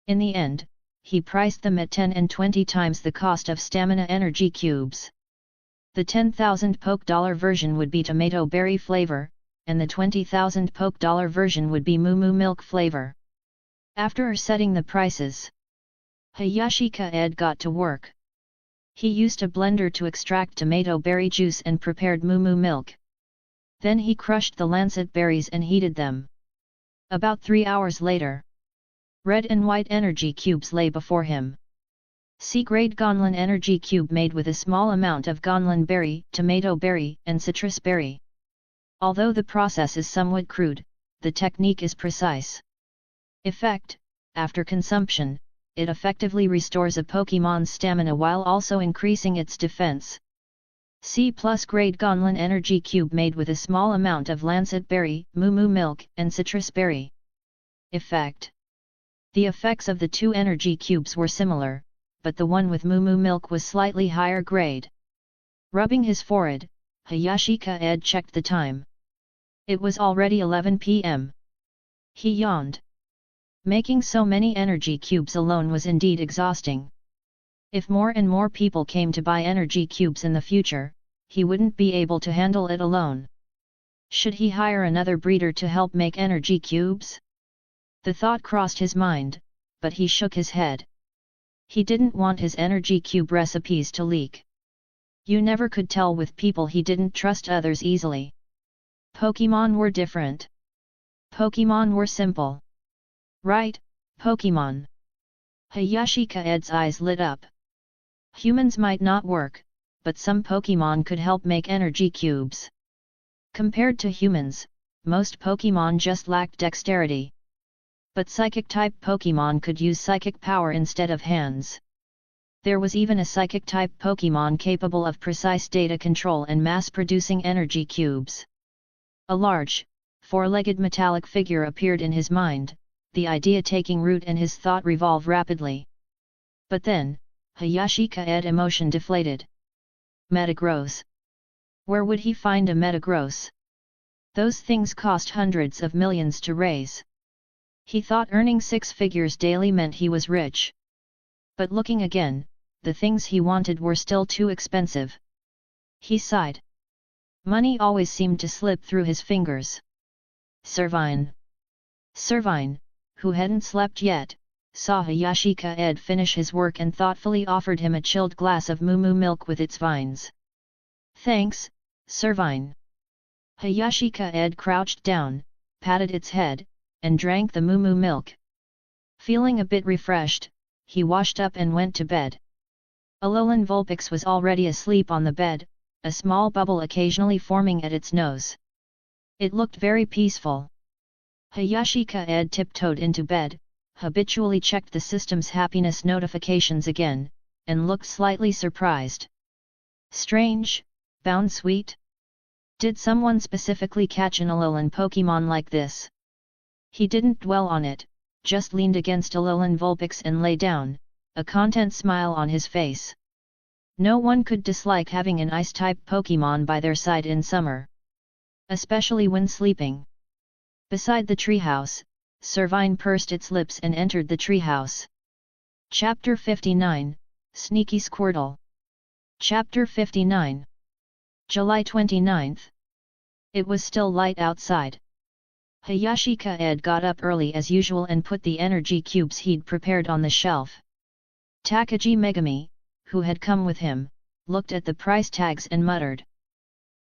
In the end, he priced them at 10 and 20 times the cost of stamina energy cubes. The 10,000 Poké$ version would be tomato berry flavor, and the 20,000 Poké$ version would be moo milk flavor. After setting the prices, Hayashi Kaede got to work. He used a blender to extract tomato berry juice and prepared moo milk. Then he crushed the lancet berries and heated them. About 3 hours later, red and white energy cubes lay before him. C-grade gonlin energy cube made with a small amount of gonlin berry, tomato berry, and citrus berry. Although the process is somewhat crude, the technique is precise. Effect: after consumption, it effectively restores a Pokémon's stamina while also increasing its defense. C+ grade gonlin energy cube made with a small amount of lancet berry, moo milk, and citrus berry. Effect: the effects of the 2 energy cubes were similar, but the one with moo milk was slightly higher grade. Rubbing his forehead, Hayashi Kaede checked the time. It was already 11 p.m. He yawned. Making so many energy cubes alone was indeed exhausting. If more and more people came to buy energy cubes in the future, he wouldn't be able to handle it alone. Should he hire another breeder to help make energy cubes? The thought crossed his mind, but he shook his head. He didn't want his energy cube recipes to leak. You never could tell with people he didn't trust others easily. Pokémon were different. Pokémon were simple. Right, Pokémon. Hayashi Kaede's eyes lit up. Humans might not work, but some Pokémon could help make energy cubes. Compared to humans, most Pokémon just lacked dexterity. But Psychic-type Pokémon could use psychic power instead of hands. There was even a Psychic-type Pokémon capable of precise data control and mass-producing energy cubes. A large, 4-legged metallic figure appeared in his mind, the idea taking root and his thought revolved rapidly. But then, Hayashi Kaede emotion deflated. Metagross. Where would he find a Metagross? Those things cost hundreds of millions to raise. He thought earning 6 figures daily meant he was rich. But looking again, the things he wanted were still too expensive. He sighed. Money always seemed to slip through his fingers. Servine, who hadn't slept yet, saw Hayashi Kaede finish his work and thoughtfully offered him a chilled glass of moo milk with its vines. Thanks, Servine. Hayashi Kaede crouched down, patted its head, and drank the moo milk. Feeling a bit refreshed, he washed up and went to bed. Alolan Vulpix was already asleep on the bed, a small bubble occasionally forming at its nose. It looked very peaceful. Hayashi Kaede tiptoed into bed, habitually checked the system's happiness notifications again, and looked slightly surprised. Strange, bound sweet? Did someone specifically catch an Alolan Pokémon like this? He didn't dwell on it, just leaned against Alolan Vulpix and lay down, a content smile on his face. No one could dislike having an ice-type Pokémon by their side in summer. Especially when sleeping. Beside the treehouse, Servine pursed its lips and entered the treehouse. Chapter 59, Sneaky Squirtle. Chapter 59. July 29th. It was still light outside. Hayashi Kaede got up early as usual and put the energy cubes he'd prepared on the shelf. Takagi Megami, who had come with him, looked at the price tags and muttered.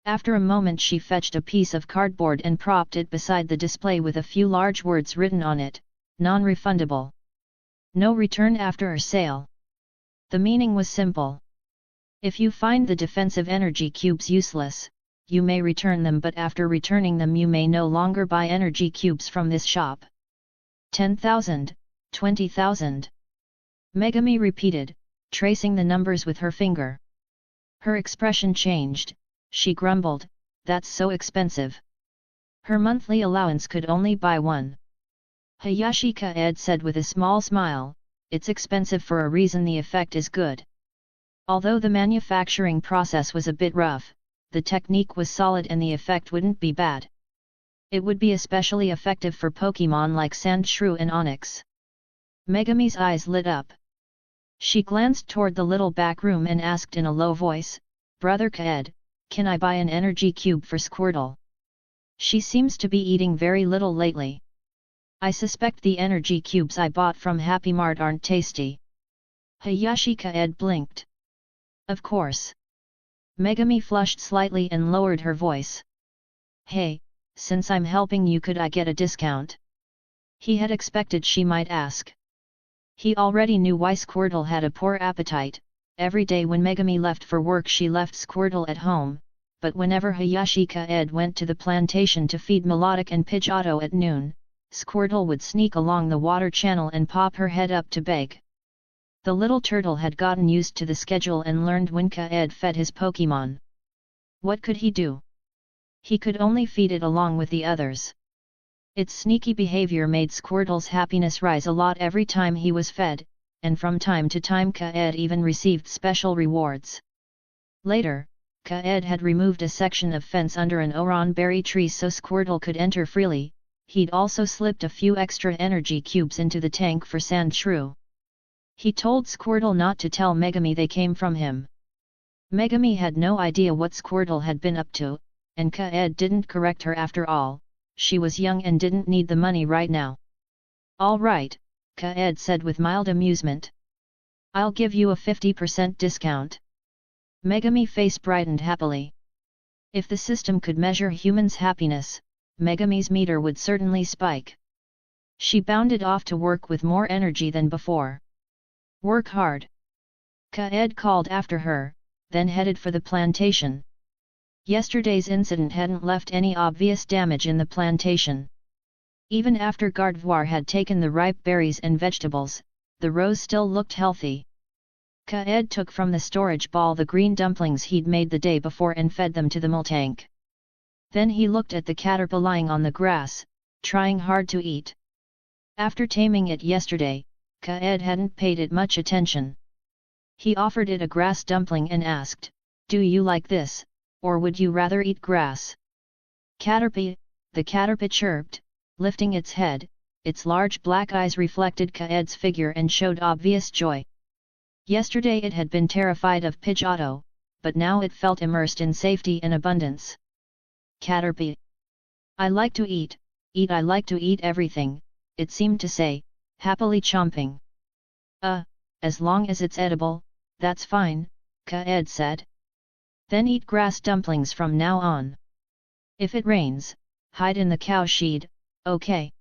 After a moment she fetched a piece of cardboard and propped it beside the display with a few large words written on it, non-refundable. No return after a sale. The meaning was simple. If you find the defensive energy cubes useless, you may return them, but after returning them you may no longer buy energy cubes from this shop. 10,000, 20,000. Megami repeated, tracing the numbers with her finger. Her expression changed, she grumbled, that's so expensive. Her monthly allowance could only buy one. Hayashi Kaede said with a small smile, it's expensive for a reason, the effect is good. Although the manufacturing process was a bit rough, the technique was solid and the effect wouldn't be bad. It would be especially effective for Pokémon like Sandshrew and Onix. Megami's eyes lit up. She glanced toward the little back room and asked in a low voice, Brother Kaede, can I buy an energy cube for Squirtle? She seems to be eating very little lately. I suspect the energy cubes I bought from Happy Mart aren't tasty. Hayashi Kaede blinked. Of course. Megami flushed slightly and lowered her voice. Hey, since I'm helping you, could I get a discount? He had expected she might ask. He already knew why Squirtle had a poor appetite. Every day when Megami left for work she left Squirtle at home, but whenever Hayashi Kaede went to the plantation to feed Melodic and Pidgeotto at noon, Squirtle would sneak along the water channel and pop her head up to beg. The little turtle had gotten used to the schedule and learned when Kaede fed his Pokémon. What could he do? He could only feed it along with the others. Its sneaky behavior made Squirtle's happiness rise a lot every time he was fed, and from time to time Kaede even received special rewards. Later, Kaede had removed a section of fence under an oran berry tree so Squirtle could enter freely. He'd also slipped a few extra energy cubes into the tank for Sandshrew. He told Squirtle not to tell Megami they came from him. Megami had no idea what Squirtle had been up to, and Kaede didn't correct her after all, she was young and didn't need the money right now. All right, Kaede said with mild amusement. I'll give you a 50% discount. Megami's face brightened happily. If the system could measure humans' happiness, Megami's meter would certainly spike. She bounded off to work with more energy than before. Work hard. Kaede called after her, then headed for the plantation. Yesterday's incident hadn't left any obvious damage in the plantation. Even after Gardevoir had taken the ripe berries and vegetables, the rows still looked healthy. Kaede took from the storage ball the green dumplings he'd made the day before and fed them to the Miltank. Then he looked at the caterpillar lying on the grass, trying hard to eat. After taming it yesterday, Kaede hadn't paid it much attention. He offered it a grass dumpling and asked, do you like this, or would you rather eat grass? Caterpie, the caterpillar chirped, lifting its head, its large black eyes reflected Kaede's figure and showed obvious joy. Yesterday it had been terrified of Pidgeotto, but now it felt immersed in safety and abundance. Caterpie. I like to eat, I like to eat everything, it seemed to say, happily chomping. As long as it's edible, that's fine, Kaede said. Then eat grass dumplings from now on. If it rains, hide in the cow shed, okay?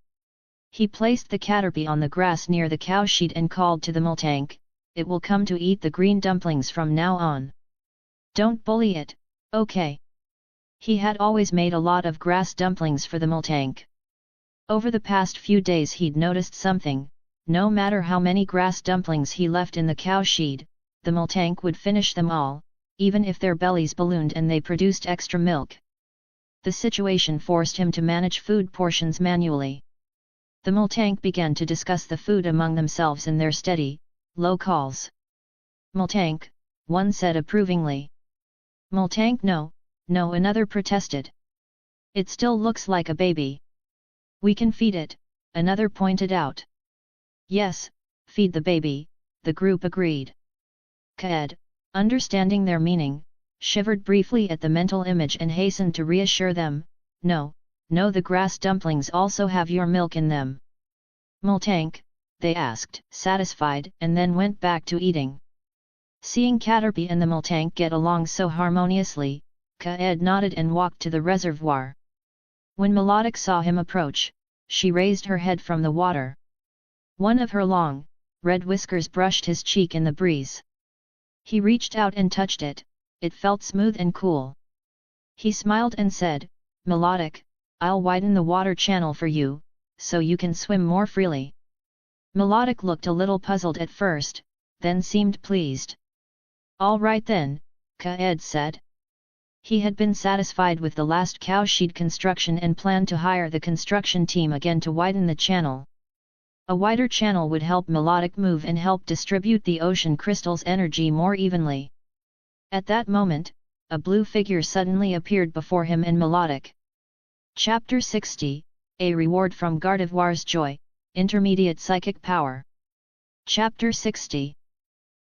He placed the caterpie on the grass near the cow shed and called to the Miltank, it will come to eat the green dumplings from now on. Don't bully it, okay? He had always made a lot of grass dumplings for the Miltank. Over the past few days he'd noticed something. No matter how many grass dumplings he left in the cow shed, the Miltank would finish them all, even if their bellies ballooned and they produced extra milk. The situation forced him to manage food portions manually. The Miltank began to discuss the food among themselves in their steady, low calls. Miltank, one said approvingly. Miltank no, another protested. It still looks like a baby. We can feed it, another pointed out. Yes, feed the baby, the group agreed. Kaede, Understanding their meaning, shivered briefly at the mental image and hastened to reassure them, no, the grass dumplings also have your milk in them. Multank, they asked, satisfied, and then went back to eating. Seeing Caterpie and the Multank get along so harmoniously, Kaede nodded and walked to the reservoir. When Melodic saw him approach, she raised her head from the water. One of her long, red whiskers brushed his cheek in the breeze. He reached out and touched it, it felt smooth and cool. He smiled and said, Melodic, I'll widen the water channel for you, so you can swim more freely. Melodic looked a little puzzled at first, then seemed pleased. All right then, Kaede said. He had been satisfied with the last cowshed construction and planned to hire the construction team again to widen the channel. A wider channel would help Melodic move and help distribute the ocean crystal's energy more evenly. At that moment, a blue figure suddenly appeared before him and Melodic. Chapter 60, A Reward from Gardevoir's Joy, Intermediate Psychic Power. Chapter 60.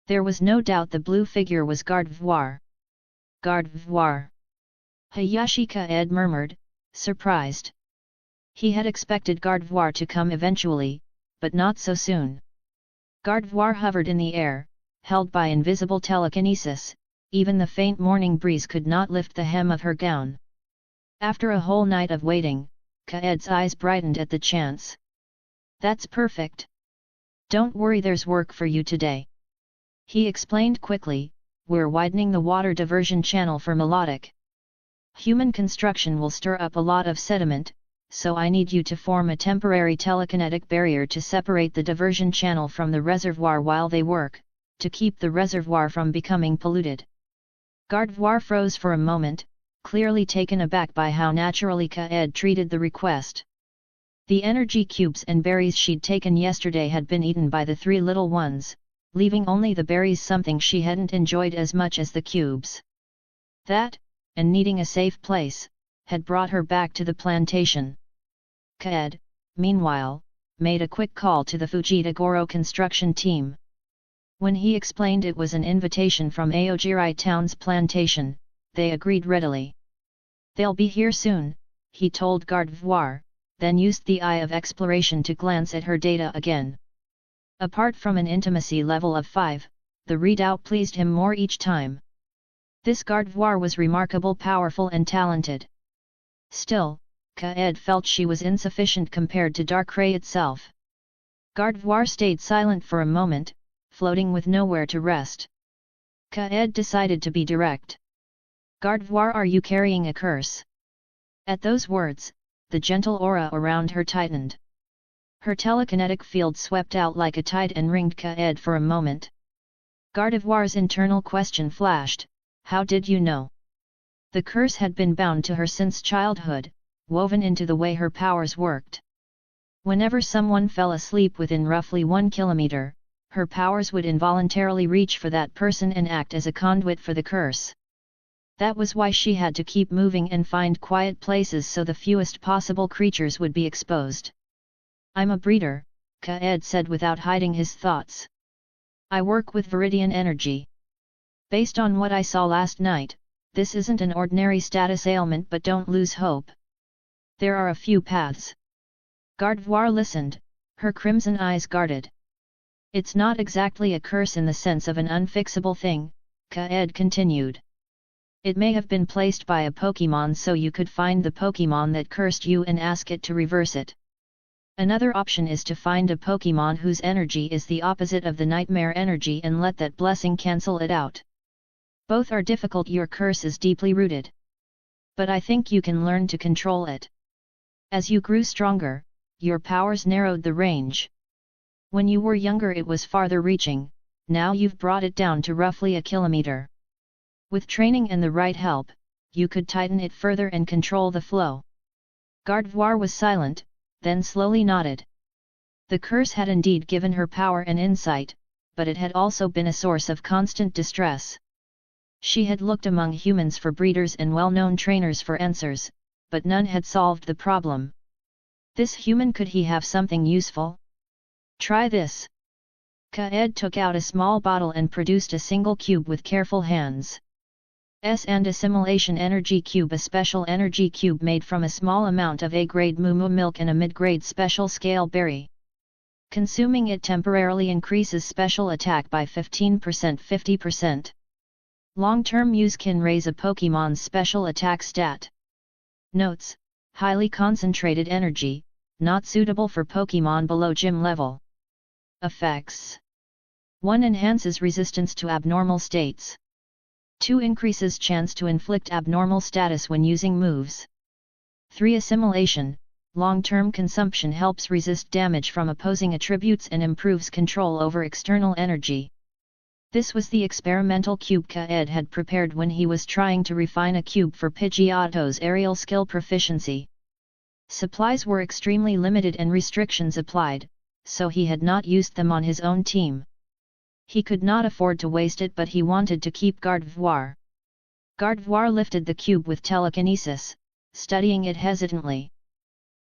There was no doubt the blue figure was Gardevoir. Gardevoir. Hayashi Kaede murmured, surprised. He had expected Gardevoir to come eventually, but not so soon. Gardevoir hovered in the air, held by invisible telekinesis, even the faint morning breeze could not lift the hem of her gown. After a whole night of waiting, Kaede's eyes brightened at the chance. That's perfect. Don't worry, there's work for you today. He explained quickly, we're widening the water diversion channel for Melodic. Human construction will stir up a lot of sediment, so I need you to form a temporary telekinetic barrier to separate the diversion channel from the reservoir while they work, to keep the reservoir from becoming polluted. Gardevoir froze for a moment, clearly taken aback by how naturally Kaede treated the request. The energy cubes and berries she'd taken yesterday had been eaten by the three little ones, leaving only the berries, something she hadn't enjoyed as much as the cubes. That, and needing a safe place, had brought her back to the plantation. Kaede, meanwhile, made a quick call to the Fujitagoro construction team. When he explained it was an invitation from Aogiri Town's plantation, they agreed readily. They'll be here soon, he told Gardevoir, then used the eye of exploration to glance at her data again. Apart from an intimacy level of 5, the readout pleased him more each time. This Gardevoir was remarkable, powerful and talented. Still, Kaede felt she was insufficient compared to Darkrai itself. Gardevoir stayed silent for a moment, floating with nowhere to rest. Kaede decided to be direct. Gardevoir, are you carrying a curse? At those words, the gentle aura around her tightened. Her telekinetic field swept out like a tide and ringed Kaede for a moment. Gardevoir's internal question flashed, how did you know? The curse had been bound to her since childhood, woven into the way her powers worked. Whenever someone fell asleep within roughly 1 kilometer, her powers would involuntarily reach for that person and act as a conduit for the curse. That was why she had to keep moving and find quiet places so the fewest possible creatures would be exposed. I'm a breeder, Kaede said without hiding his thoughts. I work with Viridian energy. Based on what I saw last night, this isn't an ordinary status ailment, but don't lose hope. There are a few paths. Gardevoir listened, her crimson eyes guarded. It's not exactly a curse in the sense of an unfixable thing, Kaede continued. It may have been placed by a Pokémon so you could find the Pokémon that cursed you and ask it to reverse it. Another option is to find a Pokémon whose energy is the opposite of the nightmare energy and let that blessing cancel it out. Both are difficult. Your curse is deeply rooted. But I think you can learn to control it. As you grew stronger, your powers narrowed the range. When you were younger it was farther reaching, now you've brought it down to roughly 1 kilometer. With training and the right help, you could tighten it further and control the flow. Gardevoir was silent, then slowly nodded. The curse had indeed given her power and insight, but it had also been a source of constant distress. She had looked among humans for breeders and well-known trainers for answers, but none had solved the problem. This human, could he have something useful? Try this. Kaede took out a small bottle and produced a single cube with careful hands. And assimilation energy cube, a special energy cube made from a small amount of A-grade mumu milk and a mid-grade special scale berry. Consuming it temporarily increases special attack by 15% 50%. Long-term use can raise a Pokémon's special attack stat. Notes: highly concentrated energy, not suitable for Pokémon below gym level. Effects: 1. Enhances resistance to abnormal states. 2. Increases chance to inflict abnormal status when using moves. 3. Assimilation. Long-term consumption helps resist damage from opposing attributes and improves control over external energy. This was the experimental cube Kaede had prepared when he was trying to refine a cube for Pidgeotto's aerial skill proficiency. Supplies were extremely limited and restrictions applied, so he had not used them on his own team. He could not afford to waste it, but he wanted to keep Gardevoir. Gardevoir lifted the cube with telekinesis, studying it hesitantly.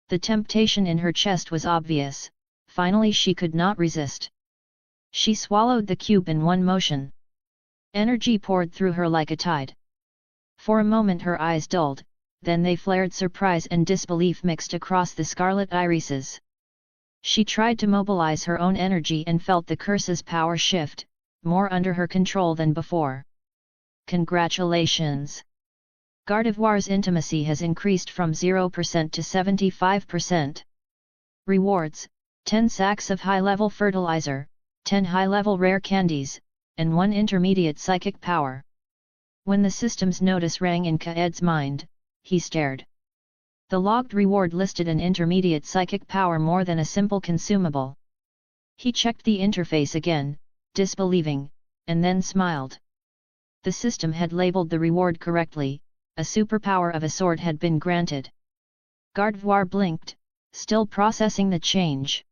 The temptation in her chest was obvious. Finally she could not resist. She swallowed the cube in one motion. Energy poured through her like a tide. For a moment her eyes dulled, then they flared, surprise and disbelief mixed across the scarlet irises. She tried to mobilize her own energy and felt the curse's power shift, more under her control than before. Congratulations! Gardevoir's intimacy has increased from 0% to 75%. Rewards: 10 sacks of high-level fertilizer, 10 high-level rare candies, and 1 intermediate psychic power. When the system's notice rang in Kaed's mind, he stared. The logged reward listed an intermediate psychic power more than a simple consumable. He checked the interface again, disbelieving, and then smiled. The system had labeled the reward correctly. A superpower of a sort had been granted. Gardevoir blinked, still processing the change.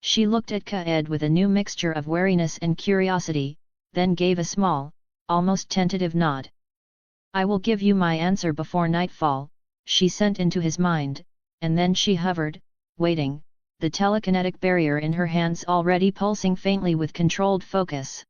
She looked at Kaede with a new mixture of wariness and curiosity, then gave a small, almost tentative nod. "I will give you my answer before nightfall," she sent into his mind, and then she hovered, waiting, the telekinetic barrier in her hands already pulsing faintly with controlled focus.